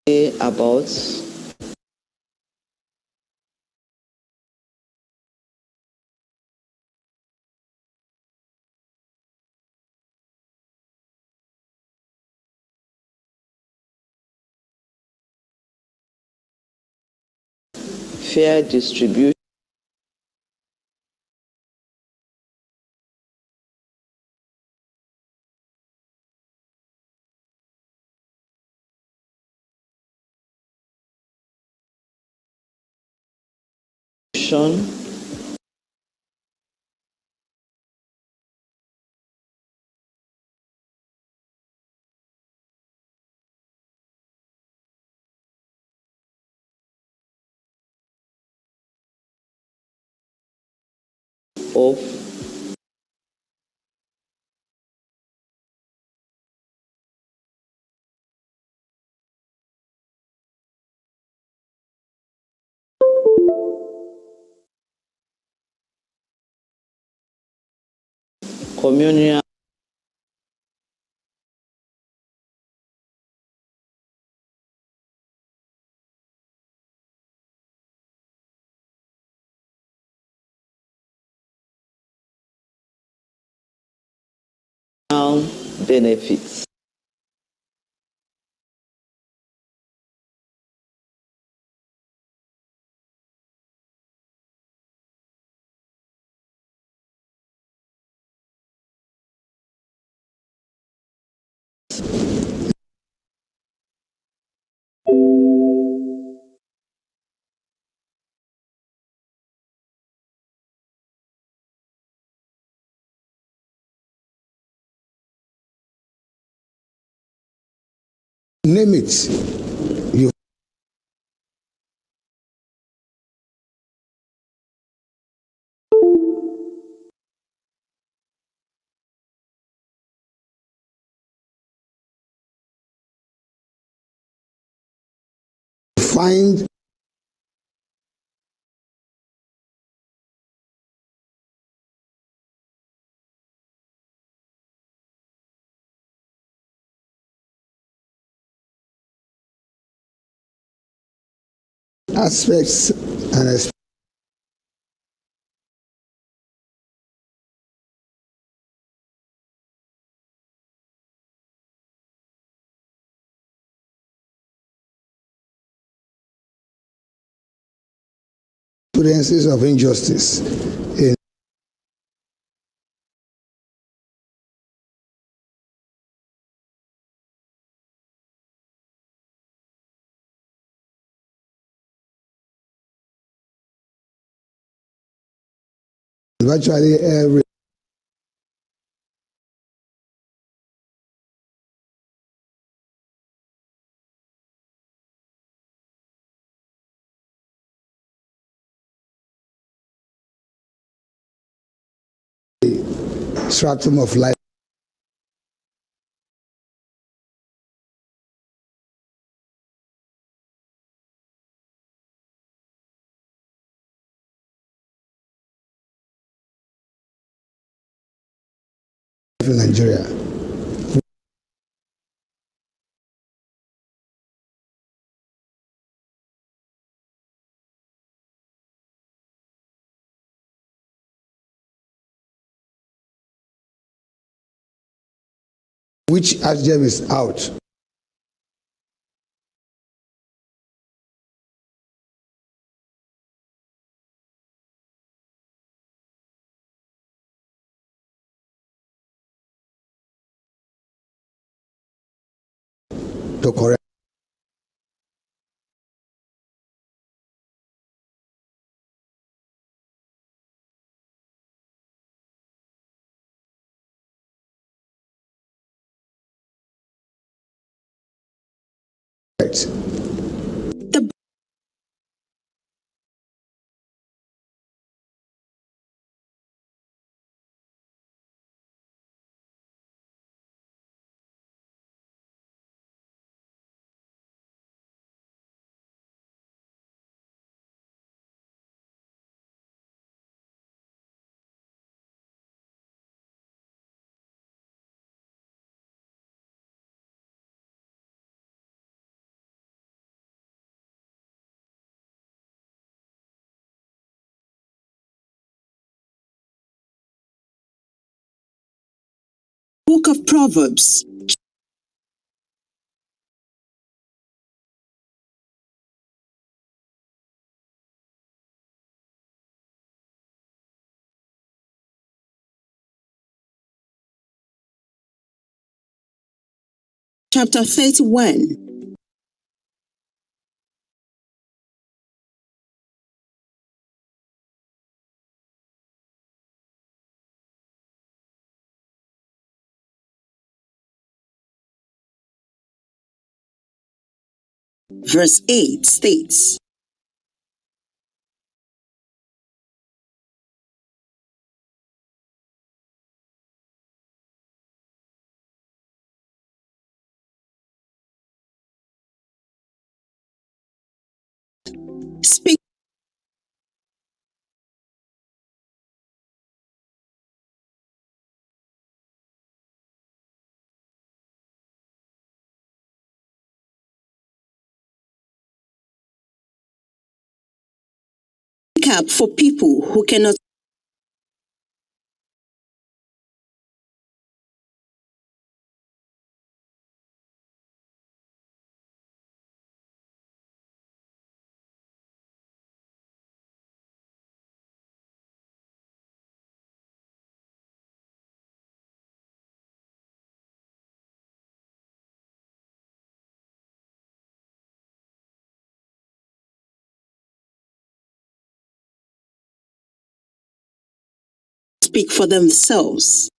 about fair distribution of communal benefits. Name it. You find aspects and experiences of injustice in virtually every stratum of life. In Nigeria. Which ASJEV is out. To correct Book of Proverbs, chapter 31. Verse 8 states, speak up for people who cannot speak for themselves.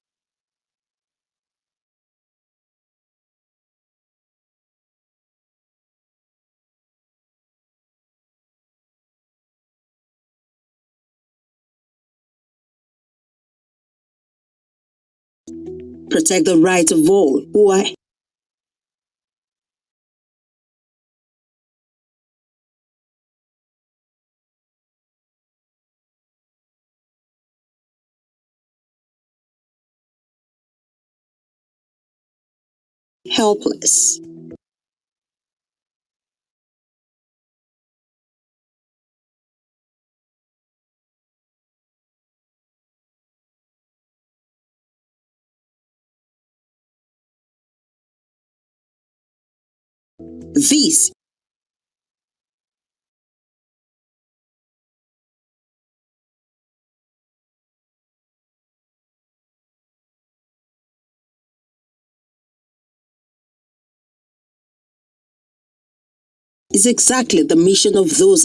Protect the rights of all who are helpless. This is exactly the mission of those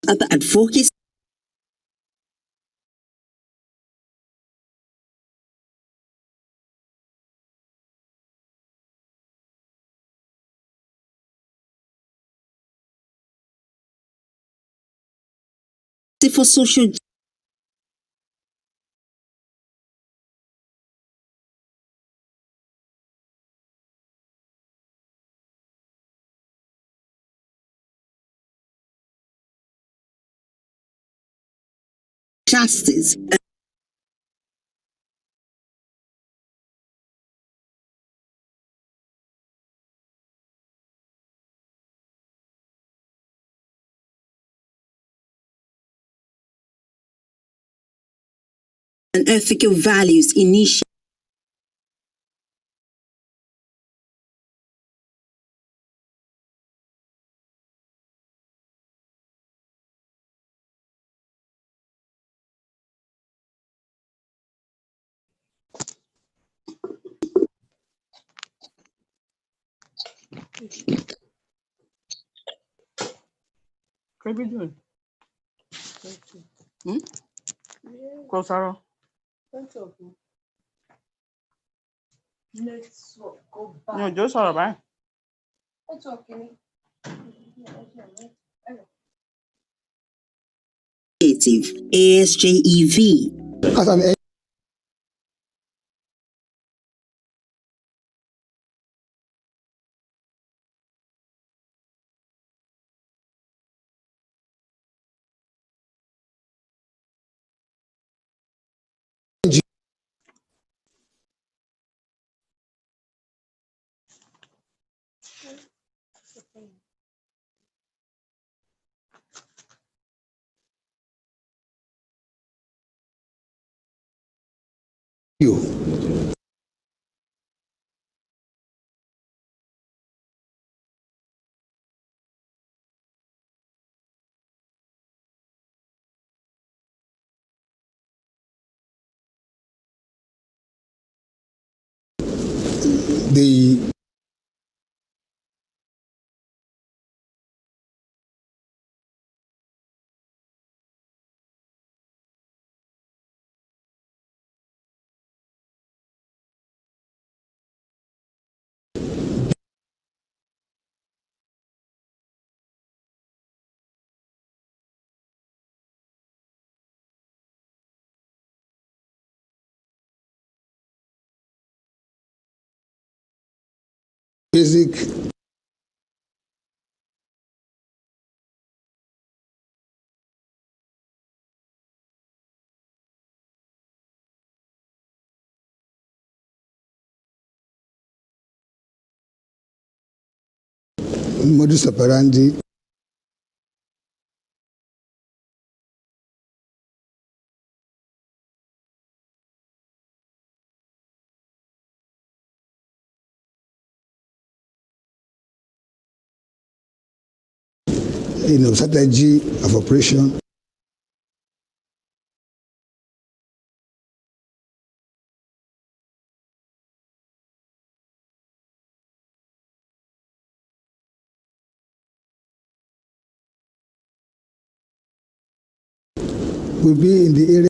at the Advocacy for Social Justice and Ethical Values Initiative. What are you doing? Closer. No, just all right. ASJEV. As an You. The basic modus operandi strategy of operation will be in the area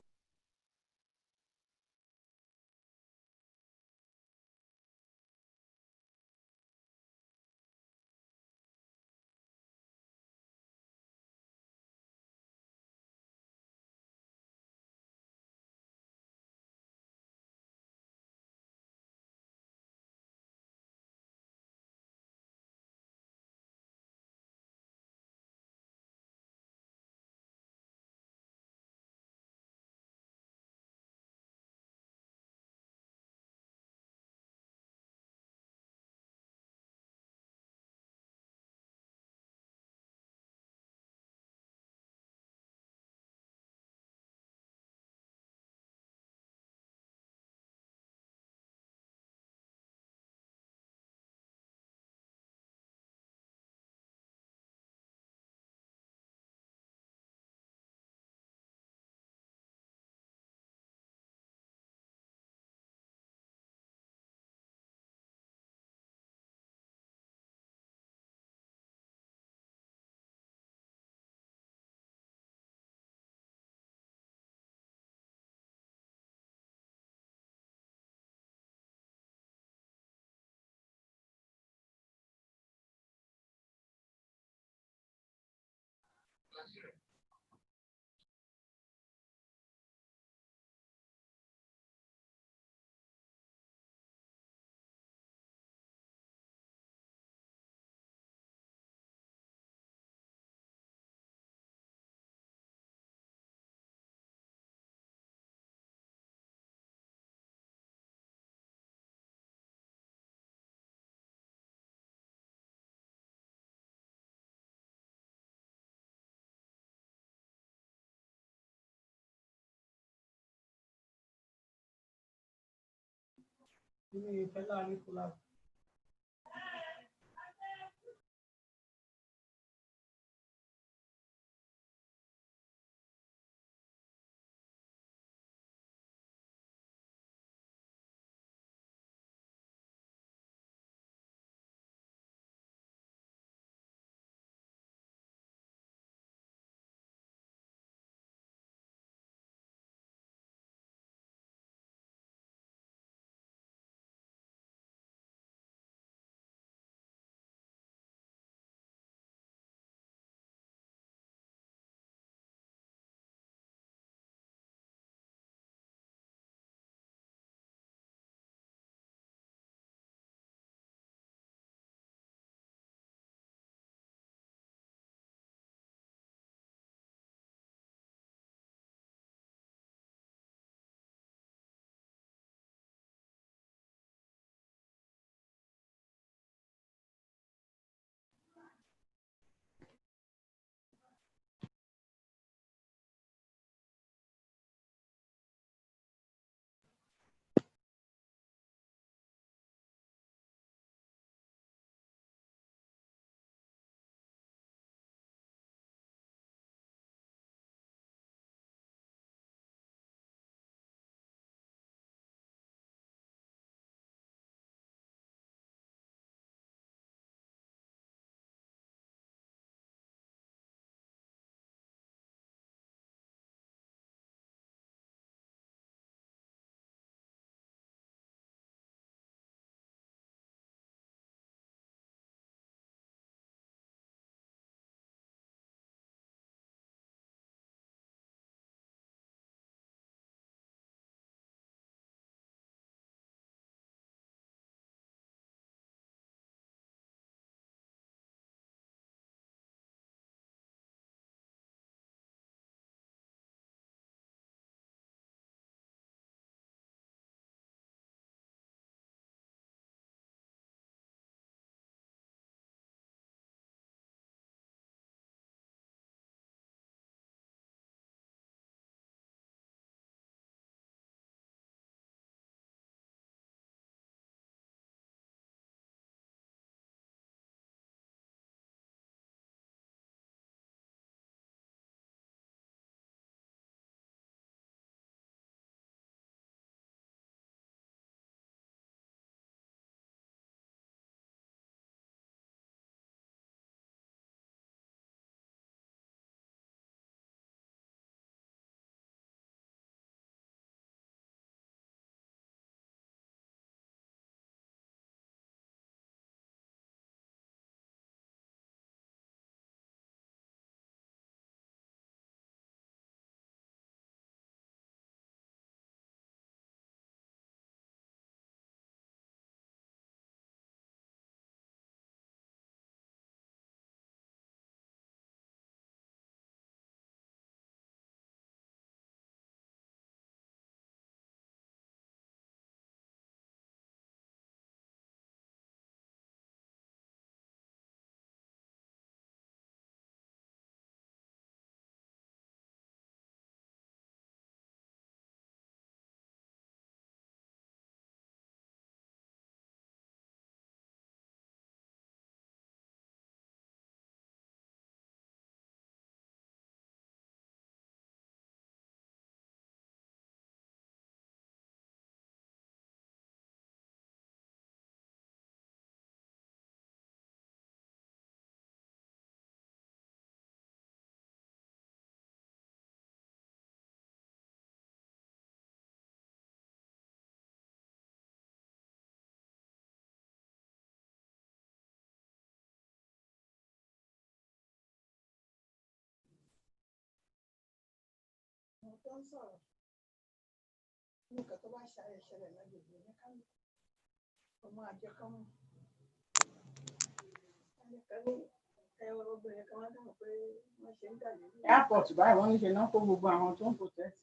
Airport báyìí wọ́n ní ṣe náà kó gbogbo àwọn tó ń protest.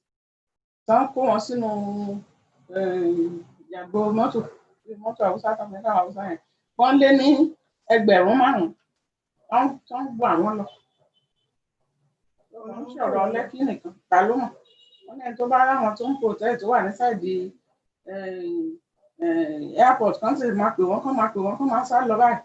Tán kó wọn sínú ìyàgbó mọ́tò Haúsá tó ń bẹ Haúsá yẹn. Wọ́n lé ní 5,000 tó ń gbọ́ àwọn lọ. Wọ́n ń sọ̀rọ̀ Lẹ́kí nìkan, ta ló mọ̀? Wọ́n ní ẹni tó bá ráwọn tó ń protest tó wà ní sáìdì airport kan sì máa pè wọ́n kán máa sá lọ báyìí.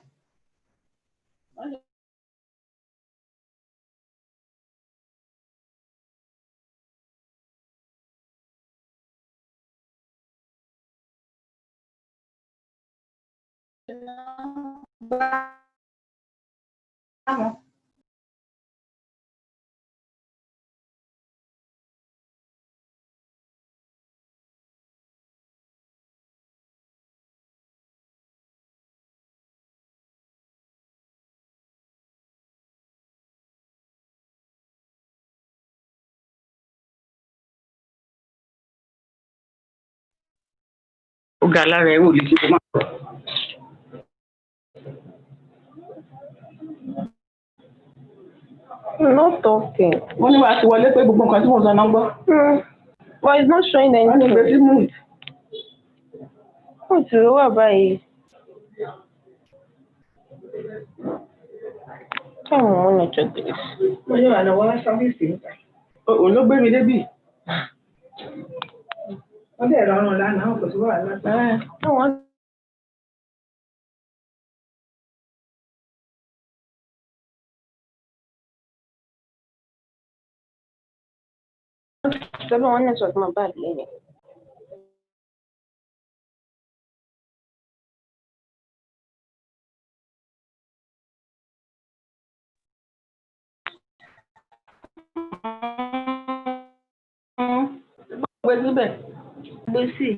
Ó ga lára ẹ̀ wò lè ṣe kó máa. Not talking. Wọ́n ní wàá ti wọlé pé gbogbo nǹkan tí mo sọ náà gbọ́. But it's not showing Wọ́n ní anything. ìgbésí mood. What's the what by? Come on, let's check this. Wọ́n yóò àná wọ́n sáfíìsì níta. Òun ló gbé mi débì. Wọ́n dẹ̀ rọrùn lánàá, kò sí wàhálà. Come on. Someone network my bad lady. Gbé síbẹ̀. Gbé sí.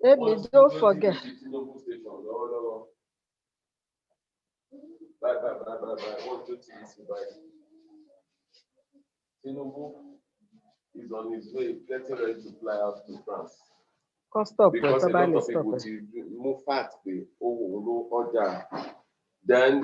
Baby, don't forget. Tinubu is on his way, getting ready to fly out to France. Stop, because a lot of people to move fast, then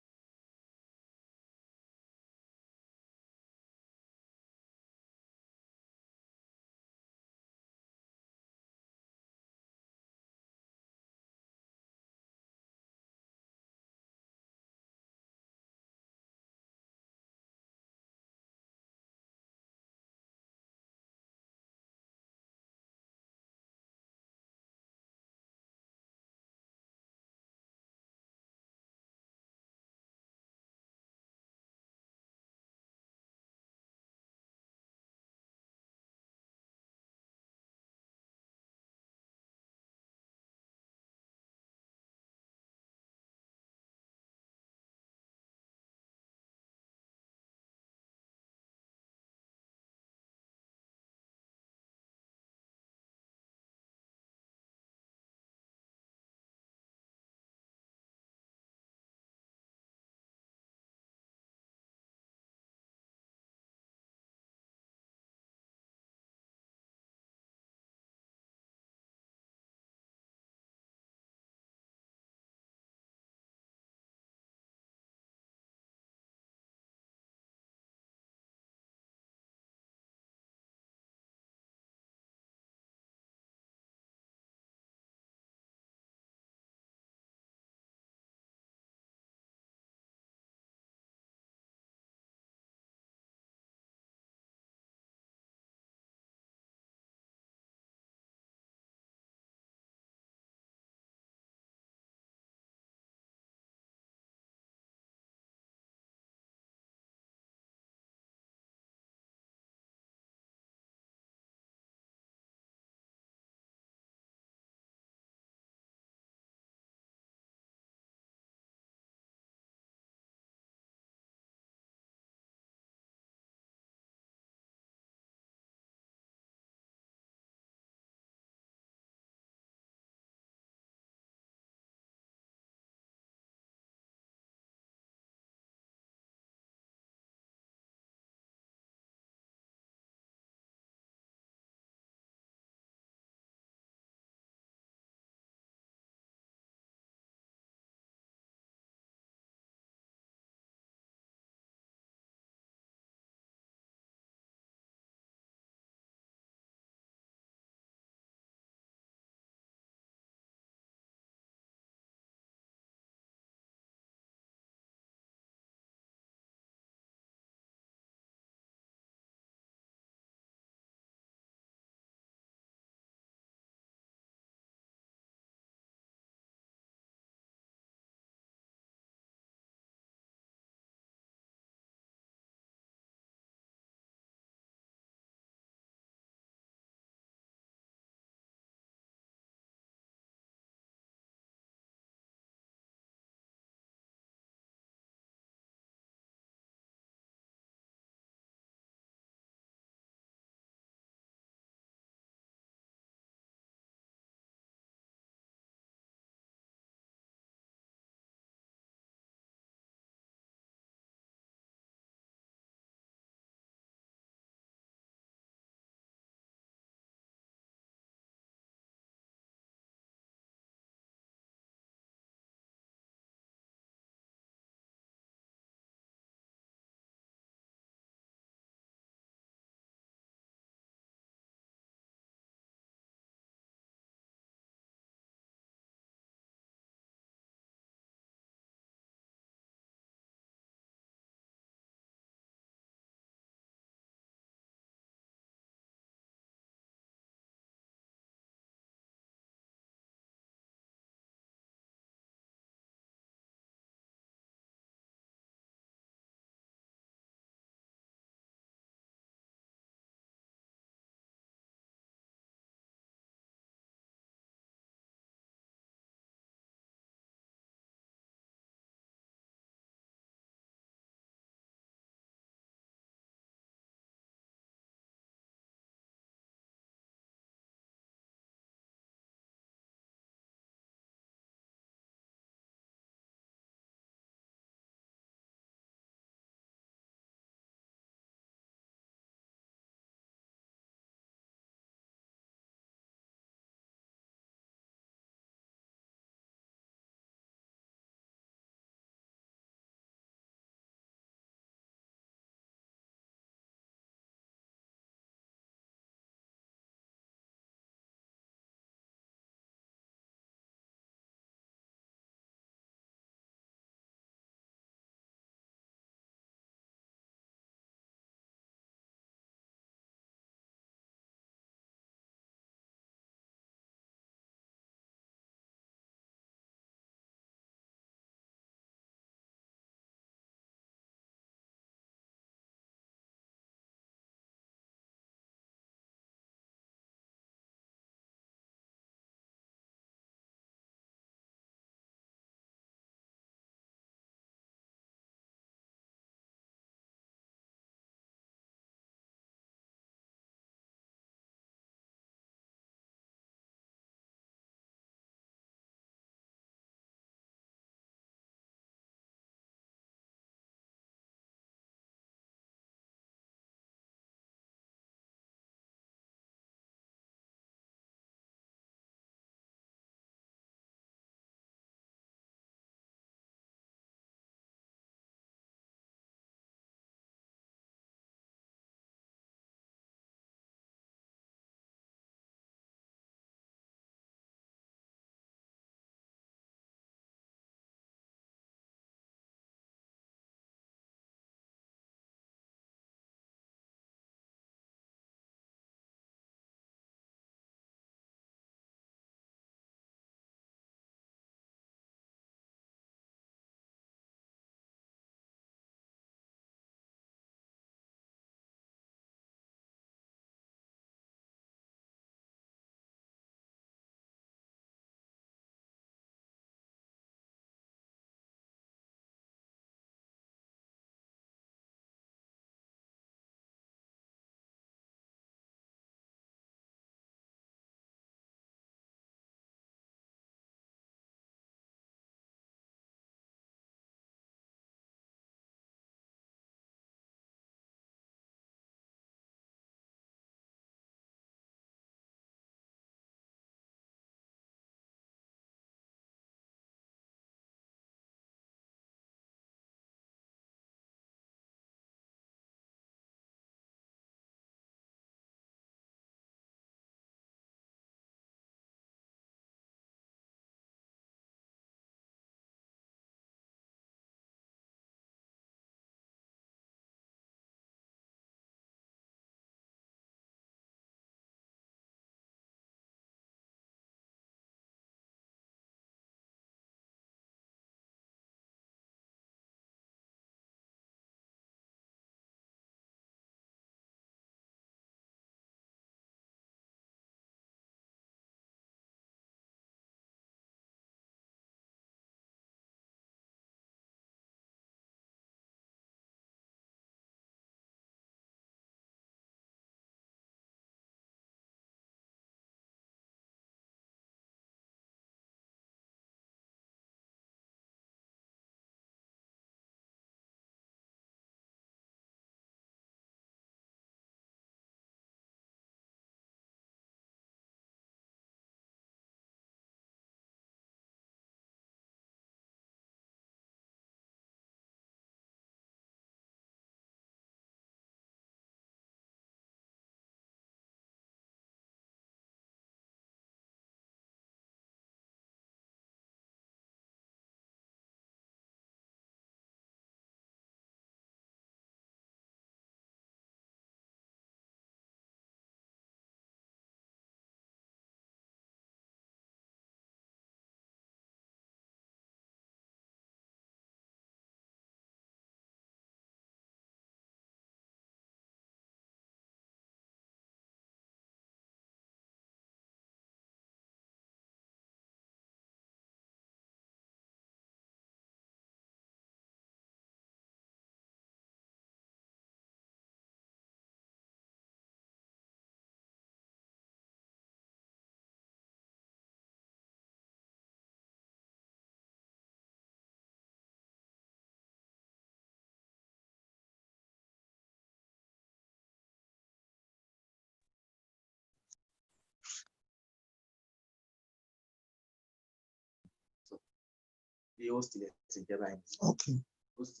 pé ó sì ti jẹ́ báyìí. Okay. Ó sì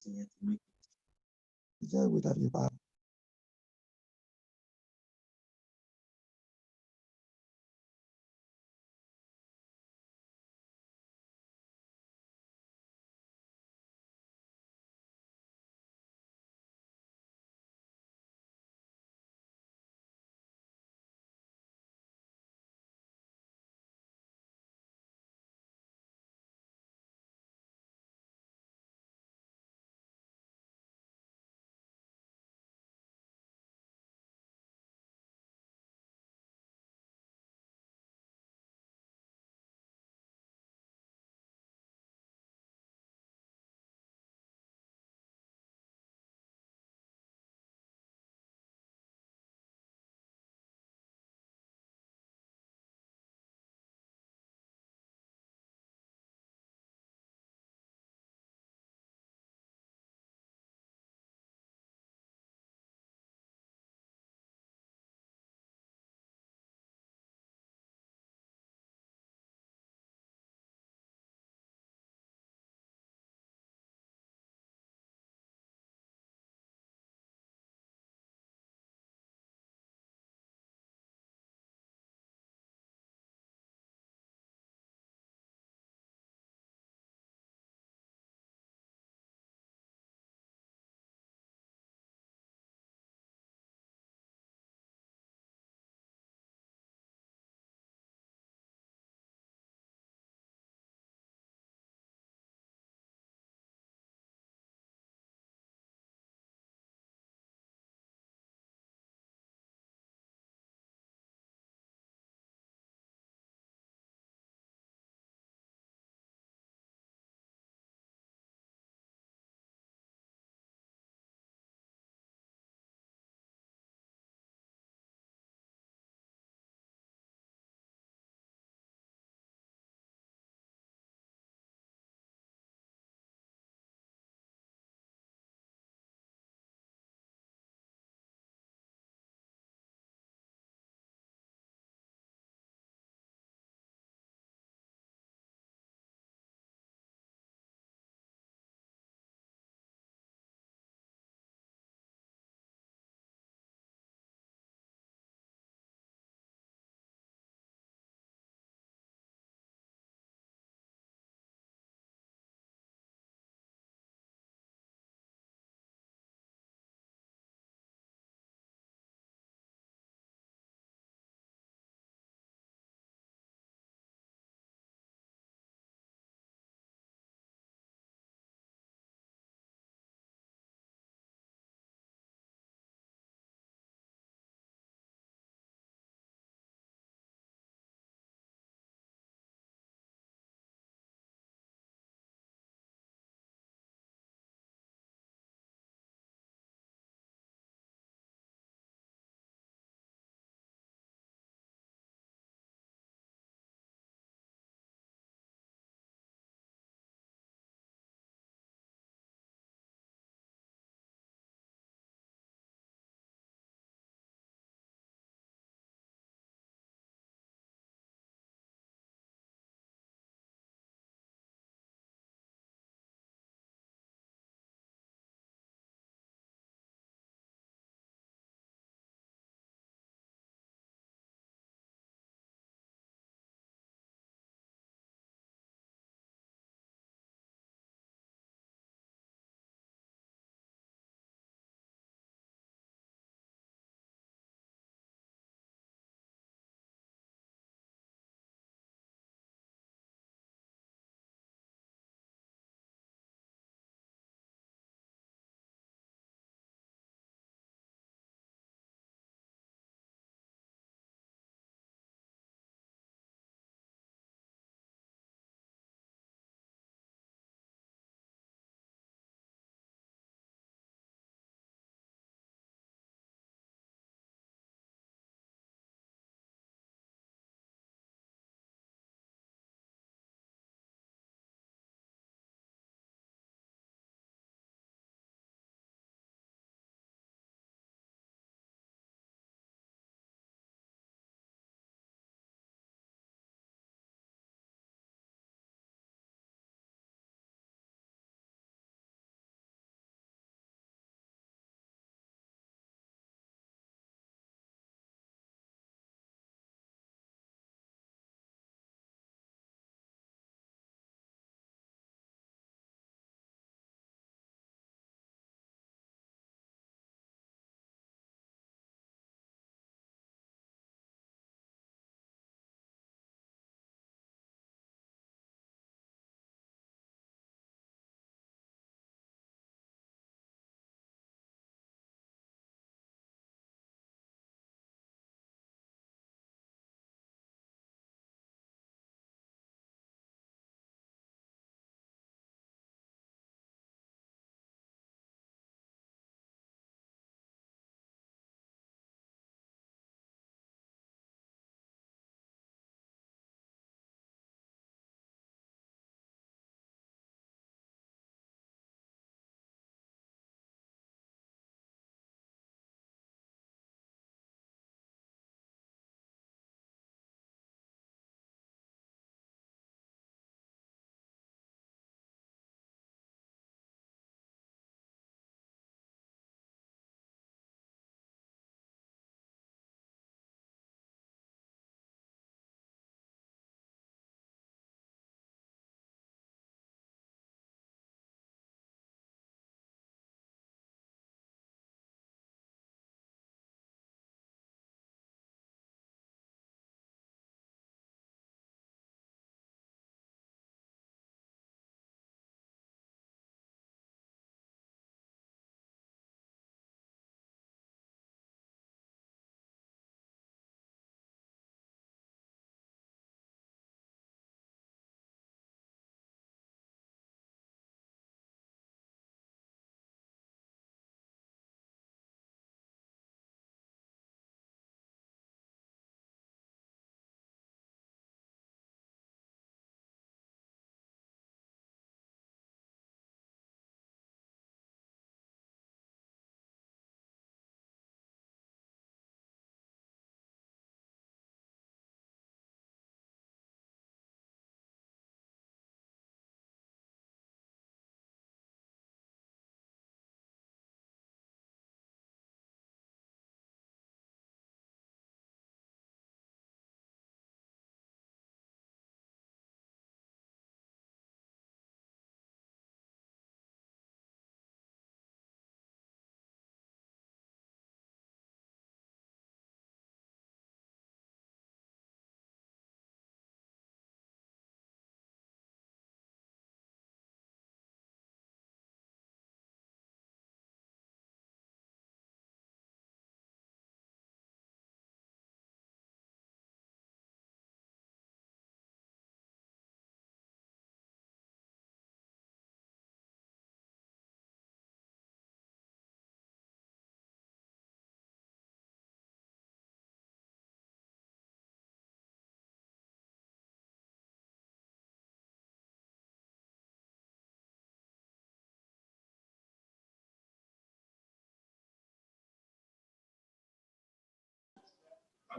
ti yẹn ti make it. Is there a way that you have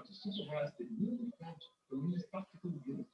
to summarize the newly formed police tactical unit.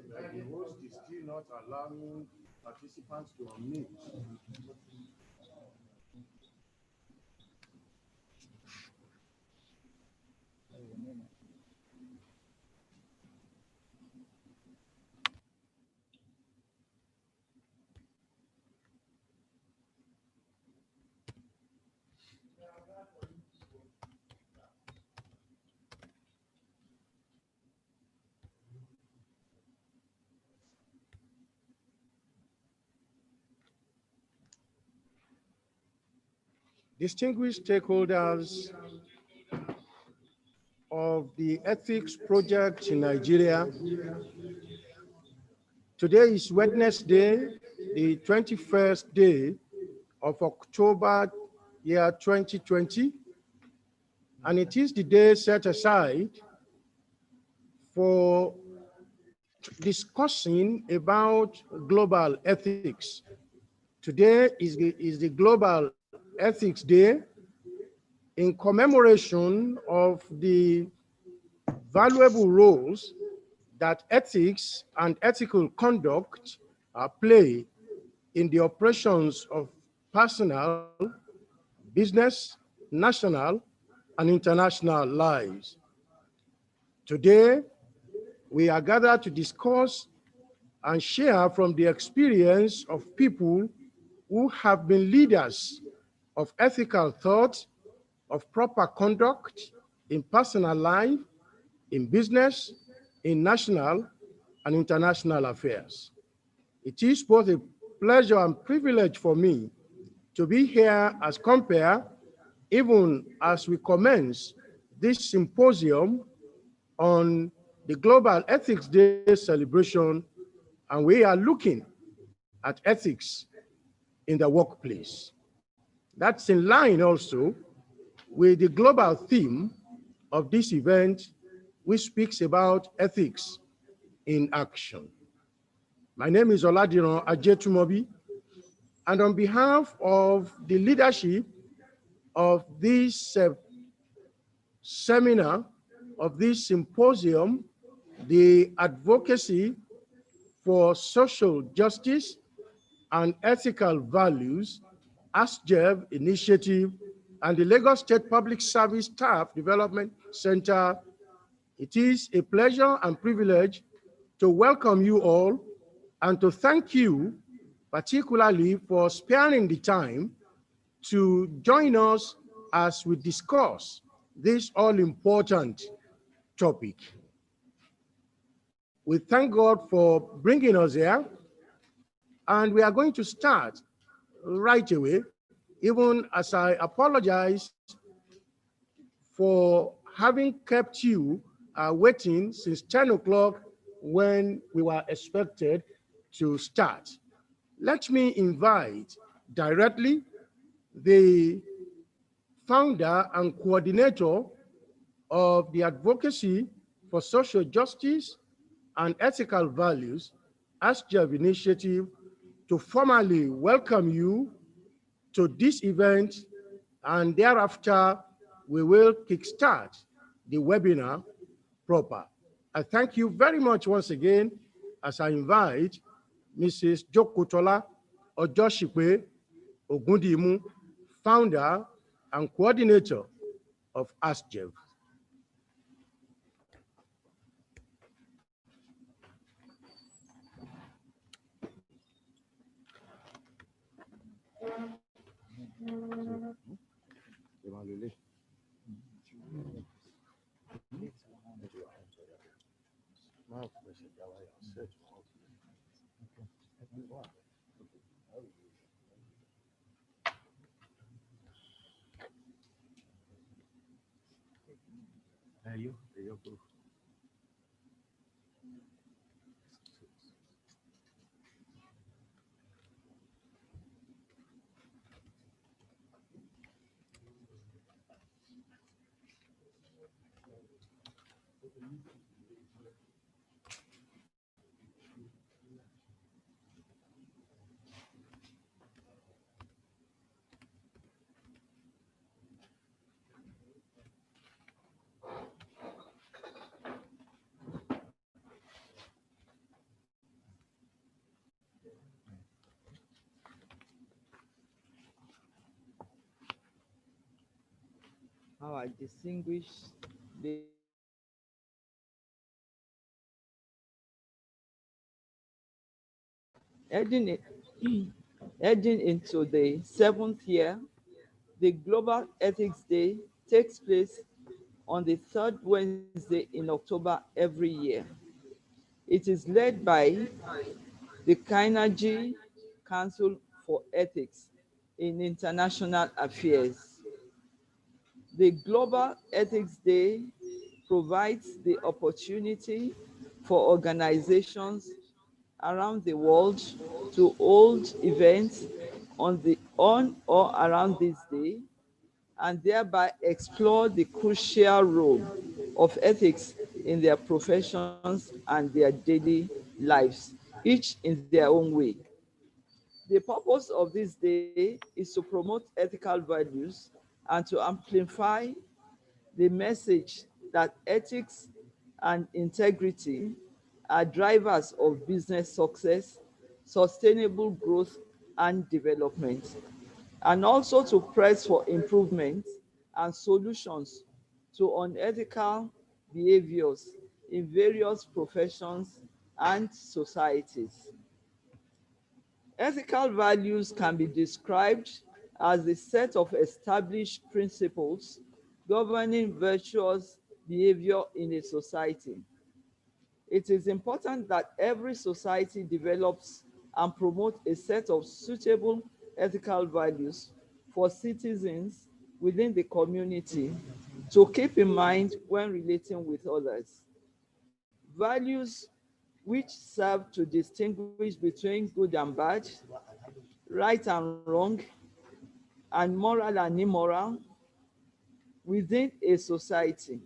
The host is still not allowing participants to unmute. Distinguished stakeholders of the ethics project in Nigeria, today is Wednesday, the 21st day of October year 2020, and it is the day set aside for discussing about global ethics. Today is the Global Ethics Day in commemoration of the valuable roles that ethics and ethical conduct play in the operations of personal, business, national, and international lives. Today, we are gathered to discuss and share from the experience of people who have been leaders of ethical thought, of proper conduct in personal life, in business, in national and international affairs. It is both a pleasure and privilege for me to be here as compare, even as we commence this symposium on the Global Ethics Day celebration, and we are looking at ethics in the workplace. That's in line also with the global theme of this event, which speaks about ethics in action. My name is Oladiran Ajetumobi, and on behalf of the leadership of this seminar, of this symposium, the Advocacy for Social Justice and Ethical Values, ASJEV initiative, and the Lagos State Public Service Staff Development Center, it is a pleasure and privilege to welcome you all and to thank you particularly for sparing the time to join us as we discuss this all-important topic. We thank God for bringing us here, and we are going to start right away, even as I apologize for having kept you waiting since 10 o'clock when we were expected to start. Let me invite directly the founder and coordinator of the Advocacy for Social Justice and Ethical Values, ASJEV initiative, to formally welcome you to this event, and thereafter we will kickstart the webinar proper. I thank you very much once again as I invite Mrs. Jokotola Ojoshipe Ogundimu, founder and coordinator of ASJEV. our distinguished lady. Heading into the 7th year, the Global Ethics Day takes place on the 3rd Wednesday in October every year. It is led by the Carnegie Council for Ethics in International Affairs. The Global Ethics Day provides the opportunity for organizations around the world to hold events on or around this day and thereby explore the crucial role of ethics in their professions and their daily lives, each in their own way. The purpose of this day is to promote ethical values and to amplify the message that ethics and integrity are drivers of business success, sustainable growth, and development, and also to press for improvement and solutions to unethical behaviors in various professions and societies. Ethical values can be described as a set of established principles governing virtuous behavior in a society. It is important that every society develops and promotes a set of suitable ethical values for citizens within the community to keep in mind when relating with others. Values which serve to distinguish between good and bad, right and wrong, and moral and immoral within a society.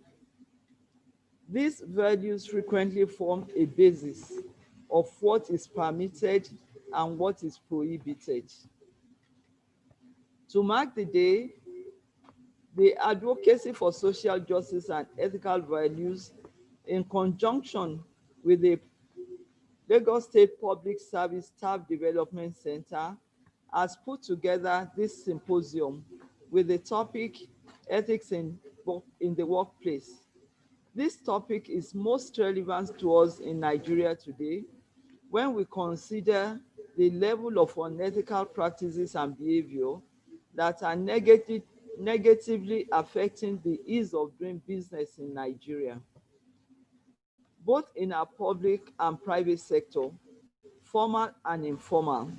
These values frequently form a basis of what is permitted and what is prohibited. To mark the day, the Advocacy for Social Justice and Ethical Values, in conjunction with the Lagos State Public Service Staff Development Center, has put together this symposium with the topic Ethics in the Workplace. This topic is most relevant to us in Nigeria today when we consider the level of unethical practices and behavior that are negatively affecting the ease of doing business in Nigeria, both in our public and private sector, formal and informal.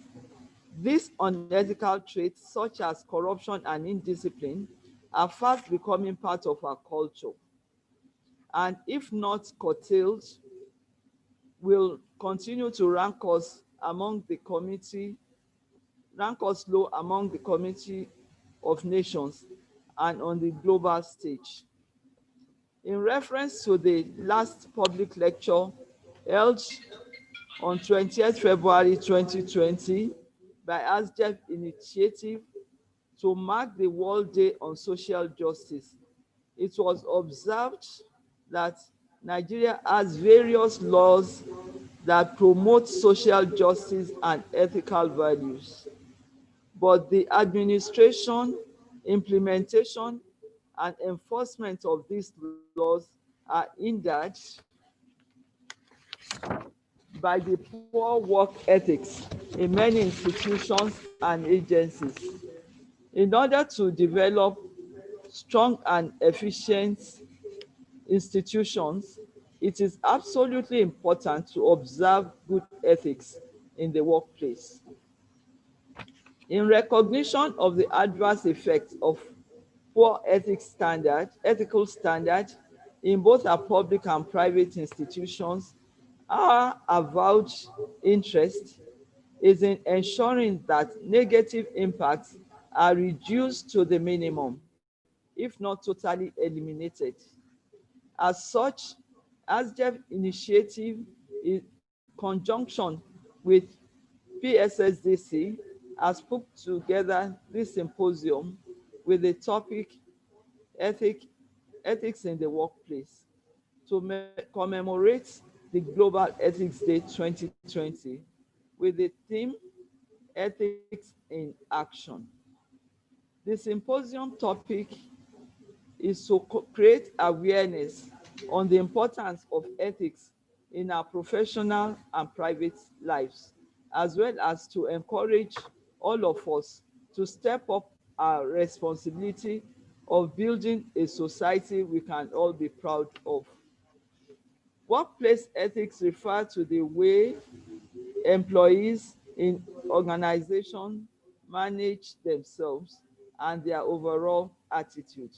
These unethical traits, such as corruption and indiscipline, are fast becoming part of our culture, and if not curtailed, will continue to rank us low among the community of nations and on the global stage. In reference to the last public lecture held on 20th February 2020 by ASJEV Initiative to mark the World Day on Social Justice, it was observed that Nigeria has various laws that promote social justice and ethical values, but the administration, implementation, and enforcement of these laws are hindered by the poor work ethics in many institutions and agencies. In order to develop strong and efficient institutions, it is absolutely important to observe good ethics in the workplace. In recognition of the adverse effects of poor ethical standards in both our public and private institutions, our avowed interest is in ensuring that negative impacts are reduced to the minimum, if not totally eliminated. As such, ASJEV initiative in conjunction with PSSDC has put together this symposium with the topic Ethics in the Workplace to commemorate the Global Ethics Day 2020 with the theme Ethics in Action. The symposium topic is to create awareness on the importance of ethics in our professional and private lives, as well as to encourage all of us to step up our responsibility of building a society we can all be proud of. Workplace ethics refer to the way employees in organizations manage themselves and their overall attitude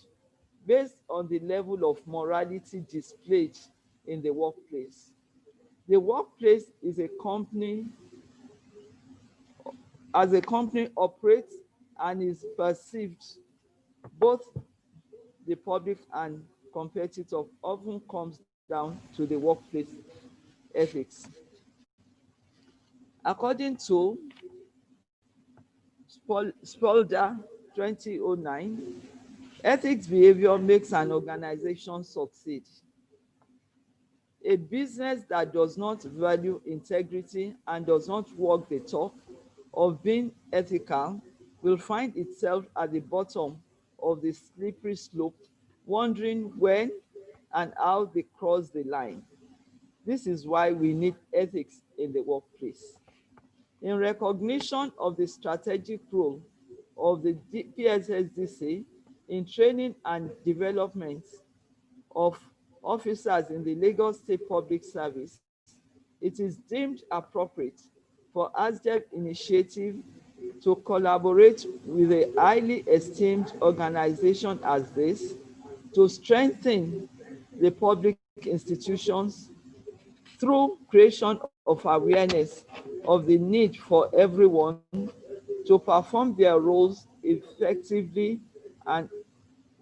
based on the level of morality displayed in the workplace. The workplace is a company, as a company operates and is perceived, both the public and competitive often comes down to the workplace ethics. According to Spolder 2009, ethics behavior makes an organization succeed. A business that does not value integrity and does not walk the talk of being ethical will find itself at the bottom of the slippery slope, wondering when and how they cross the line. This is why we need ethics in the workplace. In recognition of the strategic role of the PSSDC in training and development of officers in the Lagos State Public Service, it is deemed appropriate for ASJEV initiative to collaborate with a highly esteemed organization as this to strengthen the public institutions through creation of awareness of the need for everyone to perform their roles effectively and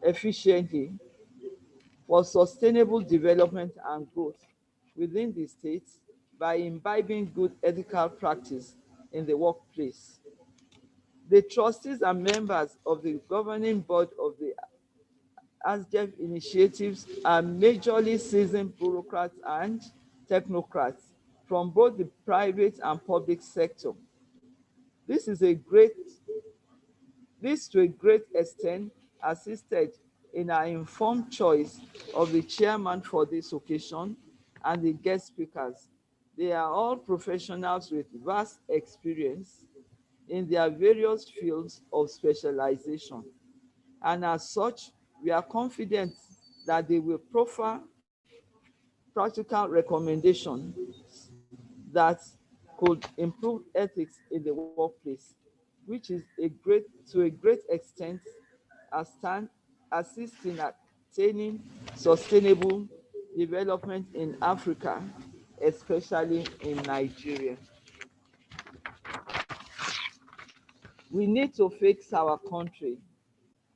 efficiently for sustainable development and growth within the state by imbibing good ethical practice in the workplace. The trustees and members of the governing board of the ASJEV initiatives are majorly seasoned bureaucrats and technocrats from both the private and public sector. This to a great extent assisted in our informed choice of the chairman for this occasion and the guest speakers. They are all professionals with vast experience in their various fields of specialization. And as such, we are confident that they will proffer practical recommendations that could improve ethics in the workplace, which is to a great extent assist in attaining sustainable development in Africa, especially in Nigeria. We need to fix our country.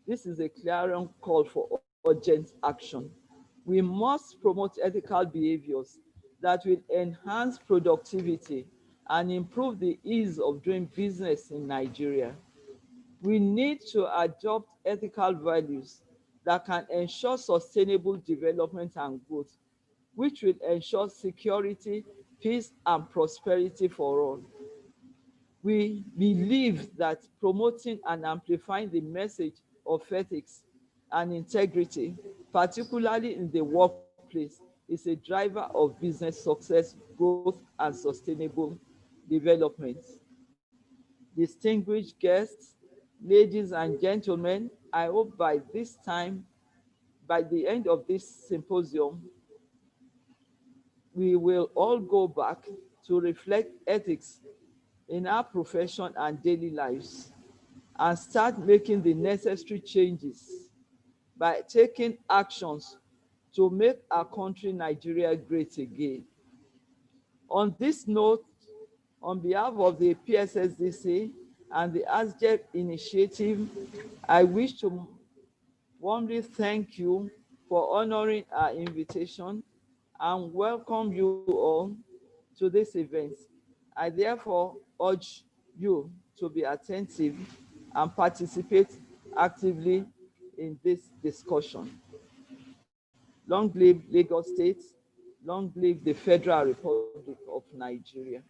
This is a clarion call for urgent action. We must promote ethical behaviors that will enhance productivity and improve the ease of doing business in Nigeria. We need to adopt ethical values that can ensure sustainable development and growth, which will ensure security, peace, and prosperity for all. We believe that promoting and amplifying the message of ethics and integrity, particularly in the workplace, is a driver of business success, growth, and sustainable development. Distinguished guests, ladies and gentlemen, I hope by the end of this symposium, we will all go back to reflect ethics in our profession and daily lives and start making the necessary changes by taking actions to make our country, Nigeria, great again. On this note, on behalf of the PSSDC and the ASJEV initiative, I wish to warmly thank you for honoring our invitation and welcome you all to this event. I therefore urge you to be attentive and participate actively in this discussion. Long live Lagos State, long live the Federal Republic of Nigeria.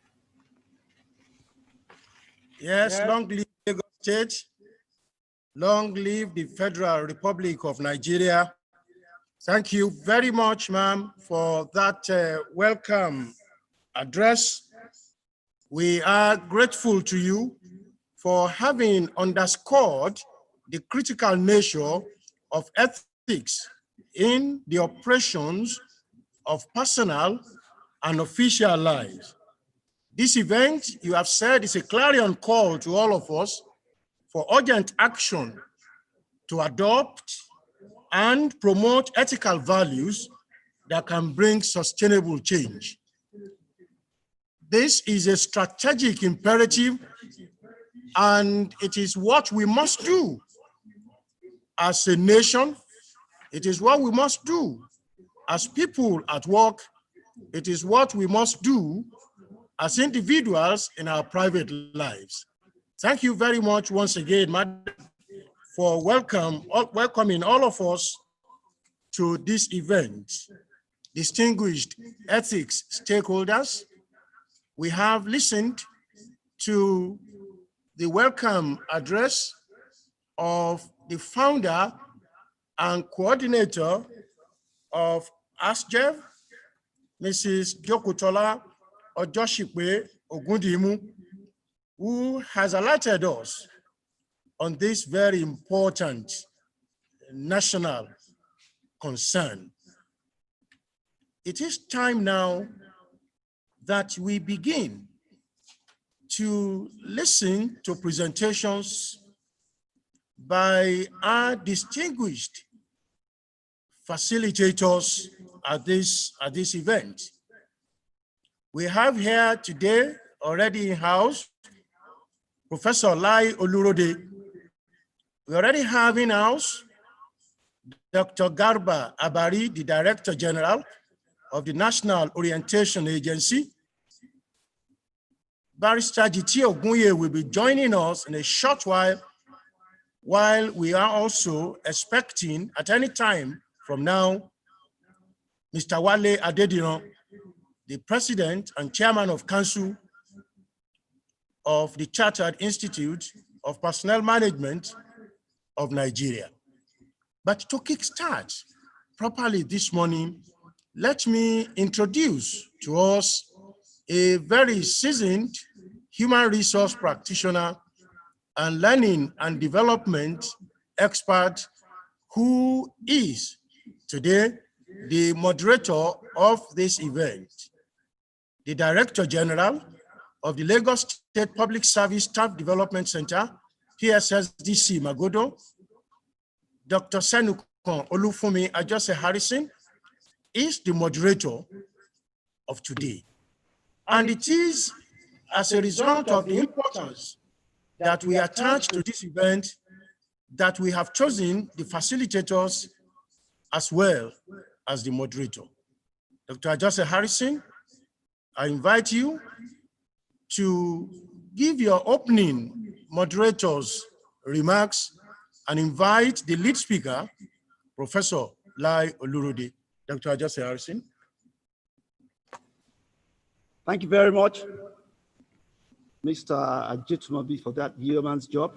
Yes, long live Lagos State. Long live the Federal Republic of Nigeria. Thank you very much, ma'am, for that welcome address. We are grateful to you for having underscored the critical nature of ethics in the operations of personal and official lives. This event, you have said, is a clarion call to all of us for urgent action to adopt and promote ethical values that can bring sustainable change. This is a strategic imperative, and it is what we must do as a nation. It is what we must do as people at work. It is what we must do as individuals in our private lives. Thank you very much once again, Madam, for welcoming all of us to this event. Distinguished ethics stakeholders, we have listened to the welcome address of the founder and coordinator of ASJEV, Mrs. Jokutola Ojoshikwe Ogundimu, who has alerted us on this very important national concern. It is time now that we begin to listen to presentations by our distinguished facilitators at this event. We have here today, already in house, Professor Lai Olurode. We already have in house Dr. Garba Abari, the Director General of the National Orientation Agency. Barrister GT Ogunye will be joining us in a short while we are also expecting at any time from now, Mr. Wale Adediran, the President and Chairman of Council of the Chartered Institute of Personnel Management of Nigeria. But to kickstart properly this morning, let me introduce to us a very seasoned human resource practitioner and learning and development expert who is today the moderator of this event, the Director General of the Lagos State Public Service Staff Development Center, PSSDC Magodo, Dr. Senukon Olufumi Ajose Harrison, is the moderator of today. And it is as a result of the importance that we attach to this event that we have chosen the facilitators as well as the moderator. Dr. Ajose Harrison, I invite you to give your opening moderator's remarks and invite the lead speaker, Professor Lai Olurode. Dr. Ajose Harrison. Thank you very much, Mr. Ajitumobi, for that yeoman's job.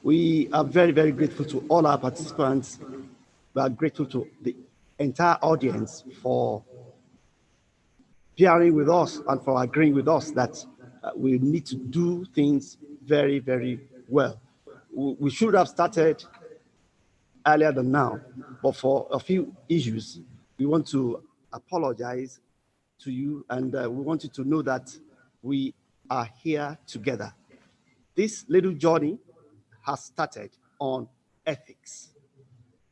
We are very, very grateful to all our participants. We are grateful to the entire audience for bearing with us and for agreeing with us that we need to do things very, very well. We should have started earlier than now, but for a few issues, we want to apologize to you, and we want you to know that we are here together. This little journey has started on ethics,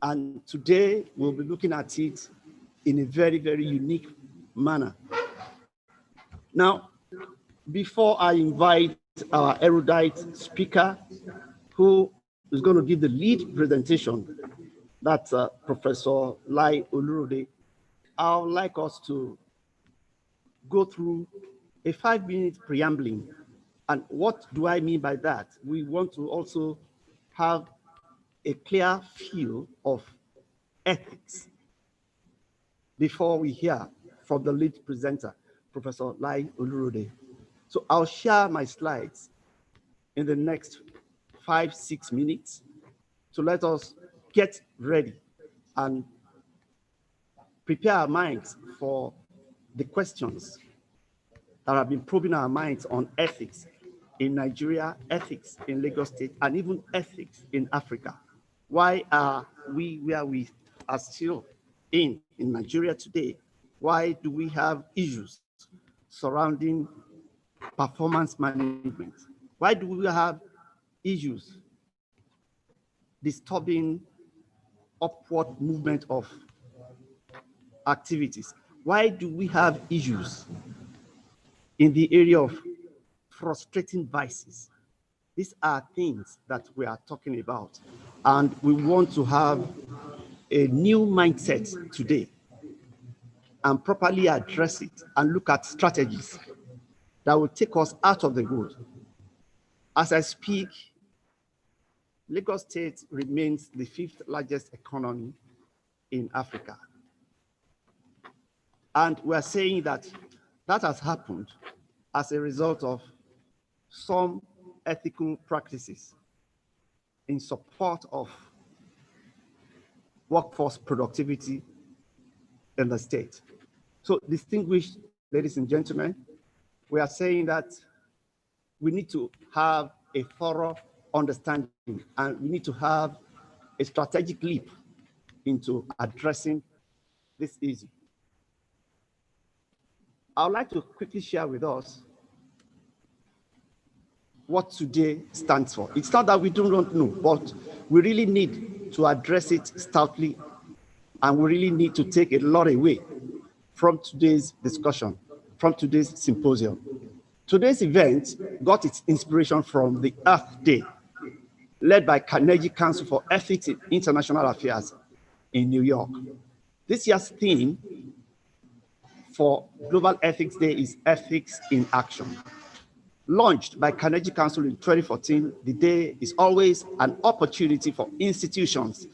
and today we'll be looking at it in a very, very unique manner. Now, before I invite our erudite speaker, who is going to give the lead presentation, that's Professor Lai Olurode, I would like us to go through a 5-minute preambling. And what do I mean by that? We want to also have a clear feel of ethics before we hear from the lead presenter, Professor Lai Olurode. So I'll share my slides in the next 5-6 minutes, to let us get ready and prepare our minds for the questions that have been probing our minds on ethics in Nigeria, ethics in Lagos State, and even ethics in Africa. Why are we where we are still in Nigeria today? Why do we have issues surrounding performance management? Why do we have issues disturbing upward movement of activities? Why do we have issues in the area of frustrating vices? These are things that we are talking about, and we want to have a new mindset today and properly address it and look at strategies that will take us out of the road. As I speak, Lagos State remains the 5th largest economy in Africa. And we're saying that that has happened as a result of some ethical practices in support of workforce productivity in the state. So, distinguished ladies and gentlemen, we are saying that we need to have a thorough understanding and we need to have a strategic leap into addressing this issue. I would like to quickly share with us what today stands for. It's not that we do not know, but we really need to address it stoutly, and we really need to take a lot away from today's discussion, from today's symposium. Today's event got its inspiration from the Earth Day, led by Carnegie Council for Ethics in International Affairs in New York. This year's theme for Global Ethics Day is Ethics in Action. Launched by Carnegie Council in 2014, the day is always an opportunity for institutions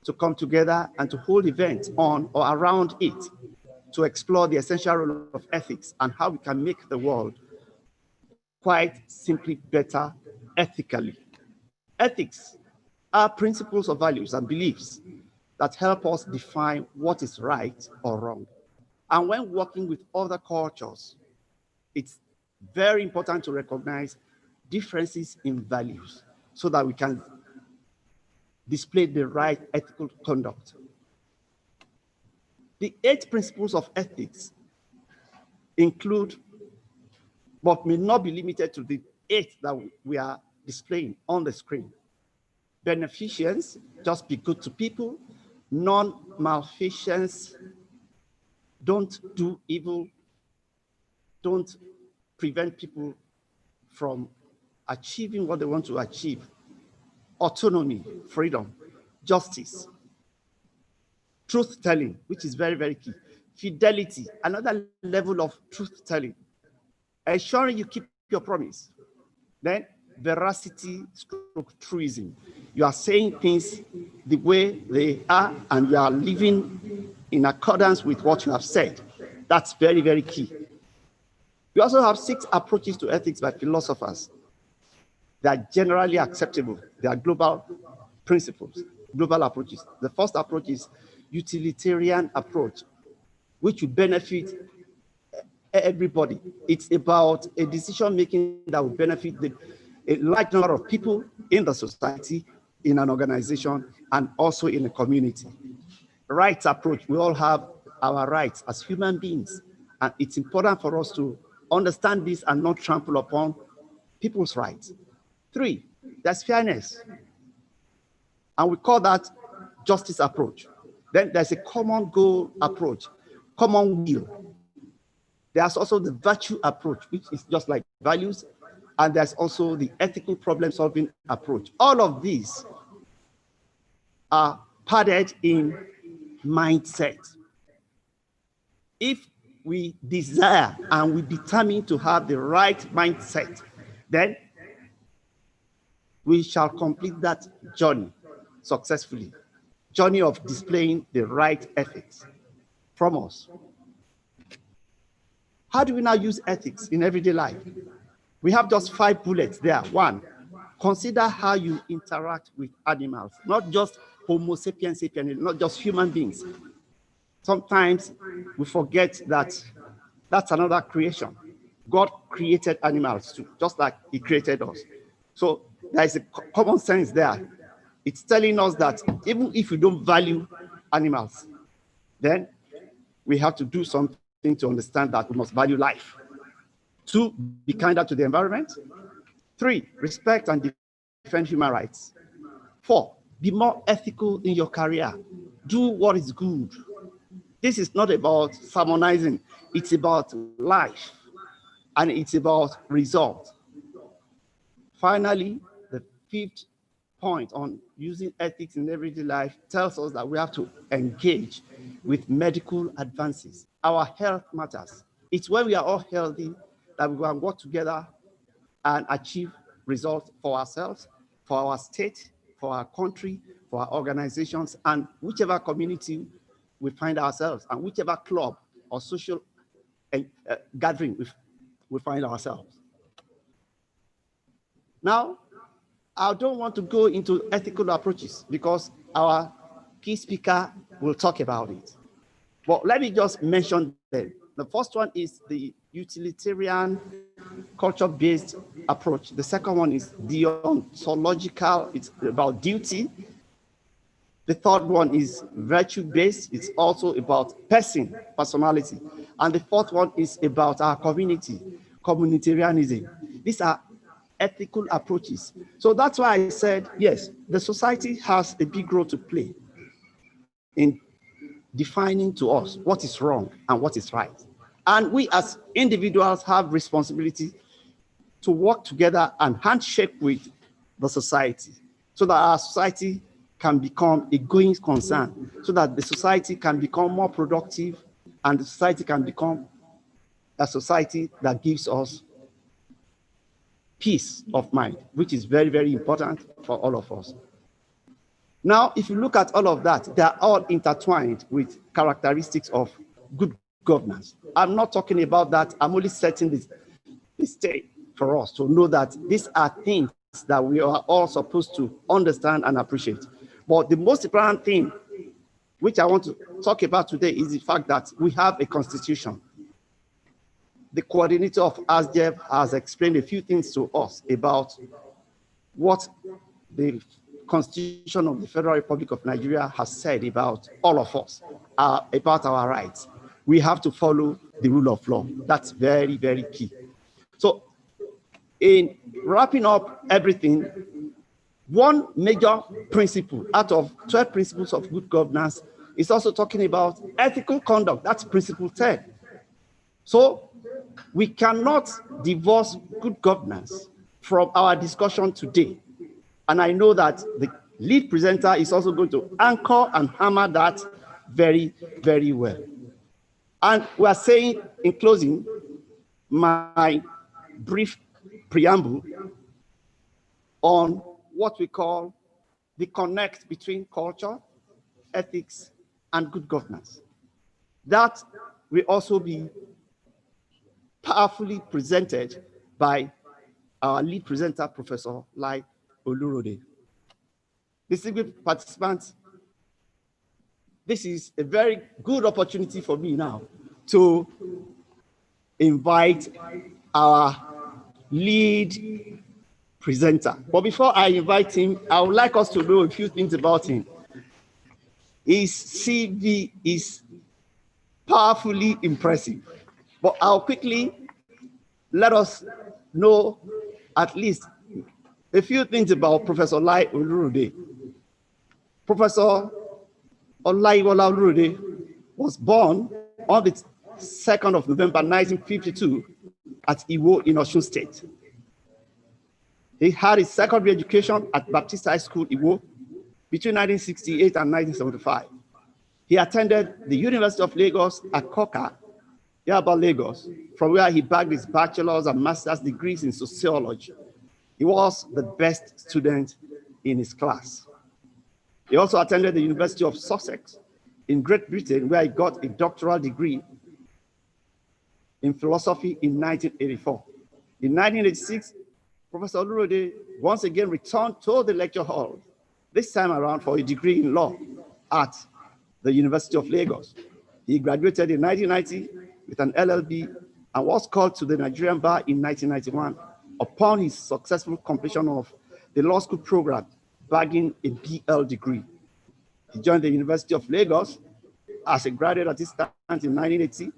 to come together and to hold events on or around it to explore the essential role of ethics and how we can make the world quite simply better ethically. Ethics are principles of values and beliefs that help us define what is right or wrong. And when working with other cultures, it's very important to recognize differences in values so that we can display the right ethical conduct. The 8 principles of ethics include, but may not be limited to the 8 that we are displaying on the screen. Beneficence, just be good to people. Non-malfeasance, don't do evil. Don't prevent people from achieving what they want to achieve. Autonomy, freedom, justice. Truth-telling, which is very, very key. Fidelity, another level of truth-telling. Ensuring you keep your promise. Then veracity, truism. You are saying things the way they are and you are living in accordance with what you have said. That's very, very key. We also have 6 approaches to ethics by philosophers. They are generally acceptable. They are global principles, global approaches. The first approach is utilitarian approach, which will benefit everybody. It's about a decision making that will benefit a large number of people in the society, in an organization, and also in a community. Rights approach, we all have our rights as human beings, and it's important for us to understand this and not trample upon people's rights. 3, there's fairness, and we call that justice approach. Then there's a common goal approach, common will. There's also the virtue approach, which is just like values, and there's also the ethical problem-solving approach. All of these are padded in mindset. If we desire and we determine to have the right mindset, then we shall complete that journey successfully. Journey of displaying the right ethics from us. How do we now use ethics in everyday life? We have just 5 bullets there. 1, consider how you interact with animals, not just Homo sapiens sapiens, not just human beings. Sometimes we forget that that's another creation. God created animals too, just like he created us. So there is a common sense there. It's telling us that even if we don't value animals, then we have to do something to understand that we must value life. 2, be kinder to the environment. 3, respect and defend human rights. 4, be more ethical in your career. Do what is good. This is not about sermonizing. It's about life, and it's about result. Finally, the 5th point on using ethics in everyday life tells us that we have to engage with medical advances. Our health matters. It's when we are all healthy that we can work together and achieve results for ourselves, for our state, for our country, for our organizations, and whichever community we find ourselves, and whichever club or social gathering we find ourselves. Now, I don't want to go into ethical approaches because our key speaker will talk about it. But let me just mention them. The first one is the utilitarian, culture-based approach. The second one is deontological, it's about duty. The third one is virtue-based, it's also about personality. And the fourth one is about our community, communitarianism. These are ethical approaches. So that's why I said, yes, the society has a big role to play in defining to us what is wrong and what is right. And we as individuals have responsibility to work together and handshake with the society so that our society can become a going concern, so that the society can become more productive and the society can become a society that gives us peace of mind, which is very, very important for all of us. Now, if you look at all of that, they are all intertwined with characteristics of good governance. I'm not talking about that. I'm only setting the stage for us to know that these are things that we are all supposed to understand and appreciate. But the most important thing, which I want to talk about today, is the fact that we have a constitution. The coordinator of ASJEV has explained a few things to us about what the Constitution of the Federal Republic of Nigeria has said about all of us, about our rights. We have to follow the rule of law. That's very, very key. So in wrapping up everything, one major principle out of 12 principles of good governance is also talking about ethical conduct. That's principle 10. So we cannot divorce good governance from our discussion today. And I know that the lead presenter is also going to anchor and hammer that very, very well. And we are saying in closing my brief preamble on what we call the connect between culture, ethics, and good governance. That will also be powerfully presented by our lead presenter, Professor Lai Olurode. Distinguished participants, this is a very good opportunity for me now to invite our lead presenter. But before I invite him, I would like us to know a few things about him. His CV is powerfully impressive, but I'll quickly let us know at least a few things about Professor Lai Olurode. Professor Olaiwola Olurode was born on the 2nd of November 1952 at Iwo in Osun State. He had his secondary education at Baptist High School, Iwo, between 1968 and 1975. He attended the University of Lagos at Koka, Yaba, Lagos, from where he bagged his bachelor's and master's degrees in sociology. He was the best student in his class. He also attended the University of Sussex in Great Britain, where he got a doctoral degree in philosophy in 1984. In 1986, Professor Olurode once again returned to the lecture hall, this time around for a degree in law at the University of Lagos. He graduated in 1990 with an LLB and was called to the Nigerian bar in 1991 upon his successful completion of the law school program, bagging a BL degree. He joined the University of Lagos as a graduate assistant in 1980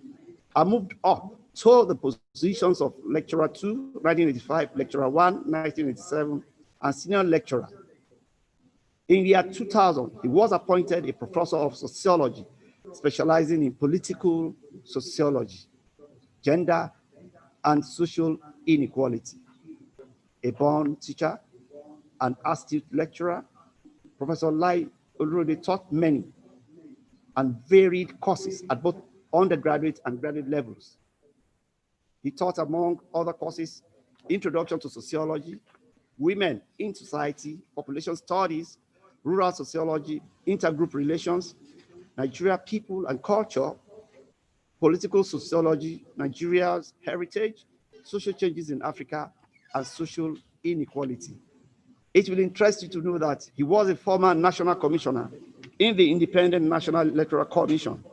and moved up to the positions of lecturer 2, 1985, lecturer 1, 1987, and senior lecturer. In the year 2000, he was appointed a professor of sociology, specializing in political sociology, gender, and social inequality. A born teacher, an astute lecturer, Professor Lai Olurode taught many and varied courses at both undergraduate and graduate levels. He taught, among other courses, Introduction to Sociology, Women in Society, Population Studies, Rural Sociology, Intergroup Relations, Nigeria People and Culture, Political Sociology, Nigeria's Heritage, Social Changes in Africa, and Social Inequality. It will interest you to know that he was a former national commissioner in the Independent National Electoral Commission.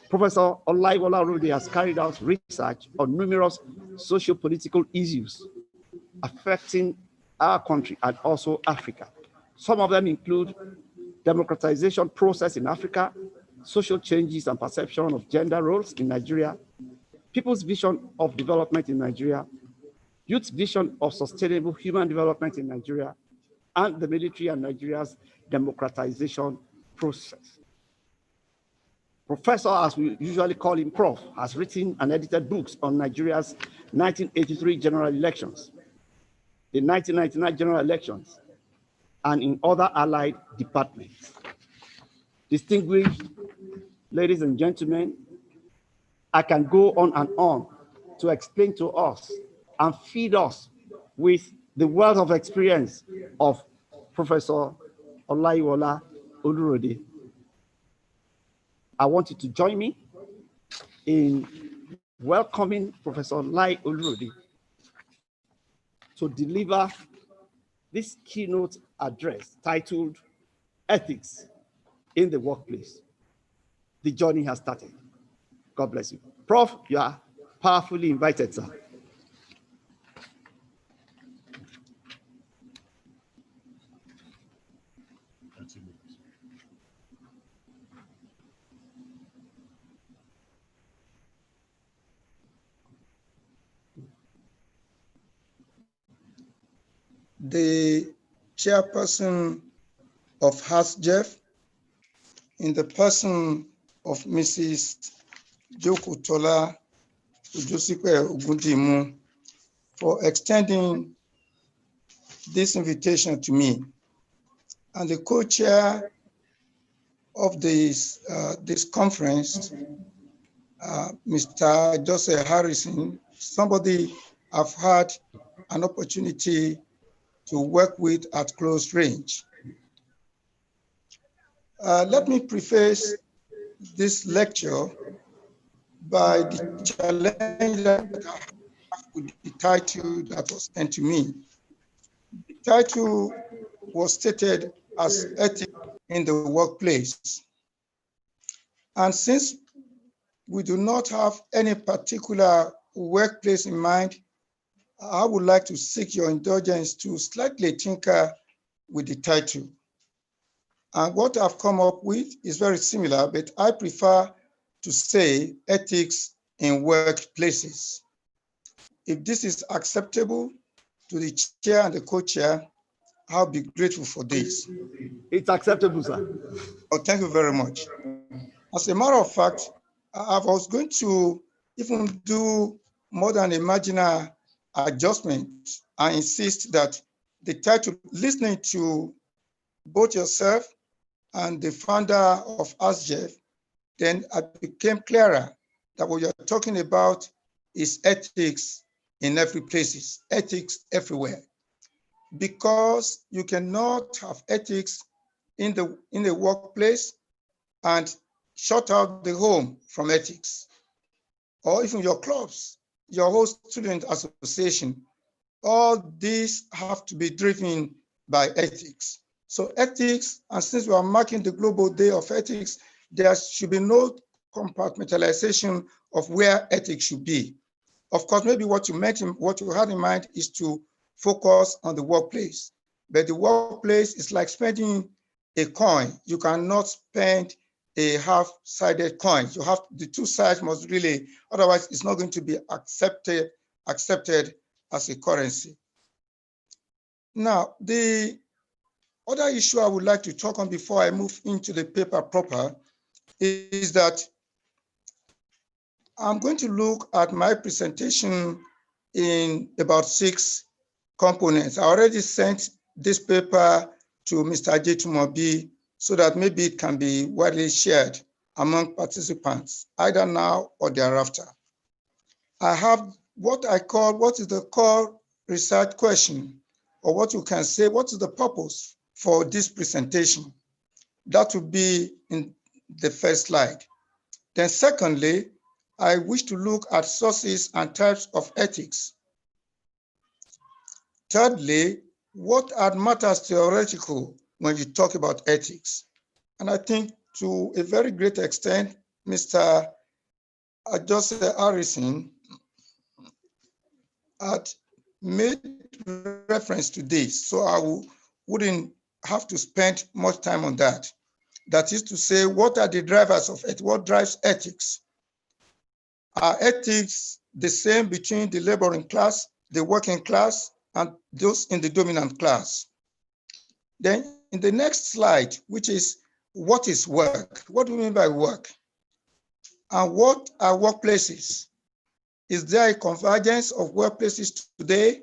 Professor Olaiwola Olurode has carried out research on numerous socio-political issues affecting our country and also Africa. Some of them include democratization process in Africa, social changes and perception of gender roles in Nigeria, people's vision of development in Nigeria, youth vision of sustainable human development in Nigeria, and the military and Nigeria's democratization process. Professor, as we usually call him, Prof, has written and edited books on Nigeria's 1983 general elections, the 1999 general elections, and in other allied departments. Distinguished ladies and gentlemen, I can go on and on to explain to us and feed us with the wealth of experience of Professor Olaiwola Olurode. I want you to join me in welcoming Professor Olai Olurode to deliver this keynote address titled Ethics in the Workplace. The journey has started. God bless you. Prof, you are powerfully invited, sir. The chairperson of ASJEV, in the person of Mrs. Jokutola Ujosikwe Ogundimu, for extending this invitation to me, and the co-chair of this conference, Mr. Joseph Harrison, somebody I've had an opportunity to work with at close range. Let me preface this lecture by the challenge that I have with the title that was sent to me. The title was stated as Ethics in the Workplace. And since we do not have any particular workplace in mind, I would like to seek your indulgence to slightly tinker with the title. And what I've come up with is very similar, but I prefer to say ethics in workplaces. If this is acceptable to the chair and the co-chair, I'll be grateful for this. It's acceptable, sir. Oh, thank you very much. As a matter of fact, I was going to even do more than a marginal adjustment. I insist that the title, listening to both yourself and the founder of ASJEV, then it became clearer that what you're talking about is ethics in every place, ethics everywhere. Because you cannot have ethics in the workplace and shut out the home from ethics, or even your clubs, your whole student association, all these have to be driven by ethics. So ethics, and since we are marking the Global Day of Ethics, there should be no compartmentalization of where ethics should be. Of course, maybe what you had in mind is to focus on the workplace. But the workplace is like spending a coin. You cannot spend a half-sided coin. You have, the two sides must really, otherwise it's not going to be accepted as a currency. Now, the other issue I would like to talk on before I move into the paper proper is that I'm going to look at my presentation in about 6 components. I already sent this paper to Mr. Ajetumobi so that maybe it can be widely shared among participants, either now or thereafter. I have what I call, what is the core research question, or what you can say, what is the purpose for this presentation? That would be in the first slide. Then secondly, I wish to look at sources and types of ethics. Thirdly, what are matters theoretical when you talk about ethics? And I think to a very great extent, Mr. Joseph Harrison had made reference to this, so I wouldn't have to spend much time on that. That is to say, what are the drivers of it? What drives ethics? Are ethics the same between the laboring class, the working class, and those in the dominant class? Then in the next slide, which is what is work? What do we mean by work? And what are workplaces? Is there a convergence of workplaces today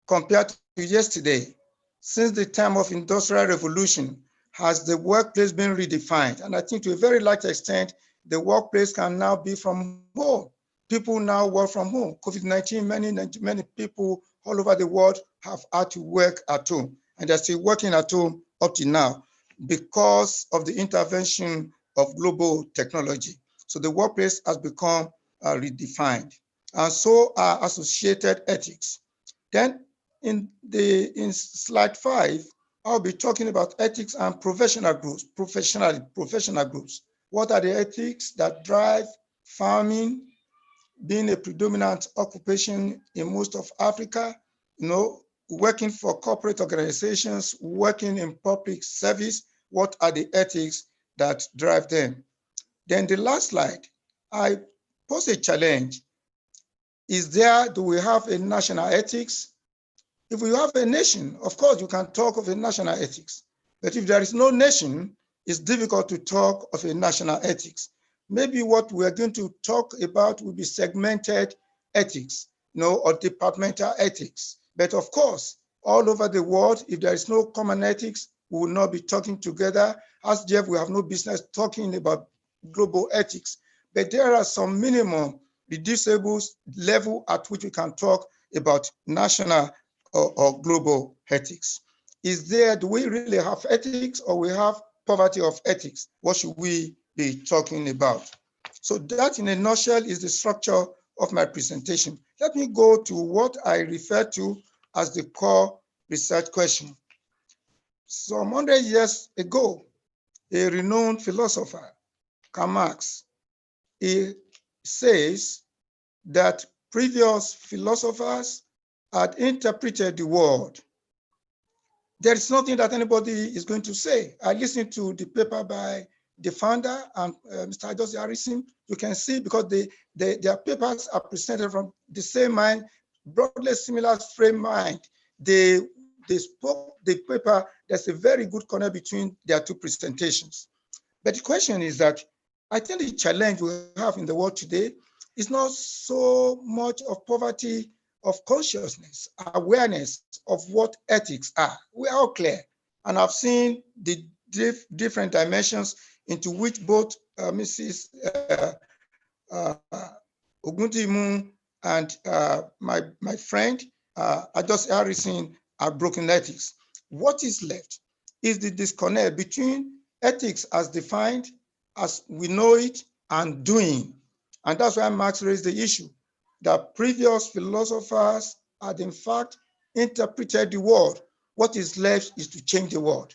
compared to yesterday? Since the time of Industrial Revolution, has the workplace been redefined? And I think to a very large extent, the workplace can now be from home. People now work from home. COVID-19, many people all over the world have had to work at home, and they're still working at home up to now because of the intervention of global technology. So the workplace has become redefined, and so are associated ethics. Then in slide 5, I'll be talking about ethics and professional groups, professional groups. What are the ethics that drive farming, being a predominant occupation in most of Africa, working for corporate organizations, working in public service? What are the ethics that drive them? Then the last slide, I pose a challenge. Do we have a national ethics? If we have a nation, of course, you can talk of a national ethics. But if there is no nation, it's difficult to talk of a national ethics. Maybe what we're going to talk about will be segmented ethics, or departmental ethics. But of course, all over the world, if there is no common ethics, we will not be talking together. As ASJEV, we have no business talking about global ethics. But there are some minimum reducible level at which we can talk about national or global ethics. Do we really have ethics, or we have poverty of ethics? What should we be talking about? So that in a nutshell is the structure of my presentation. Let me go to what I refer to as the core research question. Some 100 years ago, a renowned philosopher, Karl Marx, he says that previous philosophers had interpreted the world. There is nothing that anybody is going to say. I listened to the paper by the founder and Mr. Joseph Harrison. You can see, because their papers are presented from the same mind, broadly similar frame mind. They spoke the paper. There's a very good connect between their two presentations. But the question is that I think the challenge we have in the world today is not so much of poverty of consciousness, awareness of what ethics are. We are all clear. And I've seen the different dimensions into which both Mrs. Ogundimu and my friend Joseph Harrison are broken ethics. What is left is the disconnect between ethics as defined, as we know it, and doing. And that's why Marx raised the issue that previous philosophers had in fact interpreted the world. What is left is to change the world.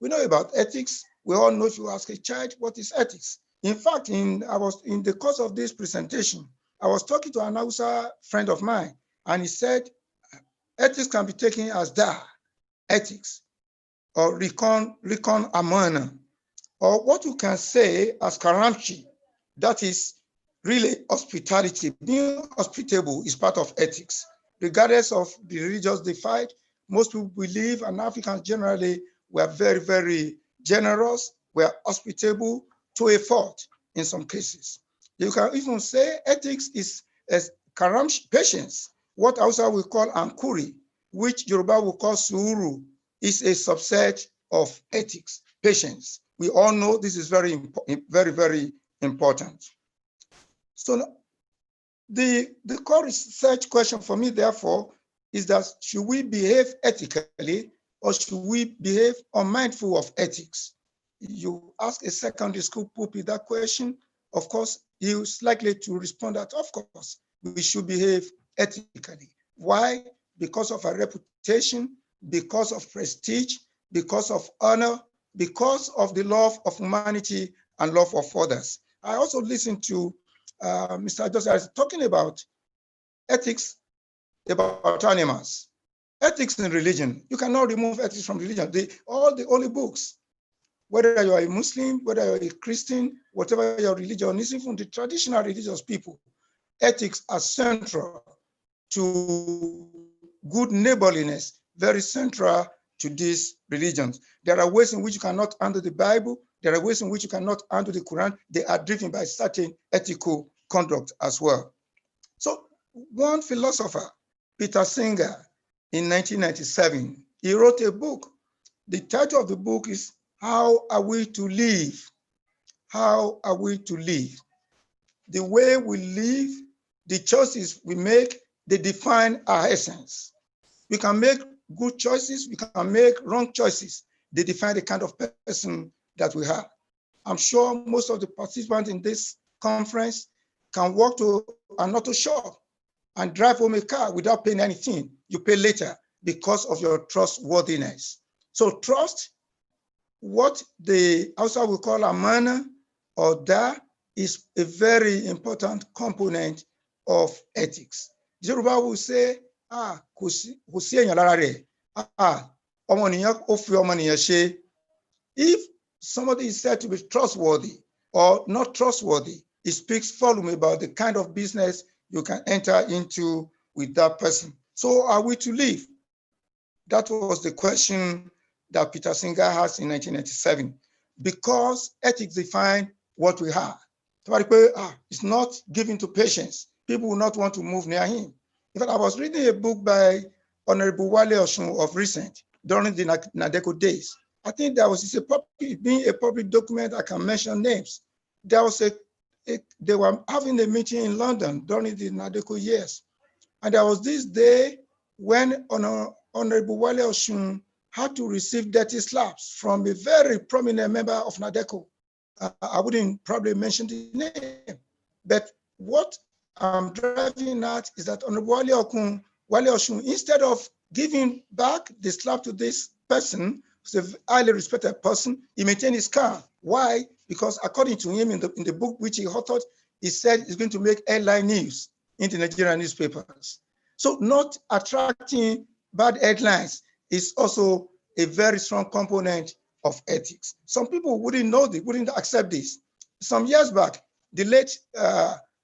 We know about ethics. We all know, if you ask a child, what is ethics? In fact, in the course of this presentation, I was talking to an Hausa friend of mine, and he said, ethics can be taken as da, ethics, or recon amana, or what you can say as karamchi, that is really hospitality. Being hospitable is part of ethics. Regardless of the religious divide, most people believe, and Africans generally, we are very, very generous, we are hospitable to a fault in some cases. You can even say ethics is as karamchi, patience, what Hausa will call ankuri, which Yoruba will call suru, is a subset of ethics, patience. We all know this is very, very, very important. So the core research question for me, therefore, is that should we behave ethically or should we behave unmindful of ethics? You ask a secondary school pupil that question, of course, he is likely to respond that, of course, we should behave ethically. Why? Because of our reputation, because of prestige, because of honor, because of the love of humanity and love of others. I also listened to Mr. Joseph talking about ethics about animals. Ethics in religion. You cannot remove ethics from religion. All the holy books, whether you are a Muslim, whether you are a Christian, whatever your religion is, even the traditional religious people, ethics are central to good neighborliness, very central to these religions. There are ways in which you cannot handle the Bible. There are ways in which you cannot handle the Quran. They are driven by certain ethical conduct as well. So one philosopher, Peter Singer, in 1997, he wrote a book. The title of the book is How Are We to Live? How are we to live? The way we live, the choices we make, they define our essence. We can make good choices, we can make wrong choices. They define the kind of person that we are. I'm sure most of the participants in this conference can walk to an auto shop and drive home a car without paying anything. You pay later because of your trustworthiness. So trust, what the Hausa will call amana or da, is a very important component of ethics. Yoruba will say, kò sí èèyàn lára rẹ̀, ọmọnìyàn ó fi ọmọnìyàn ṣe. If somebody is said to be trustworthy or not trustworthy, it speaks volume about the kind of business you can enter into with that person. So are we to live? That was the question that Peter Singer asked in 1997. Because ethics define what we are. It's not given to patience. People will not want to move near him. In fact, I was reading a book by Honorable Wale Osun of recent, during the Nadeko days. I think there was being a public document, I can mention names. There was they were having a meeting in London during the Nadeko years. And there was this day when Honorable Wale Osun had to receive dirty slaps from a very prominent member of Nadeko. I wouldn't probably mention the name, but what I'm driving at is that Honorable Wale Osun, instead of giving back the slap to this person, who's a highly respected person, he maintained his calm. Why? Because according to him in the book which he authored, he said he's going to make headline news in the Nigerian newspapers. So not attracting bad headlines is also a very strong component of ethics. Some people wouldn't know this, wouldn't accept this. Some years back, the late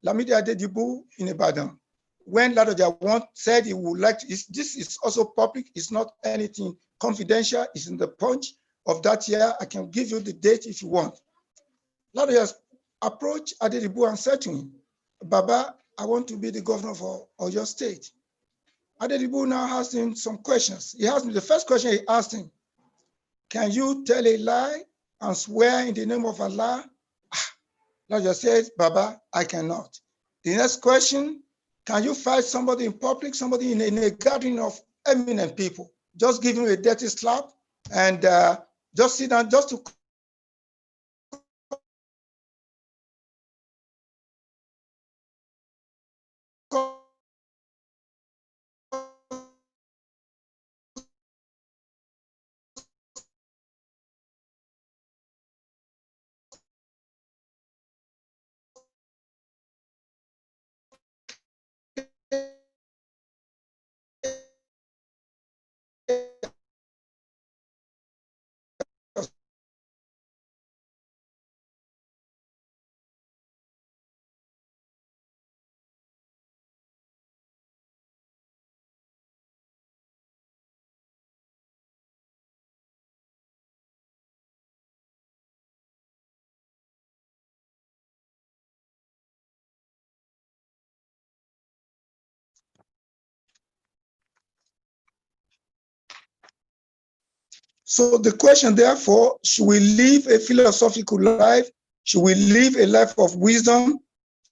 Lamidi Adedibu in Ibadan, when Ladoja once said he would like to, this is also public, it's not anything confidential, it's in the Punch of that year. I can give you the date if you want. Ladoja approached Adedibu and said to him, Baba, I want to be the governor of your state. Adedibu now asked him some questions. He asked me, the first question he asked him, can you tell a lie and swear in the name of Allah? Ladoja said, Baba, I cannot. The next question, can you fight somebody in public, somebody in a gathering of eminent people? Just give him a dirty slap and just sit down, just to So the question, therefore, should we live a philosophical life? Should we live a life of wisdom?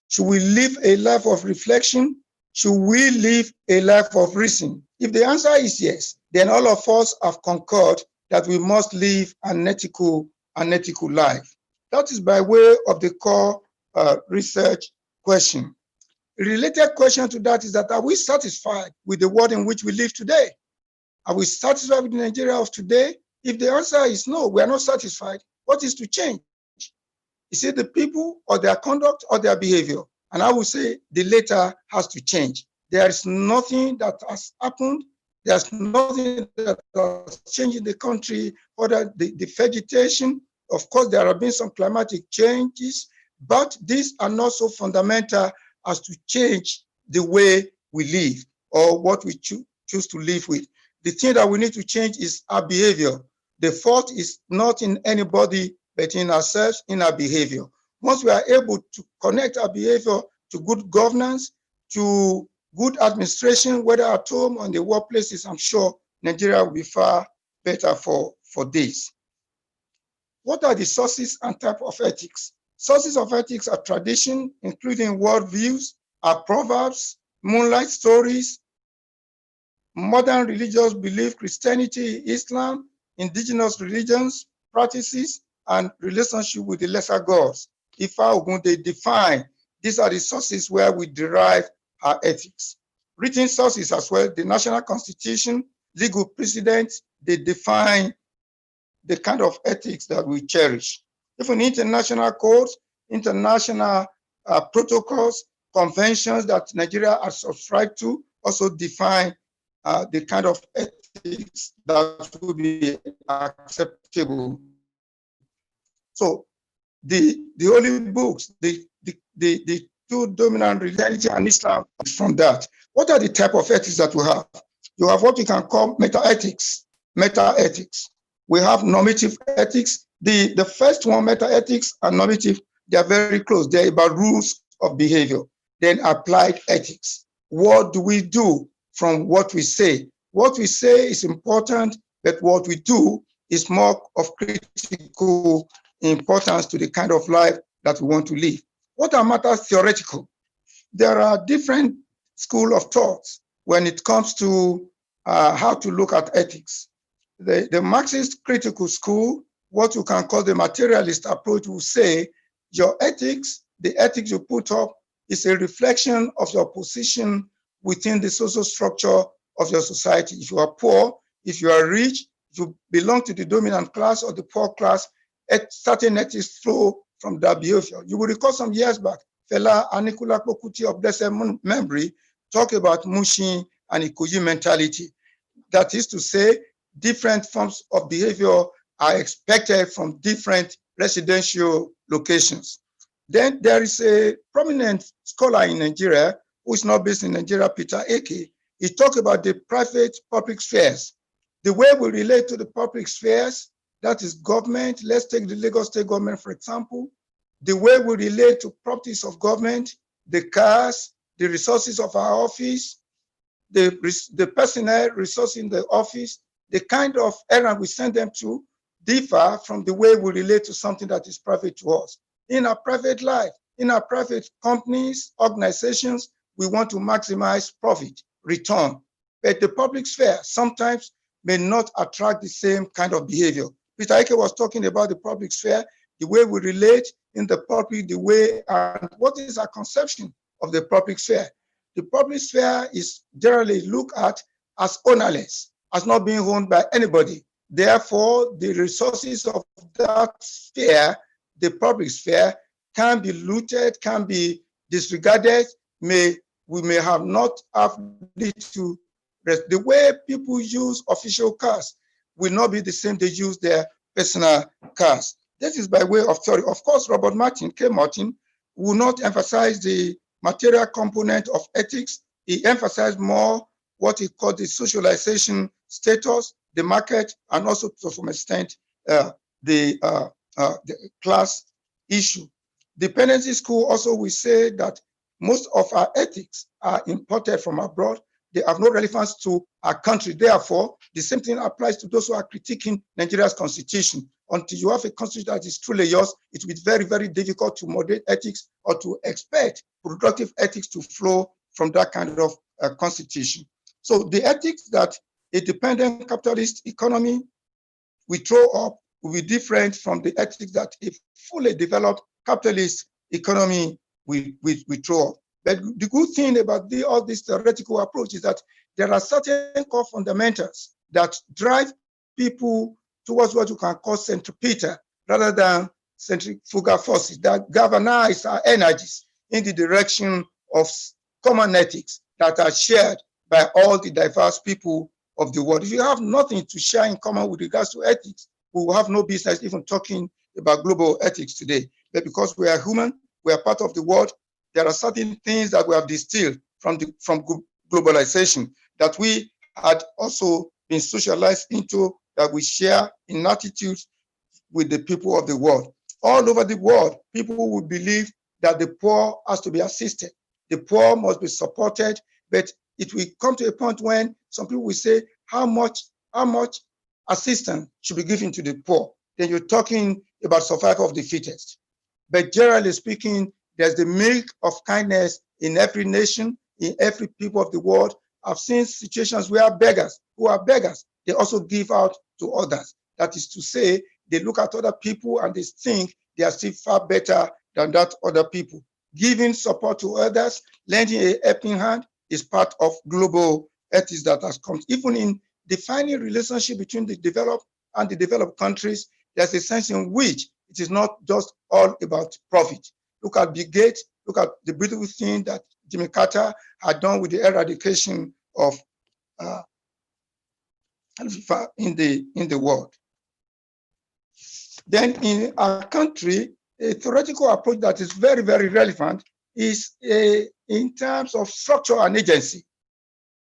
Should we live a life of reflection? Should we live a life of reason? If the answer is yes, then all of us have concurred that we must live an ethical life. That is by way of the core research question. A related question to that is that, are we satisfied with the world in which we live today? Are we satisfied with the Nigeria of today? If the answer is no, we are not satisfied, what is to change? Is it the people or their conduct or their behavior? And I would say the latter has to change. There is nothing that has happened. There's nothing that has changed in the country other than the vegetation. Of course, there have been some climatic changes, but these are not so fundamental as to change the way we live or what we choose to live with. The thing that we need to change is our behavior. The fault is not in anybody, but in ourselves, in our behavior. Once we are able to connect our behavior to good governance, to good administration, whether at home or in the workplaces, I'm sure Nigeria will be far better for this. What are the sources and type of ethics? Sources of ethics are tradition, including worldviews, are proverbs, moonlight stories, modern religious belief, Christianity, Islam, indigenous religions, practices, and relationship with the lesser gods. Ifa, Ogun, they define, these are the sources where we derive our ethics. Written sources as well, the national constitution, legal precedents, they define the kind of ethics that we cherish. Even international codes, international protocols, conventions that Nigeria has subscribed to also define the kind of ethics that will be acceptable. So the holy books, the two dominant religions and Islam from that. What are the type of ethics that we have? You have what we can call meta-ethics. Meta-ethics. We have normative ethics. The first one, meta-ethics and normative, they are very close. They're about rules of behavior. Then applied ethics. What do we do from what we say? What we say is important, but what we do is more of critical importance to the kind of life that we want to live. What are matters theoretical? There are different schools of thoughts when it comes to how to look at ethics. The Marxist critical school, what you can call the materialist approach, will say your ethics, the ethics you put up, is a reflection of your position within the social structure of your society. If you are poor, if you are rich, if you belong to the dominant class or the poor class, certain ethics flow from that behavior. You will recall some years back, Fela Anikulapo Kuti of blessed memory talked about Mushin and Ikoyi mentality. That is to say, different forms of behavior are expected from different residential locations. Then there is a prominent scholar in Nigeria who is not based in Nigeria, Peter Eke. He talked about the private-public spheres. The way we relate to the public spheres, that is government. Let's take the Lagos State government, for example. The way we relate to properties of government, the cars, the resources of our office, the personnel resource in the office, the kind of errand we send them to differ from the way we relate to something that is private to us. In our private life, in our private companies, organizations, we want to maximize profit, return. But the public sphere sometimes may not attract the same kind of behavior. Peter Eke was talking about the public sphere, the way we relate in the public, the way, and what is our conception of the public sphere. The public sphere is generally looked at as ownerless, as not being owned by anybody. Therefore, the resources of that sphere, the public sphere, can be looted, can be disregarded, we may have not have to rest. The way people use official cars will not be the same they use their personal cars. This is by way of theory. Of course, Robert Martin, K. Martin, will not emphasize the material component of ethics. He emphasized more what he called the socialization status, the market, and also to some extent the class issue. Dependency school also will say that most of our ethics are imported from abroad. they have no relevance to our country. Therefore, the same thing applies to those who are critiquing Nigeria's constitution. Until you have a constitution that is truly yours, it will be very, very difficult to moderate ethics or to expect productive ethics to flow from that kind of constitution. So the ethics that a dependent capitalist economy we throw up will be different from the ethics that a fully developed capitalist economy we throw up. But the good thing about all this theoretical approach is that there are certain core fundamentals that drive people towards what you can call centripetal rather than centrifugal forces that galvanize our energies in the direction of common ethics that are shared by all the diverse people of the world. If you have nothing to share in common with regards to ethics, we will have no business even talking about global ethics today. But because we are human, we are part of the world, there are certain things that we have distilled from globalization that we had also been socialized into, that we share in attitudes with the people of the world. All over the world, people will believe that the poor has to be assisted. The poor must be supported, but it will come to a point when some people will say, how much assistance should be given to the poor? Then you're talking about survival of the fittest. But generally speaking, there's the milk of kindness in every nation, in every people of the world. I've seen situations where beggars, who are beggars, they also give out to others. That is to say, they look at other people and they think they are still far better than that other people. Giving support to others, lending a helping hand is part of global ethics that has come. Even in defining relationship between the developed and the developed countries, there's a sense in which it is not just all about profit. Look at Bill Gates, look at the beautiful thing that Jimmy Carter had done with the eradication of in the world. Then in our country, a theoretical approach that is very, very relevant is in terms of structure and agency.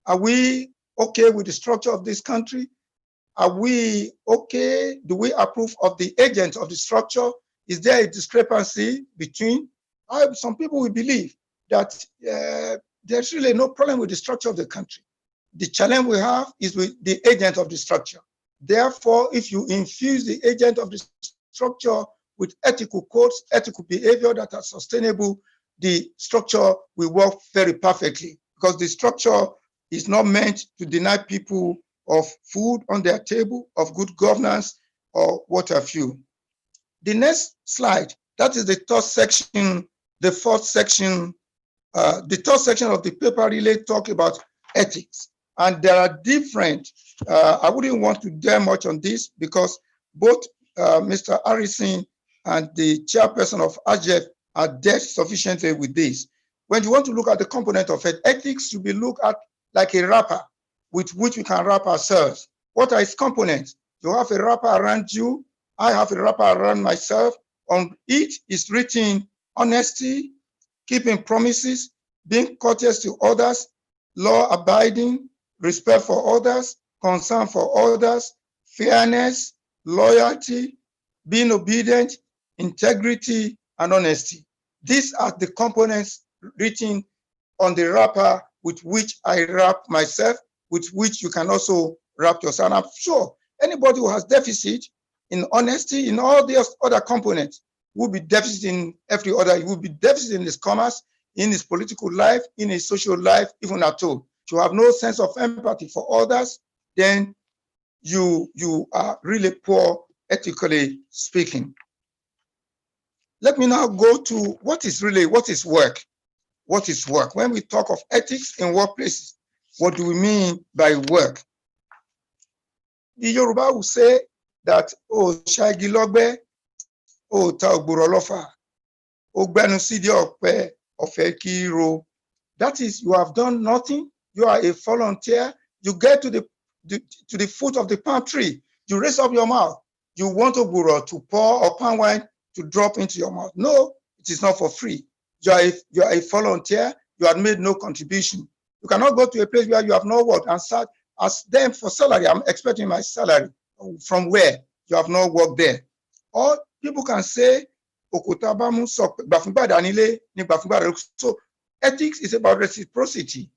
Are we okay with the structure of this country? Are we okay? Do we approve of the agent of the structure? Is there a discrepancy between? Some people will believe that there's really no problem with the structure of the country. The challenge we have is with the agent of the structure. Therefore, if you infuse the agent of the structure with ethical codes, ethical behavior that are sustainable, the structure will work very perfectly, because the structure is not meant to deny people of food on their table, of good governance, or what have you. The next slide, that is the third section, the fourth section. The third section of the paper really talk about ethics. And there are different, I wouldn't want to dwell much on this because both Mr. Harrison and the chairperson of ASJEV are dealt sufficiently with this. When you want to look at the component of it, ethics should be looked at like a wrapper with which we can wrap ourselves. What are its components? You have a wrapper around you. I have a wrapper around myself. On it is written honesty, keeping promises, being courteous to others, law-abiding, respect for others, concern for others, fairness, loyalty, being obedient, integrity, and honesty. These are the components written on the wrapper with which I wrap myself, with which you can also wrap yourself. And I'm sure anybody who has deficit in honesty, in all the other components, will be deficit in every other. It will be deficit in his commerce, in his political life, in his social life, even at home. If you have no sense of empathy for others, then you are really poor, ethically speaking. Let me now go to what is work? What is work? When we talk of ethics in workplaces, what do we mean by work? The Yoruba will say that, oh, shagi logbe, oh, ta ogboro lofa, oh, gbenu sidi ope, ofe kiro. That is, you have done nothing. You are a volunteer. You get to the foot of the palm tree. You raise up your mouth. You want ogboro to pour or palm wine to drop into your mouth. No, it is not for free. You are a volunteer. You have made no contribution. You cannot go to a place where you have no work and start ask them for salary. I'm expecting my salary. From where? You have not worked there. Or people can say, so ethics is about reciprocity.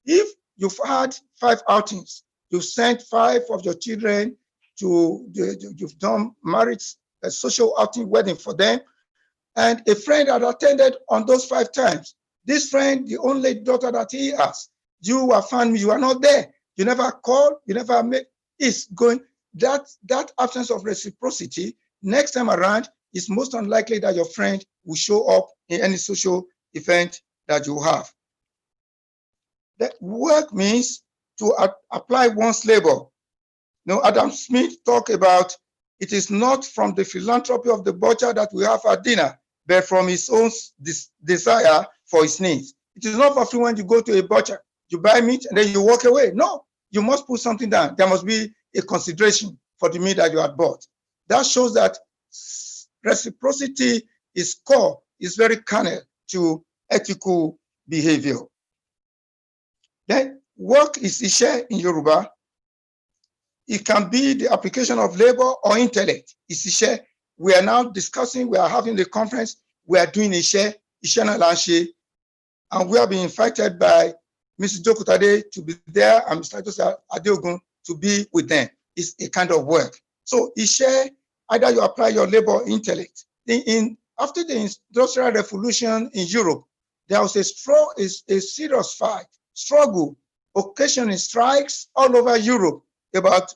If you've had 5 outings. You've sent 5 of your children to, you've done marriage, a social outing wedding for them. And a friend had attended on those 5 times. This friend, the only daughter that he has, you have found me, you are not there. You never call, you never make, it's going, that absence of reciprocity, next time around, it's most unlikely that your friend will show up in any social event that you have. That work means to apply one's labor. Now, Adam Smith talked about it is not from the philanthropy of the butcher that we have at dinner, but from his own desire for his needs. It is not for free when you go to a butcher, you buy meat and then you walk away. No, you must put something down. There must be a consideration for the meat that you had bought. That shows that reciprocity is core, is very carnal to ethical behavior. Then work is Ishe in Yoruba. It can be the application of labor or intellect. It's Ishe. We are now discussing, we are having the conference, we are doing Ishe, Ishe na Lanshe, and we have been invited by Mrs. Jokotade to be there and Mr. Joseph Adeogun to be with them. It's a kind of work. So Ishe, either you apply your labor or intellect. After the Industrial Revolution in Europe, there was a serious fight, struggle, occasionally strikes all over Europe about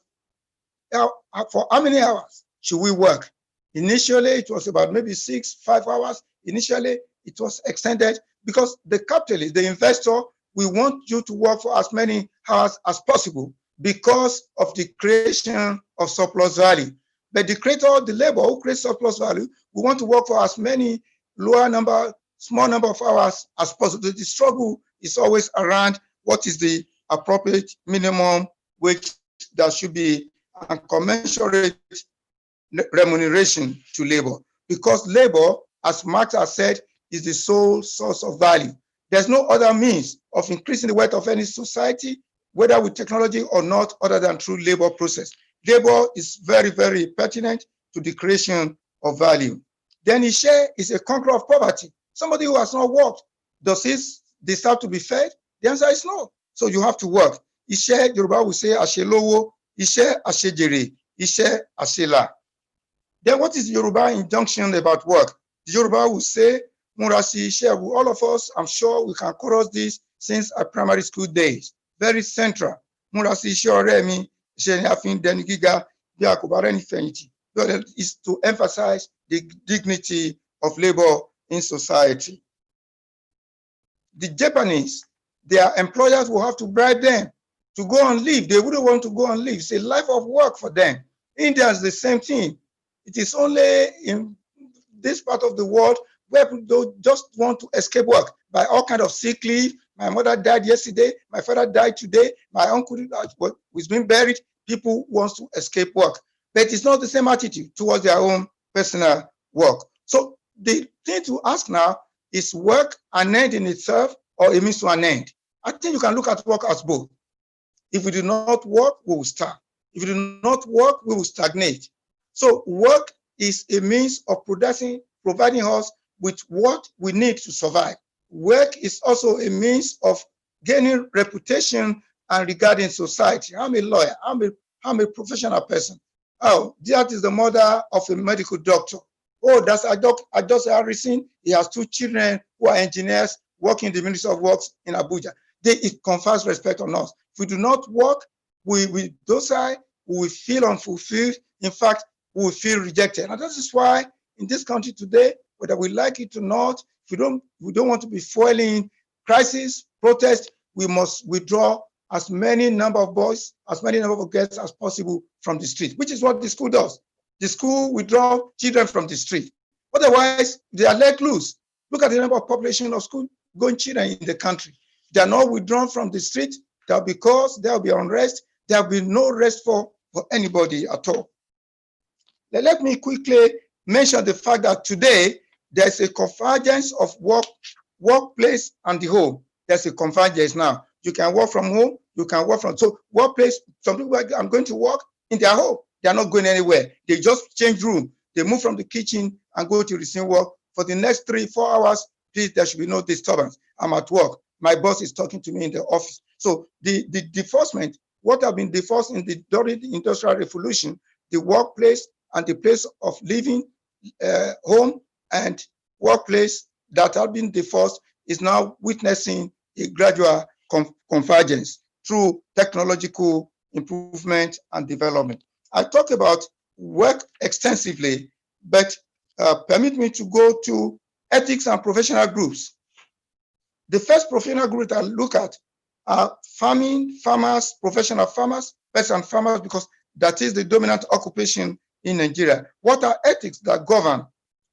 for how many hours should we work. Initially, it was about maybe 5 hours. Initially, it was extended because the capitalist, the investor, we want you to work for as many hours as possible because of the creation of surplus value. But the creator, the labor who creates surplus value, we want to work for as many small number of hours as possible. The struggle is always around what is the appropriate minimum wage that should be a commensurate remuneration to labor. Because labor, as Marx has said, is the sole source of value. There's no other means of increasing the wealth of any society, whether with technology or not, other than through labor process. Labor is very, very pertinent to the creation of value. Then Ishe is a conqueror of poverty. Somebody who has not worked, does he deserve to be fed? The answer is no. So you have to work. Ishe, Yoruba will say, Ashelowo, Ishe, Ashejere, Ishe, Ashela. Then what is Yoruba injunction about work? The Yoruba will say, Murasi Ishe. All of us, I'm sure we can chorus this since our primary school days. Very central. Murasi Ishe Oremi, Ishe Afin Denigiga, Biakubareni Feniti. Is to emphasize the dignity of labor in society. The Japanese, their employers will have to bribe them to go on leave. They wouldn't want to go on leave. It's a life of work for them. India is the same thing. It is only in this part of the world where people just want to escape work by all kinds of sick leave. My mother died yesterday. My father died today. My uncle was being buried. People want to escape work. But it's not the same attitude towards their own personal work. So the thing to ask now, is work an end in itself or a means to an end? I think you can look at work as both. If we do not work, we will starve. If we do not work, we will stagnate. So work is a means of providing us with what we need to survive. Work is also a means of gaining reputation and regarding society. I'm a lawyer. I'm a professional person. Oh, that is the mother of a medical doctor. Oh, that's a Dr. Harrison. He has 2 children who are engineers working in the Ministry of Works in Abuja. It confers respect on us. If we do not work, we will feel unfulfilled. In fact, we will feel rejected. And that is why in this country today, whether we like it or not, if we don't want to be fueling crisis, protest, we must withdraw as many number of boys, as many number of girls as possible from the street, which is what the school does. The school withdraw children from the street. Otherwise, they are let loose. Look at the number of population of school-going children in the country. They are not withdrawn from the street because there will be unrest. There will be no rest for anybody at all. Now, let me quickly mention the fact that today there's a convergence of workplace and the home. There's a convergence now. You can work from home. You can work from workplace. Some people are going to work in their home. They are not going anywhere. They just change room. They move from the kitchen and go to resume work. For the next 3-4 hours, please, there should be no disturbance. I'm at work. my boss is talking to me in the office. So the deforcement, what have been deforced during the Industrial Revolution, the workplace and the place of living, home and workplace that have been deforced is now witnessing a gradual convergence through technological improvement and development. I talk about work extensively, but permit me to go to ethics and professional groups. The first professional group I look at are farmers, professional farmers, peasant farmers, because that is the dominant occupation in Nigeria. What are ethics that govern?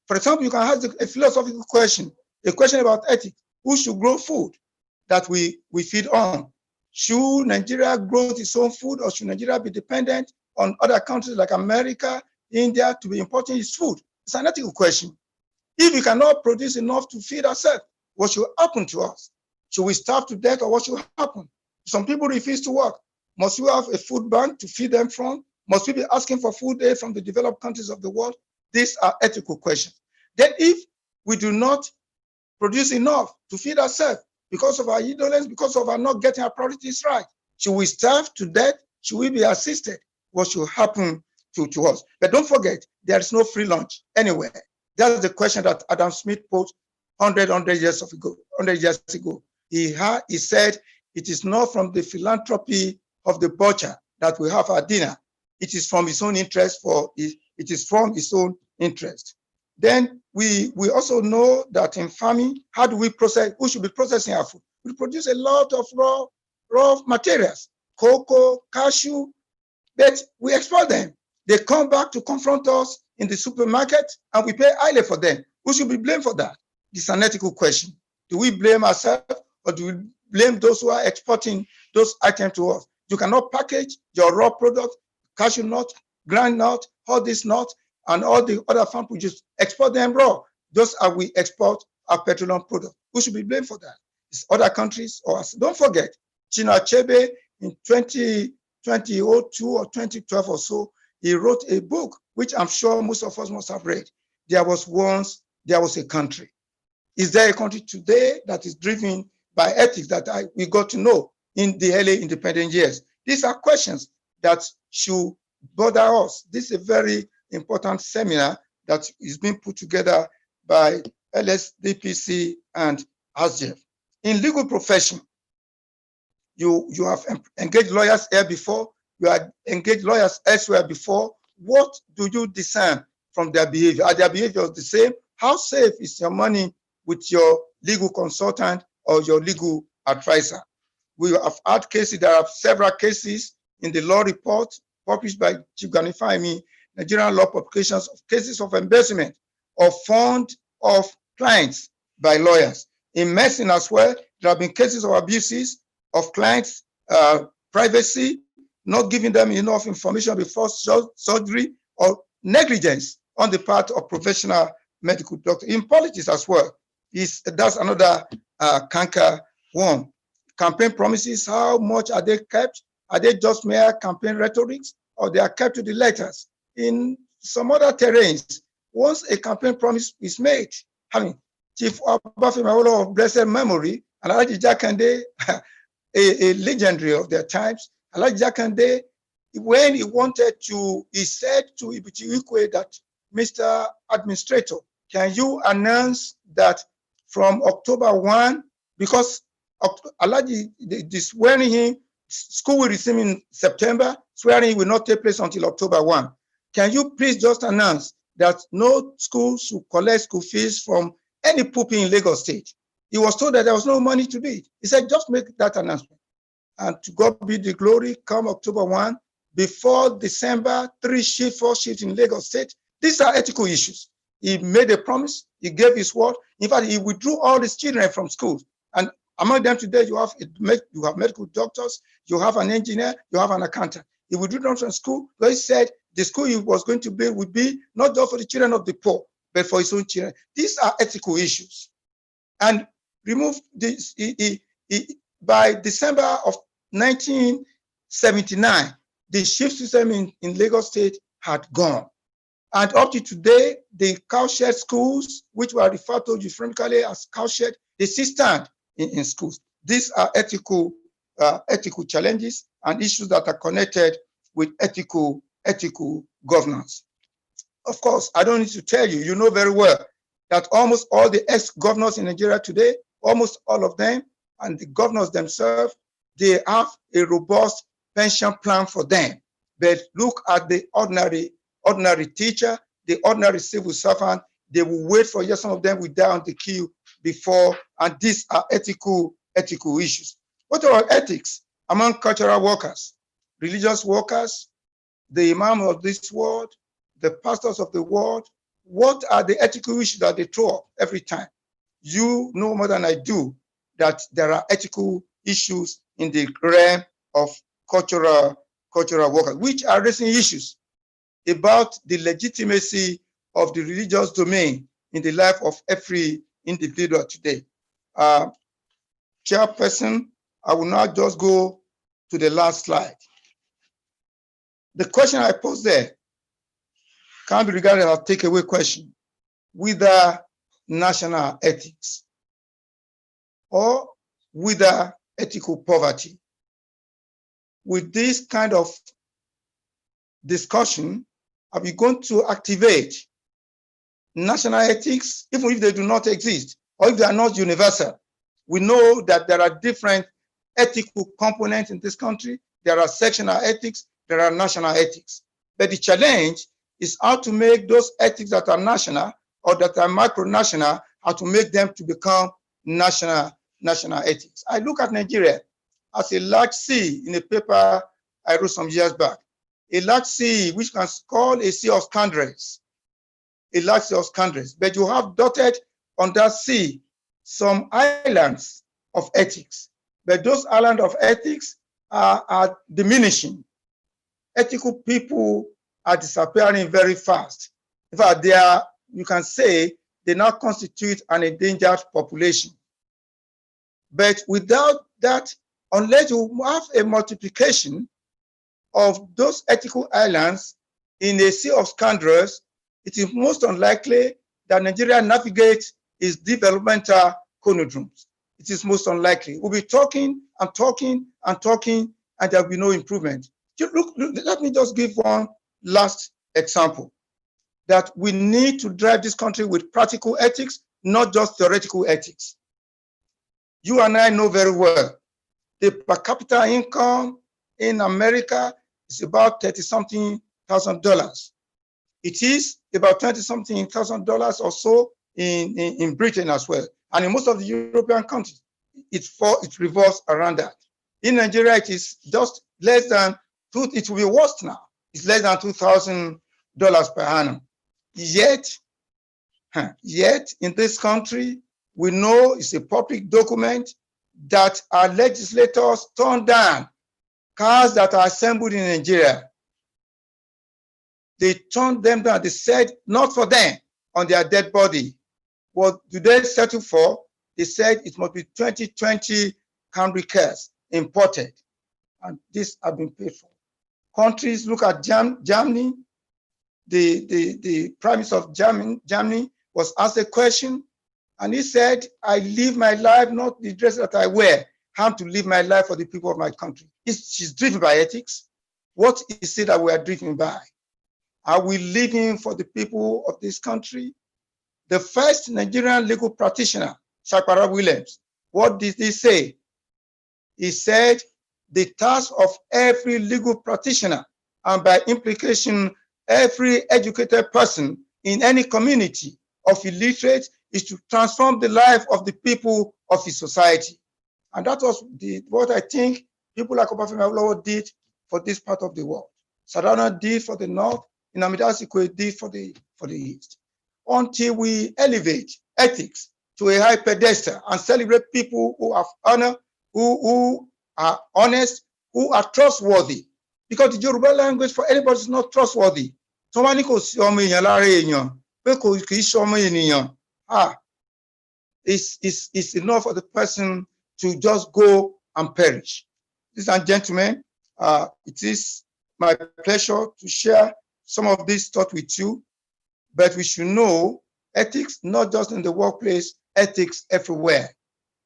For example, you can ask a philosophical question, a question about ethics. Who should grow food that we feed on? Should Nigeria grow its own food, or should Nigeria be dependent on other countries like America, India to be importing its food? It's an ethical question. If we cannot produce enough to feed ourselves, what should happen to us? Should we starve to death, or what should happen? Some people refuse to work. Must we have a food bank to feed them from? Must we be asking for food aid from the developed countries of the world? These are ethical questions. Then if we do not produce enough to feed ourselves because of our indolence, because of our not getting our priorities right, should we starve to death? Should we be assisted? What should happen to us? But don't forget, there is no free lunch anywhere. That's the question that Adam Smith posed 100 years ago. He said, it is not from the philanthropy of the butcher that we have our dinner. It is from his own interest. It is from his own interest. Then we also know that in farming, how do we process? Who should be processing our food? We produce a lot of raw materials, cocoa, cashew, but we export them. They come back to confront us in the supermarket, and we pay highly for them. Who should be blamed for that? It's an ethical question. Do we blame ourselves, or do we blame those who are exporting those items to us? You cannot package your raw product, cashew nut, ground nut, all this nut, and all the other farm produce, export them raw, just as we export our petroleum product. Who should be blamed for that? It's other countries or us. Don't forget, Chinua Achebe in 2002 or 2012 or so, he wrote a book, which I'm sure most of us must have read. There was a country. Is there a country today that is driven by ethics that we got to know in the early independent years? These are questions that should bother us. This is a very important seminar that is being put together by LSDPC and ASJEV. In legal profession, you have engaged lawyers here before, you have engaged lawyers elsewhere before. What do you discern from their behavior? Are their behaviors the same? How safe is your money with your legal consultant or your legal advisor? We have had cases, there are several cases in the law report published by Chief Ganifahimi, Nigerian law publications, of cases of embezzlement of fund of clients by lawyers. In medicine as well, there have been cases of abuses of clients' privacy, not giving them enough information before surgery, or negligence on the part of professional medical doctors. In politics as well, that's another canker one. Campaign promises, how much are they kept? Are they just mere campaign rhetorics, or they are kept to the letters? In some other terrains, once a campaign promise is made, Chief Obafemi of blessed memory, and Alhaji Jakande, a legendary of their times, Alhaji Jakande, when he wanted to, he said to Ibichiwikwe that, Mr. Administrator, can you announce that from October 1, because Alhaji, the swearing in, school will resume in September, swearing in will not take place until October 1. Can you please just announce that no school should collect school fees from any pupil in Lagos State? He was told that there was no money to do it. He said, just make that announcement. And to God be the glory, come October 1, before December, 3 shifts, 4 shifts in Lagos State. These are ethical issues. He made a promise, he gave his word. In fact, he withdrew all his children from schools. And among them today, you have medical doctors, you have an engineer, you have an accountant. He withdrew them from school, but he said the school he was going to build would be not just for the children of the poor, but for his own children. These are ethical issues. And remove this, by December of 1979, the shift system in Lagos State had gone. And up to today, the cowshed schools, which were referred to euphemistically as cowshed, they still stand in schools. These are ethical challenges and issues that are connected with ethical governance. Of course, I don't need to tell you, you know very well that almost all the ex-governors in Nigeria today, almost all of them, and the governors themselves, they have a robust pension plan for them. But look at the ordinary teacher, the ordinary civil servant, they will wait for years. Some of them will die on the queue before, and these are ethical issues. What about ethics among cultural workers, religious workers, the imam of this world, the pastors of the world? What are the ethical issues that they throw up every time? You know more than I do that there are ethical issues in the realm of cultural workers, which are raising issues about the legitimacy of the religious domain in the life of every individual today. Chairperson, I will now just go to the last slide. The question I posed there can be regarded as a takeaway question, whether national ethics or whether ethical poverty. With this kind of discussion, are we going to activate national ethics, even if they do not exist, or if they are not universal? We know that there are different ethical components in this country. There are sectional ethics, there are national ethics. But the challenge is how to make those ethics that are national or that are micro-national, how to make them to become national ethics. I look at Nigeria as a large sea in a paper I wrote some years back. A large sea which can call a sea of scoundrels. A large sea of scoundrels. But you have dotted on that sea some islands of ethics. But those islands of ethics are diminishing. Ethical people are disappearing very fast. In fact, they are, you can say, they now constitute an endangered population. But without that, unless you have a multiplication of those ethical islands in a sea of scoundrels, it is most unlikely that Nigeria navigates its developmental conundrums. It is most unlikely. We'll be talking and talking and talking, and there will be no improvement. Look, let me just give one last example, that we need to drive this country with practical ethics, not just theoretical ethics. You and I know very well, the per capita income in America is about $30-something thousand. It is about $20-something thousand or so in Britain as well. And in most of the European countries, it revolves around that. In Nigeria, it is just less than it will be worse now. It's less than $2,000 per annum. Yet in this country, we know it's a public document that our legislators turned down cars that are assembled in Nigeria. They turned them down. They said, not for them, on their dead body. What do they settle for? They said it must be 2020 Camry cars imported. And these have been paid for. Countries, look at Germany. The Prime Minister of Germany was asked a question, and he said, I live my life, not the dress that I wear. I have to live my life for the people of my country. She's driven by ethics. What is it that we are driven by? Are we living for the people of this country? The first Nigerian legal practitioner, Shakara Williams, what did he say? He said, the task of every legal practitioner, and by implication, every educated person in any community of illiterate, is to transform the life of the people of his society. And that was what I think people like Obafemi Awolowo did for this part of the world. Sardauna did for the north, Nnamdi Azikiwe did for the east. Until we elevate ethics to a high pedestal and celebrate people who have honor, who are honest, who are trustworthy. Because the Yoruba language for anybody is not trustworthy. It's enough for the person to just go and perish. Ladies and gentlemen, it is my pleasure to share some of this thought with you, but we should know ethics, not just in the workplace, ethics everywhere.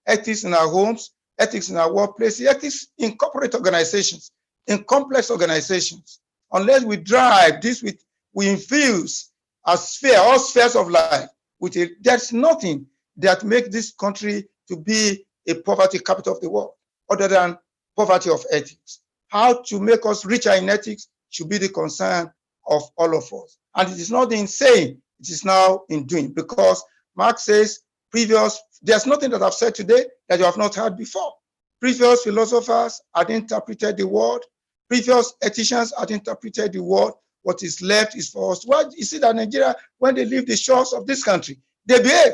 Ethics in our homes, ethics in our workplace, ethics in corporate organizations, in complex organizations. Unless we drive this with, we infuse all spheres of life with it, there's nothing that makes this country to be a poverty capital of the world other than poverty of ethics. How to make us richer in ethics should be the concern of all of us. And it is not in saying, it is now in doing, because Marx says there's nothing that I've said today that you have not heard before. Previous philosophers had interpreted the world. Previous ethicians had interpreted the world. What is left is for us. Well, you see that Nigeria, when they leave the shores of this country, they behave,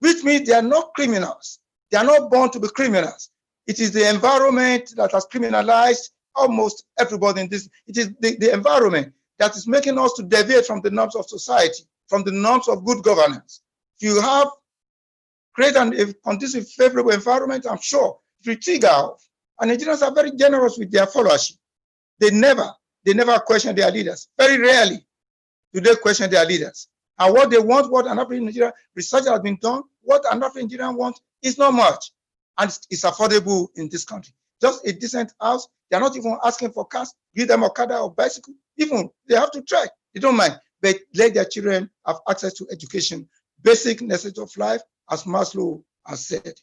which means they are not criminals. They are not born to be criminals. It is the environment that has criminalized almost everybody in this. It is the environment that is making us to deviate from the norms of society, from the norms of good governance. If you have create a conducive, favorable environment, I'm sure it will trigger off. And Nigerians are very generous with their followership. They never question their leaders. Very rarely do they question their leaders. And what they want, what an African Nigerian research has been done, what an African Nigerian wants is not much. And it's affordable in this country. Just a decent house. They're not even asking for cars. Give them a car or bicycle. Even they have to try. They don't mind. But let their children have access to education, basic necessities of life, as Maslow has said.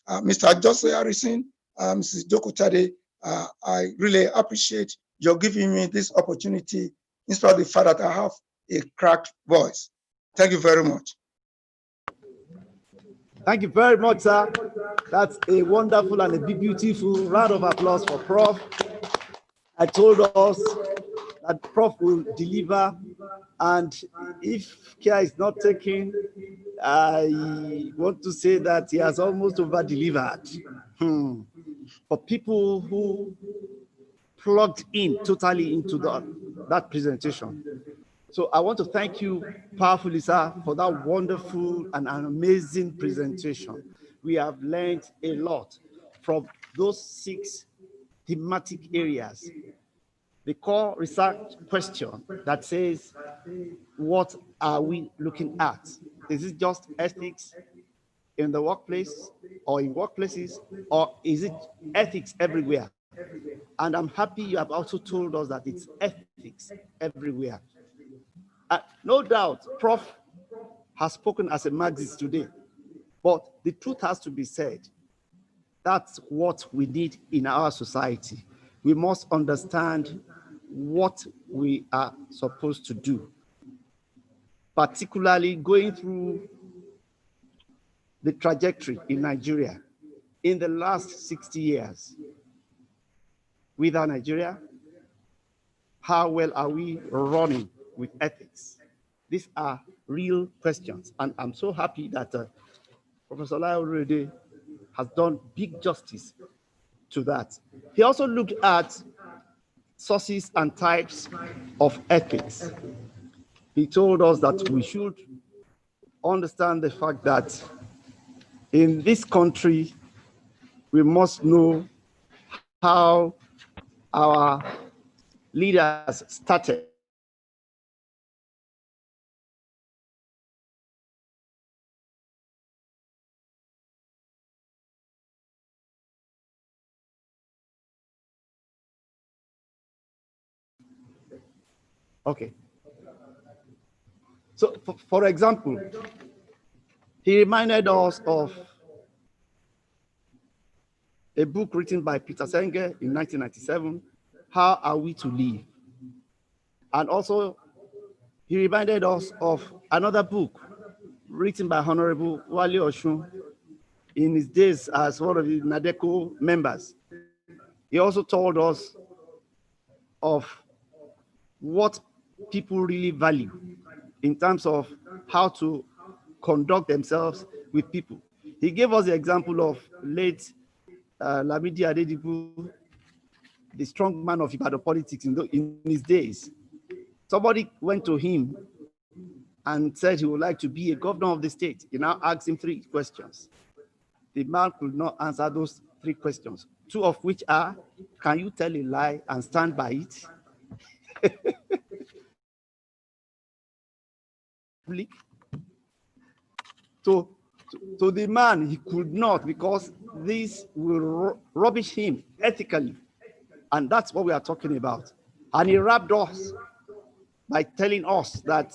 Mr. Joseph Harrison, Mrs. Dokotade, I really appreciate your giving me this opportunity, in spite of the fact that I have a cracked voice. Thank you very much. Thank you very much, sir. That's a wonderful and a beautiful round of applause for Prof. I told us that Prof will deliver, and if care is not taken, I want to say that he has almost over-delivered. For people who plugged in totally into that presentation. So I want to thank you powerfully, sir, for that wonderful and an amazing presentation. We have learned a lot from those 6 thematic areas. The core research question that says, what are we looking at? Is it just ethics in the workplace or in workplaces, or is it ethics everywhere? And I'm happy you have also told us that it's ethics everywhere. No doubt, Prof has spoken as a Marxist today, but the truth has to be said. That's what we need in our society. We must understand what we are supposed to do, particularly going through the trajectory in Nigeria in the last 60 years. With our Nigeria, how well are we running with ethics? These are real questions, and I'm so happy that Professor Lai already has done big justice to that. He also looked at sources and types of ethics. He told us that we should understand the fact that in this country, we must know how our leaders started. Okay. So, for example, he reminded us of a book written by Peter Senge in 1997, How Are We to Live? And also, he reminded us of another book written by Honorable Wale Oshun in his days as one of the NADECO members. He also told us of what people really value in terms of how to conduct themselves with people. He gave us the example of late Lamidi Adedibu, the strong man of Ibadan politics in his days. Somebody went to him and said he would like to be a governor of the state. He now asked him 3 questions. The man could not answer those 3 questions, 2 of which are, can you tell a lie and stand by it? So to the man, he could not, because this will rubbish him ethically. And that's what we are talking about. And he wrapped us by telling us that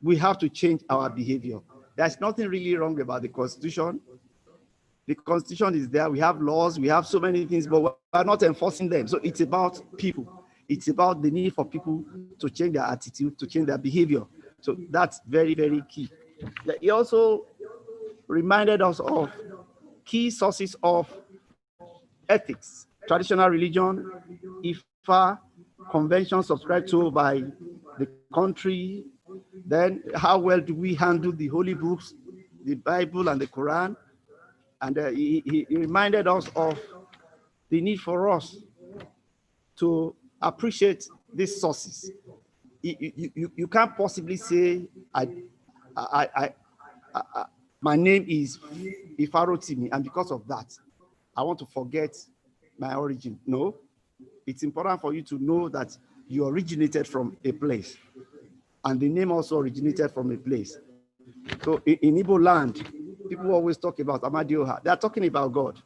we have to change our behavior. There's nothing really wrong about the Constitution. The Constitution is there. We have laws. We have so many things, but we're not enforcing them. So it's about people. It's about the need for people to change their attitude, to change their behavior. So that's very, very key. He also reminded us of key sources of ethics: traditional religion, IFA, conventions subscribed to by the country. Then how well do we handle the holy books, the Bible and the Quran? And he reminded us of the need for us to appreciate these sources. You can't possibly say, my name is Ifarotimi, and because of that, I want to forget my origin. No, it's important for you to know that you originated from a place, and the name also originated from a place. So in Igbo land, people always talk about Amadioha. They are talking about God,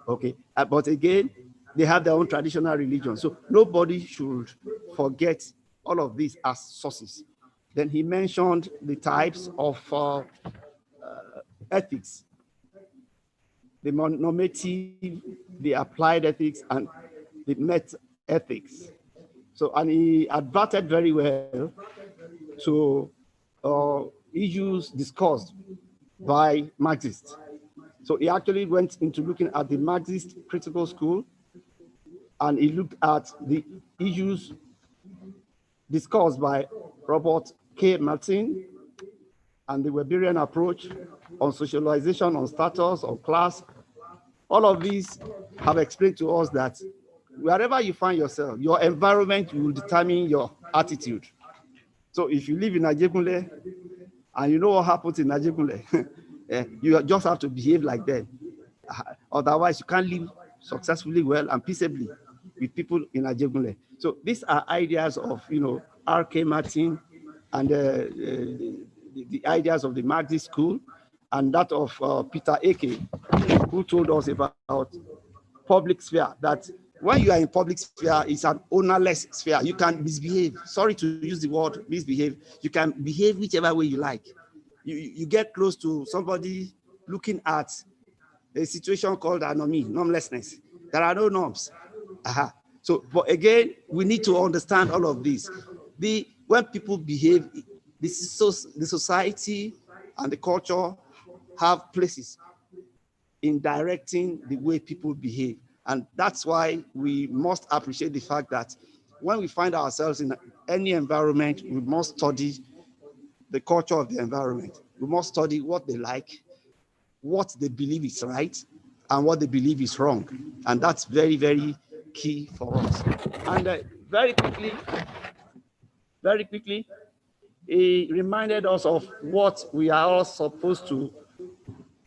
okay? But again, they have their own traditional religion. So nobody should forget all of these as sources. Then he mentioned the types of ethics: the normative, the applied ethics, and the meta ethics. So, and he adverted very well to issues discussed by Marxists. So he actually went into looking at the Marxist critical school, and he looked at the issues discussed by Robert K. Martin and the Weberian approach on socialization, on status, on class. All of these have explained to us that wherever you find yourself, your environment will determine your attitude. So if you live in Ajegunle and you know what happens in Ajegunle, you just have to behave like them. Otherwise, you can't live successfully, well, and peaceably with people in Ajegunle. So these are ideas of, R.K. Martin and the ideas of the Marxist school, and that of Peter Eke, who told us about public sphere, that when you are in public sphere, it's an ownerless sphere. You can misbehave. Sorry to use the word misbehave. You can behave whichever way you like. You get close to somebody looking at a situation called anomie, normlessness. There are no norms. So, but again, we need to understand all of this. When people behave, the society and the culture have places in directing the way people behave. And that's why we must appreciate the fact that when we find ourselves in any environment, we must study the culture of the environment. We must study what they like, what they believe is right, and what they believe is wrong. And that's very, very key for us. And very quickly, he reminded us of what we are all supposed to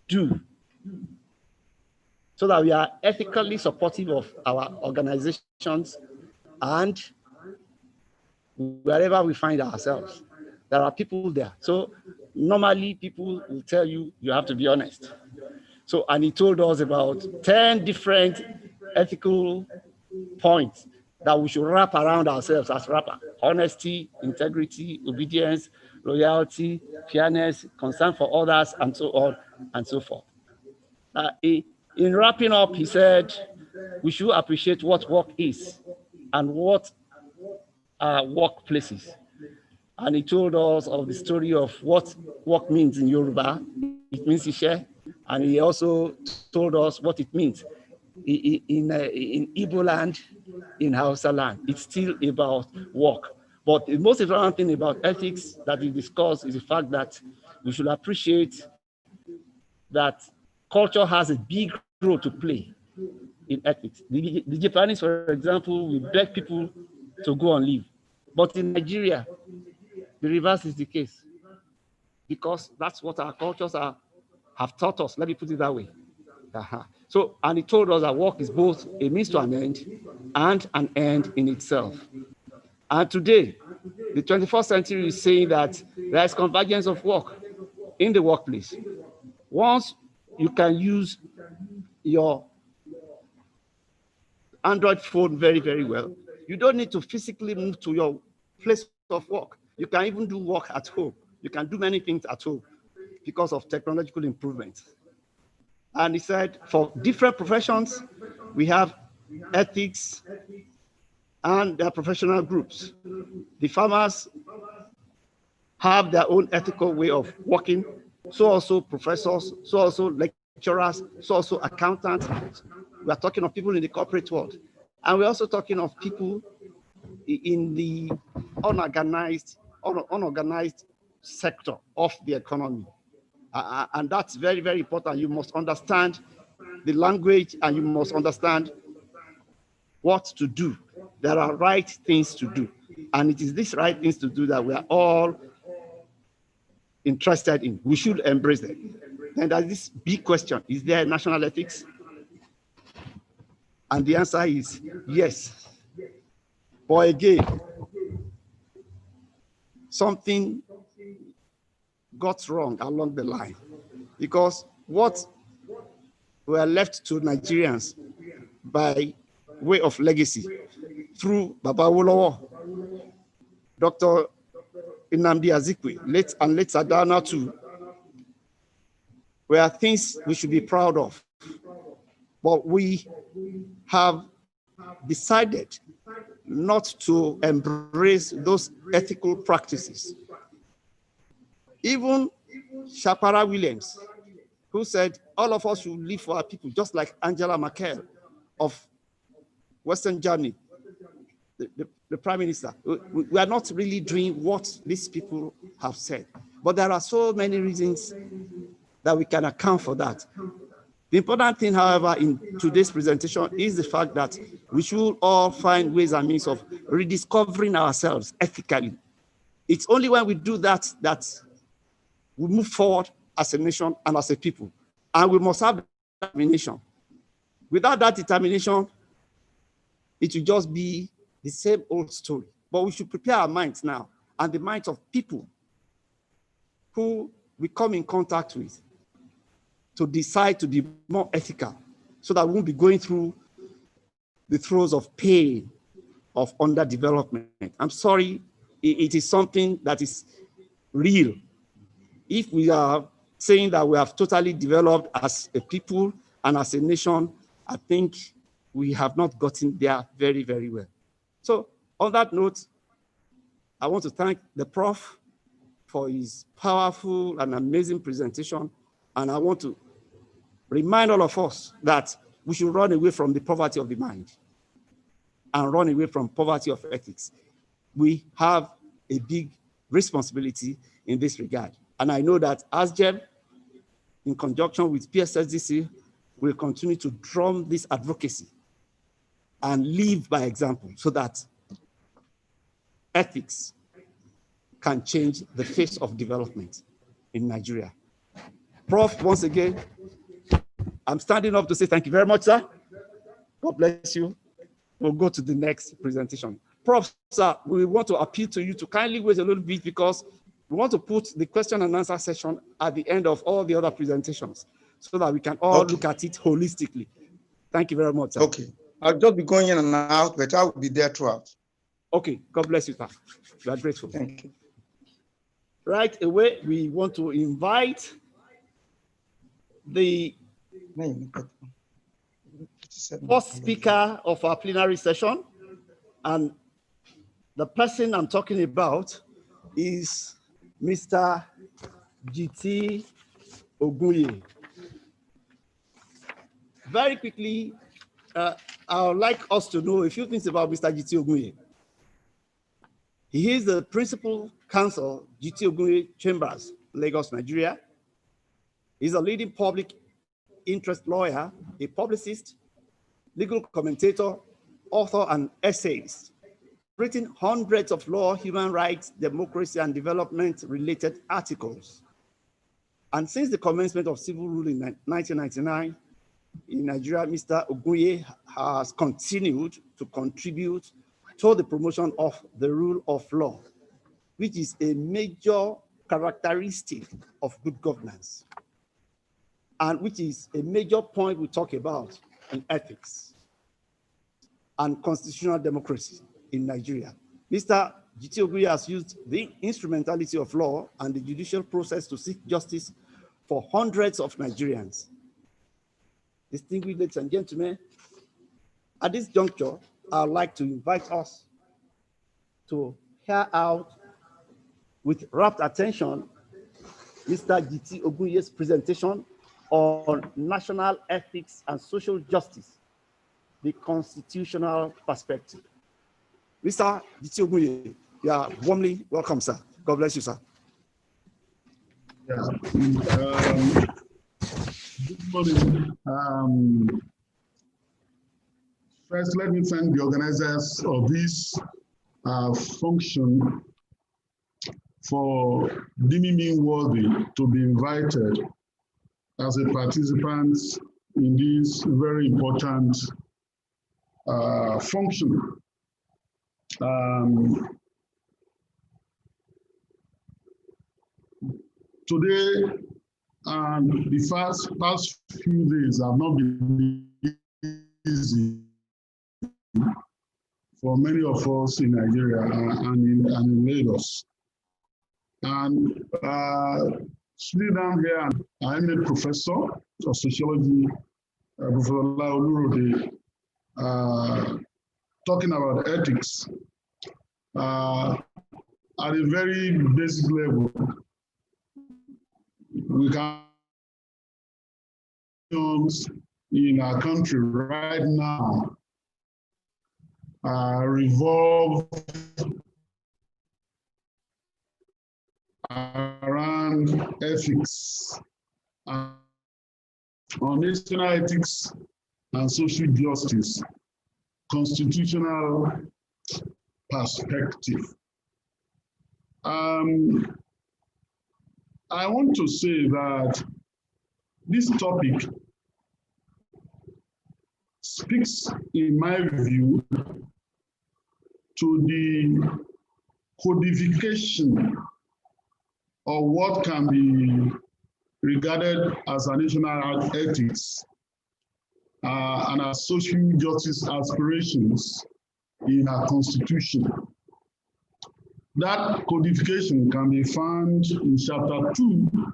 do so that we are ethically supportive of our organizations and wherever we find ourselves. There are people there. So normally people will tell you, you have to be honest. So, and he told us about 10 different ethical points that we should wrap around ourselves as rapper: honesty, integrity, obedience, loyalty, fairness, concern for others, and so on and so forth. In wrapping up, he said, we should appreciate what work is and what are workplaces. And he told us of the story of what work means in Yoruba. It means Ishe. And he also told us what it means in Igbo land, in Hausa land. It's still about work. But the most important thing about ethics that we discussed is the fact that we should appreciate that culture has a big role to play in ethics. The Japanese, for example, will beg people to go on leave. But in Nigeria, the reverse is the case, because that's what our cultures have taught us. Let me put it that way. So, and he told us that work is both a means to an end and an end in itself. And today, the 21st century is saying that there is convergence of work. in the workplace. Once you can use your Android phone very, very well, you don't need to physically move to your place of work. You can even do work at home. You can do many things at home because of technological improvements. And he said, for different professions, we have ethics and their professional groups. The farmers have their own ethical way of working, so also professors, so also lecturers, so also accountants. We are talking of people in the corporate world. And we're also talking of people in the unorganized sector of the economy. And that's very, very important. You must understand the language and you must understand what to do. There are right things to do. And it is these right things to do that we are all interested in. We should embrace them. And there's this big question, is there national ethics? And the answer is yes. But again, something got wrong along the line, because what were left to Nigerians by way of legacy through Baba Awolowo, Dr. Nnamdi Azikiwe, later Dana too, were things we should be proud of. But we have decided not to embrace those ethical practices. Even Shapara Williams, who said all of us should live for our people, just like Angela Merkel of Western Germany, the Prime Minister. We are not really doing what these people have said. But there are so many reasons that we can account for that. The important thing, however, in today's presentation is the fact that we should all find ways and means of rediscovering ourselves ethically. It's only when we do that that we move forward as a nation and as a people. And we must have determination. Without that determination, it will just be the same old story. But we should prepare our minds now and the minds of people who we come in contact with to decide to be more ethical so that we won't be going through the throes of pain of underdevelopment. I'm sorry, it is something that is real. If we are saying that we have totally developed as a people and as a nation, I think we have not gotten there very, very well. So on that note, I want to thank the Prof for his powerful and amazing presentation. And I want to remind all of us that we should run away from the poverty of the mind and run away from poverty of ethics. We have a big responsibility in this regard. And I know that ASJEV, in conjunction with PSSDC, will continue to drum this advocacy and live by example so that ethics can change the face of development in Nigeria. Prof, once again, I'm standing up to say thank you very much, sir. God bless you. We'll go to the next presentation. Prof, sir, we want to appeal to you to kindly wait a little bit because we want to put the question and answer session at the end of all the other presentations so that we can all look at it holistically. Thank you very much, sir. Okay. I'll just be going in and out, but I will be there throughout. Okay. God bless you, sir. We are grateful. Thank you. Right away, we want to invite the first speaker of our plenary session. And the person I'm talking about is Mr. GT Ogunye. Very quickly, I would like us to know a few things about Mr. GT Ogunye. He is the principal counsel, GT Ogunye Chambers, Lagos, Nigeria. He's a leading public interest lawyer, a publicist, legal commentator, author, and essayist. Written hundreds of law, human rights, democracy, and development-related articles. And since the commencement of civil rule in 1999 in Nigeria, Mr. Ogunye has continued to contribute to the promotion of the rule of law, which is a major characteristic of good governance, and which is a major point we talk about in ethics and constitutional democracy in Nigeria. Mr. G.T. Oguye has used the instrumentality of law and the judicial process to seek justice for hundreds of Nigerians. Distinguished ladies and gentlemen, at this juncture, I would like to invite us to hear out with rapt attention Mr. G.T. Oguye's presentation on national ethics and social justice, the constitutional perspective. Mr. G.T. Oguye, you are warmly welcome, sir. God bless you, sir. Yeah. Good morning. First, let me thank the organizers of this function for deeming me worthy to be invited as a participant in this very important function. Today and the past few days have not been easy for many of us in Nigeria and in Lagos. And sitting down here, I'm a professor of sociology, Professor Olaolurode, talking about ethics at a very basic level. We can in our country right now revolve around ethics, on national ethics and social justice, constitutional perspective. I want to say that this topic speaks, in my view, to the codification of what can be regarded as a national ethics and as social justice aspirations in our constitution. That codification can be found in chapter 2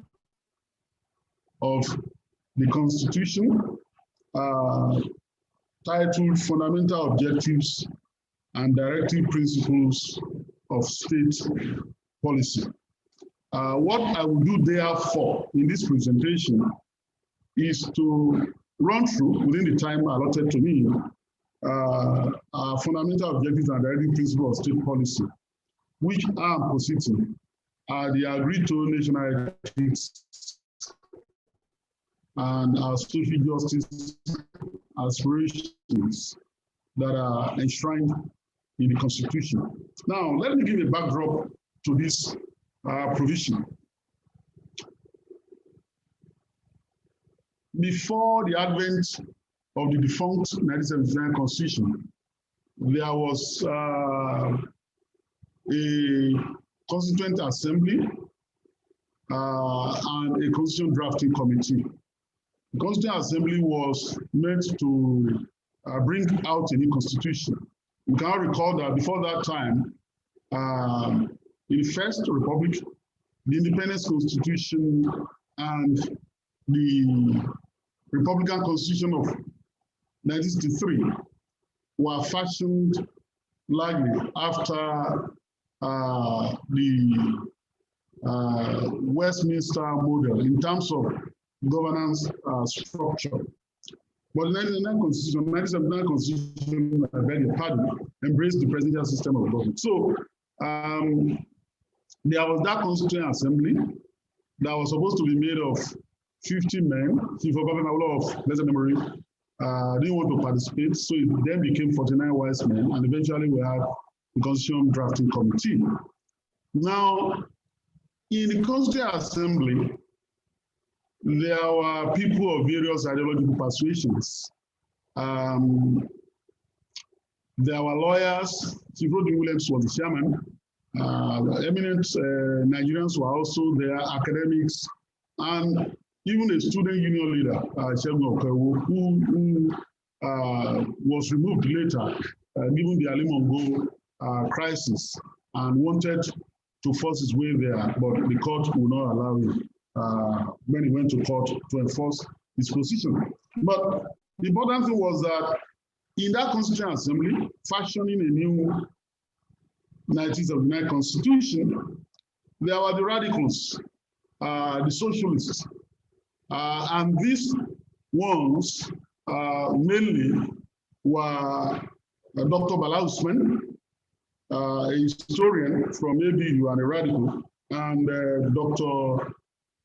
of the Constitution, titled Fundamental Objectives and Directive Principles of State Policy. What I will do therefore in this presentation is to run through, within the time allotted to me, fundamental objectives and directive principles of state policy, which I'm positing are the agreed to national ethics and our social justice aspirations that are enshrined in the Constitution. Now, let me give a backdrop to this provision. Before the advent of the defunct 1979 Constitution, there was a Constituent Assembly and a Constitution Drafting Committee. The Constituent Assembly was meant to bring out a new constitution. You can recall that before that time, in the First Republic, the Independence Constitution and the Republican Constitution of 1963 were fashioned largely after the Westminster model in terms of governance structure. But the 1979 Constitution, I beg your pardon, embraced the presidential system of government. So there was that Constituent Assembly that was supposed to be made of 50 men. Chief of Government, a lot of lesser memory, didn't want to participate. So it then became 49 wise men, and eventually we had the Constitution Drafting Committee. Now, in the Constituent Assembly, there were people of various ideological persuasions. There were lawyers. Chief Rodney Williams was the chairman, Eminent Nigerians were also there, academics, and even a student union leader, who was removed later, given the Ali Mongo crisis, and wanted to force his way there, but the court would not allow him when he went to court to enforce his position. But the important thing was that in that Constitutional Assembly, fashioning a new 1979 Constitution, there were the radicals, the socialists, and these ones mainly were Dr. Bala Usman, a historian from ABU and a radical, and Dr.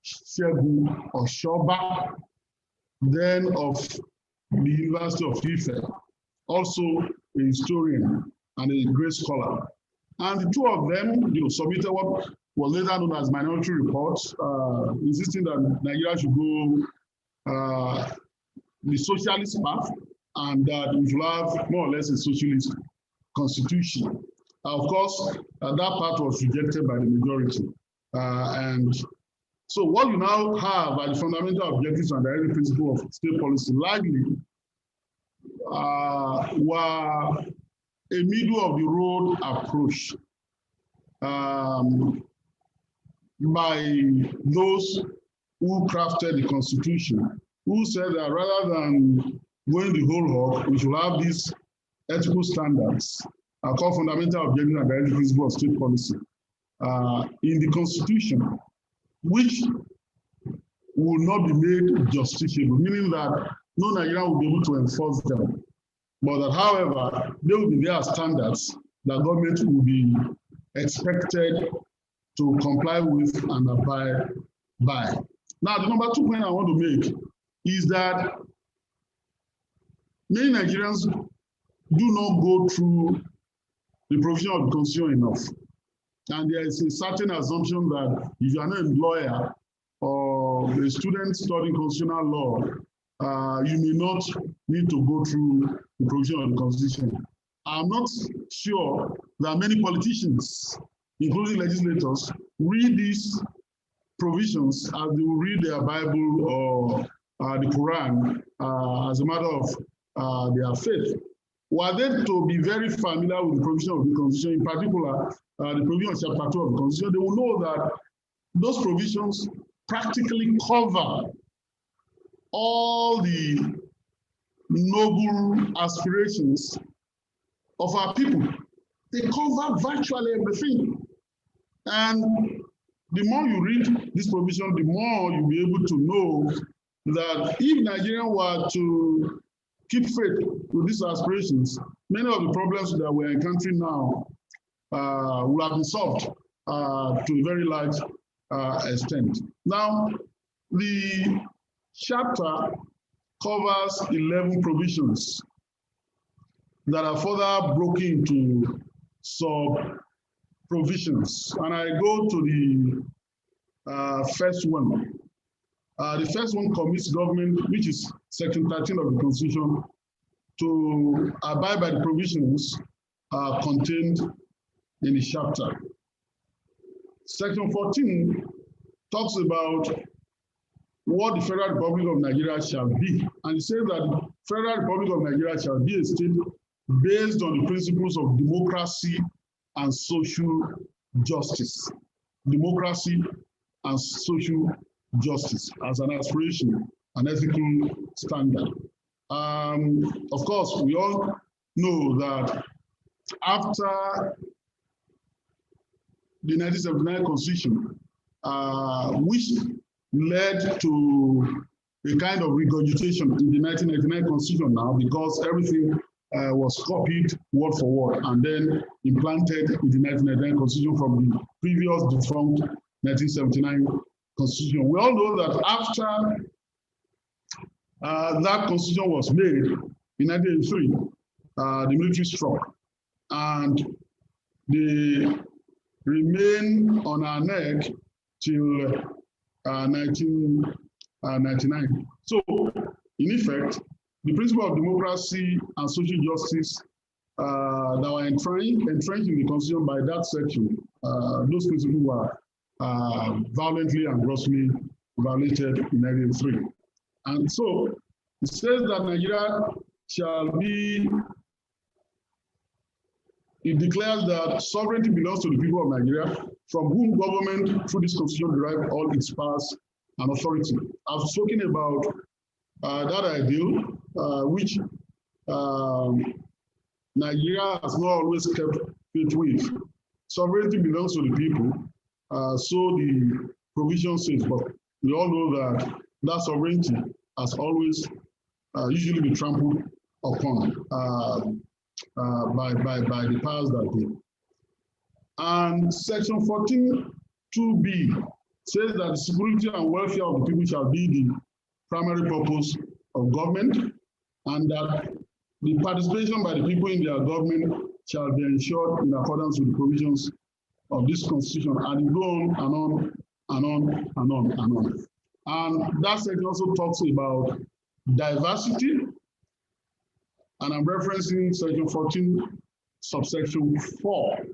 Shegun Oshoba, then of the University of Ife, also a historian and a great scholar. And the two of them, submitted what was later known as minority reports, insisting that Nigeria should go the socialist path, and that we should have more or less a socialist constitution. Of course, that part was rejected by the majority. And so what you now have are the fundamental objectives and directive principle of state policy, largely were a middle-of-the-road approach by those who crafted the Constitution, who said that rather than going the whole hog, we should have these ethical standards called fundamental objectives and directive principle of state policy in the Constitution, which will not be made justiciable, meaning that no Nigerian will be able to enforce them. But that, however, they will be their standards that government will be expected to comply with and abide by. Now, the number 2 point I want to make is that many Nigerians do not go through the provision of the Constitution enough. And there is a certain assumption that if you are not a lawyer or a student studying constitutional law, you may not need to go through the provision of the Constitution. I'm not sure that many politicians, including legislators, read these provisions as they will read their Bible or the Quran as a matter of their faith. Were they to be very familiar with the provision of the Constitution, in particular, the provision of Chapter 2 of the Constitution, they will know that those provisions practically cover all the noble aspirations of our people. They cover virtually everything. And the more you read this provision, the more you'll be able to know that if Nigeria were to keep faith with these aspirations, many of the problems that we're encountering now will have been solved to a very large extent. Now, the chapter covers 11 provisions that are further broken into sub-provisions. And I go to the first one. The first one commits government, which is Section 13 of the Constitution, to abide by the provisions contained in the chapter. Section 14 talks about what the Federal Republic of Nigeria shall be. And it says that the Federal Republic of Nigeria shall be a state based on the principles of democracy and social justice. Democracy and social justice as an aspiration, an ethical standard. Of course, we all know that after the 1979 Constitution, which led to a kind of regurgitation in the 1999 Constitution now, because everything was copied word for word and then implanted in the 1999 Constitution from the previous defunct 1979 Constitution. We all know that after that Constitution was made in 1983, the military struck, and they remain on our neck till 1999. So, in effect, the principle of democracy and social justice that were entrenched in the Constitution by that section those principles were violently and grossly violated in 1983. And so it says that Nigeria shall be, it declares that sovereignty belongs to the people of Nigeria, from whom government through this constitution derives all its powers and authority. I've spoken about that ideal, which Nigeria has not always kept faith with. Sovereignty belongs to the people, so the provision says, but we all know that that sovereignty has always usually been trampled upon by the powers that be. And section 14(2)(b) says that the security and welfare of the people shall be the primary purpose of government, and that the participation by the people in their government shall be ensured in accordance with the provisions of this constitution, and it goes on and on and on and on and on. And that section also talks about diversity, and I'm referencing section 14, subsection 4,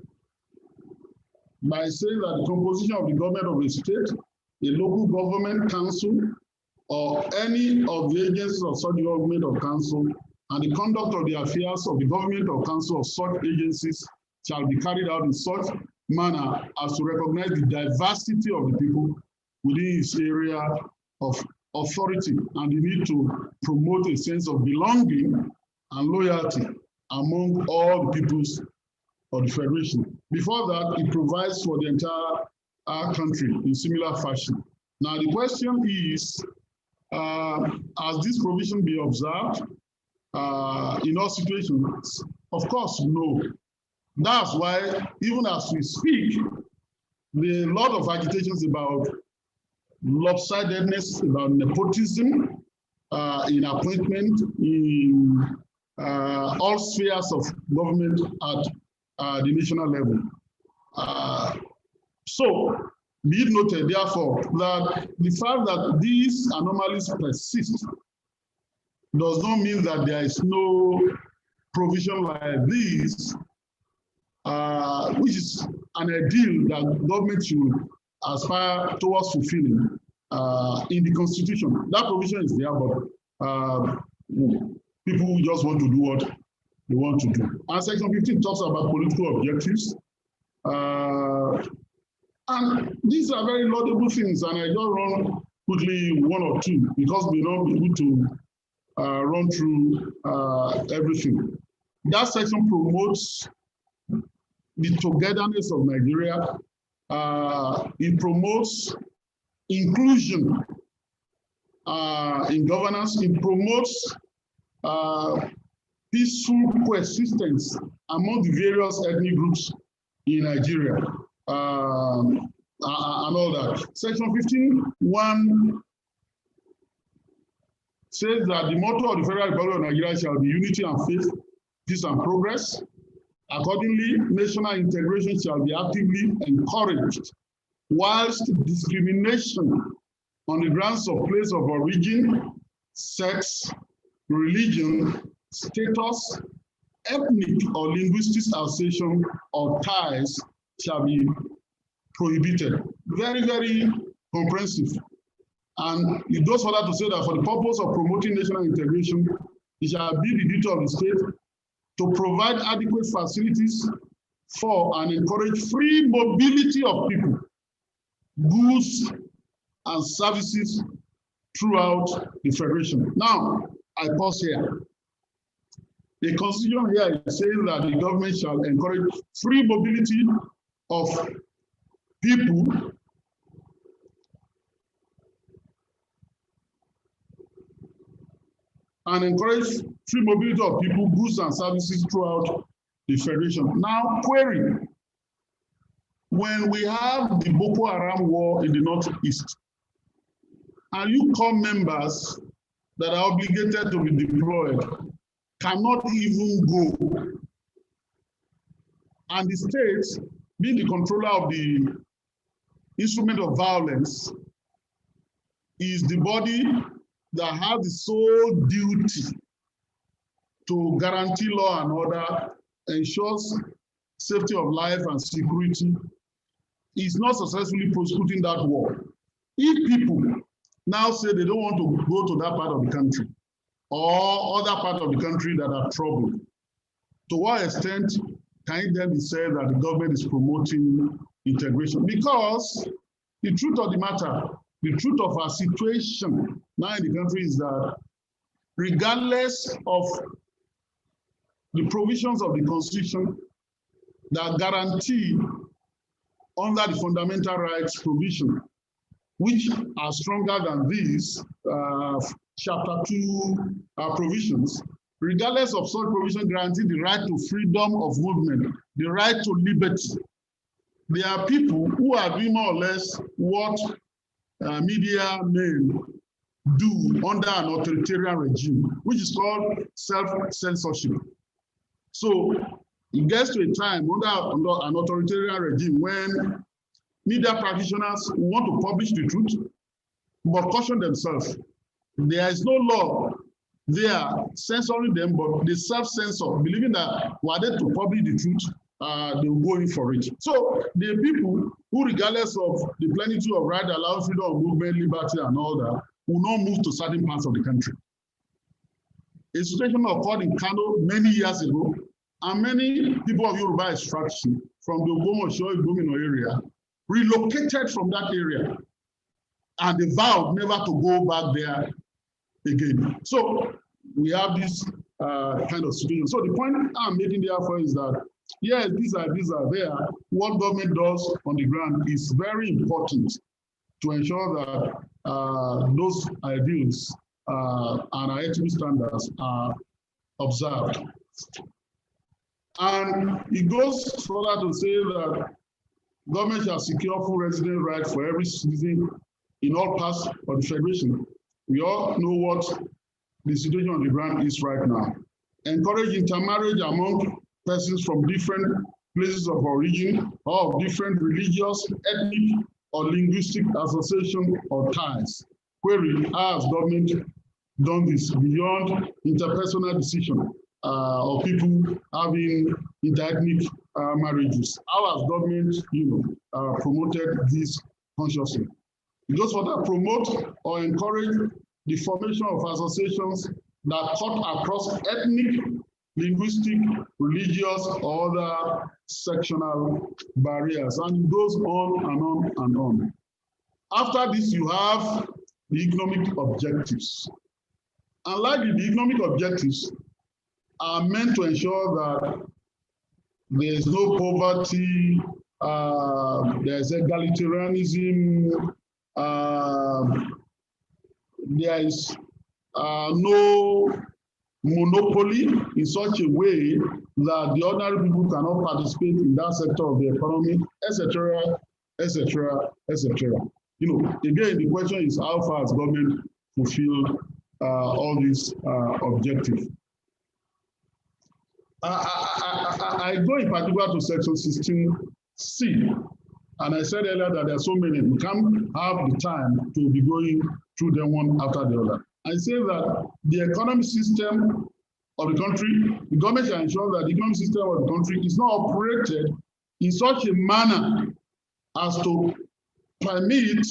by saying that the composition of the government of a state, a local government council, or any of the agencies of such government or council, and the conduct of the affairs of the government or council of such agencies shall be carried out in such manner as to recognize the diversity of the people within its area of authority, and the need to promote a sense of belonging and loyalty among all the peoples of the Federation. Before that, it provides for the entire country in similar fashion. Now, the question is, has this provision been observed in all situations? Of course, no. That's why, even as we speak, there are a lot of agitations about lopsidedness, about nepotism in appointment, in all spheres of government at the national level. So, be it noted, therefore, that the fact that these anomalies persist does not mean that there is no provision like this, which is an ideal that government should aspire towards fulfilling in the Constitution. That provision is there, but people just want to do what they want to do. And section 15 talks about political objectives. And these are very laudable things, and I just run quickly one or two because we don't be able to run through everything. That section promotes the togetherness of Nigeria. It promotes inclusion in governance. It promotes peaceful coexistence among the various ethnic groups in Nigeria, and all that. Section 15(1) says that the motto of the Federal Republic of Nigeria shall be unity and faith, peace and progress. Accordingly, national integration shall be actively encouraged, whilst discrimination on the grounds of place of origin, sex, religion, status, ethnic or linguistic association or ties shall be prohibited. Very, very comprehensive. And it goes further to say that for the purpose of promoting national integration, it shall be the duty of the state to provide adequate facilities for and encourage free mobility of people, goods, and services throughout the Federation. Now, I pause here. The Constitution here says that the government shall encourage free mobility of people and encourage free mobility of people, goods, and services throughout the Federation. Now, query. When we have the Boko Haram war in the Northeast, and you come members that are obligated to be deployed cannot even go, and the state, being the controller of the instrument of violence, is the body that has the sole duty to guarantee law and order, ensures safety of life and security is not successfully prosecuting that war. If people now say they don't want to go to that part of the country or other part of the country that are troubled, to what extent can it then be said that the government is promoting integration? Because the truth of the matter, the truth of our situation now in the country is that regardless of the provisions of the Constitution that guarantee under the fundamental rights provision, which are stronger than these chapter 2 provisions, regardless of such provision guarantee the right to freedom of movement, the right to liberty. There are people who are doing more or less what media men do under an authoritarian regime, which is called self-censorship. So it gets to a time under an authoritarian regime when media practitioners want to publish the truth, but caution themselves. There is no law there censoring them, but they self-censor, believing that were they to publish the truth, they will go in for it. So the people who, regardless of the plenitude of right, allow freedom of movement, liberty, and all that, will not move to certain parts of the country. A situation occurred in Kano many years ago, and many people of Yoruba extraction from the Ogbomoso area relocated from that area, and they vowed never to go back there again. So we have this kind of situation. So the point I'm making therefore is that, yes, these are there. What government does on the ground is very important to ensure that those ideals and our ethical standards are observed. And it goes further to say that government shall secure full resident rights for every citizen in all parts of the Federation. We all know what the situation on the ground is right now. Encourage intermarriage among persons from different places of origin or of different religious, ethnic, or linguistic association or ties. Query, how has government done this beyond interpersonal decision of people having interethnic marriages? How has government, promoted this consciously? It goes for that, promote or encourage the formation of associations that cut across ethnic, linguistic, religious, or other sectional barriers, and it goes on and on and on. After this, you have the economic objectives. And likely, the economic objectives are meant to ensure that there is no poverty, there is egalitarianism, there is no monopoly in such a way that the ordinary people cannot participate in that sector of the economy, etc., etc., etc. Again, the question is how far has government fulfilled all these objectives? I go in particular to section 16C, and I said earlier that there are so many, we can't have the time to be going through them one after the other. I say that the economic system of the country, the government shall ensure that the economic system of the country is not operated in such a manner as to permit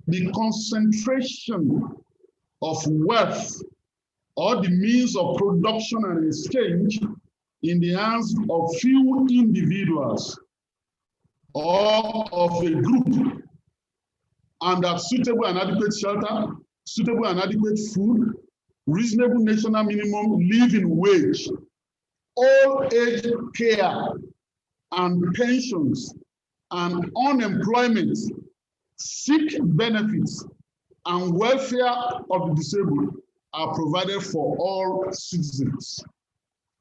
the concentration of wealth or the means of production and exchange in the hands of few individuals or of a group, and that suitable and adequate shelter, suitable and adequate food, reasonable national minimum living wage, old age care and pensions and unemployment, sick benefits and welfare of the disabled are provided for all citizens.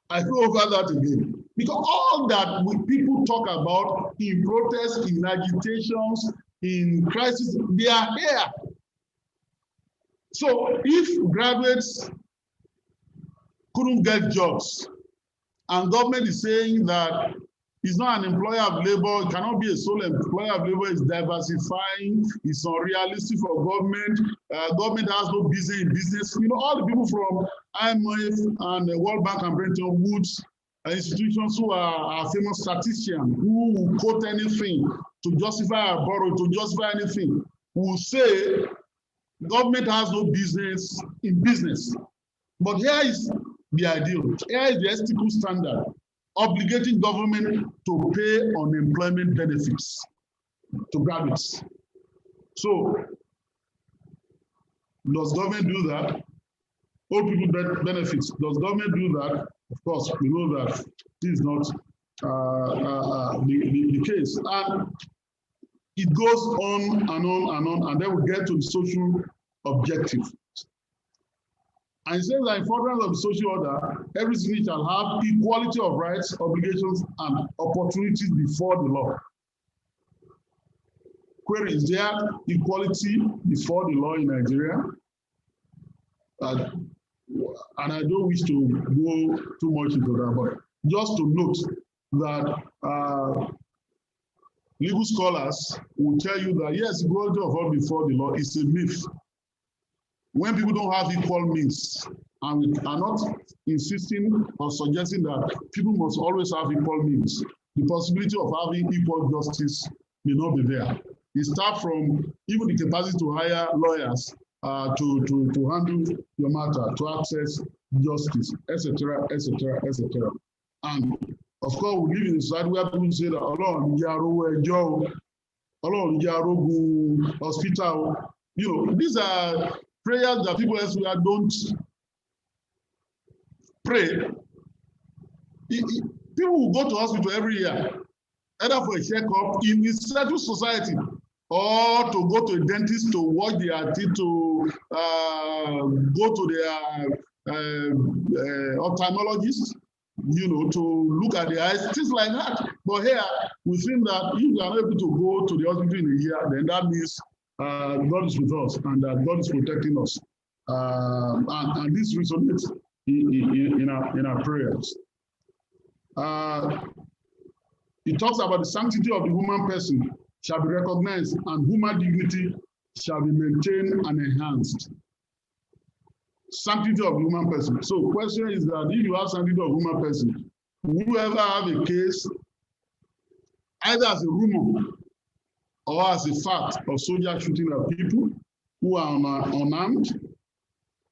I go over that again, because all that people talk about in protests, in agitations, in crisis, they are here. So if graduates couldn't get jobs, and government is saying that it's not an employer of labor, it cannot be a sole employer of labor, it's diversifying, it's unrealistic for government, government has no business in business. All the people from IMF and the World Bank and Bretton Woods institutions who are famous statisticians who will quote anything to justify a borrow, to justify anything, will say government has no business in business. But here is the ideal. Here is the ethical standard obligating government to pay unemployment benefits to graduates. So, does government do that? Old people benefits. Does government do that? Of course, we know that this is not the case. And it goes on and on and on, and then we get to the social objective. And it says that in furtherance of the social order, every citizen shall have equality of rights, obligations, and opportunities before the law. Query, is there equality before the law in Nigeria? And I don't wish to go too much into that, but just to note that legal scholars will tell you that yes, equality of all before the law is a myth. When people don't have equal means, and we are not insisting or suggesting that people must always have equal means, the possibility of having equal justice may not be there. It starts from even the capacity to hire lawyers to handle your matter, to access justice, etc., etc., etc. And of course, we live in a society where people say that hospital, you know, these are prayers that people elsewhere don't pray. People will go to hospital every year, either for a checkup in a certain society, or to go to a dentist to wash their teeth, to go to their ophthalmologist, you know, to look at the eyes, things like that. But here, we think that if you are able to go to the hospital in a year, then that means God is with us and that God is protecting us. And this resonates in our prayers. It talks about the sanctity of the human person shall be recognized and human dignity shall be maintained and enhanced. Sanctity of the human person. So question is that if you have sanctity of human person, will you ever have a case either as a rumor or as a fact of soldiers shooting at people who are unarmed?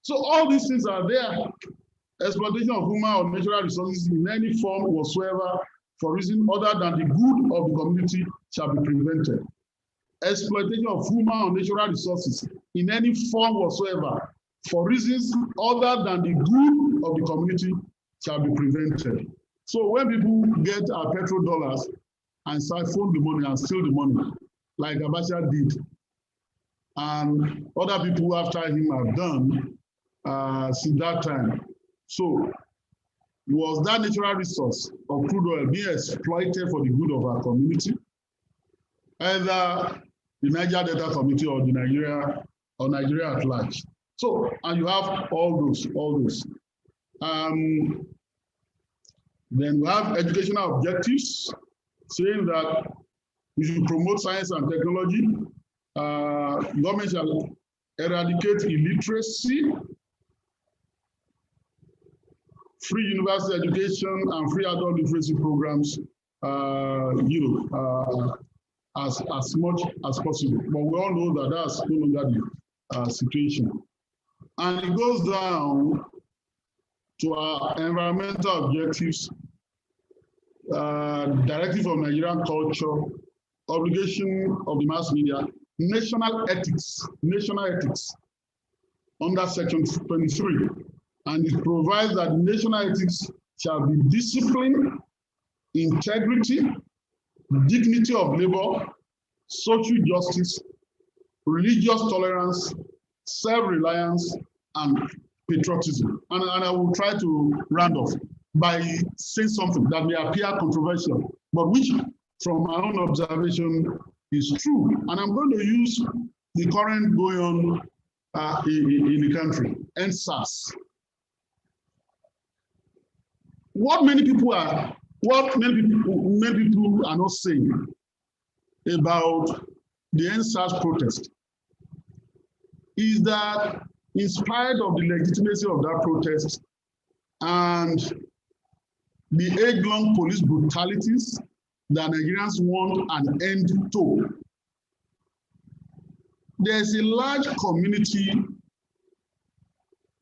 So all these things are there. Exploitation of human or natural resources in any form whatsoever for reason other than the good of the community shall be prevented. Exploitation of human or natural resources in any form whatsoever for reasons other than the good of the community shall be prevented. So when people get our petrodollars and siphon the money and steal the money, like Abacha did, and other people after him have done since that time. So was that natural resource of crude oil being exploited for the good of our community? Either the Niger Delta Community or the Nigeria at large. So, and you have all those. Then we have educational objectives saying that we should promote science and technology. Government shall eradicate illiteracy, free university education, and free adult literacy programs, as much as possible. But we all know that that's no longer the situation. And it goes down to our environmental objectives, directive of Nigerian culture, obligation of the mass media, national ethics under section 23. And it provides that national ethics shall be discipline, integrity, dignity of labor, social justice, religious tolerance, self-reliance, and patriotism. And I will try to round off by saying something that may appear controversial, but which from my own observation is true. And I'm going to use the current going on in the country, NSAS. What many people are not saying about the NSAS protest is that in spite of the legitimacy of that protest and the age-long police brutalities that Nigerians want an end to. There's a large community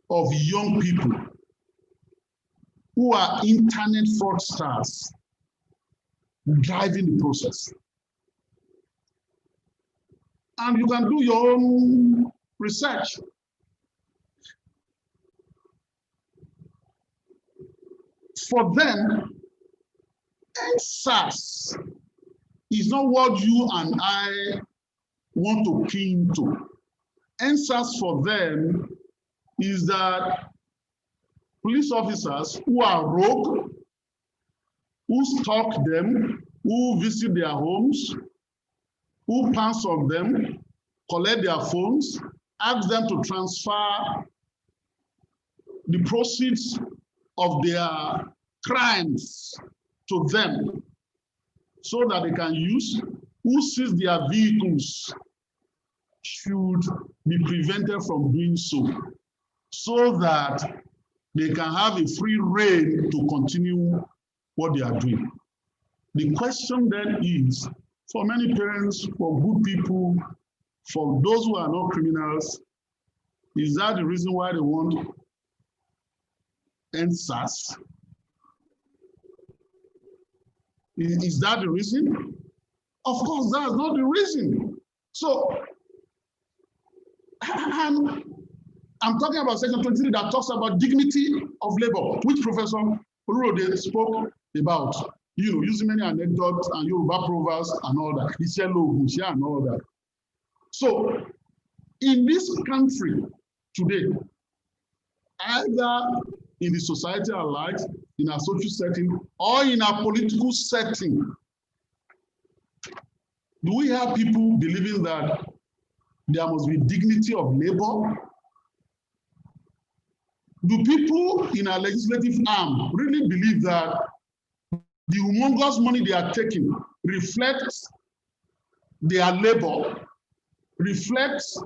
of young people who are internet fraudsters driving the process. And you can do your own research. For them, SARS is not what you and I want to key into. SARS for them is that police officers who are rogue, who stalk them, who visit their homes, who pounce on them, collect their phones, ask them to transfer the proceeds of their crimes to them so that they can use, who sees their vehicles should be prevented from doing so that they can have a free rein to continue what they are doing. The question then is, for many parents, for good people, for those who are not criminals, is that the reason why they want SARS? Is that the reason? Of course, that's not the reason. So, I'm talking about section 23 that talks about dignity of labor, which Professor Olurode spoke about, using many anecdotes and Yoruba proverbs and all that. He said, and all that. So, in this country today, either in the society at large, in our social setting, or in our political setting, do we have people believing that there must be dignity of labor? Do people in our legislative arm really believe that the humongous money they are taking reflects their labor, reflects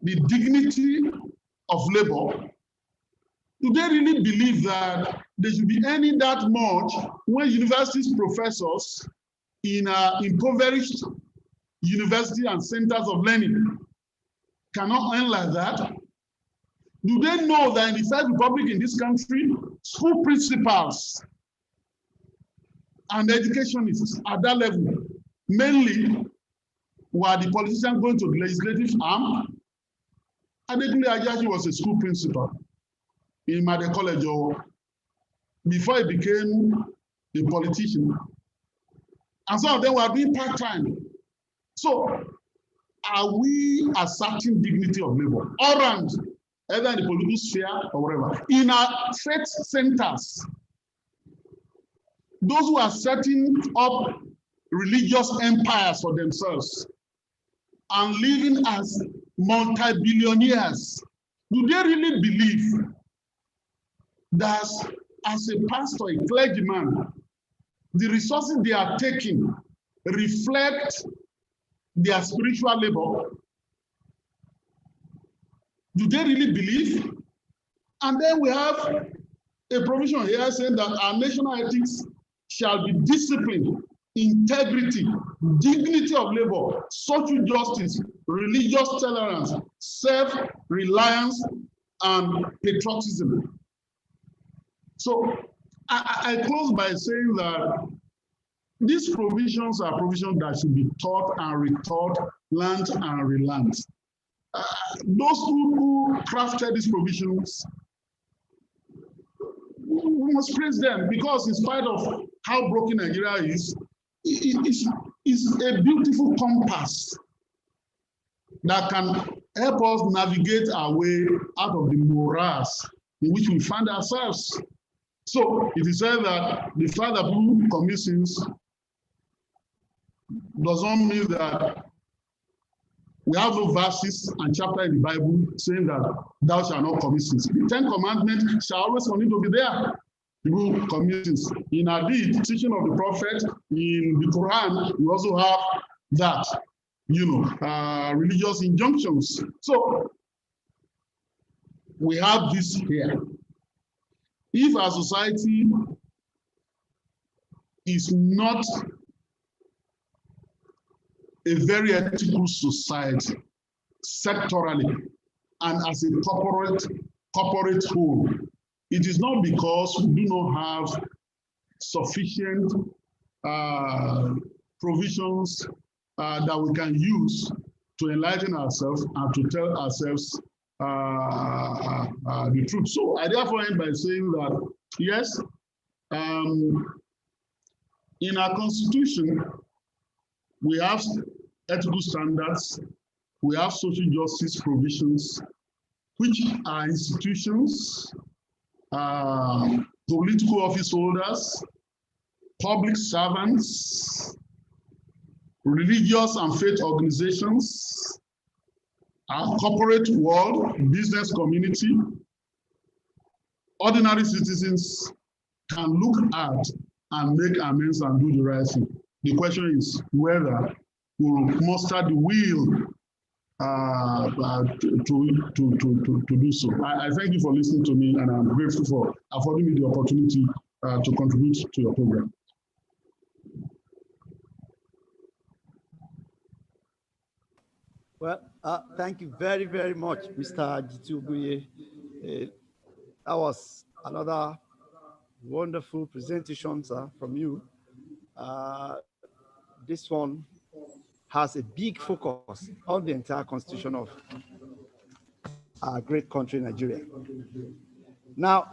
the dignity of labor? Do they really believe that they should be earning that much when universities professors in impoverished university and centers of learning cannot earn like that? Do they know that in the First Republic in this country, school principals and educationists at that level mainly were the politicians going to the legislative arm? Adekunle Ajayi was a school principal in Made College before he became a politician. And some of them were doing part-time. So are we asserting dignity of labor all around, either in the political sphere or whatever? In our faith centers, those who are setting up religious empires for themselves and living as multi-billionaires, do they really believe that as a pastor, a clergyman, the resources they are taking reflect their spiritual labor? Do they really believe? And then we have a provision here saying that our national ethics shall be discipline, integrity, dignity of labor, social justice, religious tolerance, self-reliance, and patriotism. So I close by saying that these provisions are provisions that should be taught and retaught, learned and relearned. Those who crafted these provisions, we must praise them, because in spite of how broken Nigeria is, it's a beautiful compass that can help us navigate our way out of the morass in which we find ourselves. So it is said that the fact that people commit sins does not mean that we have no verses and chapter in the Bible saying that thou shalt not commit sins. The 10 Commandments shall always continue to be there. People commit sins. In the teaching of the prophet, in the Quran, we also have that, religious injunctions. So we have this here. If our society is not a very ethical society sectorally and as a corporate whole. It is not because we do not have sufficient provisions that we can use to enlighten ourselves and to tell ourselves the truth. So I therefore end by saying that, yes, in our constitution, we have ethical standards, we have social justice provisions, which are institutions, political office holders, public servants, religious and faith organizations, our corporate world, business community, ordinary citizens can look at and make amends and do the right thing. The question is whether we will muster the will to do so. I thank you for listening to me, and I'm grateful for affording me the opportunity to contribute to your program. Well, thank you very, very much, Mr. Jitubuye. That was another wonderful presentation, sir, from you. This one has a big focus on the entire constitution of our great country, Nigeria. Now,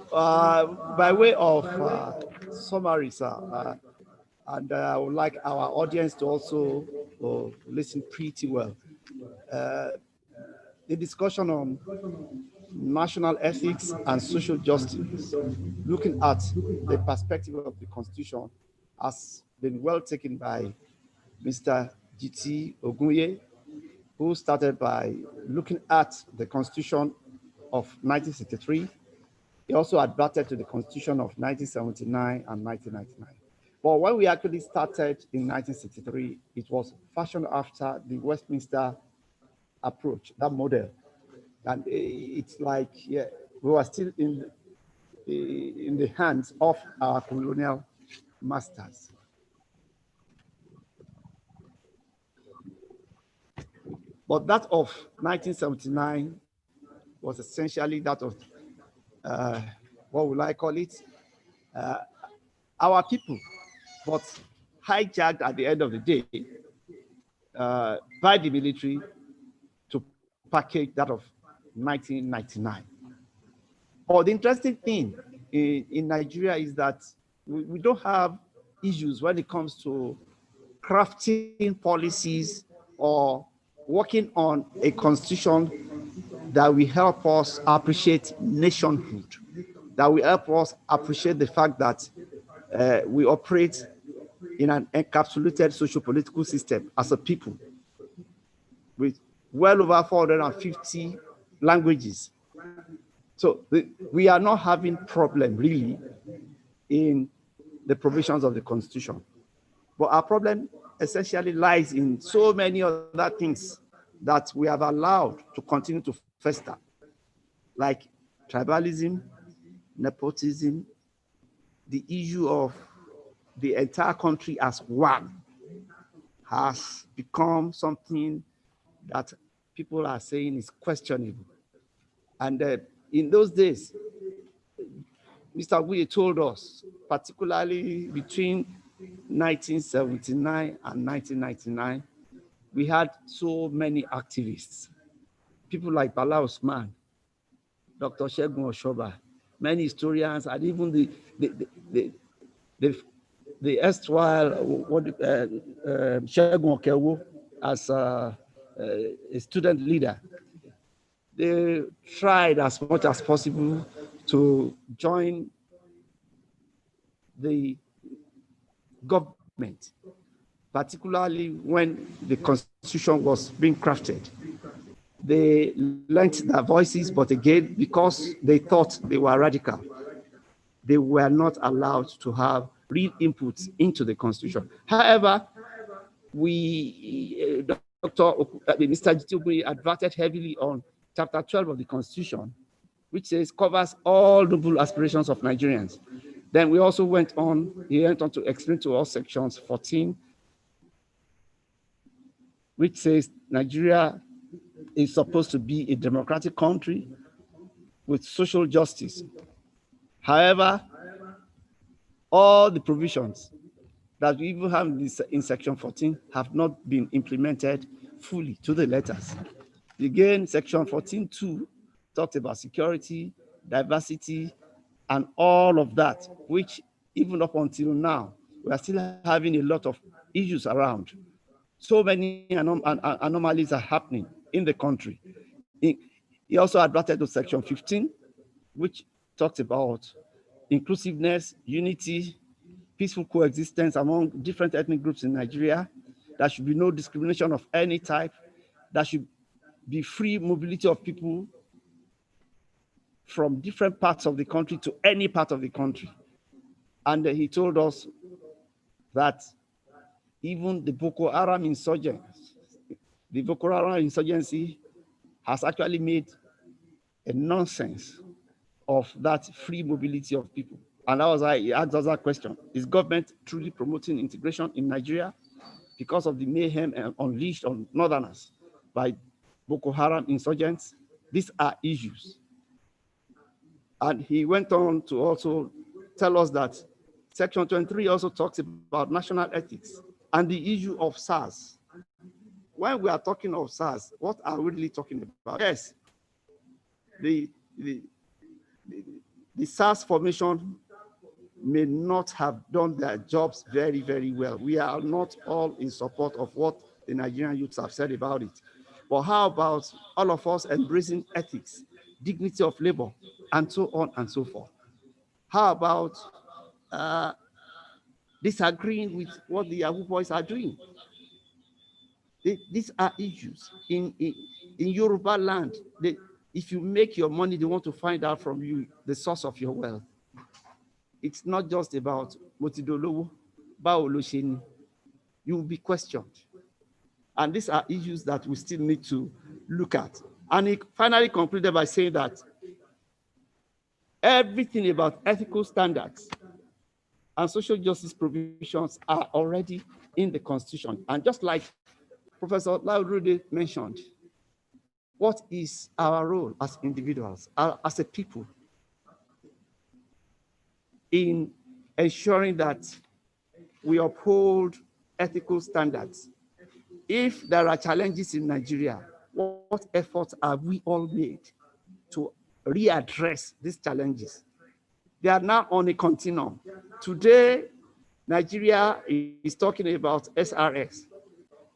by way of summary, sir, and I would like our audience to also listen pretty well. The discussion on national ethics and social justice, looking at the perspective of the Constitution, has been well taken by Mr. G.T. Ogunye, who started by looking at the Constitution of 1963. He also adapted to the Constitution of 1979 and 1999. But when we actually started in 1963, it was fashioned after the Westminster approach, that model. And it's like, yeah, we were still in the hands of our colonial masters. But that of 1979 was essentially that of, what would I call it? Our people, but hijacked at the end of the day by the military to package that of 1999. But the interesting thing in Nigeria is that we don't have issues when it comes to crafting policies or working on a constitution that will help us appreciate nationhood, that will help us appreciate the fact that we operate in an encapsulated socio-political system as a people with well over 450 languages. So we are not having problem really in the provisions of the Constitution. But our problem essentially lies in so many other things that we have allowed to continue to fester, like tribalism, nepotism, the issue of the entire country as one has become something that people are saying is questionable. And in those days, Mr. Guye told us, particularly between 1979 and 1999, we had so many activists, people like Bala Usman, Dr. Segun Oshoba, many historians, and even the erstwhile Segun Okewo as a student leader. They tried as much as possible to join the government, particularly when the Constitution was being crafted. They lent their voices, but again, because they thought they were radical, they were not allowed to have real inputs into the Constitution. However, Mr. Jitubui adverted heavily on Chapter 12 of the Constitution, which says covers all noble aspirations of Nigerians. Then we also went on, he went on to explain to us sections 14, which says Nigeria is supposed to be a democratic country with social justice. However, all the provisions that we even have in section 14 have not been implemented fully to the letters. Again, section 14.2 talks about security, diversity, and all of that, which even up until now, we are still having a lot of issues around. So many anomalies are happening in the country. He also adverted to section 15, which talks about inclusiveness, unity, peaceful coexistence among different ethnic groups in Nigeria. There should be no discrimination of any type. There should be free mobility of people from different parts of the country to any part of the country. And he told us that even the Boko Haram insurgents, the Boko Haram insurgency has actually made a nonsense of that free mobility of people. And that was why he asked us that question. Is government truly promoting integration in Nigeria because of the mayhem unleashed on northerners by Boko Haram insurgents? These are issues. And he went on to also tell us that section 23 also talks about national ethics and the issue of SARS. When we are talking of SARS, what are we really talking about? Yes, the SARS formation may not have done their jobs very, very well. We are not all in support of what the Nigerian youths have said about it. But how about all of us embracing ethics, dignity of labor, and so on and so forth? How about disagreeing with what the Yahoo boys are doing? These are issues. In Yoruba land, if you make your money, they want to find out from you the source of your wealth. It's not just about Motidolowo, Baolosheni. You will be questioned. And these are issues that we still need to look at. And he finally concluded by saying that everything about ethical standards and social justice provisions are already in the Constitution. And just like Professor Laudrude mentioned, what is our role as individuals, as a people, in ensuring that we uphold ethical standards? If there are challenges in Nigeria, what efforts have we all made to readdress these challenges? They are now on a continuum. Today, Nigeria is talking about SRS,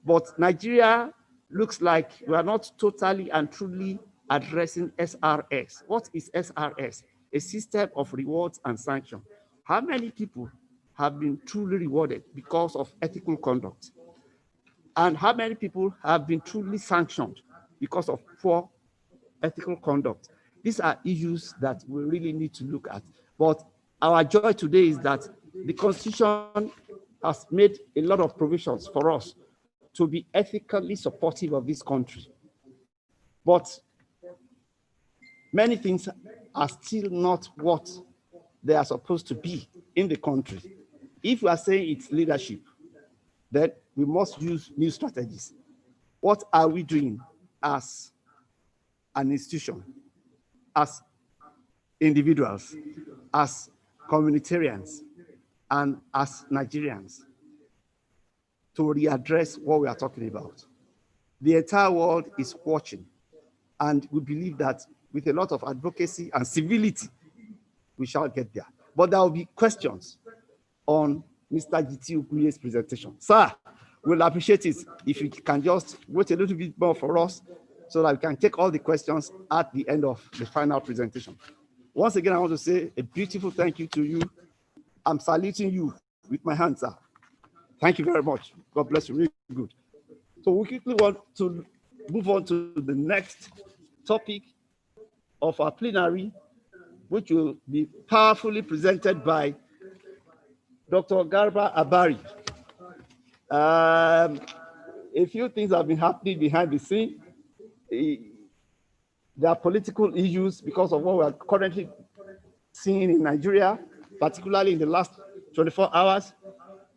but Nigeria looks like we are not totally and truly addressing SRS. What is SRS? A system of rewards and sanctions. How many people have been truly rewarded because of ethical conduct? And how many people have been truly sanctioned because of poor ethical conduct? These are issues that we really need to look at. But our joy today is that the Constitution has made a lot of provisions for us to be ethically supportive of this country. But many things are still not what they are supposed to be in the country. If we are saying it's leadership, then we must use new strategies. What are we doing as an institution, as individuals, as communitarians, and as Nigerians to readdress what we are talking about? The entire world is watching, and we believe that with a lot of advocacy and civility, we shall get there. But there will be questions on Mr. G.T. Okuye's presentation. Sir, we'll appreciate it if you can just wait a little bit more for us so that we can take all the questions at the end of the final presentation. Once again, I want to say a beautiful thank you to you. I'm saluting you with my hands, sir. Thank you very much. God bless you. Really good. So we quickly want to move on to the next topic of our plenary, which will be powerfully presented by Dr. Garba Abari. A few things have been happening behind the scene. There are political issues because of what we are currently seeing in Nigeria. particularly in the last 24 hours.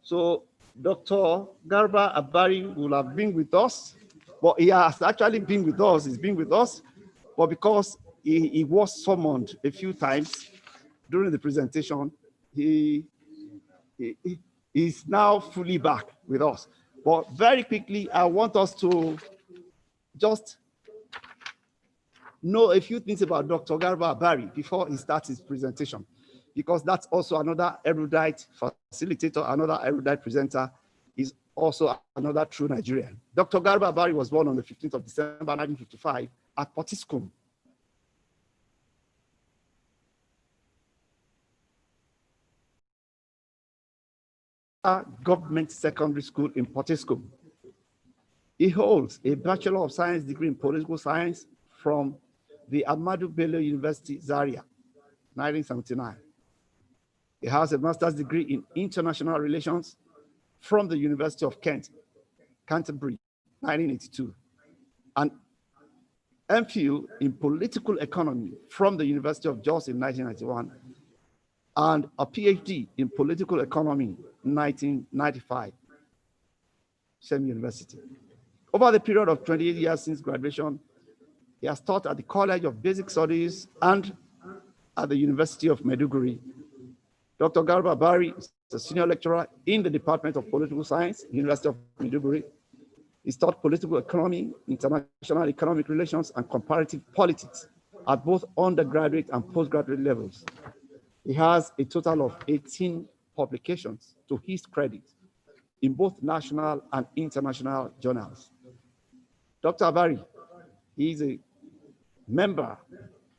So Dr. Garba Abari will have been with us, but he has actually been with us. He's been with us, but because he was summoned a few times during the presentation, he is now fully back with us. But very quickly, I want us to just know a few things about Dr. Garba Abari before he starts his presentation, because that's also another erudite facilitator, another erudite presenter, is also another true Nigerian. Dr. Garba Abari was born on the 15th of December, 1955 at Potiskum. Government Secondary School in Potiskum. He holds a Bachelor of Science degree in Political Science from the Ahmadu Bello University, Zaria, 1979. He has a master's degree in International Relations from the University of Kent, Canterbury, 1982, and MPhil in Political Economy from the University of Jos in 1991, and a PhD in Political Economy in 1995, same university. Over the period of 28 years since graduation, he has taught at the College of Basic Studies and at the University of Maiduguri. Dr. Garba Abari is a senior lecturer in the Department of Political Science, University of Maiduguri. He's taught political economy, international economic relations, and comparative politics at both undergraduate and postgraduate levels. He has a total of 18 publications to his credit in both national and international journals. Dr. Abari is a member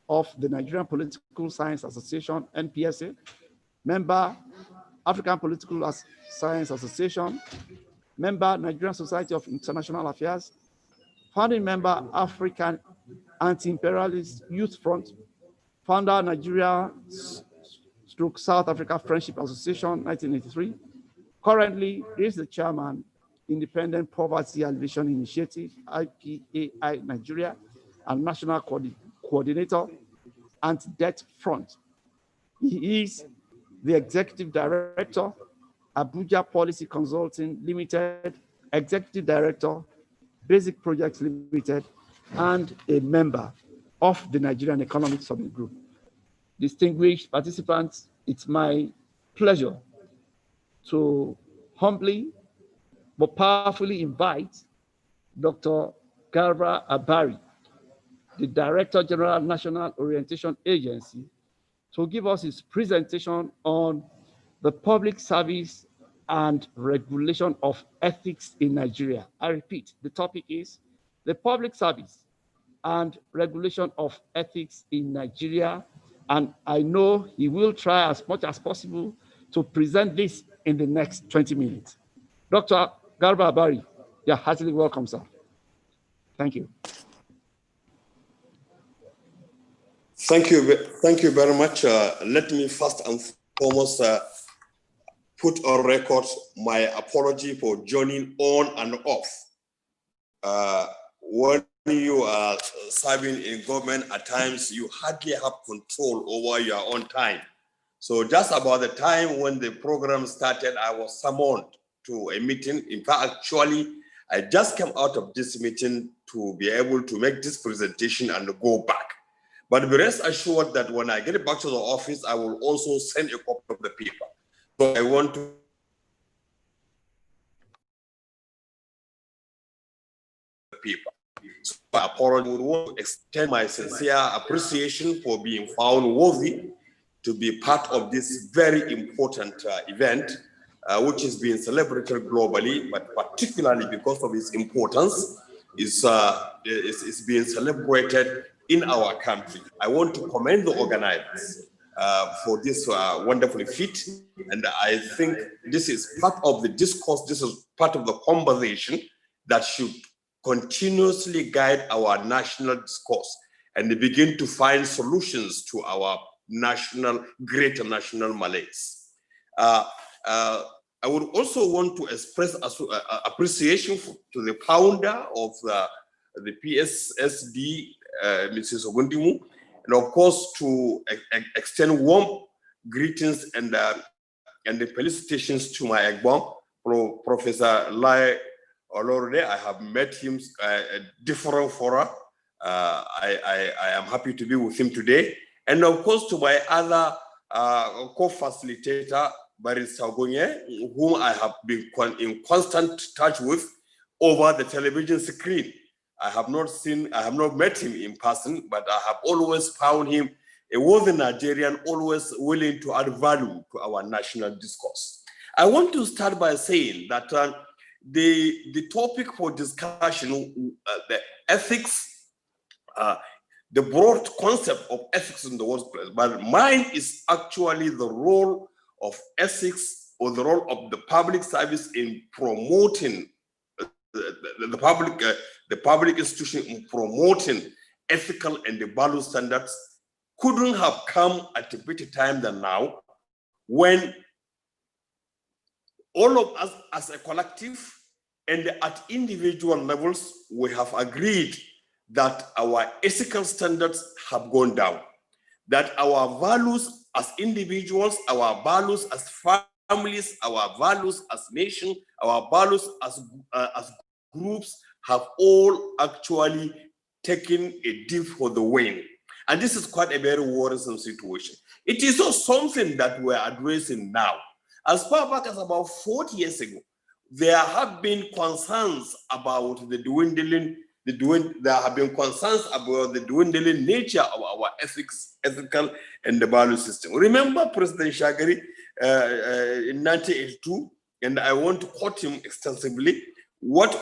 of the Nigerian Political Science Association, NPSA, member African Political Science Association, member Nigerian Society of International Affairs, founding member African Anti-Imperialist Youth Front, founder Nigeria South Africa Friendship Association, 1983. Currently, he is the chairman, Independent Poverty Alleviation Initiative, IPAI Nigeria, and National Coordinator, Anti-Debt Front. He is the Executive Director, Abuja Policy Consulting Limited, Executive Director, Basic Projects Limited, and a member of the Nigerian Economic Summit Group. Distinguished participants, it's my pleasure to humbly but powerfully invite Dr. Garba Abari, the Director General National Orientation Agency, to give us his presentation on the public service and regulation of ethics in Nigeria. I repeat, the topic is the public service and regulation of ethics in Nigeria. And I know he will try as much as possible to present this in the next 20 minutes. Dr. Garba Abari, you're heartily welcome, sir. Thank you. Thank you very much. Let me first and foremost put on record my apology for joining on and off. When you are serving in government, at times you hardly have control over your own time. So just about the time when the program started, I was summoned to a meeting. In fact, actually, I just came out of this meeting to be able to make this presentation and go back. But be rest assured that when I get back to the office, I will also send a copy of the paper. So I want to paper. So I would want to extend my sincere appreciation for being found worthy to be part of this very important event, which is being celebrated globally, but particularly because of its importance, is being celebrated in our country. I want to commend the organizers for this wonderful feat, and I think this is part of the discourse, this is part of the conversation that should continuously guide our national discourse and begin to find solutions to our greater national malaise. I would also want to express appreciation to the founder of the PSSD, Mrs. Ogundimu, and of course to extend warm greetings and the felicitations to my Egbon, Professor Lai Olorode. I have met him different fora. I am happy to be with him today. And of course, to my other co-facilitator, Barrister Ogonye, whom I have been in constant touch with over the television screen. I have not met him in person, but I have always found him a worthy Nigerian, always willing to add value to our national discourse. I want to start by saying that the topic for discussion, the ethics, the broad concept of ethics in the workplace, but mine is actually the role of ethics or the role of the public service in promoting the public institution in promoting ethical and the value standards couldn't have come at a better time than now, when all of us as a collective and at individual levels, we have agreed that our ethical standards have gone down, that our values as individuals, our values as families, our values as nation, our values as groups have all actually taken a dip for the wind. And this is quite a very worrisome situation. It is not something that we're addressing now. As far back as about 40 years ago, there have been concerns about the dwindling, there have been concerns about the dwindling nature of our ethical and the value system. Remember President Shagari in 1982, and I want to quote him extensively, what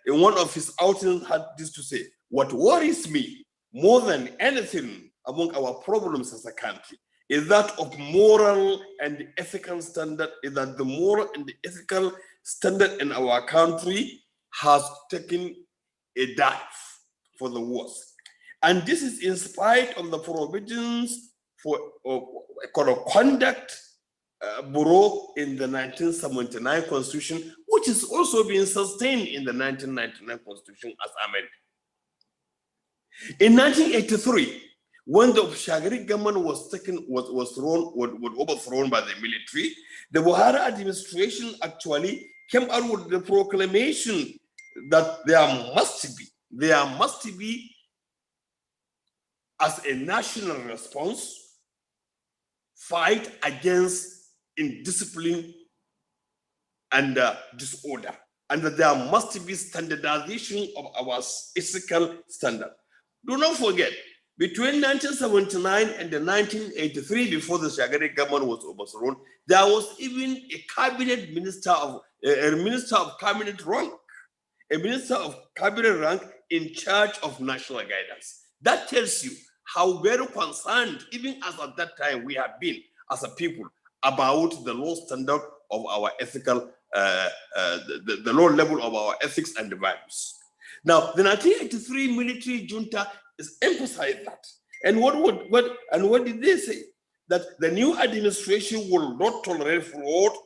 in one of his outings had this to say: "What worries me more than anything among our problems as a country is that of moral and ethical standard, is that the moral and the ethical standard in our country has taken a dive for the worse." And this is in spite of the provisions for a code of conduct bureau in the 1979 Constitution, which is also being sustained in the 1999 Constitution as amended. In 1983, when the Shagari government was overthrown by the military, the Buhari administration actually came out with the proclamation that there must be as a national response, fight against indiscipline and disorder, and that there must be standardization of our ethical standard. Do not forget, between 1979 and 1983, before the Shagari government was overthrown, there was even a cabinet minister of a minister of cabinet rank, in charge of national guidance. That tells you how very concerned, even as at that time, we have been as a people about the low standard of our ethical, the low level of our ethics and the values. Now, the 1983 military junta is emphasized that. And what did they say? That the new administration will not tolerate fraud,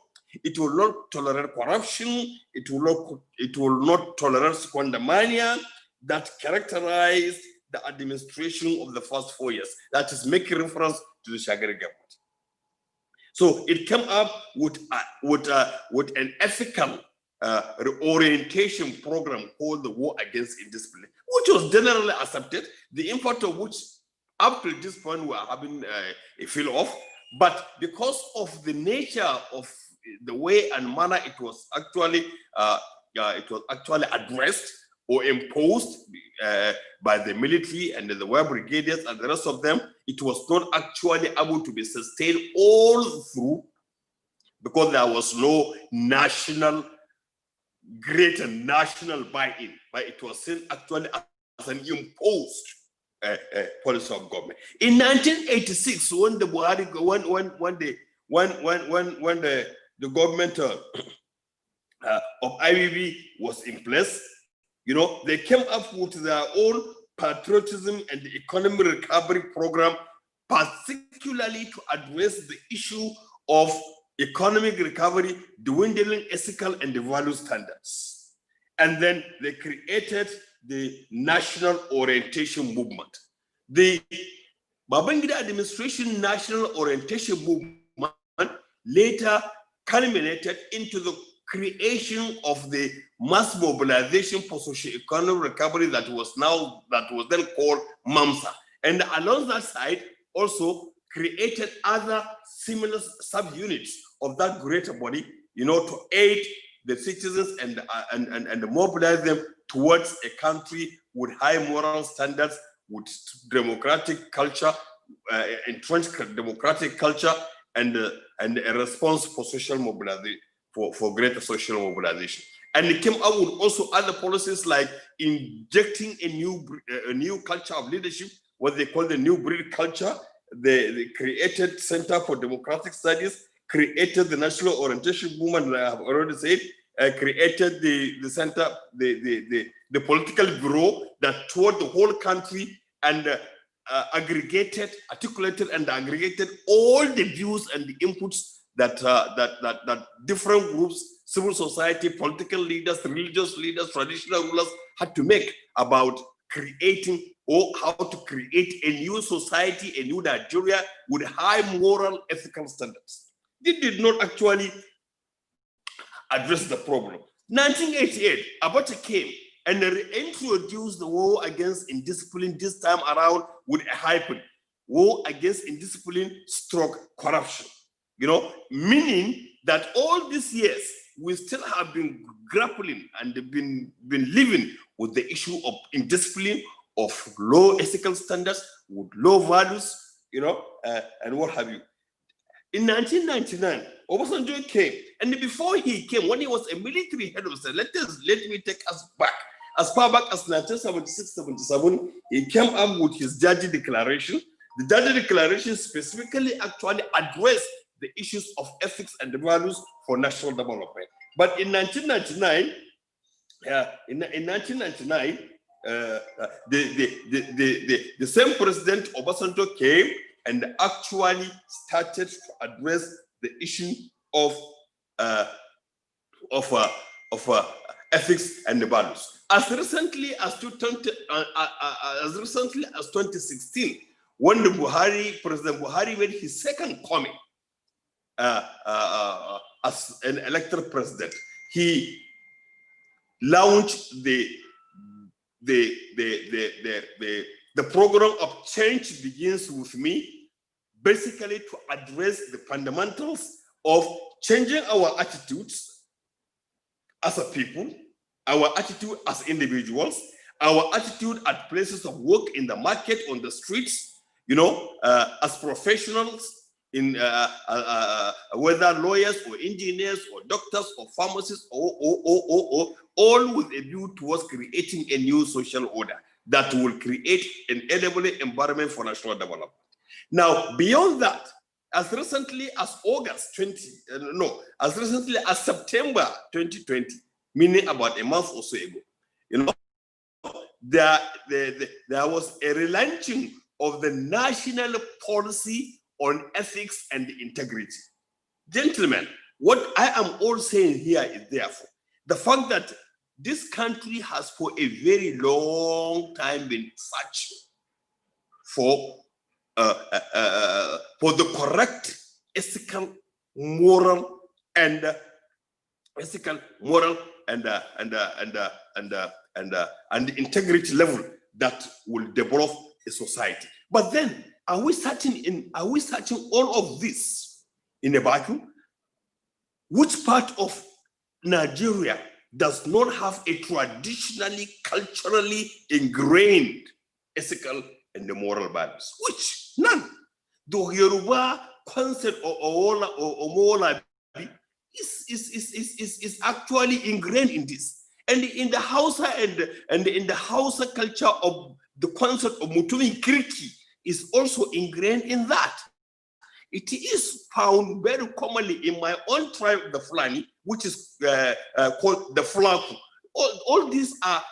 it will not tolerate corruption, it will not tolerate squandermania that characterized the administration of the first 4 years. That is making reference to the Shagari government. So it came up with an ethical reorientation program called the War Against Indiscipline, which was generally accepted, the impact of which up to this point we are having a feel of, but because of the nature of the way and manner it was actually addressed or imposed by the military and the war brigadiers and the rest of them, it was not actually able to be sustained all through, because there was no greater national buy-in, but it was seen actually as an imposed policy of government. In 1986, when the Buhari, when the government of IBB was in place, you know, they came up with their own patriotism and the economic recovery program, particularly to address the issue of economic recovery, dwindling ethical and the value standards. And then they created the National Orientation Movement. The Babangida administration national orientation movement later culminated into the creation of the mass mobilization for socio-economic recovery that was then called MAMSA. And along that side, also created other similar subunits of that greater body, to aid the citizens and mobilize them towards a country with high moral standards, with democratic culture, entrenched democratic culture, and a response for social mobilization, for greater social mobilization. And it came up with also other policies like injecting a new culture of leadership, what they call the new breed culture. They created Center for Democratic Studies, created the National Orientation Movement, like I have already said, created the center, the political bureau that toured the whole country and articulated and aggregated all the views and the inputs that different groups, civil society, political leaders, religious leaders, traditional rulers had to make about creating or how to create a new society, a new Nigeria with high moral, ethical standards. They did not actually address the problem. 1988, Abacha came and reintroduced the war against indiscipline, this time around with a hyphen, war against indiscipline / corruption. Meaning that all these years, we still have been grappling and been living with the issue of indiscipline, of low ethical standards, with low values, and what have you. In 1999, Obasanjo came, and before he came, when he was a military head of state, let me take us back. As far back as 1976-77, he came up with his Jaji Declaration. The Jaji Declaration specifically actually addressed the issues of ethics and values for national development. But in 1999, the same President Obasanjo came and actually started to address the issue of ethics and values. As recently as 2016, when President Buhari made his second coming as an elected president, he launched the program of Change Begins With Me, basically to address the fundamentals of changing our attitudes as a people, our attitude as individuals, our attitude at places of work, in the market, on the streets, as professionals, in whether lawyers or engineers or doctors or pharmacists or all with a view towards creating a new social order that will create an enabling environment for national development. Now, beyond that, as recently as September 2020, meaning about a month or so ago, there was a relaunching of the national policy on ethics and integrity. Gentlemen, what I am all saying here is therefore the fact that this country has for a very long time been searching for the correct ethical, moral, and integrity level that will develop a society. But then, are we searching all of this in a vacuum? Which part of Nigeria does not have a traditionally, culturally ingrained ethical and moral values? Which? None. The Yoruba concept of moral is actually ingrained in this. And in the Hausa and in the Hausa culture of the concept of Mutumin Kirki is also ingrained in that. It is found very commonly in my own tribe, the Fulani, which is called the Fulaku. All these are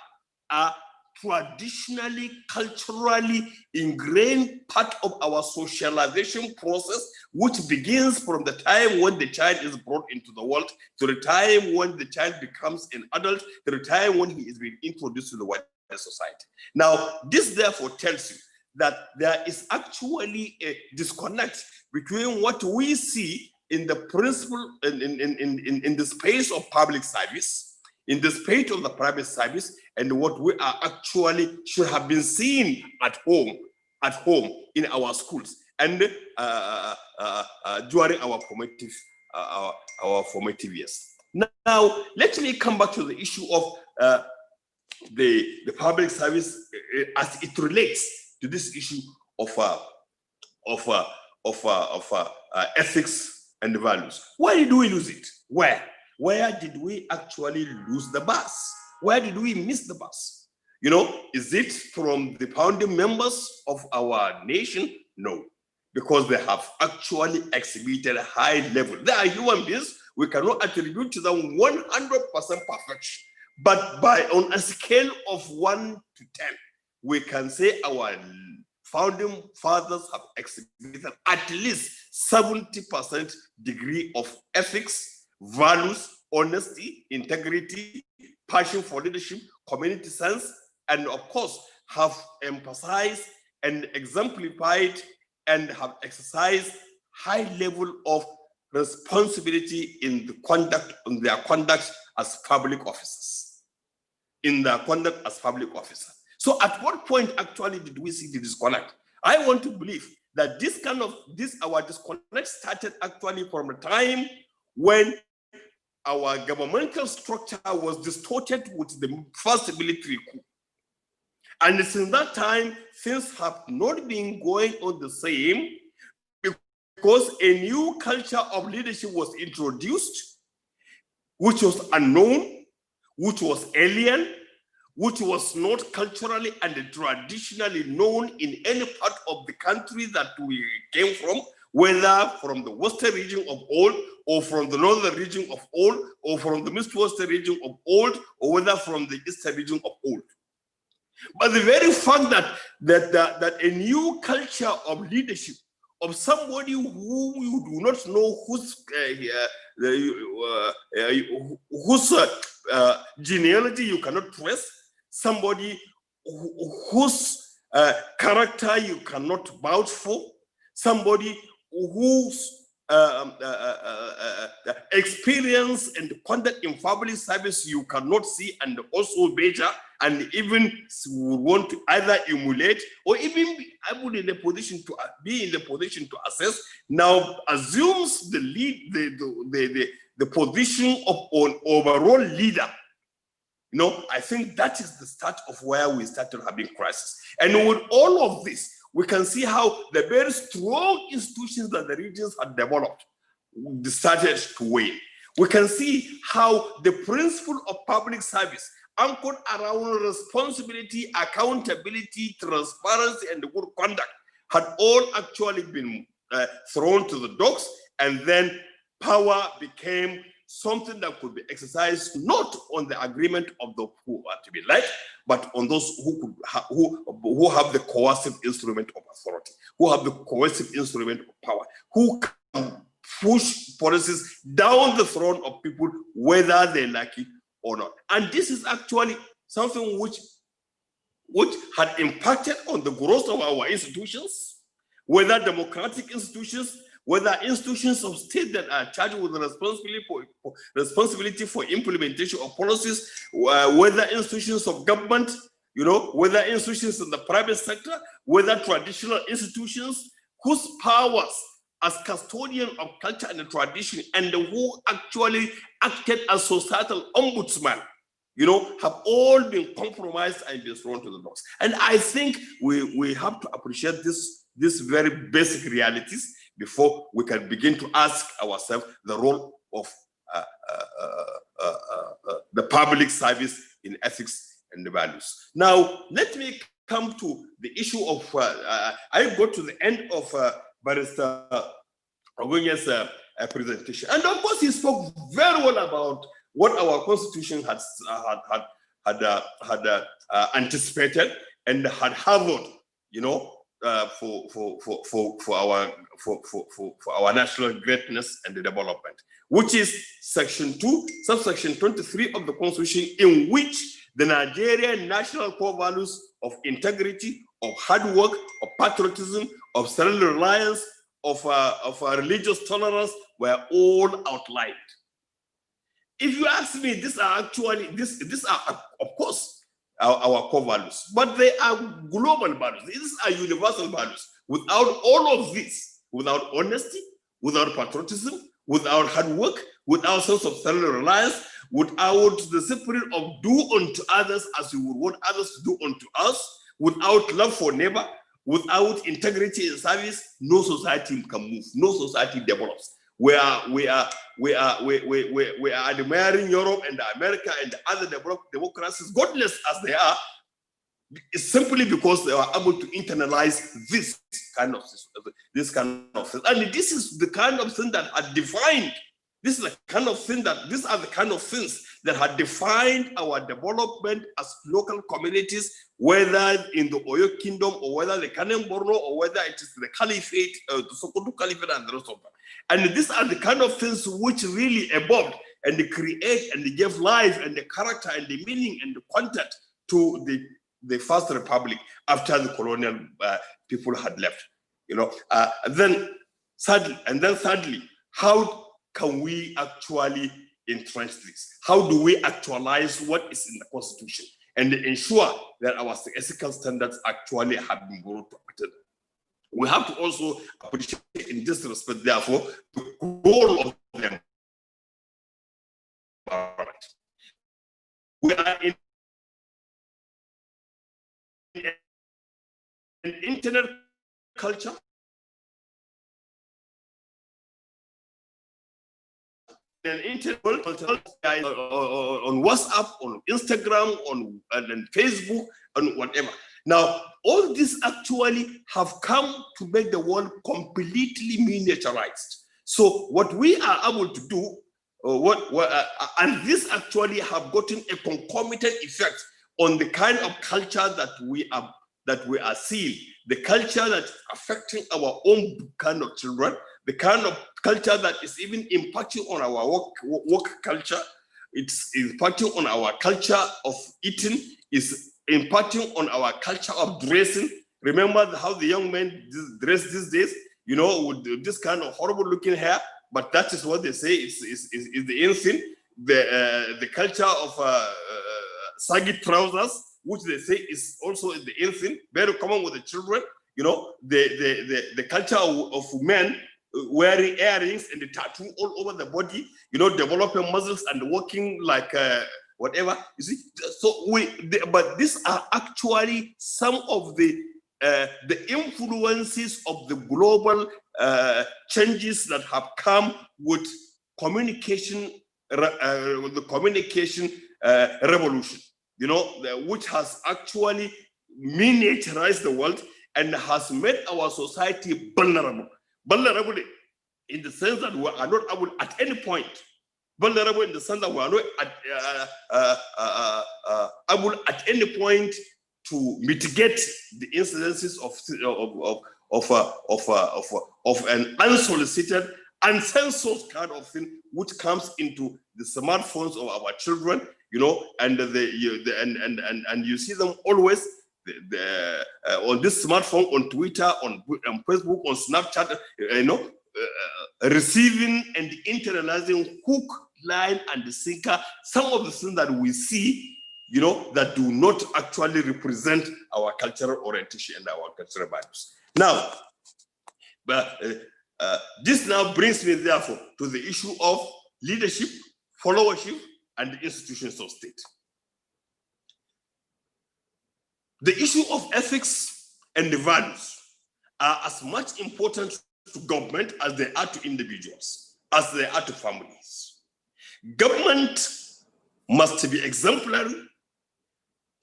traditionally, culturally ingrained part of our socialization process, which begins from the time when the child is brought into the world to the time when the child becomes an adult, to the time when he is being introduced to the wider society. Now, this therefore tells you that there is actually a disconnect between what we see in the principle, in the space of public service, in the space of the private service, and what we are actually should have been seeing at home in our schools and during our formative years. Now, let me come back to the issue of the public service as it relates to this issue of ethics and values. Why did we lose it? Where did we actually lose the bus? Where did we miss the bus? You know, is it from the founding members of our nation? No, because they have actually exhibited a high level. They are human beings. We cannot attribute to them 100% perfection. But on a scale of 1 to 10, we can say our founding fathers have exhibited at least 70% degree of ethics, values, honesty, integrity, passion for leadership, community sense, and of course have emphasized and exemplified and have exercised high level of responsibility in their conduct as public officers. So at what point actually did we see the disconnect? I want to believe that our disconnect started actually from a time when our governmental structure was distorted with the first military coup. And since that time, things have not been going on the same, because a new culture of leadership was introduced, which was unknown, which was alien, which was not culturally and traditionally known in any part of the country that we came from, whether from the western region of old, or from the northern region of old, or from the midwestern region of old, or whether from the eastern region of old. But the very fact that a new culture of leadership, of somebody who you do not know whose genealogy you cannot trace, somebody whose character you cannot vouch for, somebody whose experience and conduct in public service you cannot see and also measure, and even would want to either emulate or even be able in the position to assess, now assumes the lead, the position of an overall leader. You know, I think that is the start of where we started having crisis. And with all of this, we can see how the very strong institutions that the regions had developed started to wane. We can see how the principle of public service, anchored around responsibility, accountability, transparency, and good conduct, had all actually been thrown to the dogs, and then power became something that could be exercised not on the agreement of those who are to be led, but on those who have the coercive instrument of authority, who have the coercive instrument of power, who can push policies down the throat of people, whether they like it or not. And this is actually something which had impacted on the growth of our institutions, whether democratic institutions, whether institutions of state that are charged with the responsibility for implementation of policies, whether institutions of government, you know, whether institutions in the private sector, whether traditional institutions whose powers as custodian of culture and tradition, and who actually acted as societal ombudsman, you know, have all been compromised and been thrown to the dogs. And I think we have to appreciate these very basic realities before we can begin to ask ourselves the role of the public service in ethics and the values. Now, let me come to the issue of, I go to the end of Barrister Ogunye's presentation. And of course, he spoke very well about what our constitution had anticipated and had harbored, you know, for our national greatness and the development, which is Section 2, subsection 23 of the Constitution, in which the Nigerian national core values of integrity, of hard work, of patriotism, of self-reliance, of religious tolerance were all outlined. If you ask me, these are actually, these are, of course, our core values, but they are global values. These are universal values. Without all of this, without honesty, without patriotism, without hard work, without sense of self-reliance, without the spirit of do unto others as we would want others to do unto us, without love for neighbor, without integrity in service, no society can move, no society develops. We are admiring Europe and America and other developed democracies, godless as they are, simply because they are able to internalize this kind of thing. And this is the kind of thing that are defined. This is the kind of thing that, these are the kind of things that have defined our development as local communities, whether in the Oyo Kingdom or whether the Kanem Borno or whether it is the Caliphate, the Sokoto Caliphate and the rest of them. And these are the kind of things which really evolved and they create and they gave life and the character and the meaning and the content to the First Republic after the colonial people had left. Then thirdly, how can we actually entrench this? How do we actualize what is in the Constitution and ensure that our ethical standards actually have been brought to action? We have to also appreciate in this respect, therefore, the role of them. We are in an internet culture. An internet culture on WhatsApp, on Instagram, on Facebook, on whatever. Now, all these actually have come to make the world completely miniaturized. So what we are able to do, and this actually have gotten a concomitant effect on the kind of culture that we are seeing, the culture that's affecting our own kind of children, the kind of culture that is even impacting on our work culture, it's impacting on our culture of eating, is impacting on our culture of dressing. Remember how the young men dress these days, with this kind of horrible looking hair, but that is what they say is the in thing. The culture of saggy trousers, which they say is also the in thing, very common with the children. The culture of men wearing earrings and the tattoo all over the body, developing muscles and walking like whatever. You see, so but these are actually some of the influences of the global changes that have come with communication, the communication revolution, which has actually miniaturized the world and has made our society vulnerable. Vulnerable in the sense that we are not able at any point, vulnerable in the sense that we are not able at any point to mitigate the incidences of an unsolicited, uncensored kind of thing which comes into the smartphones of our children, and you see them always on this smartphone, on Twitter, on Facebook, on Snapchat, receiving and internalizing hook, line, and sinker some of the things that we see, that do not actually represent our cultural orientation and our cultural values. Now, this now brings me, therefore, to the issue of leadership, followership, and the institutions of state. The issue of ethics and the values are as much important to government as they are to individuals, as they are to families. Government must be exemplary,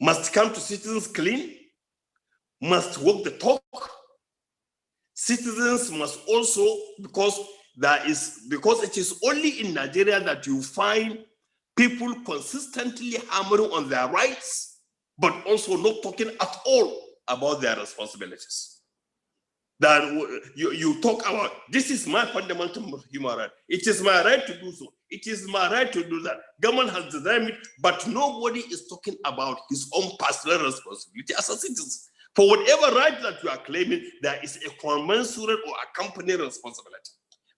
must come to citizens clean, must walk the talk. Citizens must also, because it is only in Nigeria that you find people consistently hammering on their rights, but also not talking at all about their responsibilities. that you talk about, this is my fundamental human right. It is my right to do so. It is my right to do that. Government has designed it, but nobody is talking about his own personal responsibility as a citizen. For whatever right that you are claiming, there is a commensurate or accompanying responsibility.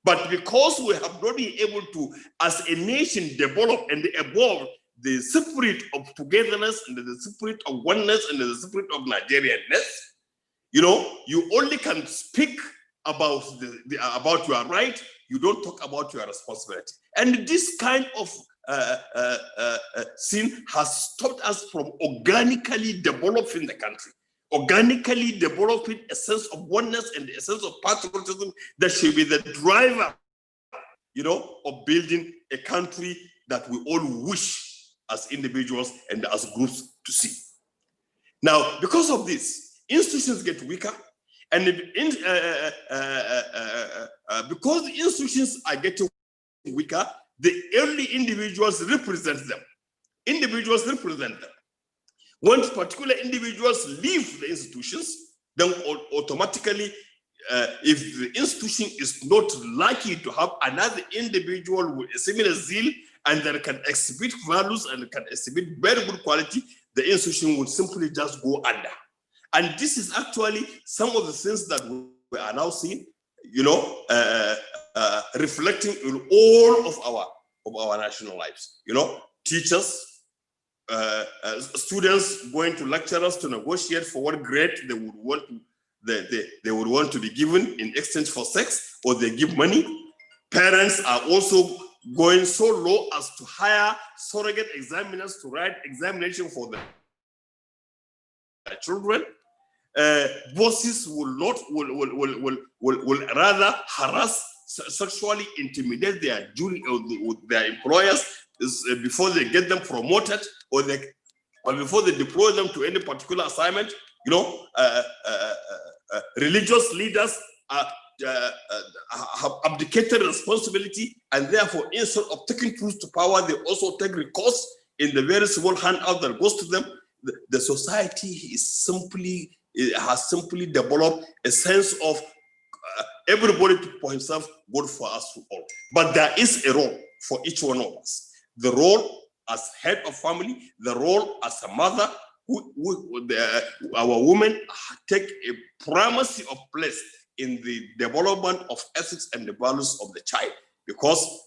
But because we have not been able to, as a nation, develop and evolve the spirit of togetherness and the spirit of oneness and the spirit of Nigerianness, you know, you only can speak about about your right. You don't talk about your responsibility. And this kind of sin has stopped us from organically developing the country, organically developing a sense of oneness and a sense of patriotism that should be the driver, you know, of building a country that we all wish as individuals and as groups to see. Now, because of this, institutions get weaker, and because the institutions are getting weaker, the early individuals represent them. Individuals represent them. Once particular individuals leave the institutions, then automatically, if the institution is not likely to have another individual with a similar zeal and that can exhibit values and can exhibit very good quality, the institution will simply just go under. And this is actually some of the things that we are now seeing, you know, reflecting in all of our national lives. You know, teachers, students going to lecturers to negotiate for what grade they would want to they would want to be given in exchange for sex, or they give money. Parents are also going so low as to hire surrogate examiners to write examination for their children. Bosses will rather harass, sexually intimidate their employers before they get them promoted, or before they deploy them to any particular assignment. You know, religious leaders have abdicated responsibility, and therefore, instead of taking truth to power, they also take recourse in the very small handout that goes to them. The society is has simply developed a sense of everybody for himself, good for us all. But there is a role for each one of us. The role as head of family, the role as a mother, our women take a primacy of place in the development of ethics and the values of the child, because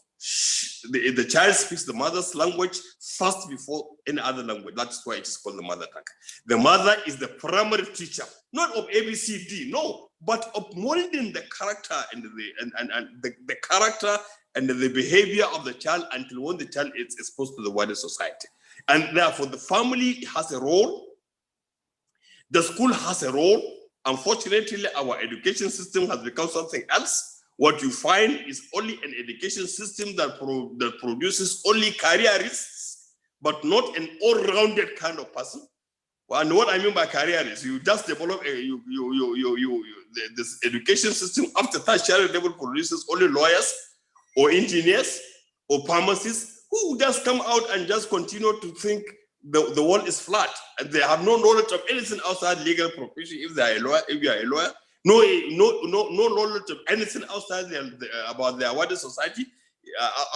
the child speaks the mother's language first before any other language. That's why it is called the mother tongue. The mother is the primary teacher, not of ABCD, no, but of molding the character and the character and the behavior of the child until when the child is exposed to the wider society. And therefore, the family has a role, the school has a role. Unfortunately, our education system has become something else. What you find is only an education system that produces only careerists, but not an all-rounded kind of person. And what I mean by careerists, you just develop this education system after tertiary level produces only lawyers or engineers or pharmacists who just come out and just continue to think the world is flat, and they have no knowledge of anything outside legal profession. If they are a lawyer, if you are a lawyer, no knowledge of anything outside about their wider society,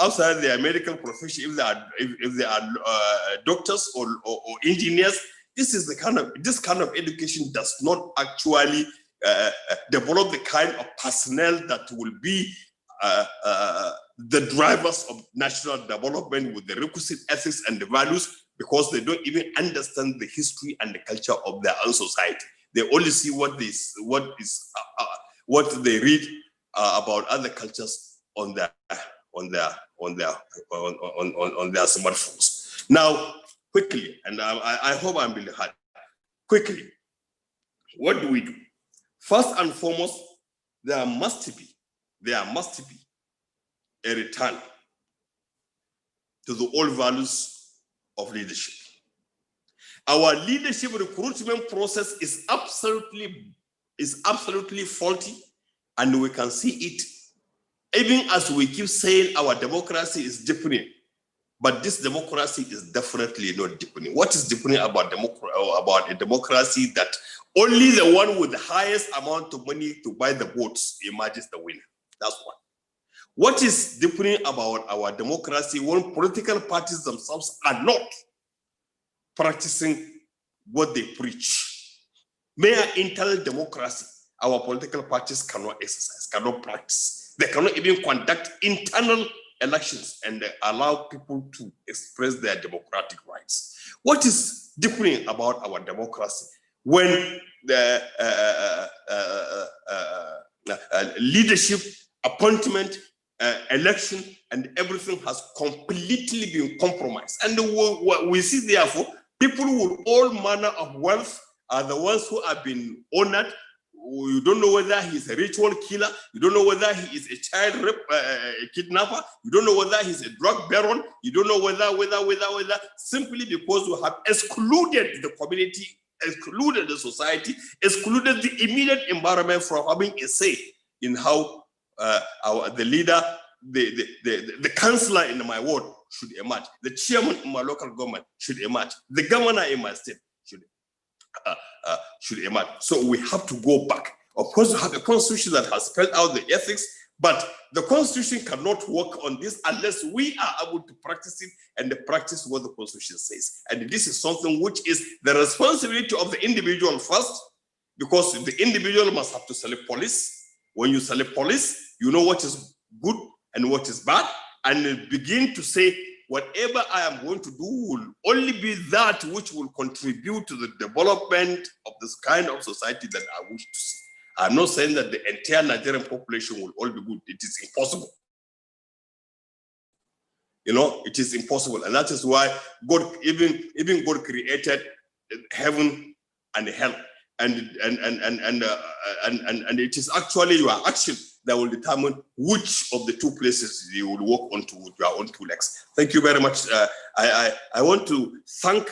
outside their medical profession. If they are doctors or engineers, this kind of education does not actually develop the kind of personnel that will be the drivers of national development with the requisite ethics and the values, because they don't even understand the history and the culture of their own society. They only see what they read about other cultures on their smartphones. Now, quickly, and I hope I'm being heard. Quickly, what do we do? First and foremost, there must be a return to the old values of leadership. Our leadership recruitment process is absolutely faulty, and we can see it even as we keep saying our democracy is deepening. But this democracy is definitely not deepening. What is deepening about a democracy that only the one with the highest amount of money to buy the votes emerges the winner? That's one. What is deepening about our democracy when political parties themselves are not practicing what they preach? Mere internal democracy, our political parties cannot exercise, cannot practice. They cannot even conduct internal elections and allow people to express their democratic rights. What is different about our democracy when the leadership, appointment, election, and everything has completely been compromised? And we see, therefore, people with all manner of wealth are the ones who have been honored. You don't know whether he's a ritual killer. You don't know whether he is a child kidnapper. You don't know whether he's a drug baron. You don't know whether, simply because you have excluded the community, excluded the society, excluded the immediate environment from having a say in how the leader, the councillor in my ward should emerge, the chairman in my local government should emerge, the governor in my state should emerge. So we have to go back. Of course, we have a constitution that has spelled out the ethics, but the constitution cannot work on this unless we are able to practice it and practice what the constitution says. And this is something which is the responsibility of the individual first, because the individual must have to select police. When you select police, you know what is good and what is bad, and begin to say, whatever I am going to do will only be that which will contribute to the development of this kind of society that I wish to see. I'm not saying that the entire Nigerian population will all be good. It is impossible. You know, it is impossible. And that is why God, even God created heaven and hell. And it is actually your action that will determine which of the two places you will walk onto with your own two legs. Thank you very much. I want to thank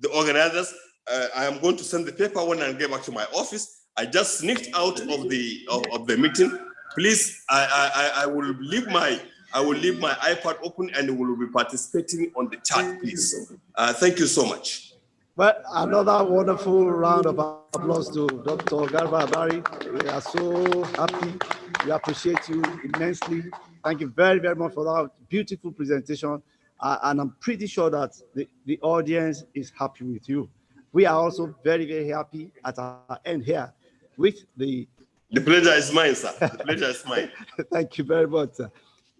the organizers. I am going to send the paper when I get back to my office. I just sneaked out of the meeting. Please, I will leave my iPad open and will be participating on the chat, please. Thank you so much. Well, another wonderful round of applause to Dr. Garba Abari. We are so happy. We appreciate you immensely. Thank you very, very much for that beautiful presentation. And I'm pretty sure that the audience is happy with you. We are also very, very happy at our end here with the... The pleasure is mine, sir. The pleasure is mine. Thank you very much, sir.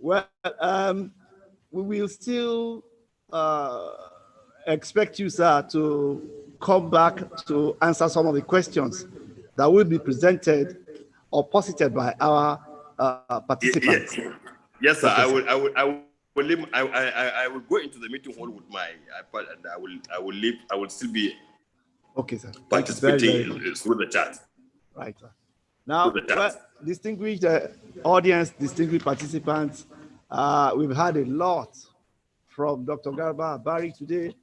Well, we will still expect you, sir, to come back to answer some of the questions that will be presented or posited by our participants. Yes, sir. I will go into the meeting hall with my iPad, and I will still be participating through the chat. Right, sir. Now, well, distinguished audience, distinguished participants, we've had a lot from Dr. Garba Abari today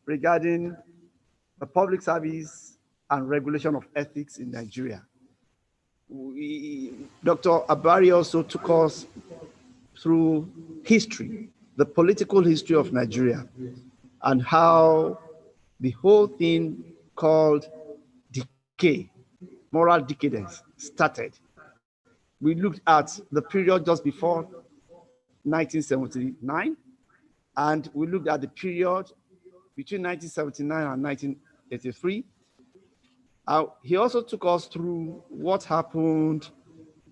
regarding the public service and regulation of ethics in Nigeria. Dr. Abari also took us through history, the political history of Nigeria, and how the whole thing called decay, moral decadence, started. We looked at the period just before 1979, and we looked at the period between 1979 and 1983. He also took us through what happened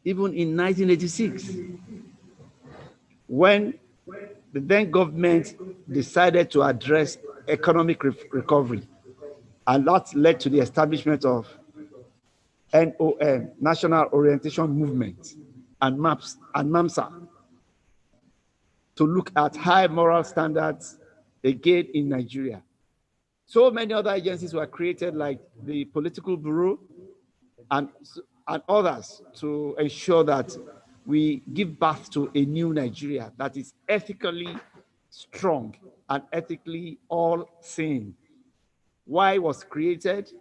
even in 1986, when the then government decided to address economic recovery, and that led to the establishment of NOM, National Orientation Movement, and NAMSA, to look at high moral standards again in Nigeria. So many other agencies were created, like the Political Bureau and others, to ensure that we give birth to a new Nigeria that is ethically strong and ethically all-seeing. Why was created?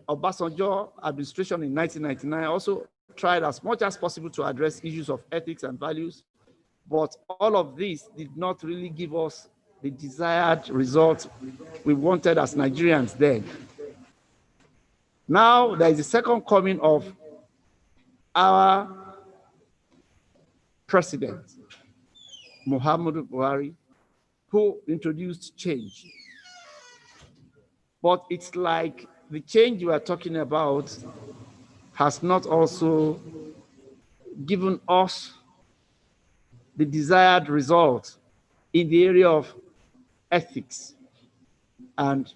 Obasanjo administration in 1999 also tried as much as possible to address issues of ethics and values. But all of this did not really give us the desired result we wanted as Nigerians then. Now there is a second coming of our president, Muhammadu Buhari, who introduced change. But it's like the change we are talking about has not also given us the desired result in the area of ethics and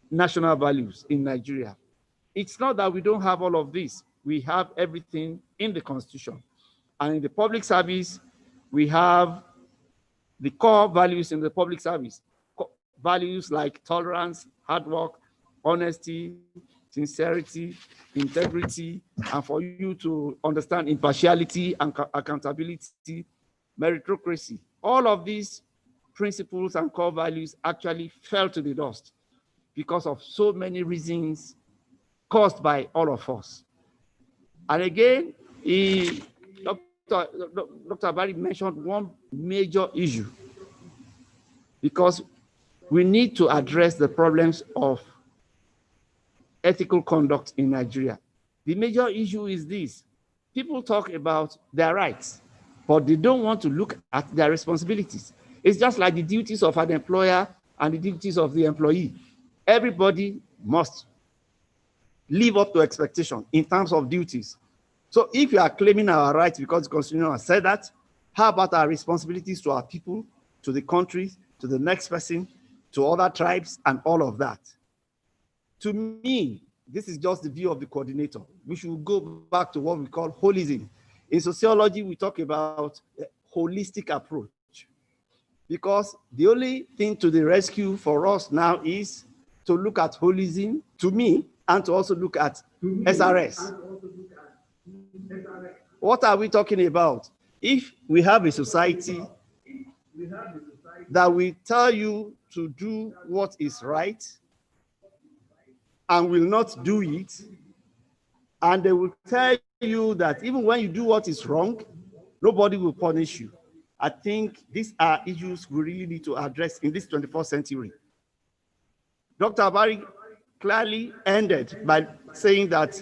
national values in Nigeria. It's not that we don't have all of this. We have everything in the Constitution. And in the public service, we have the core values in the public service. Values like tolerance, hard work, honesty, sincerity, integrity, and for you to understand impartiality and accountability, meritocracy. All of these principles and core values actually fell to the dust because of so many reasons caused by all of us. And again, Dr. Barry mentioned one major issue, because we need to address the problems of ethical conduct in Nigeria. The major issue is this: people talk about their rights, but they don't want to look at their responsibilities. It's just like the duties of an employer and the duties of the employee. Everybody must live up to expectation in terms of duties. So if you are claiming our rights because the Constitution has said that, how about our responsibilities to our people, to the country, to the next person, to other tribes, and all of that? To me, this is just the view of the coordinator. We should go back to what we call holism. In sociology, we talk about a holistic approach, because the only thing to the rescue for us now is to look at holism, to me, and to also look at SRS. What are we talking about? If we have a society that will tell you to do what is right and will not do it, and they will tell you that even when you do what is wrong, nobody will punish you, I think these are issues we really need to address in this 21st century. Dr. Abari clearly ended by saying that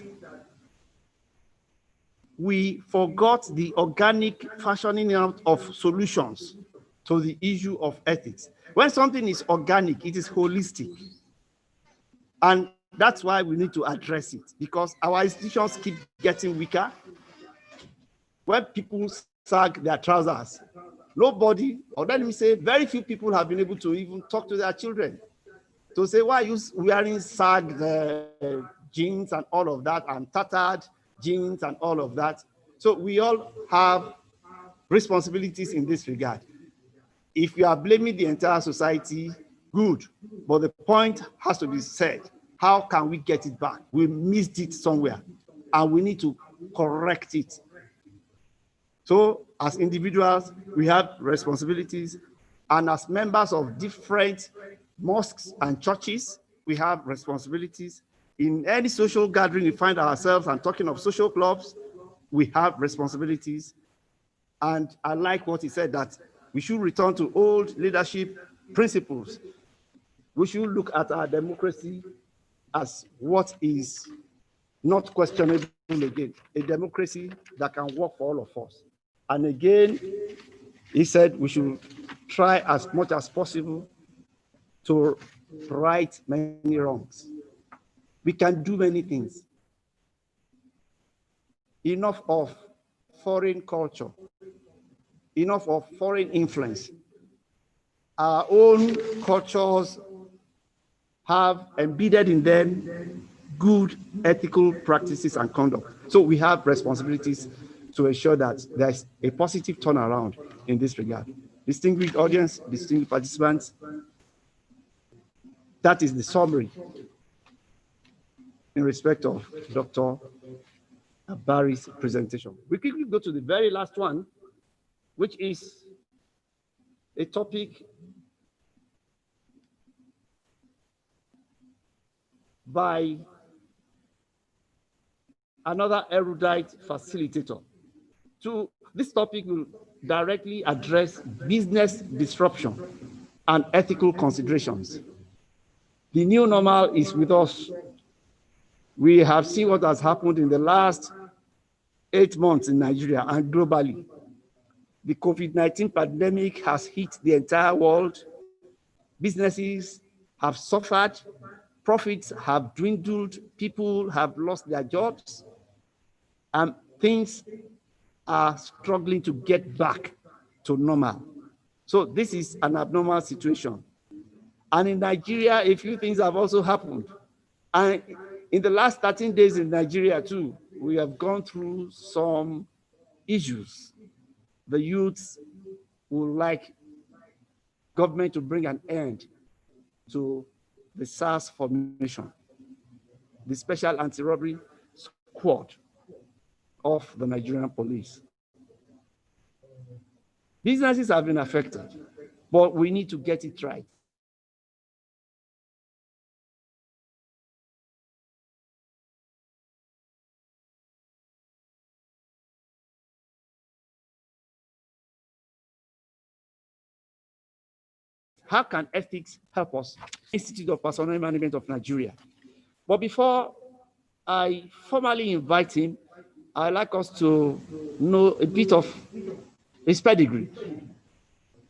we forgot the organic fashioning out of solutions to the issue of ethics. When something is organic, it is holistic. And that's why we need to address it, because our institutions keep getting weaker. When people sag their trousers, nobody, or let me say, very few people have been able to even talk to their children to say, why are you wearing sagged jeans and all of that, and tattered jeans and all of that? So we all have responsibilities in this regard. If you are blaming the entire society, good, but the point has to be said, how can we get it back? We missed it somewhere, and we need to correct it. So as individuals, we have responsibilities, and as members of different mosques and churches, we have responsibilities. In any social gathering we find ourselves, and talking of social clubs, we have responsibilities. And I like what he said, that we should return to old leadership principles. We should look at our democracy as what is not questionable again, a democracy that can work for all of us. And again, he said we should try as much as possible to right many wrongs. We can do many things. Enough of foreign culture, enough of foreign influence. Our own cultures have embedded in them good ethical practices and conduct. So we have responsibilities to ensure that there's a positive turnaround in this regard. Distinguished audience, distinguished participants, that is the summary in respect of Dr. Abari's presentation. We quickly go to the very last one, which is a topic by another erudite facilitator, This topic will directly address business disruption and ethical considerations. The new normal is with us. We have seen what has happened in the last 8 months in Nigeria and globally. The COVID-19 pandemic has hit the entire world. Businesses have suffered, profits have dwindled, people have lost their jobs, and things are struggling to get back to normal. So this is an abnormal situation. And in Nigeria, a few things have also happened. And in the last 13 days in Nigeria too, we have gone through some issues. The youths would like government to bring an end to the SARS formation, the Special Anti-Robbery Squad of the Nigerian police. Businesses have been affected, but we need to get it right. How can ethics help us? Institute of Personnel Management of Nigeria. But before I formally invite him, I'd like us to know a bit of his pedigree.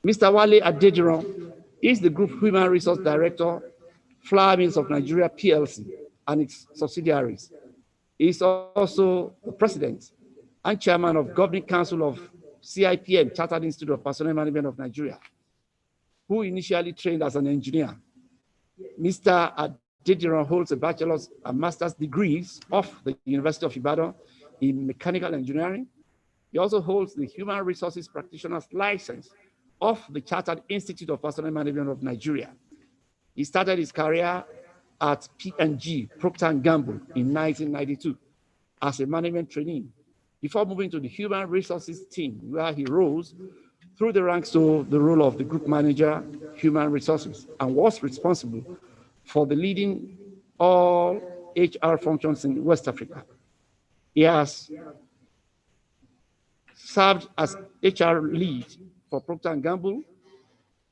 Mr. Wale Adediran is the Group Human Resource Director, Flour Mills of Nigeria PLC and its subsidiaries. He is also the President and Chairman of Governing Council of CIPN, Chartered Institute of Personnel Management of Nigeria, who initially trained as an engineer. Mr. Adediran holds a bachelor's and master's degrees of the University of Ibadan in mechanical engineering. He also holds the Human Resources Practitioner's license of the Chartered Institute of Personnel Management of Nigeria. He started his career at P&G, Procter & Gamble, in 1992 as a management trainee, before moving to the Human Resources team, where he rose through the ranks to the role of the Group Manager, Human Resources, and was responsible for the leading all HR functions in West Africa. He has served as HR lead for Procter & Gamble,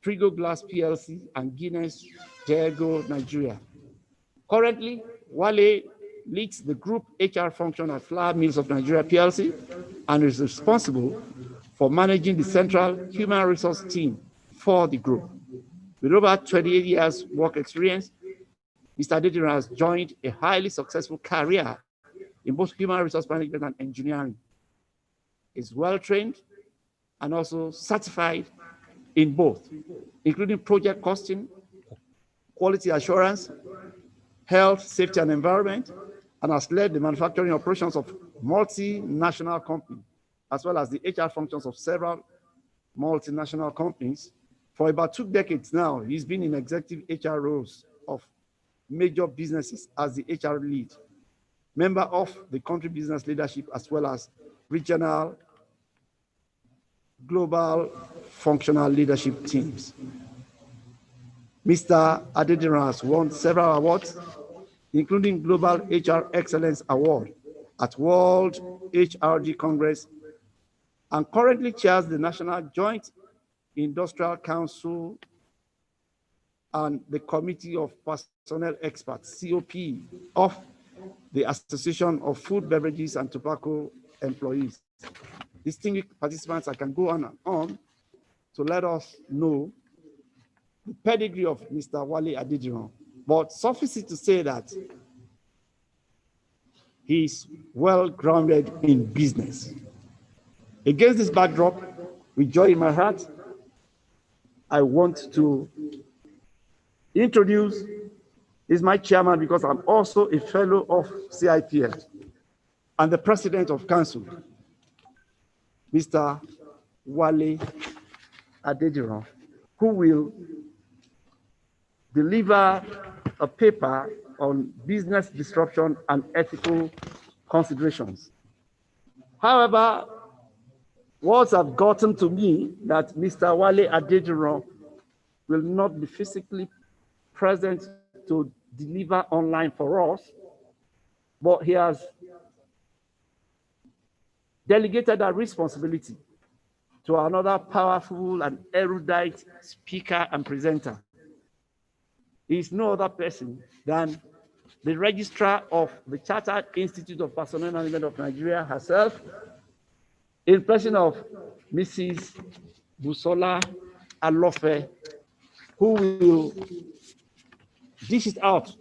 Trigo Glass PLC, and Guinness Diego Nigeria. Currently, Wale leads the group HR function at Flour Mills of Nigeria PLC and is responsible for managing the central human resource team for the group. With over 28 years work experience, Mr. Adediran has joined a highly successful career in both human resource management and engineering. He's well-trained and also certified in both, including project costing, quality assurance, health, safety, and environment, and has led the manufacturing operations of multinational companies, as well as the HR functions of several multinational companies. For about 2 decades now, he's been in executive HR roles of major businesses as the HR lead, member of the country business leadership, as well as regional, global functional leadership teams. Mr. Adediran has won several awards, including Global HR Excellence Award at World HRD Congress, and currently chairs the National Joint Industrial Council and the Committee of Personnel Experts, COP, of the Association of Food, Beverages, and Tobacco Employees. Distinguished participants, I can go on and on to let us know the pedigree of Mr. Wale Adediran, but suffice it to say that he's well-grounded in business. Against this backdrop, with joy in my heart, I want to introduce, he's my chairman because I'm also a fellow of CIPL and the president of council, Mr. Wale Adediran, who will deliver a paper on business disruption and ethical considerations. However, words have gotten to me that Mr. Wale Adediran will not be physically present to deliver online for us, but he has delegated that responsibility to another powerful and erudite speaker and presenter. He is no other person than the registrar of the Chartered Institute of Personnel Management of Nigeria herself, in person of Mrs. Busola Alofe, who will dish it out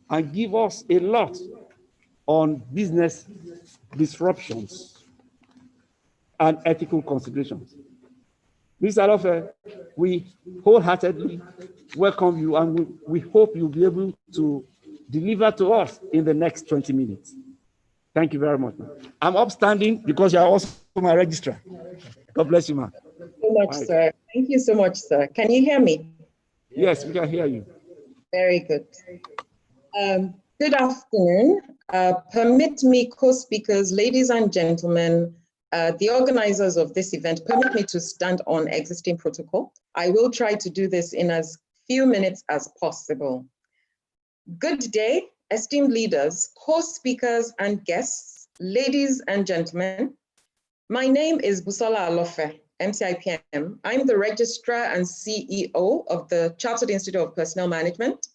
and give us a lot on business disruptions and ethical considerations. Ms. Alofe, we wholeheartedly welcome you, and we hope you'll be able to deliver to us in the next 20 minutes. Thank you very much. I'm upstanding because you're also my registrar. God bless you, ma'am. So much, sir. Thank you so much, sir. Can you hear me? Yes, we can hear you. Very good. Good afternoon. Permit me, co-speakers, ladies and gentlemen, the organizers of this event, permit me to stand on existing protocol. I will try to do this in as few minutes as possible. Good day, esteemed leaders, co-speakers and guests, ladies and gentlemen. My name is Busola Alofe, MCIPM. I'm the registrar and CEO of the Chartered Institute of Personnel Management.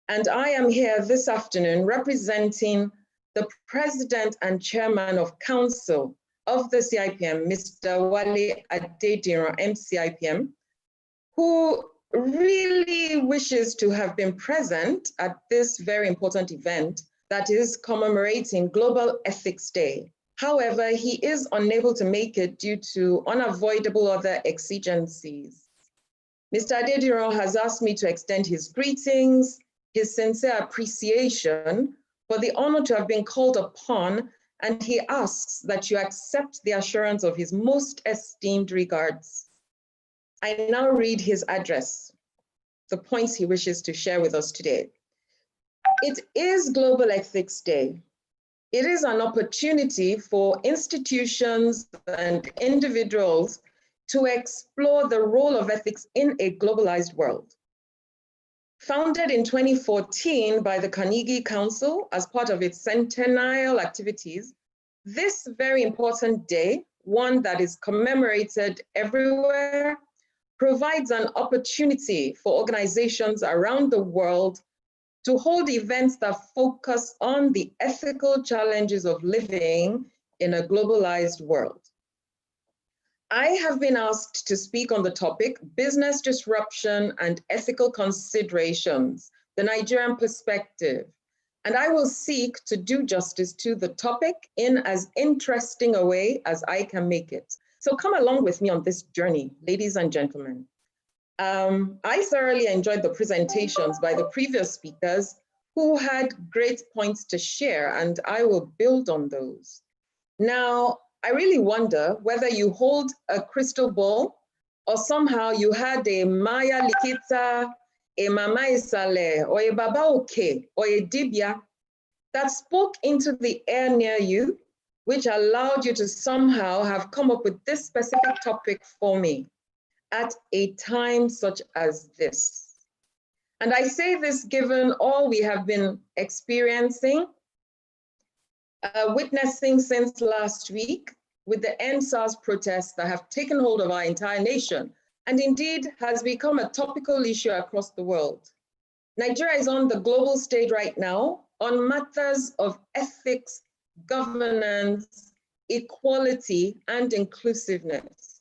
And I am here this afternoon representing the President and Chairman of Council of the CIPM, Mr. Wale Adediran, MCIPM, who really wishes to have been present at this very important event that is commemorating Global Ethics Day. However, he is unable to make it due to unavoidable other exigencies. Mr. Adediran has asked me to extend his greetings, his sincere appreciation for the honor to have been called upon, and he asks that you accept the assurance of his most esteemed regards. I now read his address, the points he wishes to share with us today. It is Global Ethics Day. It is an opportunity for institutions and individuals to explore the role of ethics in a globalized world. Founded in 2014 by the Carnegie Council as part of its centennial activities, this very important day, one that is commemorated everywhere, provides an opportunity for organizations around the world to hold events that focus on the ethical challenges of living in a globalized world. I have been asked to speak on the topic, Business Disruption and Ethical Considerations, the Nigerian Perspective, and I will seek to do justice to the topic in as interesting a way as I can make it. So come along with me on this journey, ladies and gentlemen. I thoroughly enjoyed the presentations by the previous speakers who had great points to share, and I will build on those. Now, I really wonder whether you hold a crystal ball or somehow you had a Maya Likita, a Mama Isale, or a Baba Oke, or a Dibia that spoke into the air near you, which allowed you to somehow have come up with this specific topic for me at a time such as this. And I say this given all we have been experiencing, witnessing since last week with the EndSARS protests that have taken hold of our entire nation, and indeed has become a topical issue across the world. Nigeria is on the global stage right now on matters of ethics, governance, equality, and inclusiveness.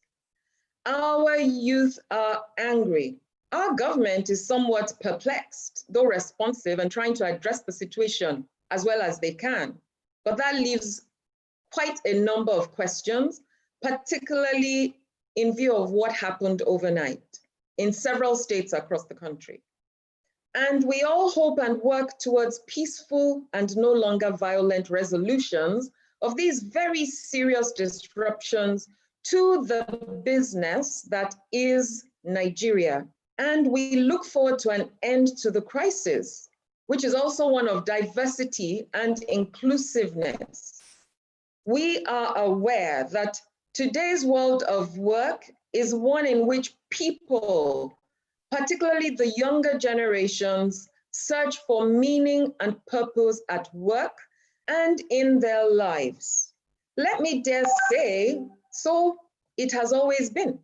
Our youth are angry. Our government is somewhat perplexed, though responsive and trying to address the situation as well as they can. But that leaves quite a number of questions, particularly in view of what happened overnight in several states across the country. And we all hope and work towards peaceful and no longer violent resolutions of these very serious disruptions to the business that is Nigeria. And we look forward to an end to the crisis, which is also one of diversity and inclusiveness. We are aware that today's world of work is one in which people, particularly the younger generations, search for meaning and purpose at work and in their lives. Let me dare say, so it has always been.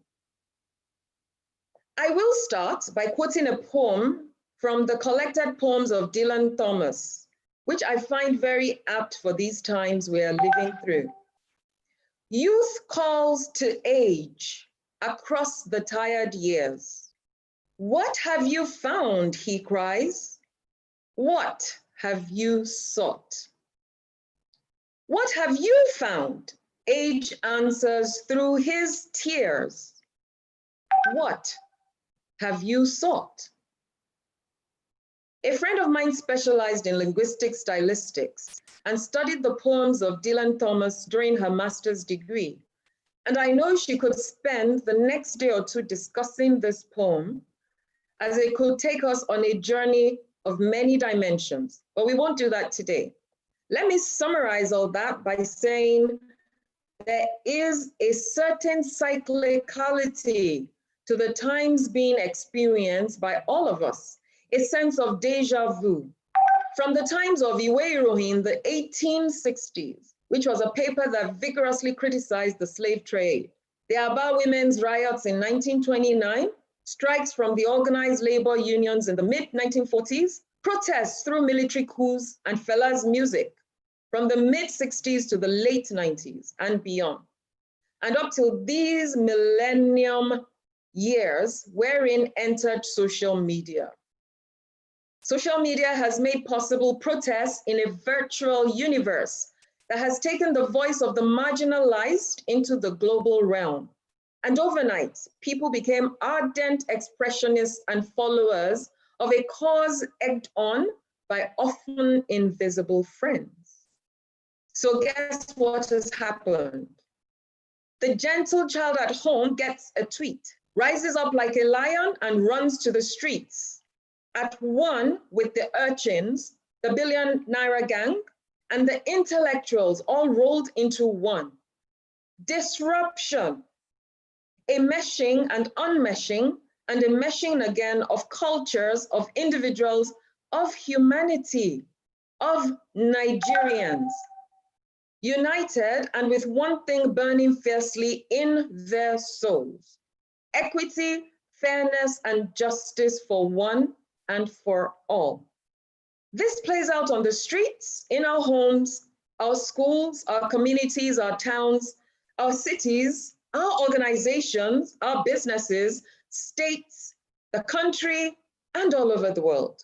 I will start by quoting a poem from the collected poems of Dylan Thomas, which I find very apt for these times we are living through. Youth calls to age across the tired years. What have you found, he cries? What have you sought? What have you found? Age answers through his tears. What have you sought? A friend of mine specialized in linguistic stylistics and studied the poems of Dylan Thomas during her master's degree. And I know she could spend the next day or two discussing this poem, as it could take us on a journey of many dimensions, but we won't do that today. Let me summarize all that by saying there is a certain cyclicality to the times being experienced by all of us, a sense of deja vu. From the times of Iwe Irohin in the 1860s, which was a paper that vigorously criticized the slave trade, the Aba women's riots in 1929, strikes from the organized labor unions in the mid-1940s, protests through military coups, and Fela's music from the mid-60s to the late 90s and beyond. And up till these millennium years, wherein entered social media. Social media has made possible protests in a virtual universe that has taken the voice of the marginalized into the global realm. And overnight, people became ardent expressionists and followers of a cause egged on by often invisible friends. So guess what has happened? The gentle child at home gets a tweet, rises up like a lion and runs to the streets, at one with the urchins, the billion naira gang, and the intellectuals all rolled into one. Disruption, a meshing and unmeshing, and a meshing again of cultures, of individuals, of humanity, of Nigerians, united and with one thing burning fiercely in their souls: equity, fairness, and justice for one and for all. This plays out on the streets, in our homes, our schools, our communities, our towns, our cities, our organizations, our businesses, states, the country, and all over the world.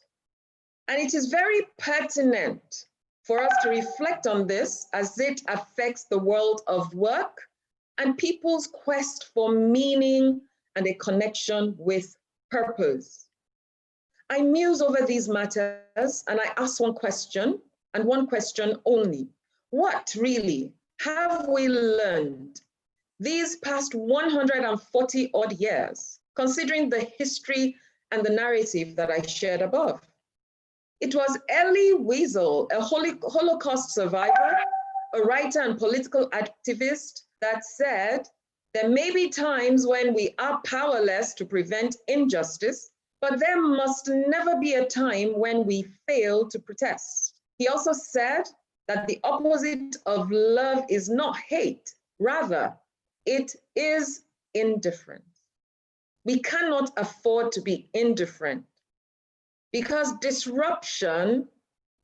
And it is very pertinent for us to reflect on this as it affects the world of work and people's quest for meaning and a connection with purpose. I muse over these matters and I ask one question, and one question only. What really have we learned these past 140 odd years, considering the history and the narrative that I shared above? It was Elie Wiesel, a Holocaust survivor, a writer and political activist, that said, there may be times when we are powerless to prevent injustice, but there must never be a time when we fail to protest. He also said that the opposite of love is not hate, rather, it is indifference. We cannot afford to be indifferent, because disruption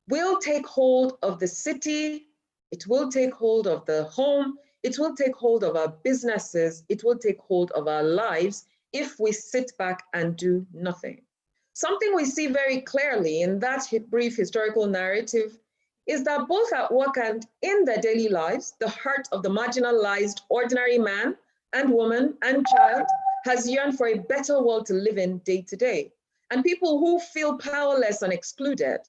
will take hold of the city, it will take hold of the home, it will take hold of our businesses, it will take hold of our lives if we sit back and do nothing. Something we see very clearly in that brief historical narrative is that both at work and in their daily lives, the heart of the marginalized ordinary man and woman and child has yearned for a better world to live in day to day. And people who feel powerless and excluded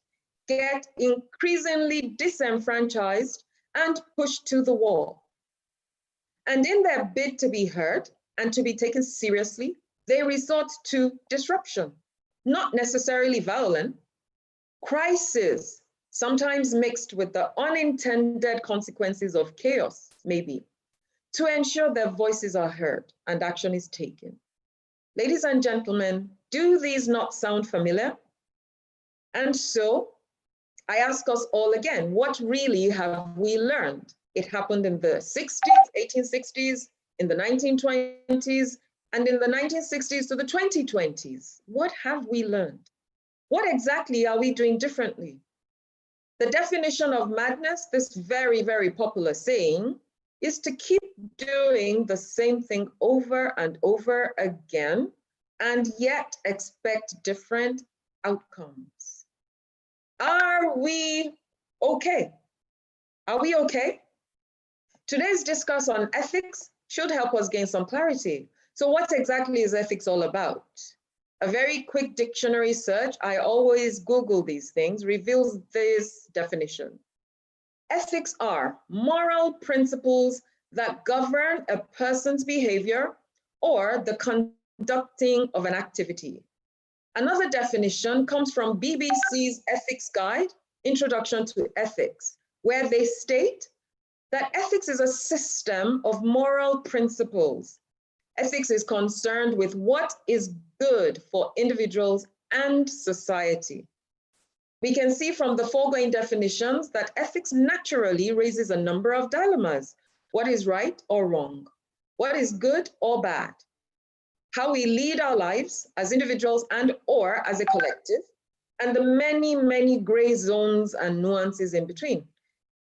get increasingly disenfranchised and pushed to the wall. And in their bid to be heard and to be taken seriously, they resort to disruption, not necessarily violent, crisis, sometimes mixed with the unintended consequences of chaos, maybe, to ensure their voices are heard and action is taken. Ladies and gentlemen, do these not sound familiar? And so I ask us all again, what really have we learned It happened in the 60s, 1860s, in the 1920s, and in the 1960s to the 2020s. What have we learned? What exactly are we doing differently? The definition of madness, this very, very popular saying, is to keep doing the same thing over and over again, and yet expect different outcomes. Are we okay? Are we okay? Today's discourse on ethics should help us gain some clarity. So what exactly is ethics all about? A very quick dictionary search, I always Google these things, reveals this definition. Ethics are moral principles that govern a person's behavior or the conducting of an activity. Another definition comes from BBC's Ethics Guide, Introduction to Ethics, where they state that ethics is a system of moral principles. Ethics is concerned with what is good for individuals and society. We can see from the foregoing definitions that ethics naturally raises a number of dilemmas. What is right or wrong? What is good or bad? How we lead our lives as individuals and or as a collective, and the many, many gray zones and nuances in between.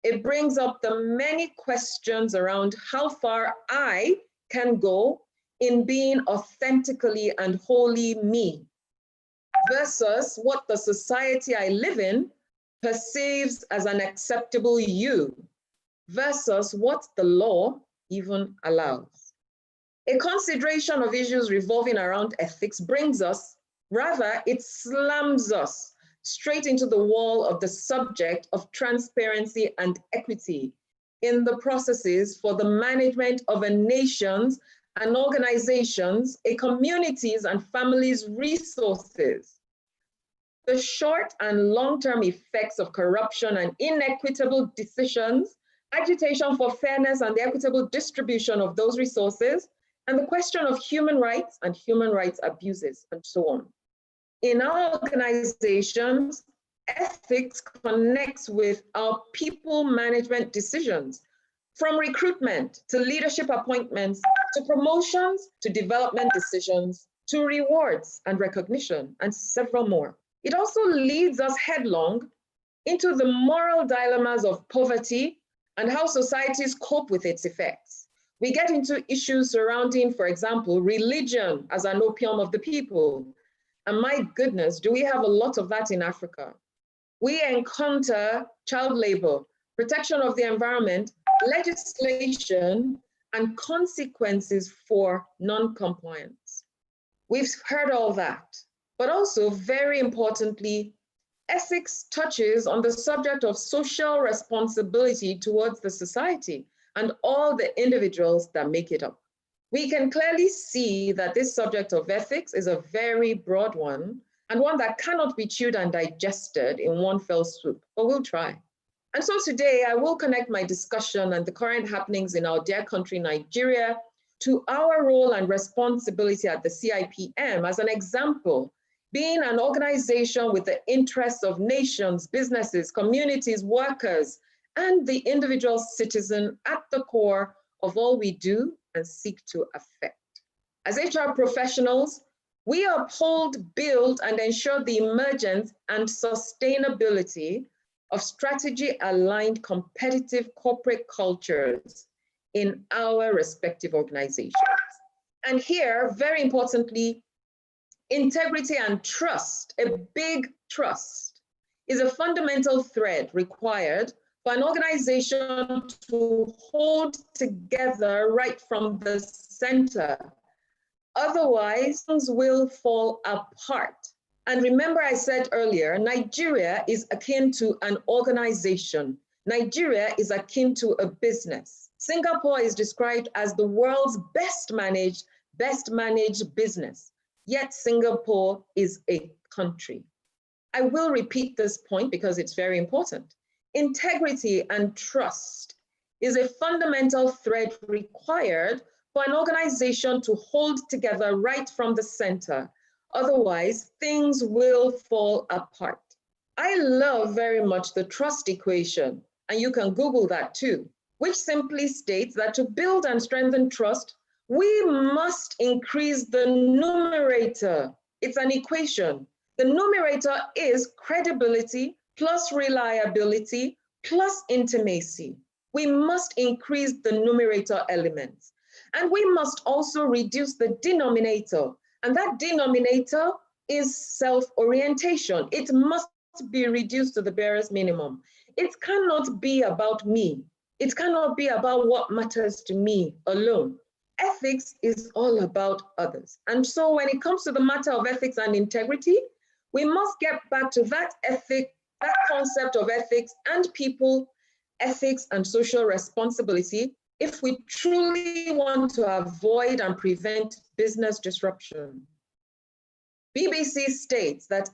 It brings up the many questions around how far I can go in being authentically and wholly me, versus what the society I live in perceives as an acceptable you, versus what the law even allows. A consideration of issues revolving around ethics brings us, rather, it slams us straight into the wall of the subject of transparency and equity in the processes for the management of a nation's, an organization's, a community's and families' resources. The short and long-term effects of corruption and inequitable decisions, agitation for fairness and the equitable distribution of those resources, and the question of human rights and human rights abuses, and so on. In our organizations, ethics connects with our people management decisions, from recruitment to leadership appointments, to promotions, to development decisions, to rewards and recognition, and several more. It also leads us headlong into the moral dilemmas of poverty and how societies cope with its effects. We get into issues surrounding, for example, religion as an opium of the people. And my goodness, do we have a lot of that in Africa? We encounter child labor, protection of the environment, legislation, and consequences for non-compliance. We've heard all that, but also very importantly, ethics touches on the subject of social responsibility towards the society and all the individuals that make it up. We can clearly see that this subject of ethics is a very broad one and one that cannot be chewed and digested in one fell swoop, but we'll try. And so today I will connect my discussion and the current happenings in our dear country, Nigeria, to our role and responsibility at the CIPM as an example, being an organization with the interests of nations, businesses, communities, workers, and the individual citizen at the core of all we do and seek to affect. As HR professionals, we uphold, build, and ensure the emergence and sustainability of strategy-aligned competitive corporate cultures in our respective organizations. And here, very importantly, integrity and trust, a big trust, is a fundamental thread required for an organization to hold together right from the center. Otherwise, things will fall apart. And remember I said earlier, Nigeria is akin to an organization. Nigeria is akin to a business. Singapore is described as the world's best managed business, yet Singapore is a country. I will repeat this point because it's very important. Integrity and trust is a fundamental thread required for an organization to hold together right from the center. Otherwise, things will fall apart. I love very much the trust equation, and you can Google that too. which simply states that to build and strengthen trust, we must increase the numerator. It's an equation. The numerator is credibility plus reliability plus intimacy. We must increase the numerator elements. And we must also reduce the denominator. And that denominator is self-orientation. It must be reduced to the barest minimum. It cannot be about me. It cannot be about what matters to me alone. Ethics is all about others. And so when it comes to the matter of ethics and integrity, we must get back to that concept of ethics and people, ethics and social responsibility if we truly want to avoid and prevent business disruption. BBC states that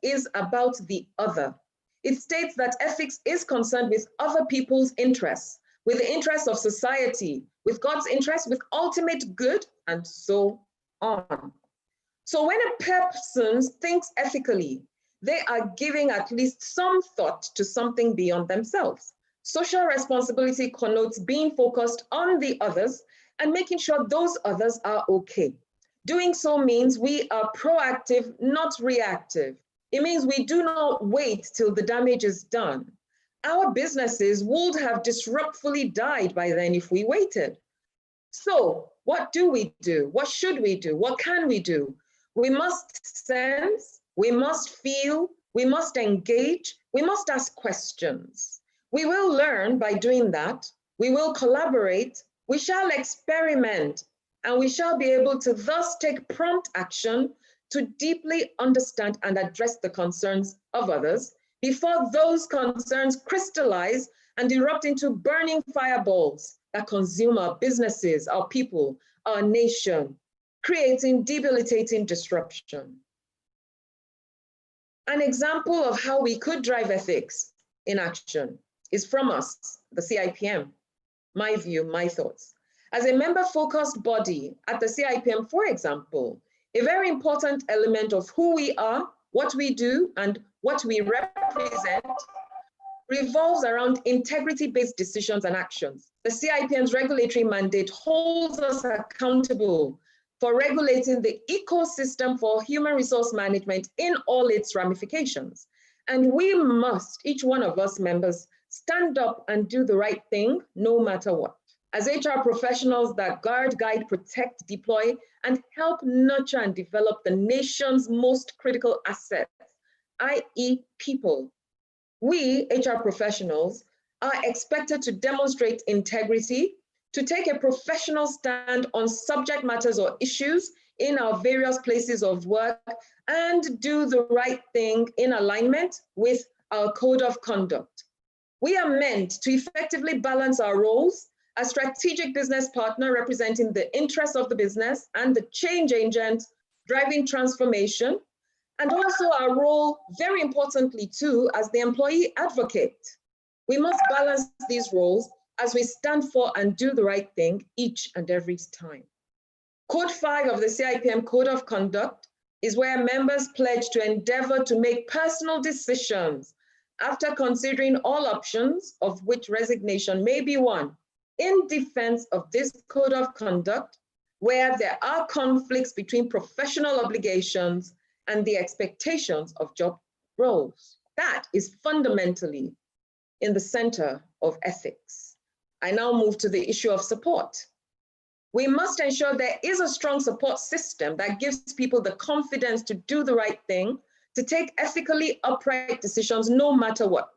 is about the other. It states that ethics is concerned with other people's interests, with the interests of society, with God's interests, with ultimate good, and so on. So when a person thinks ethically, they are giving at least some thought to something beyond themselves. Social responsibility connotes being focused on the others and making sure those others are okay. Doing so means we are proactive, not reactive. It means we do not wait till the damage is done. Our businesses would have disruptfully died by then if we waited. So what do we do? What should we do? What can we do? We must sense, we must feel, we must engage, we must ask questions. We will learn by doing that. We will collaborate, we shall experiment, and we shall be able to thus take prompt action to deeply understand and address the concerns of others before those concerns crystallize and erupt into burning fireballs that consume our businesses, our people, our nation, creating debilitating disruption. An example of how we could drive ethics in action is from us, the CIPM. My view, my thoughts. As a member-focused body at the CIPM, for example, a very important element of who we are, what we do, and what we represent revolves around integrity-based decisions and actions. The CIPM's regulatory mandate holds us accountable for regulating the ecosystem for human resource management in all its ramifications. And we must, each one of us members, stand up and do the right thing no matter what. As HR professionals that guard, guide, protect, deploy, and help nurture and develop the nation's most critical assets, i.e. people, we, HR professionals, are expected to demonstrate integrity, to take a professional stand on subject matters or issues in our various places of work, and do the right thing in alignment with our code of conduct. We are meant to effectively balance our roles as strategic business partner representing the interests of the business and the change agent driving transformation, and also our role, very importantly too, as the employee advocate. We must balance these roles as we stand for and do the right thing each and every time. Code 5 of the CIPM Code of Conduct is where members pledge to endeavor to make personal decisions after considering all options, of which resignation may be one, in defense of this code of conduct, where there are conflicts between professional obligations and the expectations of job roles. That is fundamentally in the center of ethics. I now move to the issue of support. We must ensure there is a strong support system that gives people the confidence to do the right thing, to take ethically upright decisions no matter what.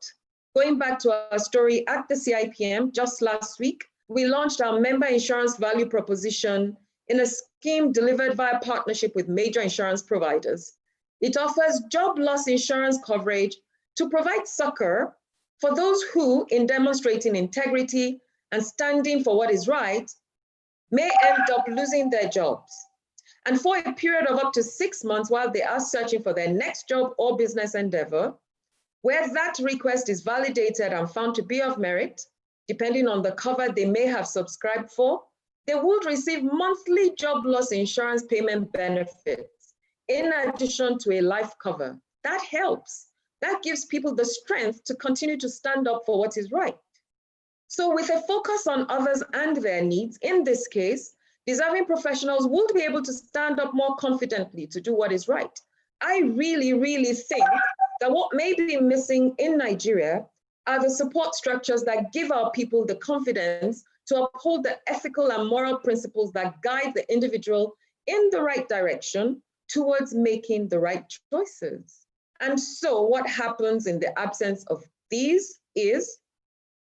Going back to our story at the CIPM just last week, we launched our member insurance value proposition in a scheme delivered via partnership with major insurance providers. It offers job loss insurance coverage to provide succor for those who, in demonstrating integrity and standing for what is right, may end up losing their jobs. And for a period of up to 6 months while they are searching for their next job or business endeavor, where that request is validated and found to be of merit, depending on the cover they may have subscribed for, they would receive monthly job loss insurance payment benefits, in addition to a life cover. That helps. That gives people the strength to continue to stand up for what is right. So with a focus on others and their needs, in this case, deserving professionals would be able to stand up more confidently to do what is right. I really, really think that what may be missing in Nigeria are the support structures that give our people the confidence to uphold the ethical and moral principles that guide the individual in the right direction towards making the right choices. And so what happens in the absence of these is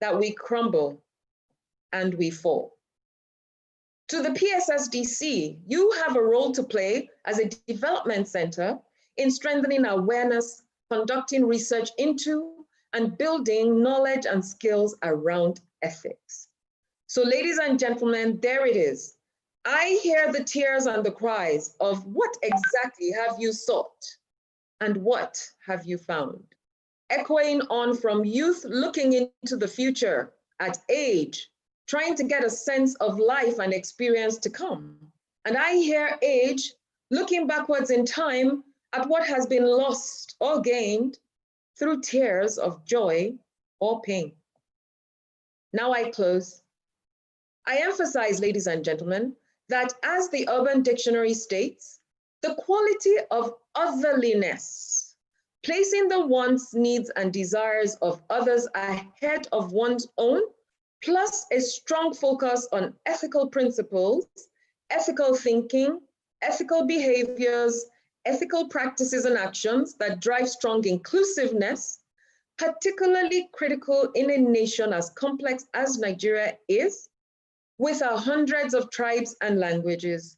that we crumble and we fall. To the PSSDC, you have a role to play as a development center in strengthening awareness, conducting research into, and building knowledge and skills around ethics. So ladies and gentlemen, there it is. I hear the tears and the cries of what exactly have you sought and what have you found? Echoing on from youth looking into the future at age, trying to get a sense of life and experience to come. And I hear age looking backwards in time at what has been lost or gained through tears of joy or pain. Now I close. I emphasize, ladies and gentlemen, that as the Urban Dictionary states, the quality of otherliness, placing the wants, needs, and desires of others ahead of one's own, plus a strong focus on ethical principles, ethical thinking, ethical behaviors, ethical practices and actions that drive strong inclusiveness, particularly critical in a nation as complex as Nigeria is, with our hundreds of tribes and languages.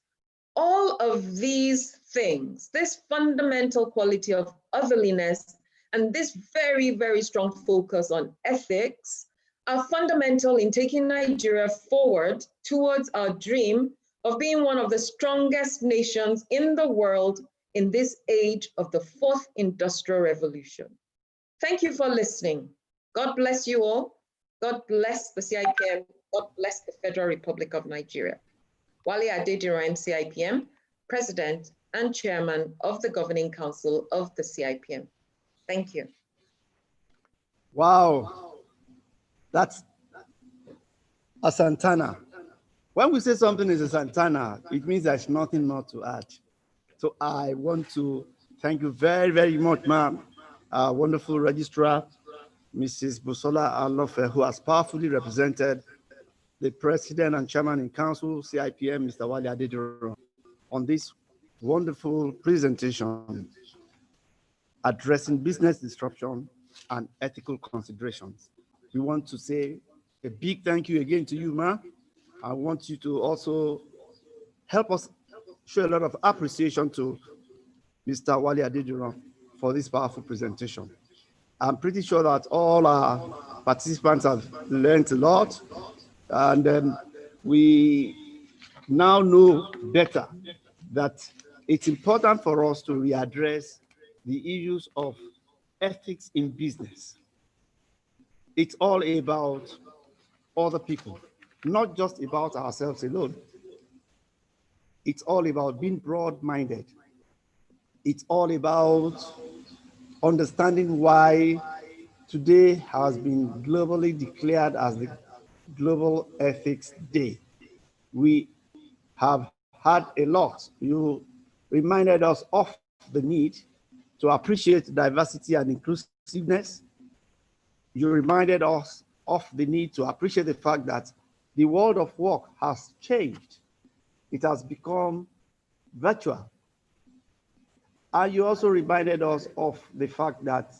All of these things, this fundamental quality of otherliness and this very, very strong focus on ethics are fundamental in taking Nigeria forward towards our dream of being one of the strongest nations in the world in this age of the fourth industrial revolution. Thank you for listening. God bless you all. God bless the CIPM. God bless the Federal Republic of Nigeria. Wale Adediran, CIPM, President and Chairman of the Governing Council of the CIPM. Thank you. Wow, that's a Santana. When we say something is a Santana, it means there's nothing more to add. So I want to thank you very, very much, ma'am. Our wonderful registrar, Mrs. Busola Alofe, who has powerfully represented the President and Chairman in Council, CIPM, Mr. Wale Adediran, on this wonderful presentation addressing business disruption and ethical considerations. We want to say a big thank you again to you, ma'am. I want you to also help us show a lot of appreciation to Mr. Wale Adediran for this powerful presentation. I'm pretty sure that all our participants have learned a lot, and we now know better that it's important for us to readdress the issues of ethics in business. It's all about other people, not just about ourselves alone. It's all about being broad-minded. It's all about understanding why today has been globally declared as the Global Ethics Day. We have had a lot. You reminded us of the need to appreciate diversity and inclusiveness. You reminded us of the need to appreciate the fact that the world of work has changed. It has become virtual. And you also reminded us of the fact that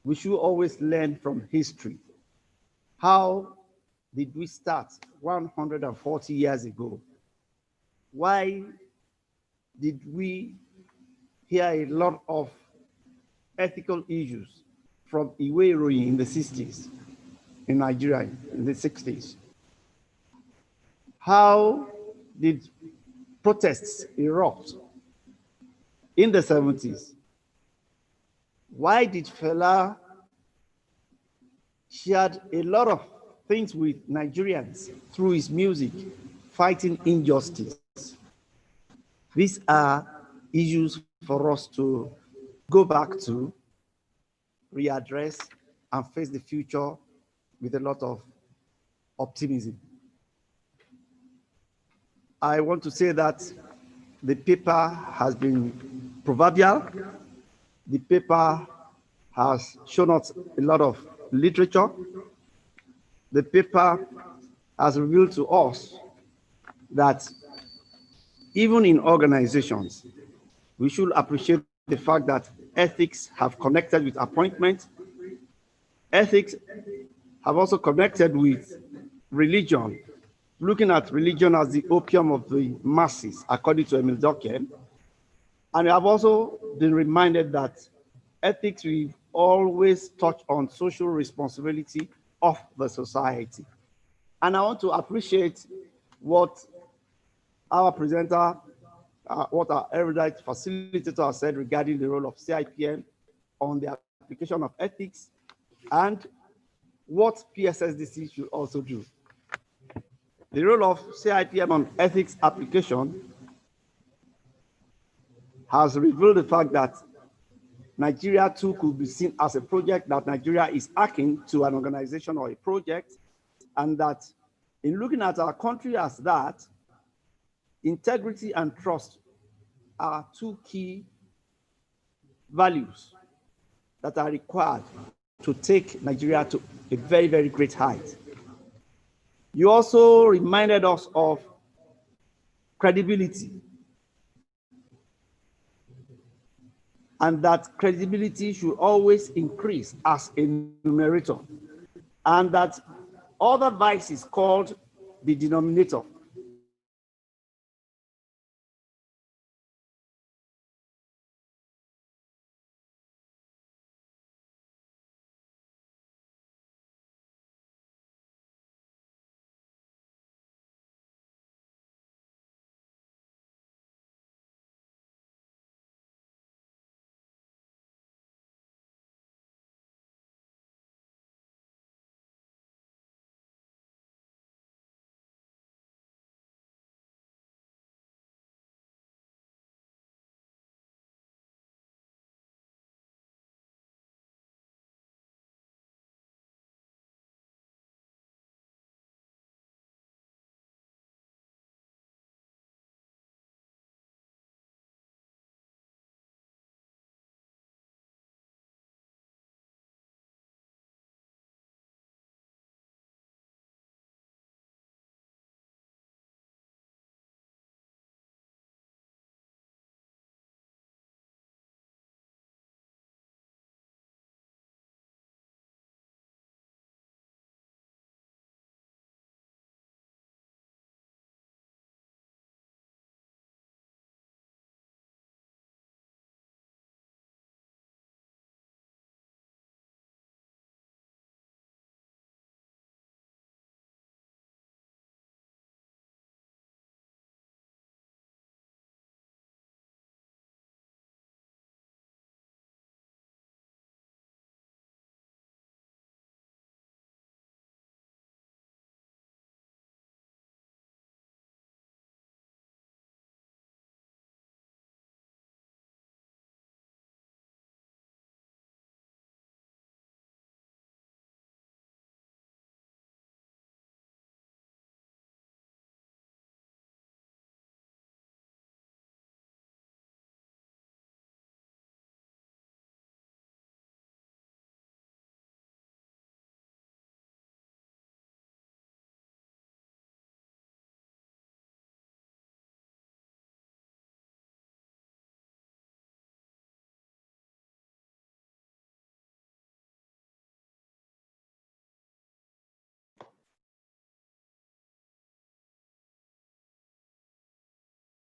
we should always learn from history. How did we start 140 years ago? Why did we hear a lot of ethical issues from Iwe Iroyin in the 60s, in Nigeria in the 60s? How did protests erupt in the 70s? Why did Fela shared a lot of things with Nigerians through his music, fighting injustice? These are issues for us to go back to, readdress, and face the future with a lot of optimism. I want to say that the paper has been proverbial. The paper has shown us a lot of literature. The paper has revealed to us that even in organizations, we should appreciate the fact that ethics have connected with appointment. Ethics have also connected with religion, looking at religion as the opium of the masses, according to Emil Durkheim. And we have also been reminded that ethics will always touch on social responsibility of the society. And I want to appreciate what our presenter, what our erudite facilitator has said regarding the role of CIPM on the application of ethics and what PSSDC should also do. The role of CIPM on ethics application has revealed the fact that Nigeria too could be seen as a project, that Nigeria is akin to an organization or a project, and that in looking at our country as that, integrity and trust are two key values that are required to take Nigeria to a very, very great height. You also reminded us of credibility, and that credibility should always increase as a numerator, and that other vices called the denominator.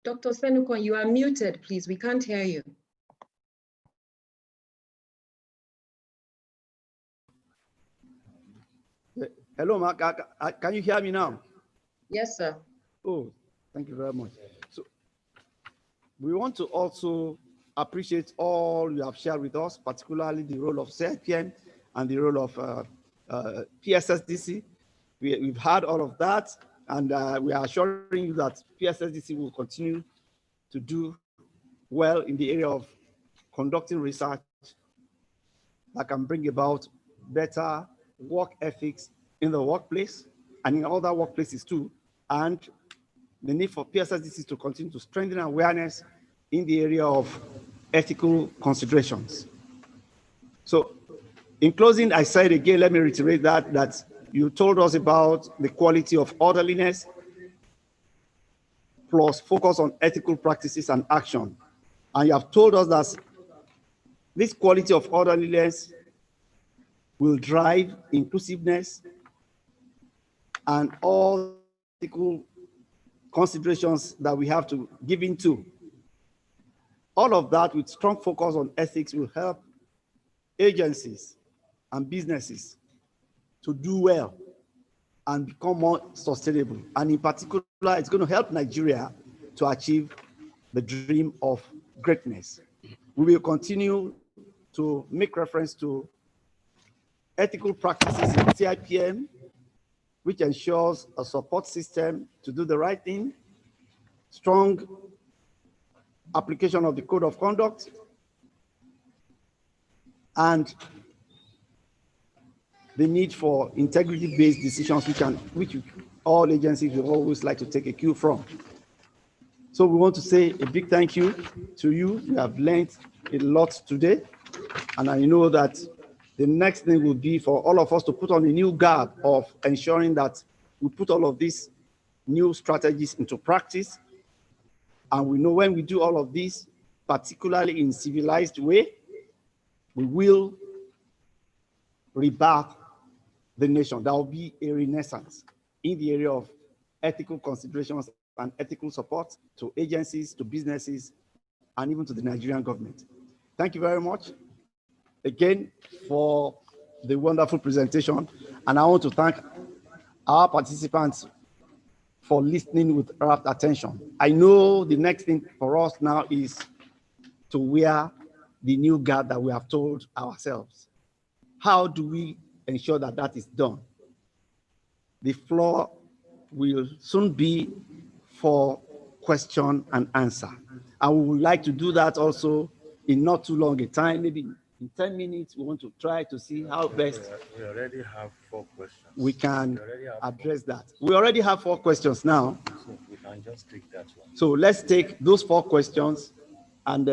Dr. Senukon, you are muted, please. We can't hear you. Hello, Mark. Can you hear me now? Yes, sir. Oh, thank you very much. So we want to also appreciate all you have shared with us, particularly the role of CIPM and the role of PSSDC. We've heard all of that, and we are assuring you that PSSDC will continue to do well in the area of conducting research that can bring about better work ethics in the workplace and in other workplaces too, and the need for PSSDC to continue to strengthen awareness in the area of ethical considerations. So in closing, I said again, let me reiterate that you told us about the quality of orderliness plus focus on ethical practices and action. And you have told us that this quality of orderliness will drive inclusiveness and all ethical considerations that we have to give into. All of that with strong focus on ethics will help agencies and businesses to do well and become more sustainable. And in particular, it's going to help Nigeria to achieve the dream of greatness. We will continue to make reference to ethical practices in CIPM, which ensures a support system to do the right thing, strong application of the code of conduct, and the need for integrity-based decisions, which all agencies will always like to take a cue from. So we want to say a big thank you to you. You have learned a lot today, and I know that the next thing will be for all of us to put on a new guard of ensuring that we put all of these new strategies into practice. And we know when we do all of this, particularly in civilized way, we will rebirth the nation. There will be a renaissance in the area of ethical considerations and ethical support to agencies, to businesses, and even to the Nigerian government. Thank you very much again for the wonderful presentation. And I want to thank our participants for listening with rapt attention. I know the next thing for us now is to wear the new guard that we have told ourselves. How do we ensure that that is done? The floor will soon be for question and answer. And we would like to do that also in not too long a time, maybe in 10 minutes. We want to try to see how best we already have 4 questions. We can address that. We already have 4 questions now. So we can just take that one. So let's take those 4 questions, and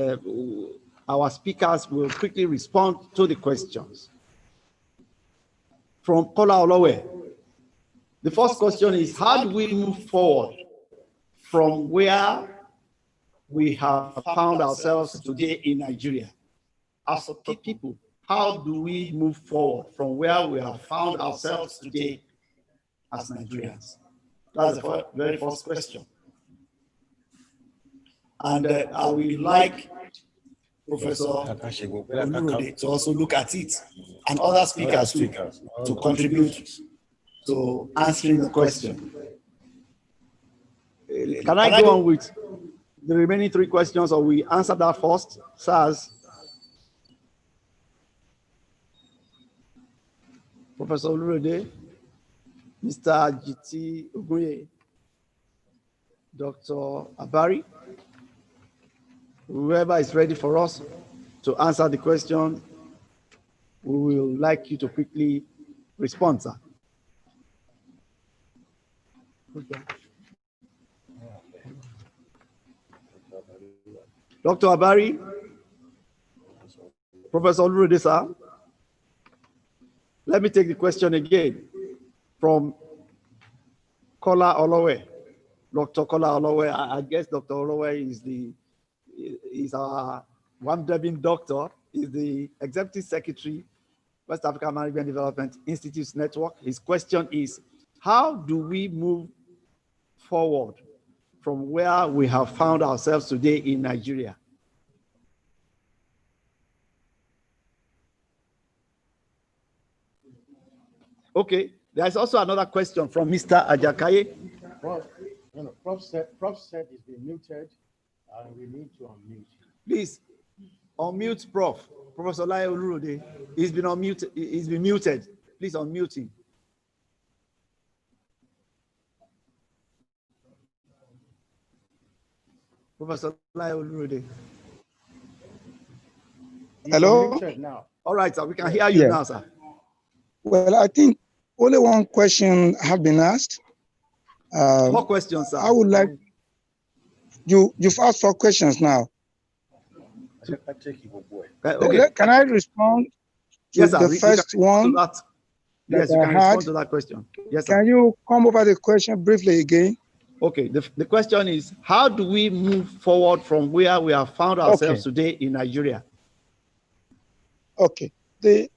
our speakers will quickly respond to the questions. From Kola Olowe, the first question is, how do we move forward from where we have found ourselves today in Nigeria? As a people, how do we move forward from where we have found ourselves today as Nigerians? That's the very first question. And I would like Professor Olurode to also look at it, and other speakers too, to contribute to answering the question. Can I go on with the remaining 3 questions, or we answer that first? SARS. Professor Olurode, Mr. GT Ogunye, Dr. Abari, whoever is ready for us to answer the question, we will like you to quickly respond, sir. Okay. Dr. Abari, Professor Olurode, sir. Let me take the question again from Kola Olowe. Dr. Kola Olowe, I guess Dr. Olowe is our one-devin doctor, is the Executive Secretary, West African Management Development Institutes Network. His question is, how do we move forward from where we have found ourselves today in Nigeria? Okay, there's also another question from Mr. Ajakaye. Prof said he's been muted, and we need to unmute. Please, unmute Prof. Professor Lai Olurode. He's been unmuted. He's been muted. Please unmute him. Professor Lai Olurode. Hello? Now. All right, sir. We can hear you now, sir. Well, I think only one question have been asked. What questions, sir? I would like you've asked 4 questions now. Okay. Can I respond to Yes, sir. the first one that yes, you I can had? respond to that question. Yes, sir. Can you come over the question briefly again? Okay. The question is, how do we move forward from where we have found ourselves today in Nigeria? Okay. The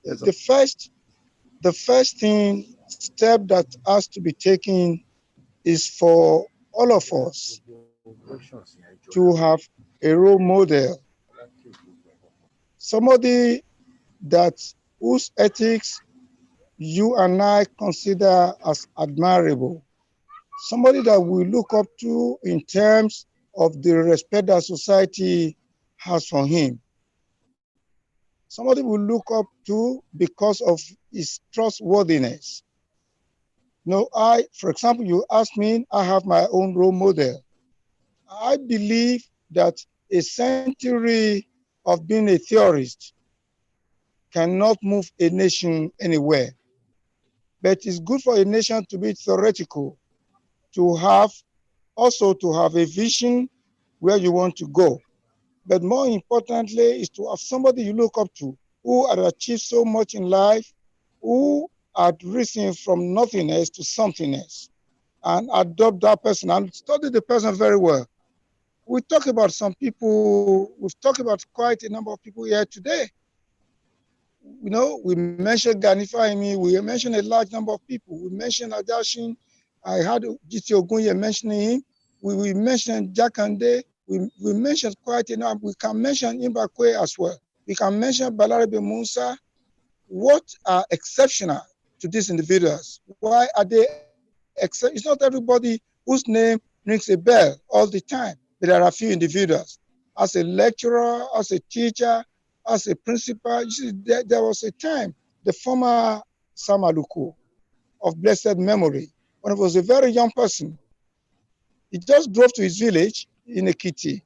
first step that has to be taken is for all of us to have a role model, somebody whose ethics you and I consider as admirable, somebody that we look up to in terms of the respect that society has for him. Somebody we look up to because of his trustworthiness. For example, you asked me, I have my own role model. I believe that a century of being a theorist cannot move a nation anywhere. But it's good for a nation to be theoretical, to have a vision where you want to go. But more importantly is to have somebody you look up to who had achieved so much in life, who had risen from nothingness to somethingness, and adopt that person and study the person very well. We talk about some people, we've talked about quite a number of people here today. We mentioned Ganifahimi, we mentioned a large number of people. We mentioned Adashin, I had GT Ogunye mentioning him. We mentioned Jakande, we mentioned quite enough. We can mention Imbakwe as well. We can mention Balarabe Musa. What are exceptional to these individuals? Why are they exceptional? It's not everybody whose name rings a bell all the time, but there are a few individuals. As a lecturer, as a teacher, as a principal, you see, there was a time, the former Samaluku of blessed memory, when he was a very young person, he just drove to his village in Ekiti,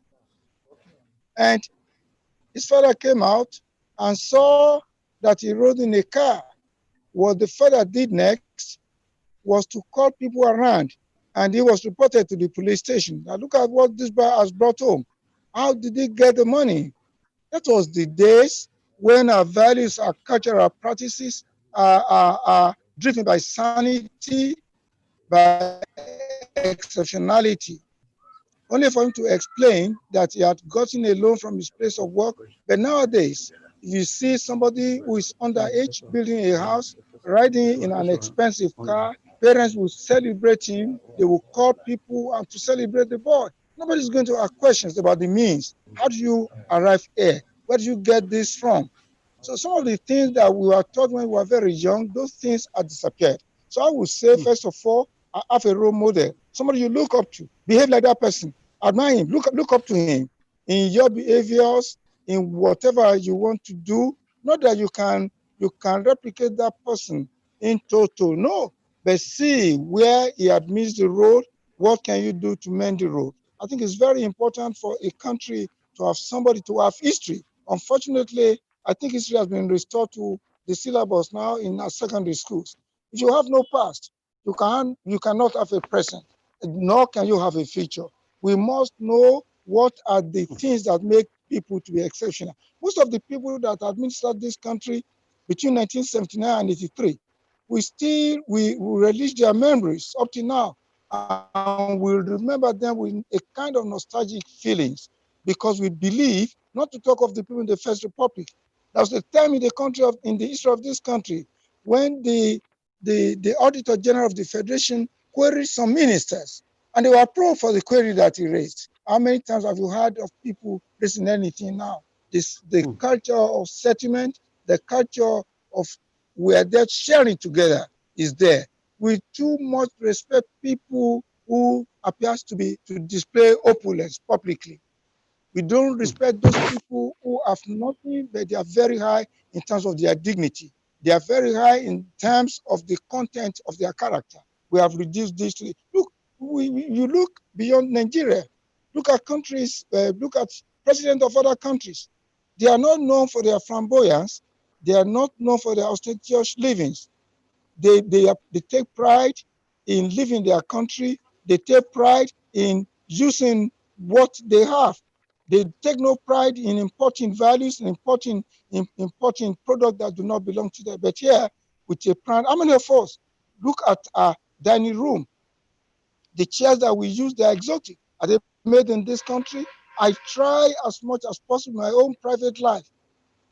and his father came out and saw that he rode in a car. What the father did next was to call people around, and he was reported to the police station. Now look at what this boy has brought home. How did he get the money? That was the days when our values, our cultural practices are driven by sanity, by exceptionality. Only for him to explain that he had gotten a loan from his place of work. But nowadays, if you see somebody who is underage building a house, riding in an expensive car, parents will celebrate him. They will call people and to celebrate the boy. Nobody's going to ask questions about the means. How do you arrive here? Where do you get this from? So some of the things that we were taught when we were very young, those things are disappeared. So I would say, first of all, I have a role model, somebody you look up to, behave like that person, admire him, look up to him in your behaviors, in whatever you want to do. Not that you can replicate that person in total, no, but see where he had missed the road, what can you do to mend the road? I think it's very important for a country to have somebody to have history. Unfortunately, I think history has been restored to the syllabus now in our secondary schools. If you have no past, you cannot have a present, nor can you have a future. We must know what are the things that make people to be exceptional. Most of the people that administered this country between 1979 and 83, we release their memories up to now, and we'll remember them with a kind of nostalgic feelings, because we believe, not to talk of the people in the First Republic, there was a time in the history of this country when the Auditor General of the Federation queried some ministers, and they were approved for the query that he raised. How many times have you heard of people raising anything now? The culture of settlement, the culture of we are there sharing together is there. We too much respect people who appears to display opulence publicly. We don't respect those people who have nothing, but they are very high in terms of their dignity. They are very high in terms of the content of their character. We have reduced this to, look, you look beyond Nigeria. Look at countries, look at presidents of other countries. They are not known for their flamboyance. They are not known for their ostentatious livings. They take pride in living their country. They take pride in using what they have. They take no pride in importing values and importing products that do not belong to them. But here, with a pride, how many of us look at our dining room? The chairs that we use, they're exotic. Are they made in this country? I try as much as possible in my own private life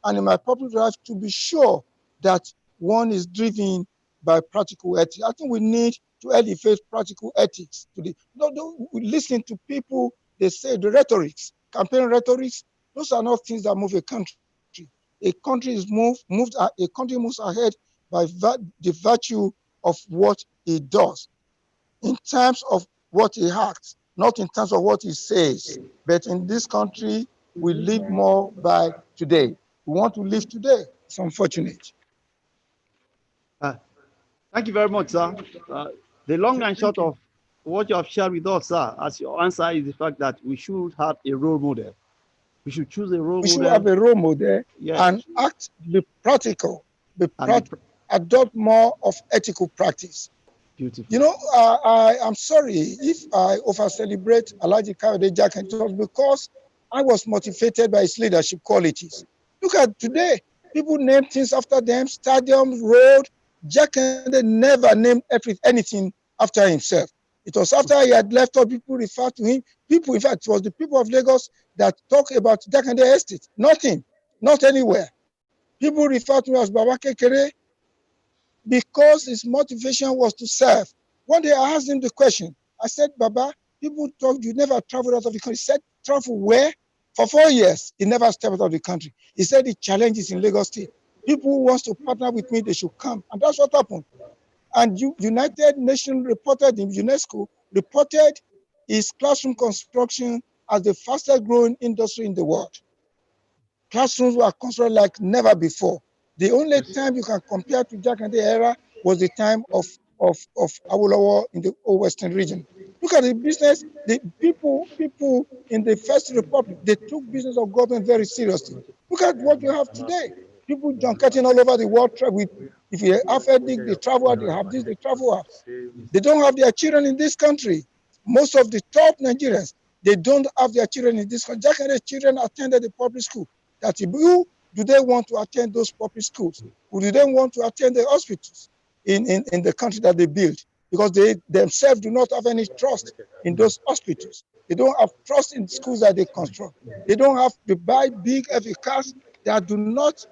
and in my public life to be sure that one is driven by practical ethics. I think we need to elevate practical ethics to the don't listen to people. They say the rhetorics, campaign rhetorics, those are not things that move a country. A country is a country moves ahead by the virtue of what it does, in terms of what it acts, not in terms of what it says. But in this country, we live more by today. We want to live today. It's unfortunate. Thank you very much, sir. The long and short of what you have shared with us, sir, as your answer is the fact that we should have a role model. We should choose a role model. We should have a role model and act, be practical, adopt more of ethical practice. Beautiful. You know, I'm sorry if I over-celebrate Alhaji Kayode Jakande. It was because I was motivated by his leadership qualities. Look at today, people name things after them, stadium, road. Jakande never named anything after himself. It was after he had left, all people referred to him. People, in fact, it was the people of Lagos that talk about Jakande Estate. Nothing, not anywhere. People refer to him as Baba Kekere because his motivation was to serve. One day I asked him the question. I said, Baba, people talk, you never traveled out of the country. He said, travel where? For 4 years, he never stepped out of the country. He said the challenge is in Lagos State. People who want to partner with me, they should come. And that's what happened. And United Nations reported, in UNESCO, reported his classroom construction as the fastest growing industry in the world. Classrooms were constructed like never before. The only time you can compare to Jakande era was the time of Awolowo in the Old Western region. Look at the business, the people in the First Republic, they took business of government very seriously. Look at what you have today. People junketing all over the world. If you have ethnic, they travel out, they have this, they travel out. They don't have their children in this country. Most of the top Nigerians, they don't have their children in this country. Jakande's children attended the public school. Who do they want to attend those public schools? Who do they want to attend the hospitals in the country that they build? Because they themselves do not have any trust in those hospitals. They don't have trust in schools that they construct. They don't have to buy big heavy cars that do not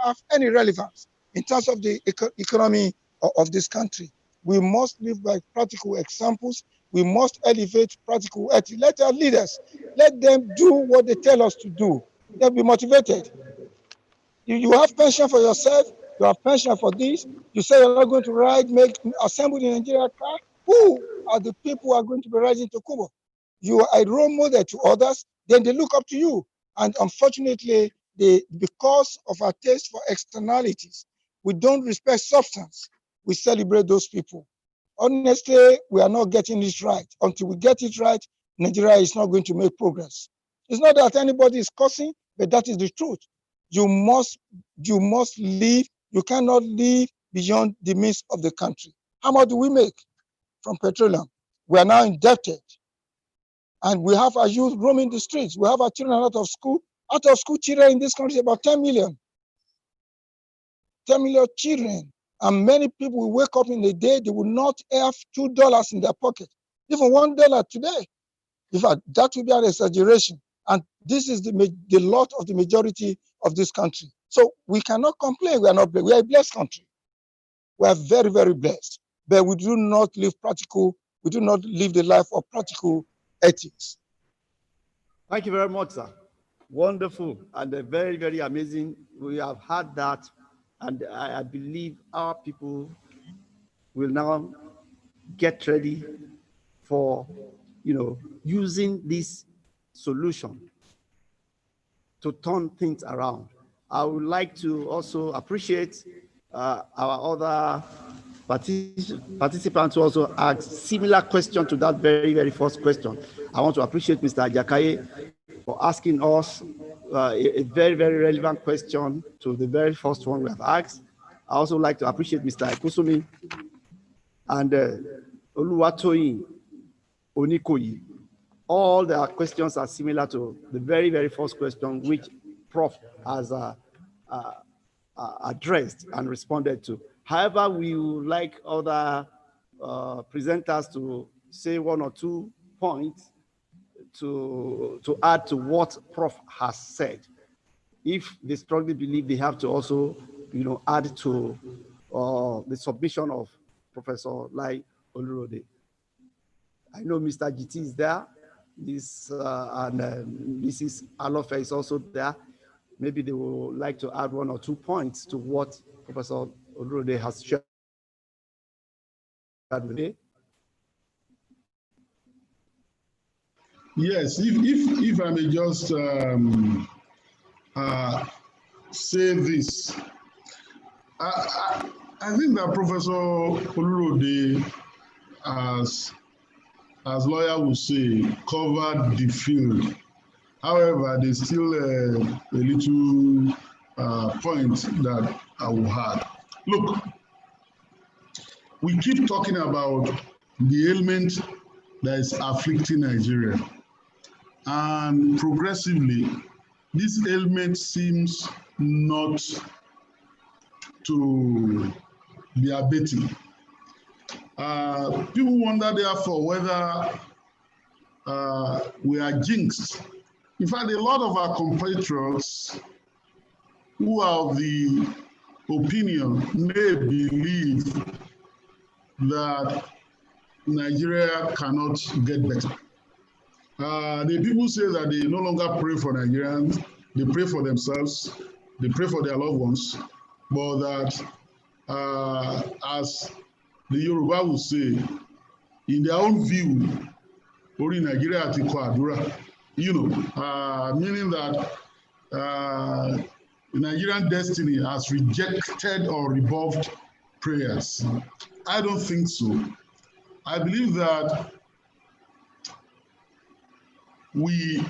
have any relevance in terms of the economy of this country. We must live by practical examples. We must elevate practical ethics. Let our leaders, let them do what they tell us to do. They'll be motivated. You have pension for yourself. You have pension for this. You say you're not going to assemble in Nigeria car. Who are the people who are going to be riding to Kubo? You are a role model to others. Then they look up to you. And unfortunately, because of our taste for externalities, we don't respect substance. We celebrate those people. Honestly, we are not getting it right. Until we get it right, Nigeria is not going to make progress. It's not that anybody is cursing, but that is the truth. You must live. You cannot live beyond the means of the country. How much do we make from petroleum? We are now indebted. And we have our youth roaming the streets. We have our children out of school. Out of school children in this country, about 10 million. 10 million children. And many people will wake up in the day, they will not have $2 in their pocket. Even $1 today. In fact, that would be an exaggeration. And this is the lot of the majority of this country. So we cannot complain. We are not blessed. We are a blessed country. We are very, very blessed. But we do not live practical. We do not live the life of practical ethics. Thank you very much, sir. Wonderful and very, very amazing. We have had that, and I believe our people will now get ready for, using this solution to turn things around. I would like to also appreciate our other participants who also asked similar question to that very, very first question. I want to appreciate Mr. Ajakaye for asking us a very, very relevant question to the very first one we have asked. I also like to appreciate Mr. Kusumi and Oluwatoyin Onikoyi. All their questions are similar to the very, very first question, which Prof has addressed and responded to. However, we would like other presenters to say one or two points to add to what Prof has said. If they strongly believe they have to also, add to the submission of Professor Lai Olurode. I know Mr. GT is there. And Mrs. Alofe is also there. Maybe they would like to add one or two points to what Professor Olurode has shared with me. Yes, if I may just say this, I think that Professor Olurode, as lawyer would say, covered the field. However, there's still a little point that I will add. Look, we keep talking about the ailment that is afflicting Nigeria. And progressively, this ailment seems not to be abating. People wonder, therefore, whether we are jinxed. In fact, a lot of our compatriots who are of the opinion may believe that Nigeria cannot get better. The people say that they no longer pray for Nigerians, they pray for themselves, they pray for their loved ones, but that as the Yoruba will say, in their own view, Ori Nigeria ati ko adura, meaning that Nigerian destiny has rejected or rebuffed prayers. I don't think so. I believe that we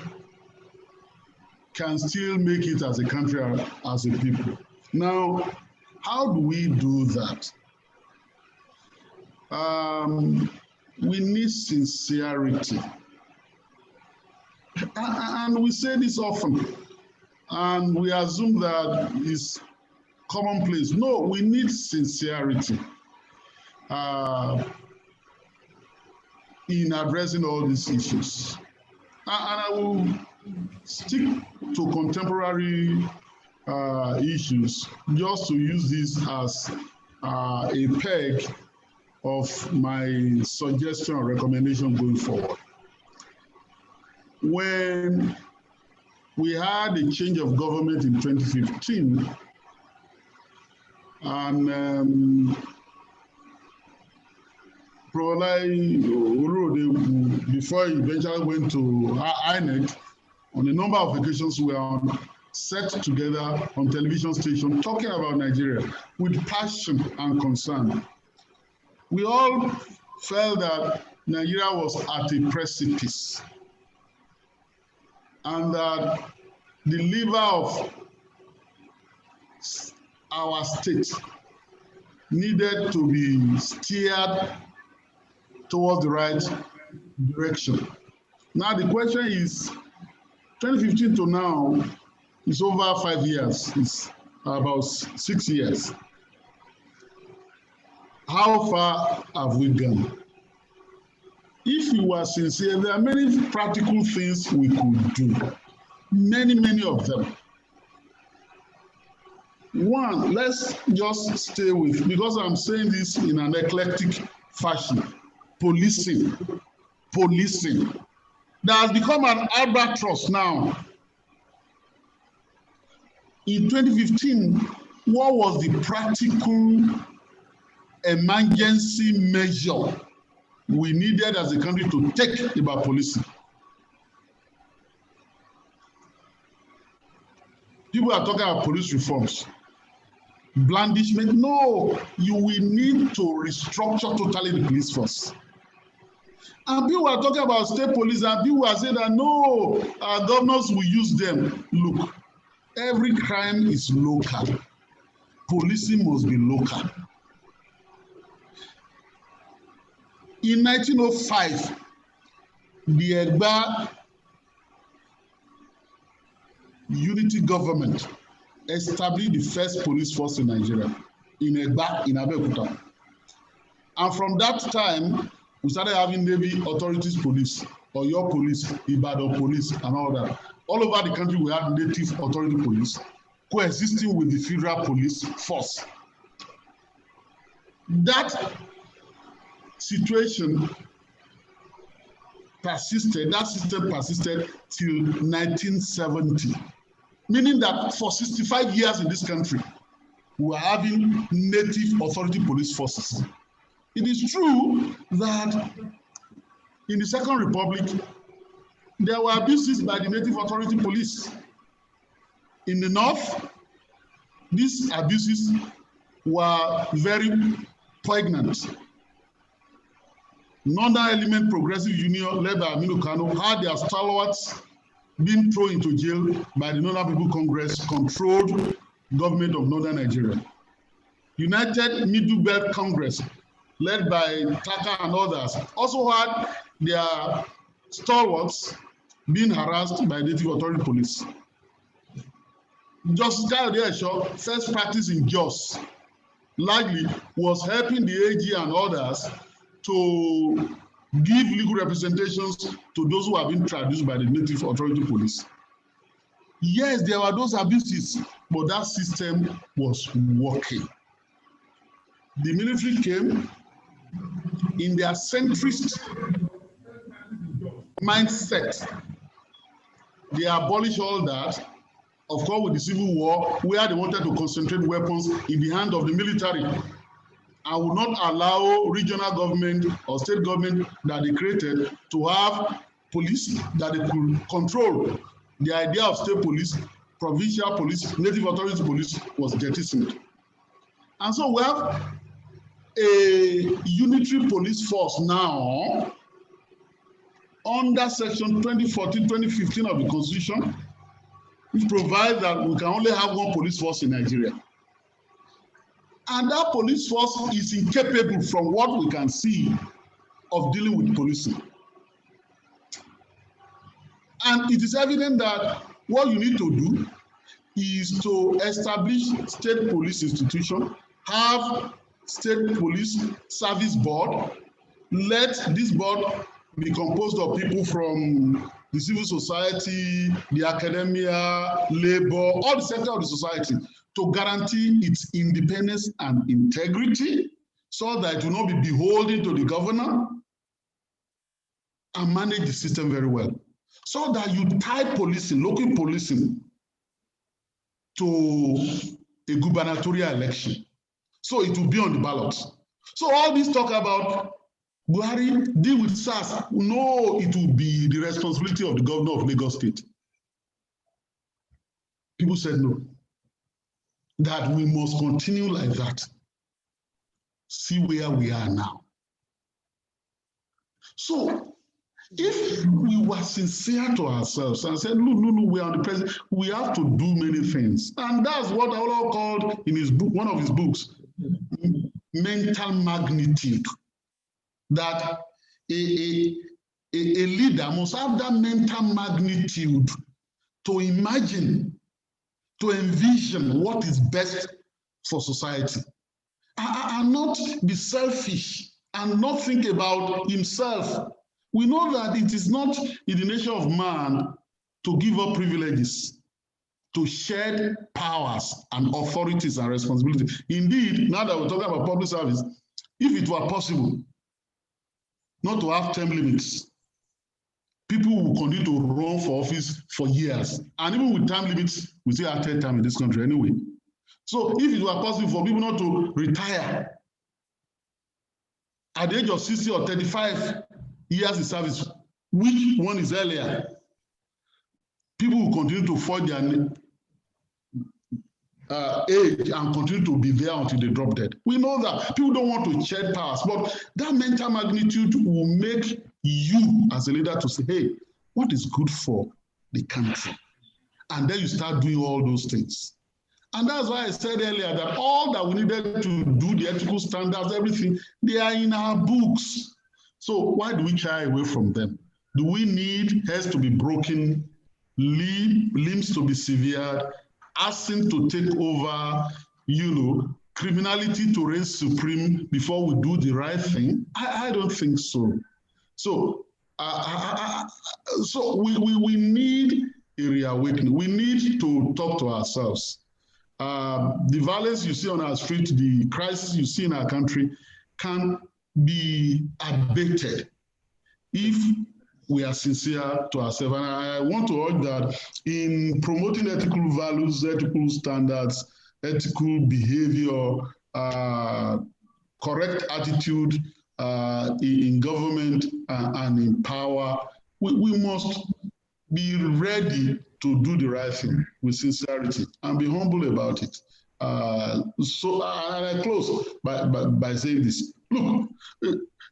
can still make it as a country, as a people. Now, how do we do that? We need sincerity. And we say this often, and we assume that it's commonplace. No, we need sincerity in addressing all these issues. And I will stick to contemporary issues just to use this as a peg of my suggestion or recommendation going forward. When we had a change of government in 2015, and before he eventually went to INEC, on a number of occasions we are set together on television station talking about Nigeria with passion and concern. We all felt that Nigeria was at a precipice and that the liver of our state needed to be steered towards the right direction. Now the question is, 2015 to now is over 5 years. It's about 6 years. How far have we gone? If you are sincere, there are many practical things we could do. Many of them. One, let's just stay with, because I'm saying this in an eclectic fashion, policing. That has become an albatross now. In 2015, what was the practical emergency measure we needed as a country to take about policing? People are talking about police reforms. Blandishment, no, you will need to restructure totally the police force. And people are talking about state police, and people are saying that no, our governors will use them. Look, every crime is local. policing must be local. In 1905, the Egba unity government established the first police force in Nigeria, in Egba, in Abeokuta. And from that time, we started having Navy authorities police, or your police, Ibadan police, and all that. All over the country, we had native authority police coexisting with the federal police force. That situation persisted, that system persisted till 1970, meaning that for 65 years in this country, we were having native authority police forces. It is true that in the Second Republic, there were abuses by the native authority police. In the North, these abuses were very poignant. Northern Element Progressive Union, led by Aminu Kano, had their stalwarts being thrown into jail by the Northern People Congress, controlled government of Northern Nigeria. United Middle Belt Congress, led by Taka and others, also had their stalwarts being harassed by native authority police. Justice Kayode Esho, first practice in Jos, largely was helping the AG and others to give legal representations to those who have been traduced by the native authority police. Yes, there were those abuses, but that system was working. The military came in their centrist mindset. They abolished all that, of course, with the Civil War, where they wanted to concentrate weapons in the hand of the military and would not allow regional government or state government that they created to have police that they could control. The idea of state police, provincial police, native authority police was jettisoned. And so we have a unitary police force now under section 2014-2015 of the Constitution, which provides that we can only have one police force in Nigeria. And that police force is incapable, from what we can see, of dealing with policing. And it is evident that what you need to do is to establish state police institution, have state police service board, let this board be composed of people from the civil society, the academia, labor, all the sectors of the society, to guarantee its independence and integrity so that it will not be beholden to the governor, and manage the system very well. So that you tie policing, local policing, to a gubernatorial election. So it will be on the ballot. So all this talk about Buhari deal with SARS, no, it will be the responsibility of the governor of Lagos State. People said no, that we must continue like that. See where we are now. So if we were sincere to ourselves and said, no, we are on the president, we have to do many things. And that's what Allah called in his book, one of his books, mental magnitude. That a leader must have that mental magnitude to imagine, to envision what is best for society, and not be selfish and not think about himself. We know that it is not in the nature of man to give up privileges, to shed powers and authorities and responsibilities. Indeed, now that we're talking about public service, if it were possible not to have term limits, people will continue to run for office for years. And even with term limits, we still have third term in this country anyway. So if it were possible for people not to retire at the age of 60 or 35 years in service, which one is earlier, people will continue to forge their age and continue to be there until they drop dead. We know that people don't want to shed powers, but that mental magnitude will make you as a leader to say, hey, what is good for the country? And then you start doing all those things. And that's why I said earlier that all that we needed to do, the ethical standards, everything, they are in our books. So why do we shy away from them? Do we need heads to be broken, limbs to be severed, arson to take over, criminality to reign supreme before we do the right thing? I don't think so. So, we need a reawakening. We need to talk to ourselves. The violence you see on our street, the crisis you see in our country can be abated if we are sincere to ourselves. And I want to urge that in promoting ethical values, ethical standards, ethical behavior, correct attitude in government and in power, we must be ready to do the right thing with sincerity and be humble about it. So I close by saying this. Look,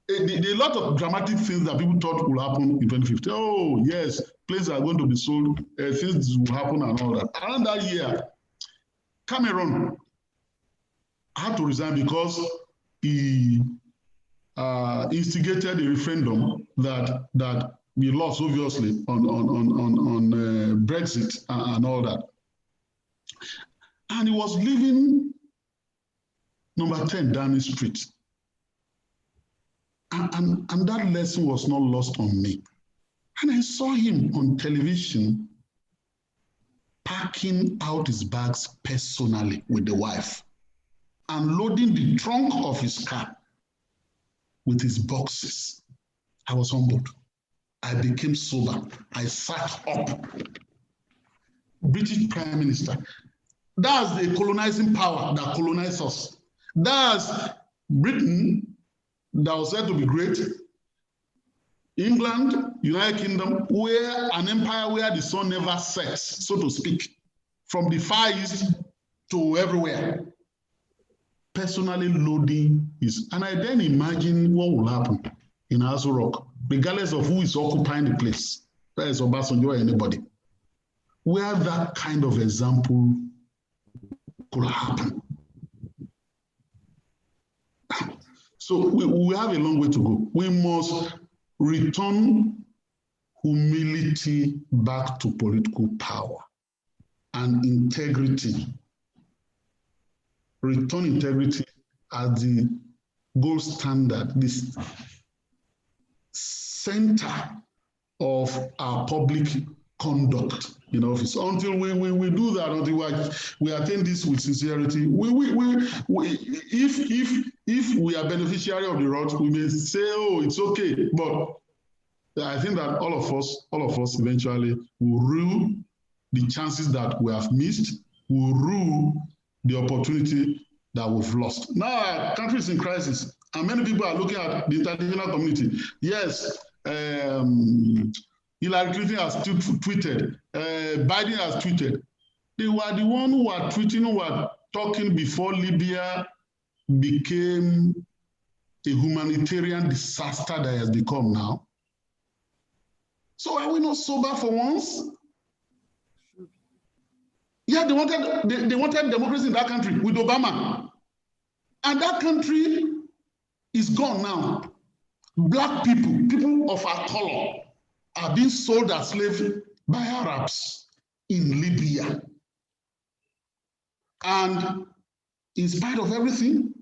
a lot of dramatic things that people thought will happen in 2050. Oh, yes, places are going to be sold, things will happen and all that. Around that year, Cameron had to resign because he instigated a referendum that we lost, obviously, on Brexit and all that. And he was living number 10 Downing Street. And that lesson was not lost on me. And I saw him on television packing out his bags personally with the wife and loading the trunk of his car with his boxes. I was humbled. I became sober. I sat up. British Prime Minister. That's the colonizing power that colonized us. That's Britain that was said to be great. England, United Kingdom, where an empire where the sun never sets, so to speak, from the Far East to everywhere. Personally loading is, and I then imagine what will happen in Aso Rock, regardless of who is occupying the place, whether it's Obasanjo or anybody, where that kind of example could happen. So we have a long way to go. We must return humility back to political power and integrity. Return integrity as the gold standard, this center of our public conduct in office. Until we do that, until we attain this with sincerity, if we are beneficiary of the rod, we may say, oh, it's okay. But I think that all of us eventually will rue the chances that we have missed, will rue the opportunity that we've lost. Now, our country is in crisis, and many people are looking at the international community. Yes, Hillary Clinton has tweeted, Biden has tweeted. They were the ones who were tweeting, who were talking before Libya became a humanitarian disaster that has become now. So are we not sober for once? Yeah, they wanted democracy in that country with Obama. And that country is gone now. Black people, people of our color, are being sold as slaves by Arabs in Libya. And in spite of everything,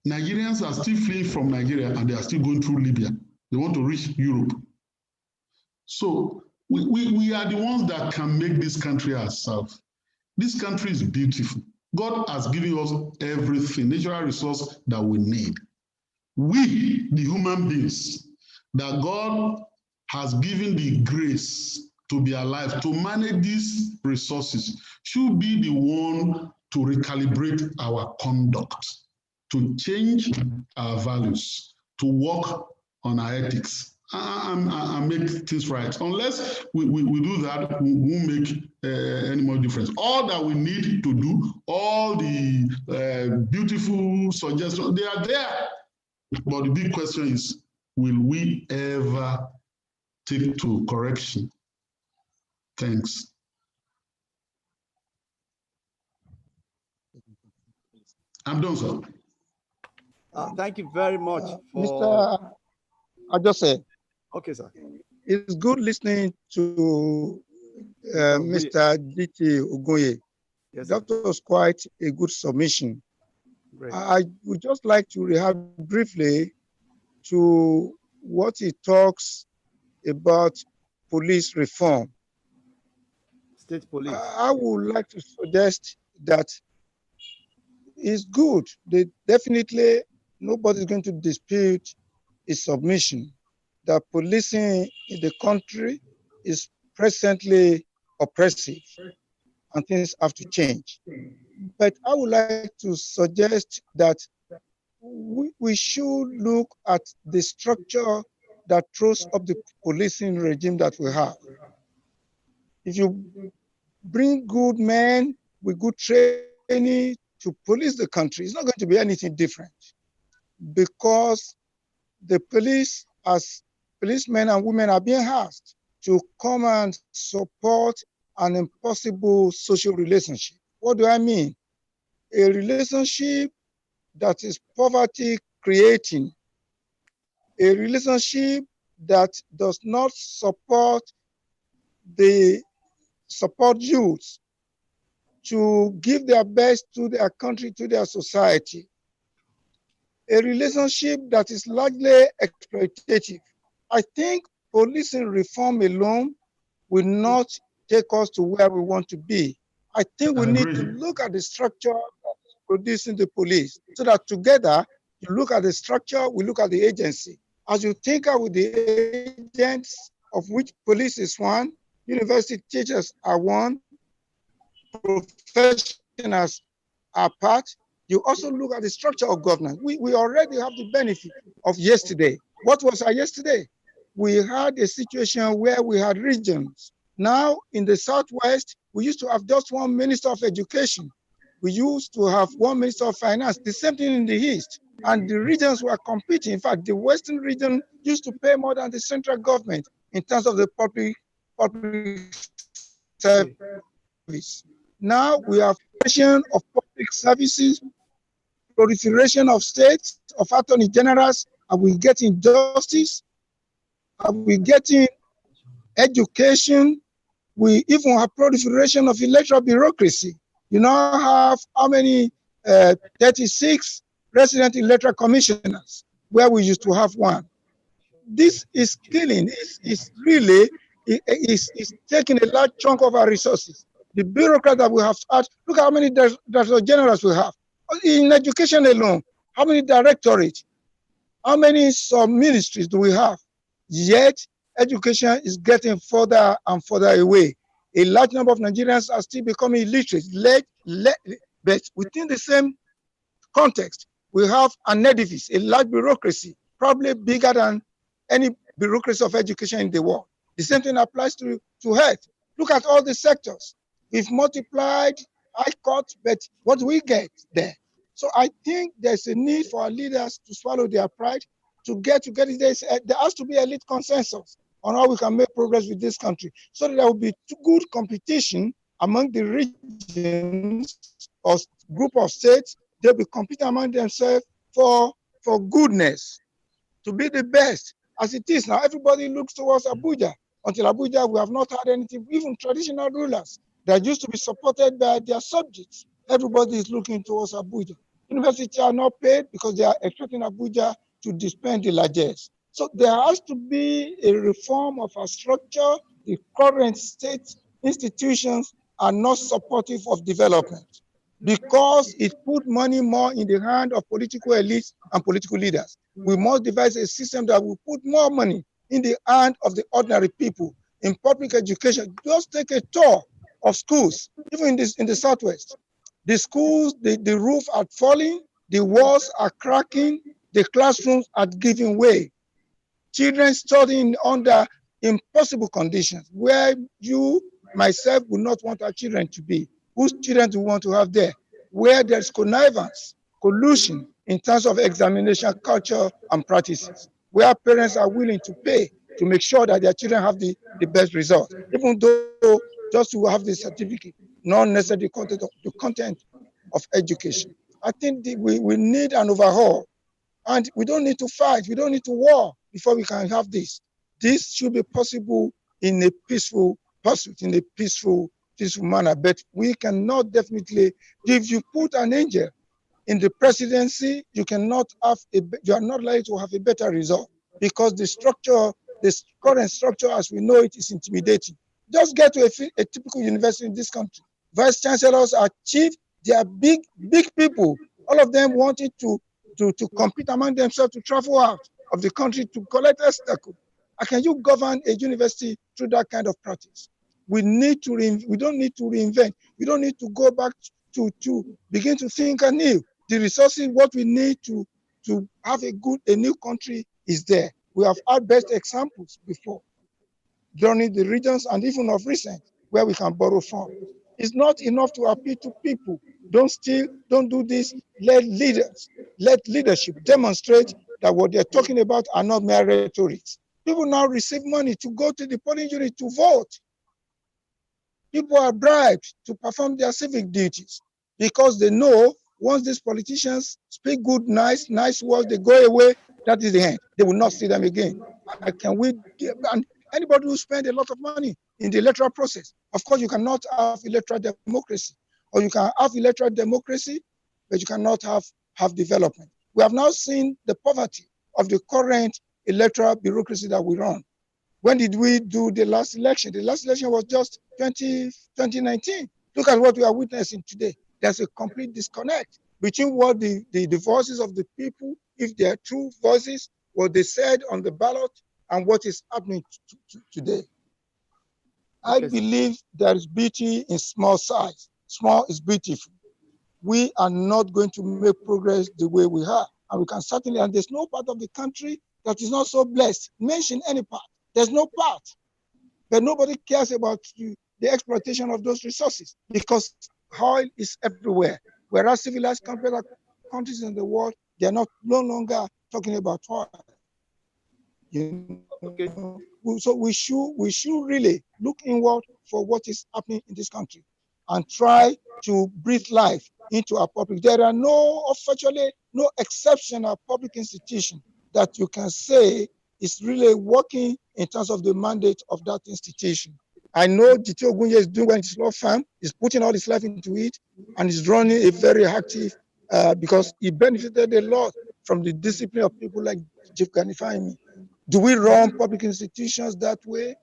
Nigerians are still fleeing from Nigeria and they are still going through Libya. They want to reach Europe. So we are the ones that can make this country ourselves. This country is beautiful. God has given us everything, natural resource that we need. We, the human beings, that God has given the grace to be alive, to manage these resources, should be the one to recalibrate our conduct, to change our values, to work on our ethics, and make things right. Unless we do that, we won't make any more difference. All that we need to do, all the beautiful suggestions, they are there. But the big question is, will we ever take to correction? Thanks. I'm done, sir. Thank you very much for... Mr. Ajose. Okay, sir. It's good listening to Mr. DT Ogoye. Yes, that was quite a good submission. Great. I would just like to react briefly to what he talks about police reform. State police. I would like to suggest that it's good. They definitely, nobody's going to dispute his submission that policing in the country is presently oppressive and things have to change. But I would like to suggest that we should look at the structure that throws up the policing regime that we have. If you bring good men with good training to police the country, it's not going to be anything different, because the police, as policemen and women, are being asked to come and support an impossible social relationship. What do I mean? A relationship that is poverty creating, a relationship that does not support youth to give their best to their country, to their society, a relationship that is largely exploitative. I think policing reform alone will not take us to where we want to be. I think we need to look at the structure that is producing the police, so that together you look at the structure, we look at the agency. As you think out with the agents, of which police is one, university teachers are one, professionals are part, you also look at the structure of governance. We already have the benefit of yesterday. What was our yesterday? We had a situation where we had regions. Now in the Southwest, we used to have just one minister of education. We used to have one minister of finance, the same thing in the East. And the regions were competing. In fact, the Western region used to pay more than the central government in terms of the public service. Now we have proliferation of public services, proliferation of states, of attorney generals, and we getting justice, and we getting education. We even have proliferation of electoral bureaucracy. You now have how many 36 resident electoral commissioners, where we used to have one. This is killing, is really, is taking a large chunk of our resources. The bureaucrats that we have had, look how many director generals we have. In education alone, how many directorates, how many sub-ministries do we have? Yet, education is getting further and further away. A large number of Nigerians are still becoming illiterate. But within the same context, we have an edifice, a large bureaucracy, probably bigger than any bureaucracy of education in the world. The same thing applies to health. Look at all the sectors. We've multiplied high court, but what do we get there? So I think there's a need for our leaders to swallow their pride, to get together. There has to be a lead consensus on how we can make progress with this country, so that there will be good competition among the regions or group of states. They'll be competing among themselves for goodness, to be the best. As it is now, everybody looks towards Abuja. Until Abuja, we have not had anything. Even traditional rulers that used to be supported by their subjects, everybody is looking towards Abuja. Universities are not paid because they are expecting Abuja to dispense the largesse. So there has to be a reform of our structure. The current state institutions are not supportive of development, because it put money more in the hand of political elites and political leaders. We must devise a system that will put more money in the hand of the ordinary people. In public education, just take a tour of schools, even in the Southwest. The schools, the roof are falling, the walls are cracking, the classrooms are giving way. Children studying under impossible conditions, where you, myself, would not want our children to be. Whose children do we want to have there? Where there's connivance, collusion in terms of examination culture and practices, where parents are willing to pay to make sure that their children have the best result, even though just to have the certificate, not necessarily the content of education. I think we need an overhaul. And we don't need to fight. We don't need to war before we can have this. This should be possible in a peaceful pursuit, in a peaceful manner. But we cannot definitely, if you put an angel in the presidency, you cannot have you are not likely to have a better result, because the structure, the current structure as we know it, is intimidating. Just get to a typical university in this country. Vice chancellors are chief. They are big people. All of them wanted to compete among themselves, to travel out of the country to collect obstacle. How can you govern a university through that kind of practice? We need to we don't need to reinvent. We don't need to go back to begin to think anew. The resources, what we need to have a new country is there. We have had best examples before, during the regions and even of recent, where we can borrow from. It's not enough to appeal to people. Don't do this. Let leadership demonstrate that what they're talking about are not mere rhetorics. People now receive money to go to the polling unit to vote. People are bribed to perform their civic duties because they know once these politicians speak good, nice words, they go away, that is the end. They will not see them again. And anybody who spends a lot of money in the electoral process, of course, you cannot have electoral democracy, or you can have electoral democracy, but you cannot have development. We have now seen the poverty of the current electoral bureaucracy that we run. When did we do the last election? The last election was just 2019. Look at what we are witnessing today. There's a complete disconnect between what the voices of the people, if they are true voices, what they said on the ballot, and what is happening today. I believe there is beauty in small size. Small is beautiful. We are not going to make progress the way we are. And we can certainly, and there's no part of the country that is not so blessed. Mention any part. There's no part. But nobody cares about the exploitation of those resources, because oil is everywhere. Whereas civilized countries in the world, they are no longer talking about oil. So we should really look inward for what is happening in this country and try to breathe life into our public. There are virtually no exceptional public institution that you can say is really working in terms of the mandate of that institution. I know Diti Ogunye is doing his law firm, is putting all his life into it, and is running a very active, because he benefited a lot from the discipline of people like Chief Ganifahimi. Do we run public institutions that way?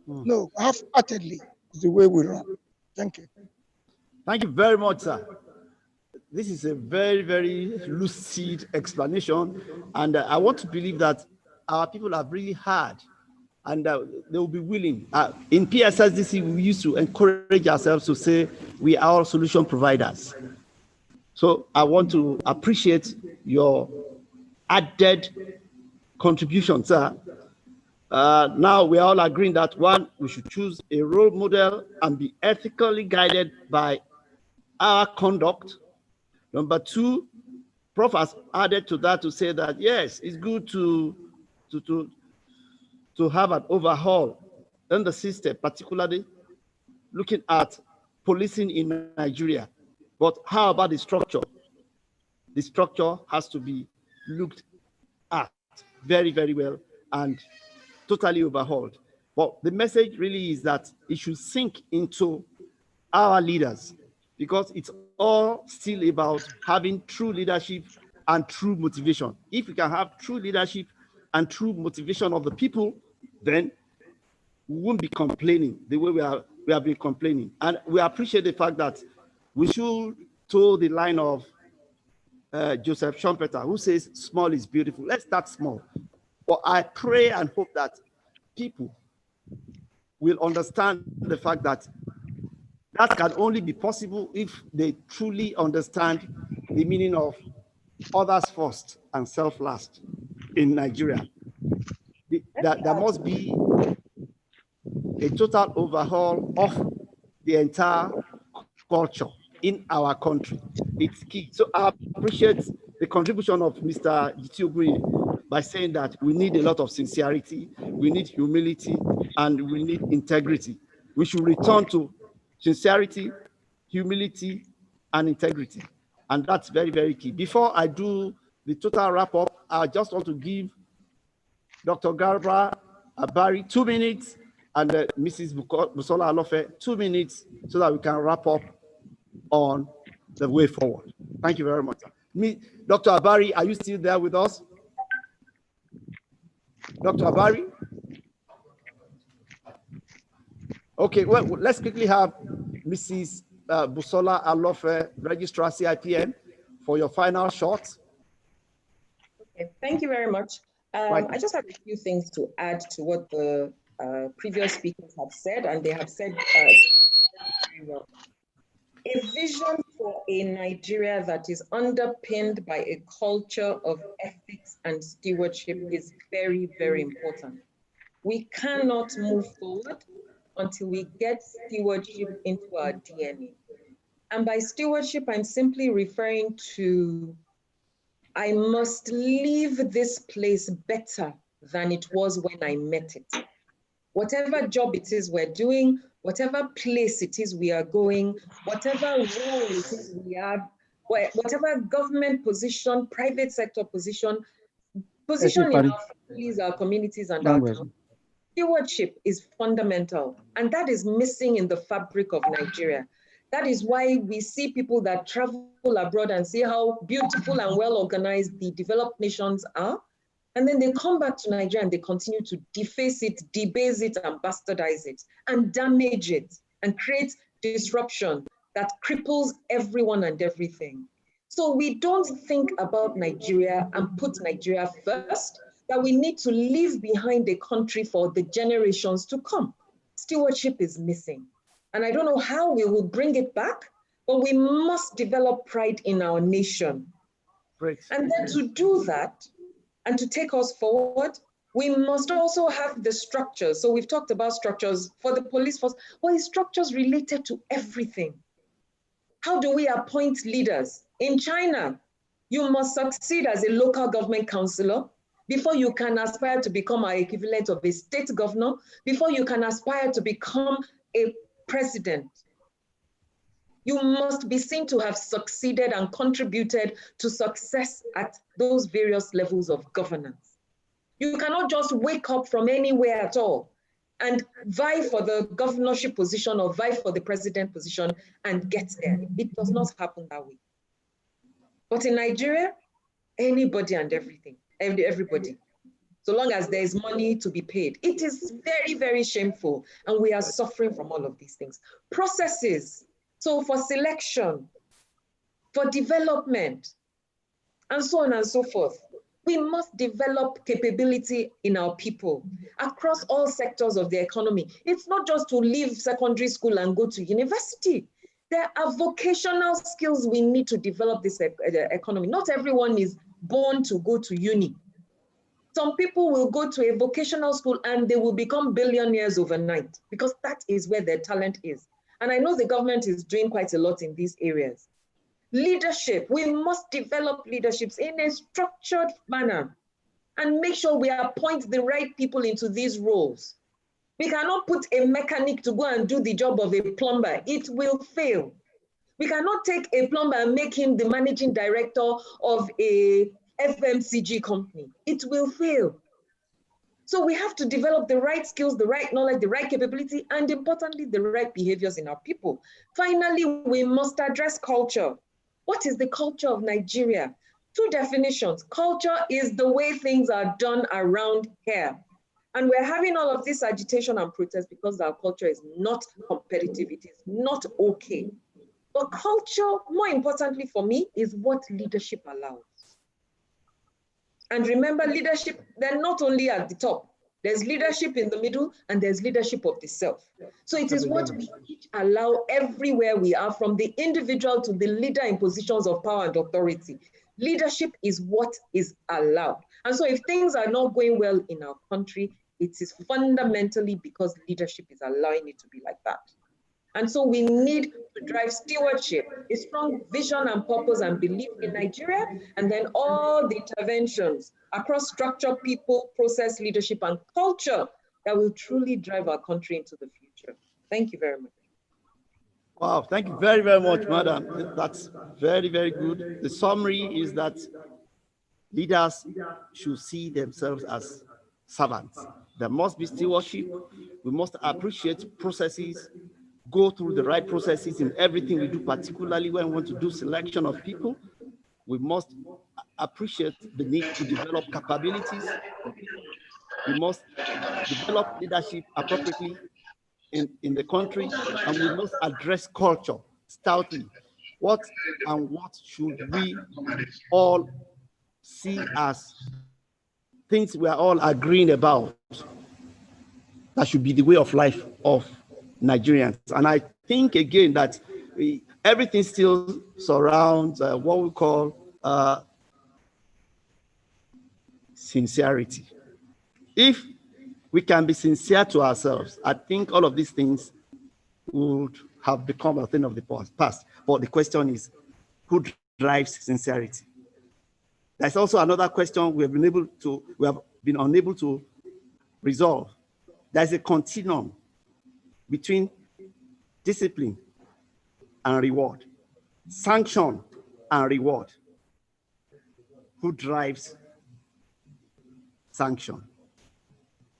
No, half-heartedly is the way we run. Thank you. Thank you very much, sir. This is a very, very lucid explanation, and I want to believe that our people have really heard, and they will be willing. In PSSDC, we used to encourage ourselves to say we are all solution providers. So I want to appreciate your added contribution, sir. Now we are all agreeing that, one, we should choose a role model and be ethically guided by our conduct. Number two, Prof has added to that to say that, yes, it's good to have an overhaul in the system, particularly looking at policing in Nigeria. But how about the structure? The structure has to be looked at very, very well and totally overhauled. But the message really is that it should sink into our leaders, because it's all still about having true leadership and true motivation. If we can have true leadership and true motivation of the people, then we won't be complaining the way we have been complaining. And we appreciate the fact that we should toe the line of Joseph Schumpeter, who says small is beautiful. Let's start small. But I pray and hope that people will understand the fact that that can only be possible if they truly understand the meaning of others first and self last in Nigeria. There must be a total overhaul of the entire culture in our country. It's key. So I appreciate the contribution of Mr. Diti Ogunye by saying that we need a lot of sincerity, we need humility, and we need integrity. We should return to sincerity, humility, and integrity. And that's very, very key. Before I do the total wrap up, I just want to give Dr. Garba Abari 2 minutes and Mrs. Busola Alofe 2 minutes so that we can wrap up on the way forward. Thank you very much. Dr. Abari, are you still there with us? Dr. Abari? Okay, well, let's quickly have Mrs. Busola Alofe, Registrar CIPN, for your final shot. Okay, thank you very much. I just have a few things to add to what the previous speakers have said, and they have said very well. A vision for a Nigeria that is underpinned by a culture of ethics and stewardship is very, very important. We cannot move forward until we get stewardship into our DNA. And by stewardship, I'm simply referring to, I must leave this place better than it was when I met it. Whatever job it is we're doing, whatever place it is we are going, whatever role it is we have, whatever government position, private sector position in our families, our communities, and our countries, stewardship is fundamental. And that is missing in the fabric of Nigeria. That is why we see people that travel abroad and see how beautiful and well organized the developed nations are. And then they come back to Nigeria and they continue to deface it, debase it, and bastardize it, and damage it, and create disruption that cripples everyone and everything. So we don't think about Nigeria and put Nigeria first, that we need to leave behind a country for the generations to come. Stewardship is missing. And I don't know how we will bring it back, but we must develop pride in our nation. Great. And then to do that, and to take us forward, we must also have the structures. So we've talked about structures for the police force. Well, it's structures related to everything. How do we appoint leaders? In China, you must succeed as a local government councillor before you can aspire to become an equivalent of a state governor, before you can aspire to become a president. You must be seen to have succeeded and contributed to success at those various levels of governance. You cannot just wake up from anywhere at all and vie for the governorship position or vie for the president position and get there. It does not happen that way. But in Nigeria, anybody and everything, everybody, so long as there is money to be paid. It is very, very shameful, and we are suffering from all of these things. Processes. So for selection, for development, and so on and so forth, we must develop capability in our people across all sectors of the economy. It's not just to leave secondary school and go to university. There are vocational skills we need to develop this economy. Not everyone is born to go to uni. Some people will go to a vocational school and they will become billionaires overnight because that is where their talent is. And I know the government is doing quite a lot in these areas. Leadership, we must develop leaderships in a structured manner and make sure we appoint the right people into these roles. We cannot put a mechanic to go and do the job of a plumber. It will fail. We cannot take a plumber and make him the managing director of a FMCG company. It will fail. So we have to develop the right skills, the right knowledge, the right capability, and importantly, the right behaviors in our people. Finally, we must address culture. What is the culture of Nigeria? Two definitions. Culture is the way things are done around here. And we're having all of this agitation and protest because our culture is not competitive. It is not okay. But culture, more importantly for me, is what leadership allows. And remember, leadership, they're not only at the top. There's leadership in the middle and there's leadership of the self. So it is what we each allow everywhere we are, from the individual to the leader in positions of power and authority. Leadership is what is allowed. And so if things are not going well in our country, it is fundamentally because leadership is allowing it to be like that. And so we need to drive stewardship, a strong vision and purpose and belief in Nigeria, and then all the interventions across structure, people, process, leadership, and culture that will truly drive our country into the future. Thank you very much. Wow, thank you very, very much, madam. That's very, very good. The summary is that leaders should see themselves as servants. There must be stewardship. We must appreciate processes, go through the right processes in everything we do, particularly when we want to do selection of people. We must appreciate the need to develop capabilities for people. We must develop leadership appropriately in the country, and we must address culture stoutly. What should we all see as things we are all agreeing about that should be the way of life of Nigerians? And I think again that everything still surrounds what we call sincerity. If we can be sincere to ourselves, I think all of these things would have become a thing of the past. But the question is, who drives sincerity? There's also another question we have been unable to resolve. There's a continuum between discipline and reward, sanction and reward. Who drives sanction?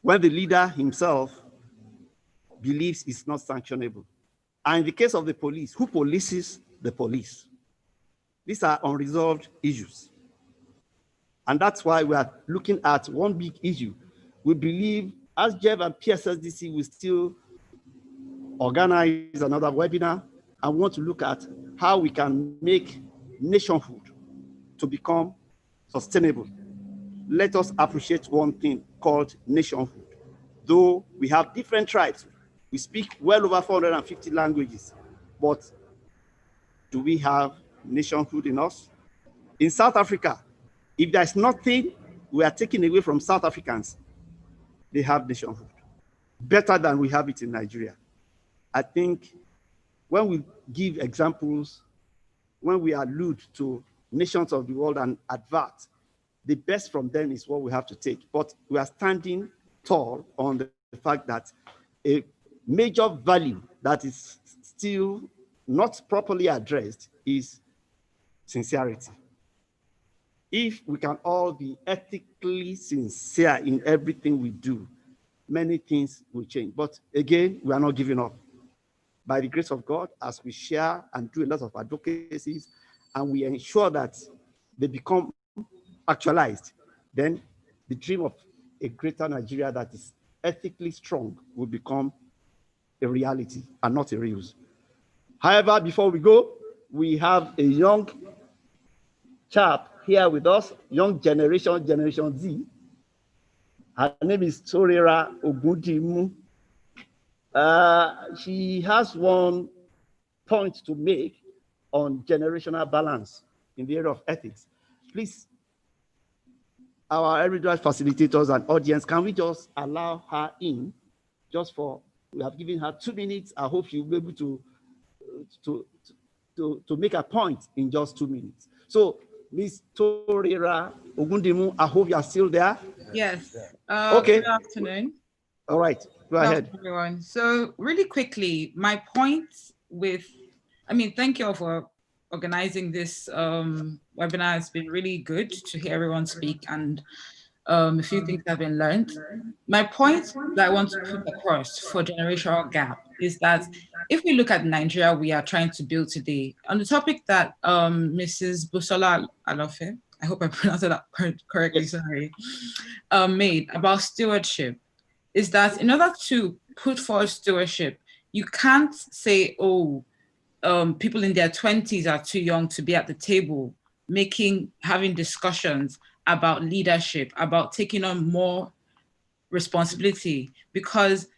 When the leader himself believes it's not sanctionable. And in the case of the police, who polices the police? These are unresolved issues. And that's why we are looking at one big issue. We believe ASJEV and PSSDC will still organize another webinar and want to look at how we can make nationhood to become sustainable. Let us appreciate one thing called nationhood. Though we have different tribes, we speak well over 450 languages, but do we have nationhood in us? In South Africa, if there's nothing we are taking away from South Africans, they have nationhood, better than we have it in Nigeria. I think when we give examples, when we allude to nations of the world and advert, the best from them is what we have to take. But we are standing tall on the fact that a major value that is still not properly addressed is sincerity. If we can all be ethically sincere in everything we do, many things will change. But again, we are not giving up. By the grace of God, as we share and do a lot of advocacies, and we ensure that they become actualized, then the dream of a greater Nigeria that is ethically strong will become a reality and not a ruse. However, before we go, we have a young chap here with us, young generation, Generation Z. Her name is Torera Ogundimu. She has one point to make on generational balance in the area of ethics. Please, our everyday facilitators and audience, can we just allow her in just for, we have given her 2 minutes. I hope she'll be able to make a point in just 2 minutes. So, Ms. Torera Ogundimu, I hope you are still there. Yes. Okay. Good afternoon. All right, go ahead. Everyone. So really quickly, my point thank you all for organizing this webinar. It's been really good to hear everyone speak, and a few things have been learned. My point that I want to put across for generational gap is that if we look at Nigeria we are trying to build today, on the topic that Mrs. Busola Alofe, I hope I pronounced that correctly, sorry, made about stewardship, is that in order to put forward stewardship, you can't say, oh, people in their 20s are too young to be at the table, having discussions about leadership, about taking on more responsibility. Because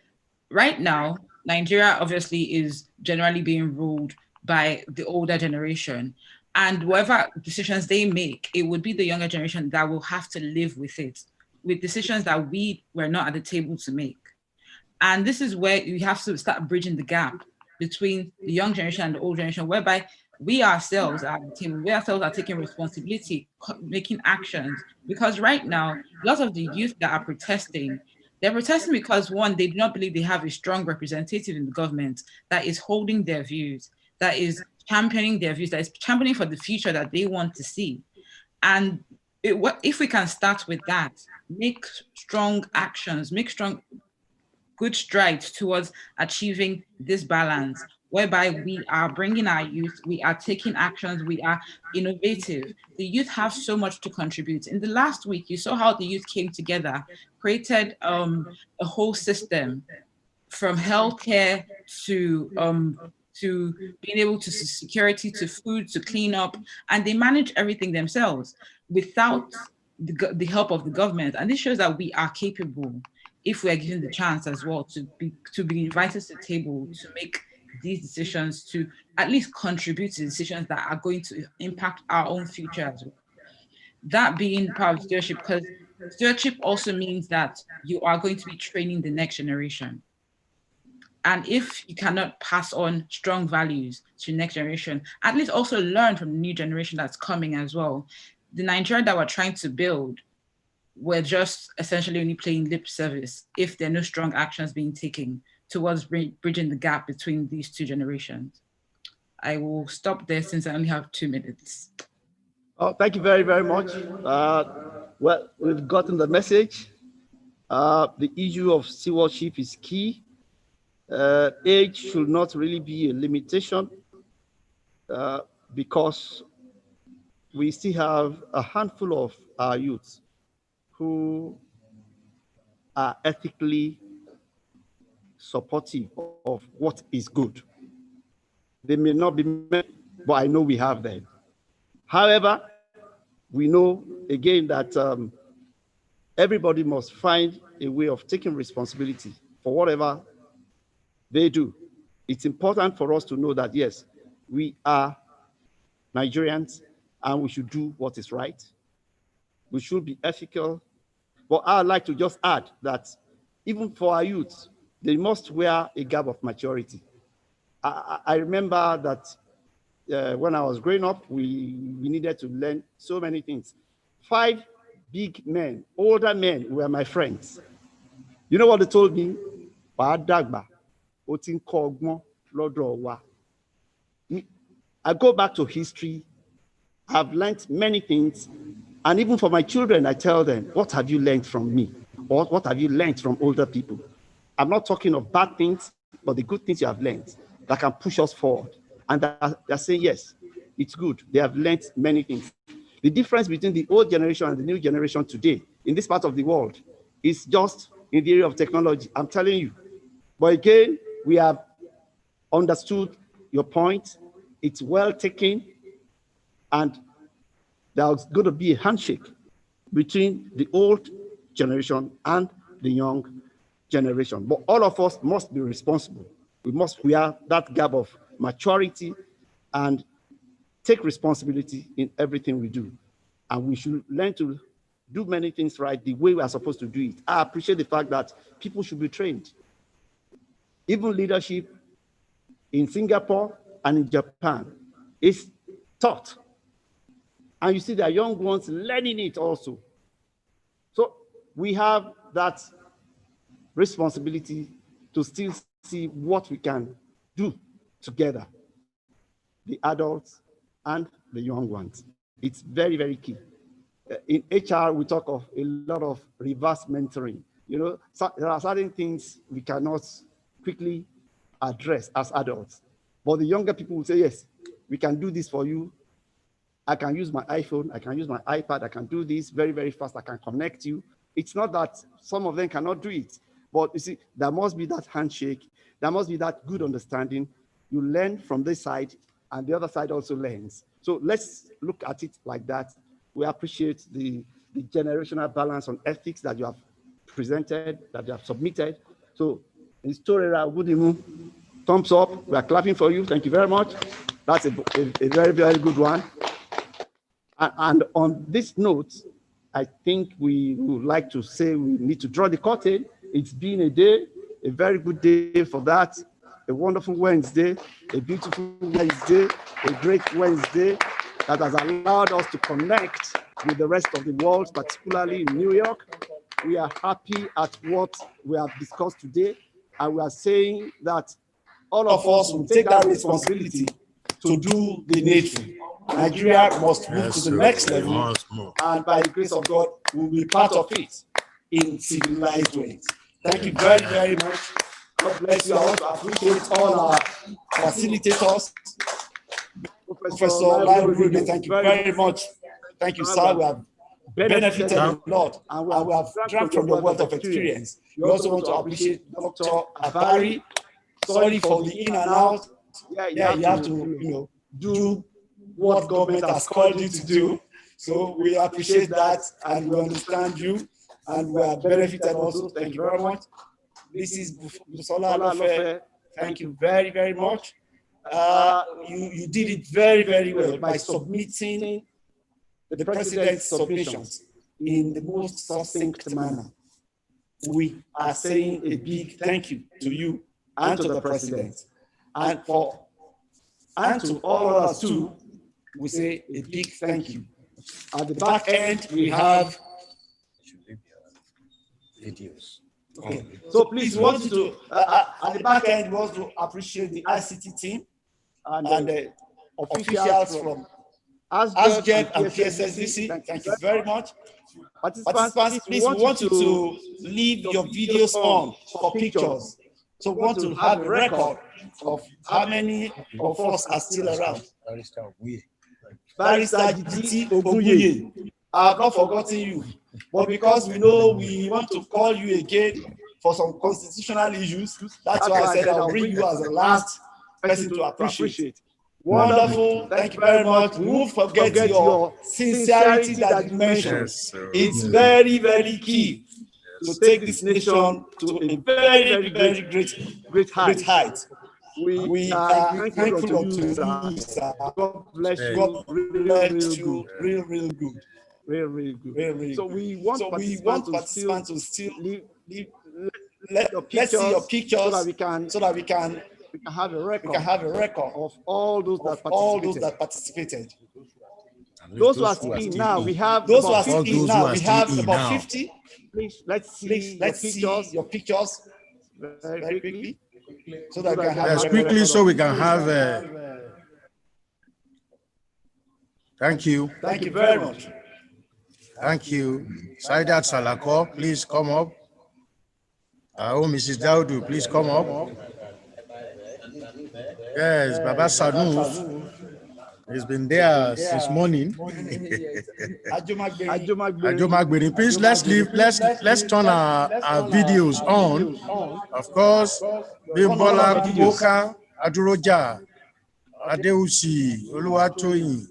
right now, Nigeria obviously is generally being ruled by the older generation. And whatever decisions they make, it would be the younger generation that will have to live with it, with decisions that we were not at the table to make. And this is where you have to start bridging the gap between the young generation and the old generation, whereby we ourselves are the team, we ourselves are taking responsibility, making actions. Because right now, lots of the youth that are protesting They're protesting because, one, they do not believe they have a strong representative in the government that is holding their views, that is championing their views, that is championing for the future that they want to see. And if we can start with that, make strong actions, make strong, good strides towards achieving this balance, whereby we are bringing our youth, we are taking actions, we are innovative. The youth have so much to contribute. In the last week, you saw how the youth came together, created a whole system from healthcare to being able to security, to food, to clean up, and they manage everything themselves without the help of the government. And this shows that we are capable, if we are given the chance as well, to be invited to the table, to make these decisions, to at least contribute to decisions that are going to impact our own future as well. That being part of stewardship, because stewardship also means that you are going to be training the next generation. And if you cannot pass on strong values to the next generation, at least also learn from the new generation that's coming as well. The Nigeria that we're trying to build, we're just essentially only playing lip service if there are no strong actions being taken towards bridging the gap between these two generations. I will stop there since I only have 2 minutes. Oh, thank you very, very much. Well, we've gotten the message. The issue of stewardship is key. Age should not really be a limitation because we still have a handful of our youth who are ethically supportive of what is good. They may not be many, but I know we have them. However, we know again that everybody must find a way of taking responsibility for whatever they do. It's important for us to know that, yes, we are Nigerians and we should do what is right. We should be ethical. But I'd like to just add that even for our youth, they must wear a garb of maturity. I remember that when I was growing up, we needed to learn so many things. 5 big men, older men, were my friends. You know what they told me? I go back to history. I've learned many things. And even for my children, I tell them, what have you learned from me? Or what have you learned from older people? I'm not talking of bad things, but the good things you have learned that can push us forward. And they're saying, yes, it's good. They have learned many things. The difference between the old generation and the new generation today in this part of the world is just in the area of technology. I'm telling you. But again, we have understood your point. It's well taken. And there's going to be a handshake between the old generation and the young generation. But all of us must be responsible. We must wear that garb of maturity and take responsibility in everything we do. And we should learn to do many things right the way we are supposed to do it. I appreciate the fact that people should be trained. Even leadership in Singapore and in Japan is taught. And you see the young ones learning it also. So we have that responsibility to still see what we can do together, the adults and the young ones. It's very, very key. In HR, we talk of a lot of reverse mentoring. You know, there are certain things we cannot quickly address as adults. But the younger people will say, yes, we can do this for you. I can use my iPhone, I can use my iPad, I can do this very, very fast, I can connect you. It's not that some of them cannot do it, but you see, there must be that handshake, there must be that good understanding. You learn from this side, and the other side also learns. So let's look at it like that. We appreciate the generational balance on ethics that you have presented, that you have submitted. So, thumbs up, we are clapping for you, thank you very much. That's a very, very good one. And on this note, I think we would like to say we need to draw the curtain. It's been a day, a very good day for that, a wonderful Wednesday, a beautiful Wednesday, a great Wednesday that has allowed us to connect with the rest of the world, particularly in New York. we are happy at what we have discussed today, and we are saying that all of us will take that responsibility to do the needful. Nigeria must move to the next level, and by the grace of God, we will be part of it in civilized ways. Thank you very, very much. God bless you. I want to appreciate all our facilitators. Professor Library, thank you very much. Thank you, sir. We have benefited a lot, and we have drank from your wealth of experience. We also want to appreciate Dr. Abari. Sorry for the in and out. Yeah, you have to, do what government has called you to do. So we appreciate that, and we understand you, and we have benefited also. Thank you very much. This is Busola Alofe. Thank you very, very much. You did it very, very well by submitting the president's submissions in the most succinct manner. We are saying a big thank you to you and to the president, and to all of us too. We say a big thank you. At the back end, we have videos. Okay. So please, we want you to, at the back end, we want to appreciate the ICT team and the officials from ASJEV and PSSDC. Thank you very much. Participants, please, we want you to leave your videos on for pictures. So we want to have a record of how many of us are still around. Barrister GT Oguye, I have not forgotten you, but because we know we want to call you again for some constitutional issues, that's why I said I'll bring you as the last person to appreciate. Wonderful, thank you very much. We won't forget your sincerity that you mentioned. It's very, very key to take this nation to a very, very great height. We are thankful of you, sir. God bless you. God bless you. Real good. Real good. So we want participants to still let's see your pictures so that we can have a record of all those that participated. Those who are speaking now, we have about 50. Please, let's see your pictures very quickly. So that we can have quickly, so we can have. Thank you. Thank you very much. Thank you. Saidat Salako, please come up. Oh, Mrs. Daudu, please come up. Yes, Baba Sanu. He's been there since morning. Ajomagbeni, please let's turn our videos on. Of course, Bimbola Boka, Aduroja, Adeusi, Oluwatoyin.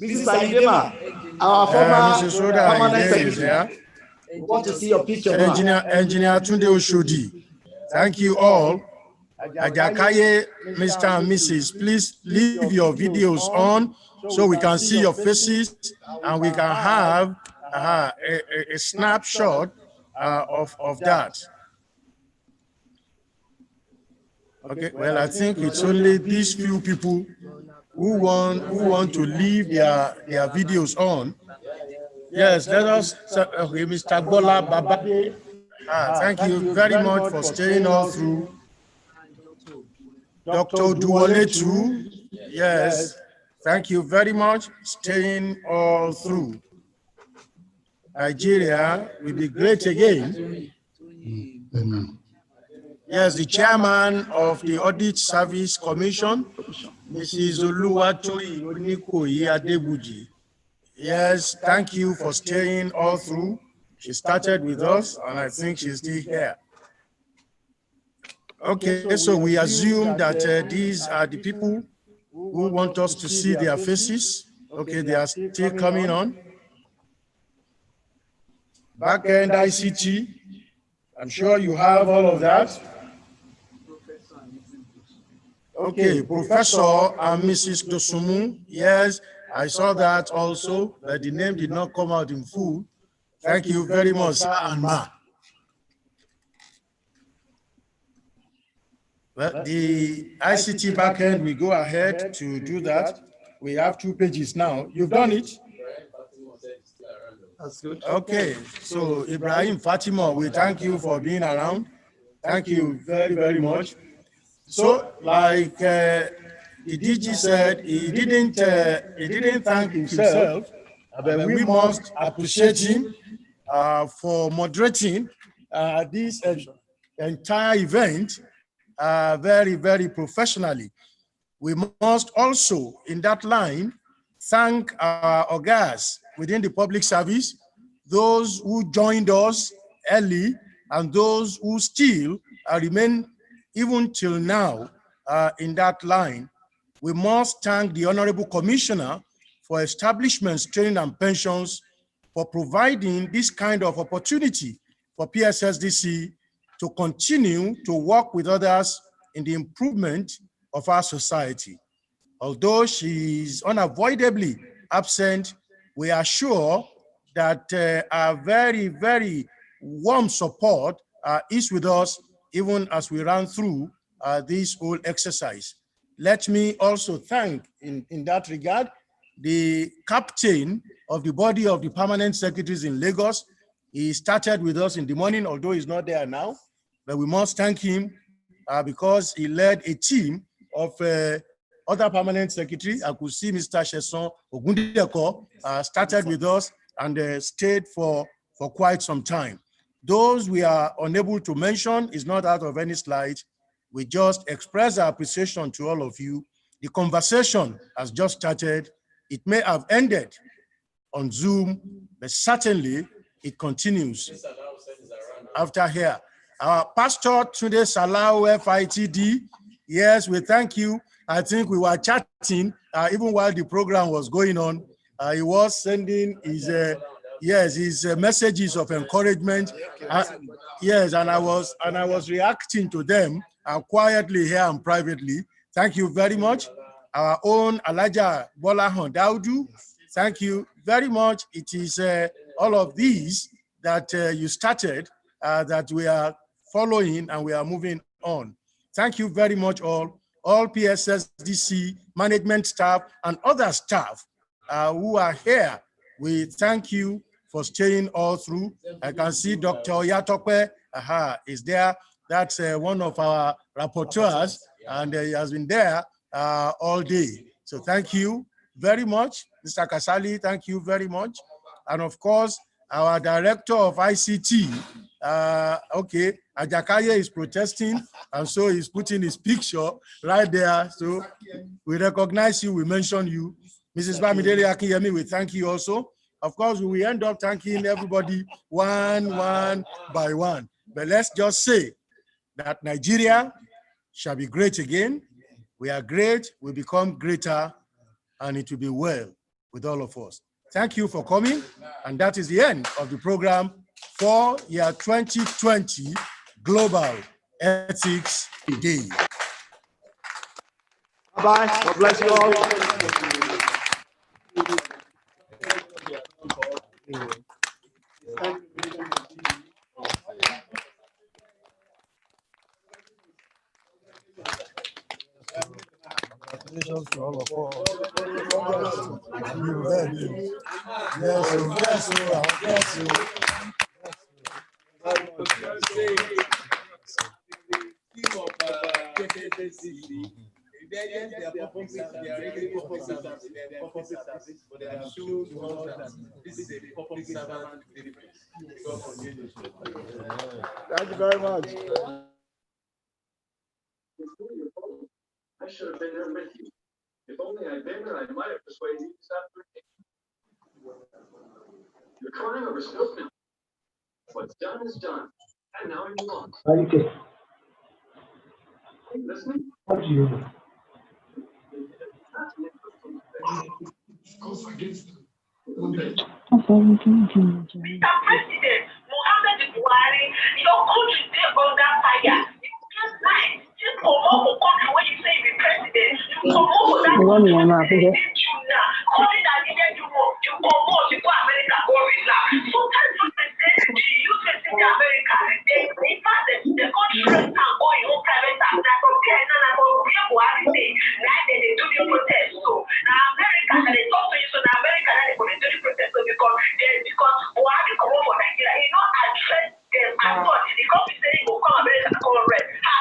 Mrs. Ayidema, our former permanent secretary. We want to see your picture. Engineer Tunde Oshodi. Thank you all. Ajakaye, Mr. and Mrs., please leave your videos on so we can see your faces and we can have a snapshot of that. Okay, well, I think it's only these few people who want to leave their videos on. Yes, let us, okay, Mr. Bola Baba. Thank you very much for staying all through. Dr. Duwale too. Yes, thank you very much, staying all through. Nigeria will be great again. Amen. Yes, the chairman of the Audit Service Commission, Mrs. Oluwatoyin Onikoyi Adebuji. Yes, thank you for staying all through. She started with us, and I think she's still here. Okay, so we assume that these are the people who want us to see their faces. Okay, they are still coming on. Back-end ICT, I'm sure you have all of that. Okay, Professor and Mrs. Dosumu, yes, I saw that also, but the name did not come out in full. Thank you very much, sir and ma. Well, the ICT backend, we go ahead to do that. We have 2 pages now. You've done it? That's good. Okay, so Ibrahim Fatima, we thank you for being around. Thank you very, very much. So, like the DG said, he didn't thank himself, but we must appreciate him for moderating this entire event very, very professionally. We must also, in that line, thank our orgas within the public service, those who joined us early and those who still remain even till now in that line. We must thank the Honorable Commissioner for Establishments, Training and Pensions for providing this kind of opportunity for PSSDC to continue to work with others in the improvement of our society. Although she is unavoidably absent, we are sure that our very, very warm support is with us even as we run through this whole exercise. Let me also thank, in that regard, the captain of the body of the permanent secretaries in Lagos. He started with us in the morning, although he's not there now, but we must thank him because he led a team of other permanent secretary. I could see Mr. Sheson Ogundeko started with us and stayed for quite some time. Those we are unable to mention is not out of any slight. We just express our appreciation to all of you. The conversation has just started. It may have ended on Zoom, but certainly it continues after here. Our pastor today, Salau FITD, yes, we thank you. I think we were chatting even while the program was going on. He was sending his messages of encouragement. Yes, and I was reacting to them quietly here and privately. Thank you very much. Our own Elijah Bolahon Daudu, thank you very much. It is all of these that you started that we are following and we are moving on. Thank you very much all PSSDC management staff and other staff who are here. We thank you for staying all through. I can see Dr. Oyatope is there. That's one of our rapporteurs, and he has been there all day. So thank you very much. Mr. Kasali, thank you very much. And of course, our director of ICT, okay, Ajakaye is protesting, and so he's putting his picture right there. So we recognize you, we mention you. Mrs. Bamidele Akiyemi, we thank you also. Of course, we will end up thanking everybody one by one. But let's just say that Nigeria shall be great again. We are great, we become greater, and it will be well with all of us. Thank you for coming, and that is the end of the program for year 2020 Global Ethics Day. Bye-bye. God bless you all. Congratulations to all of us. Thank you very much. I should have been there with you. If only I'd been there, I might have persuaded you to stop drinking. You're crying over spilled milk. What's done is done. And now we move on. Are you listening? What do you do? Goes against them. President Muhammad Buhari, your country is under fire. You can't lie. Just come up for country when you say you be president. You come up for that country when they need you now. Country that needed you more. You come up, you go America, go Islam. Sometimes you say, you say America, they in fact, they go straight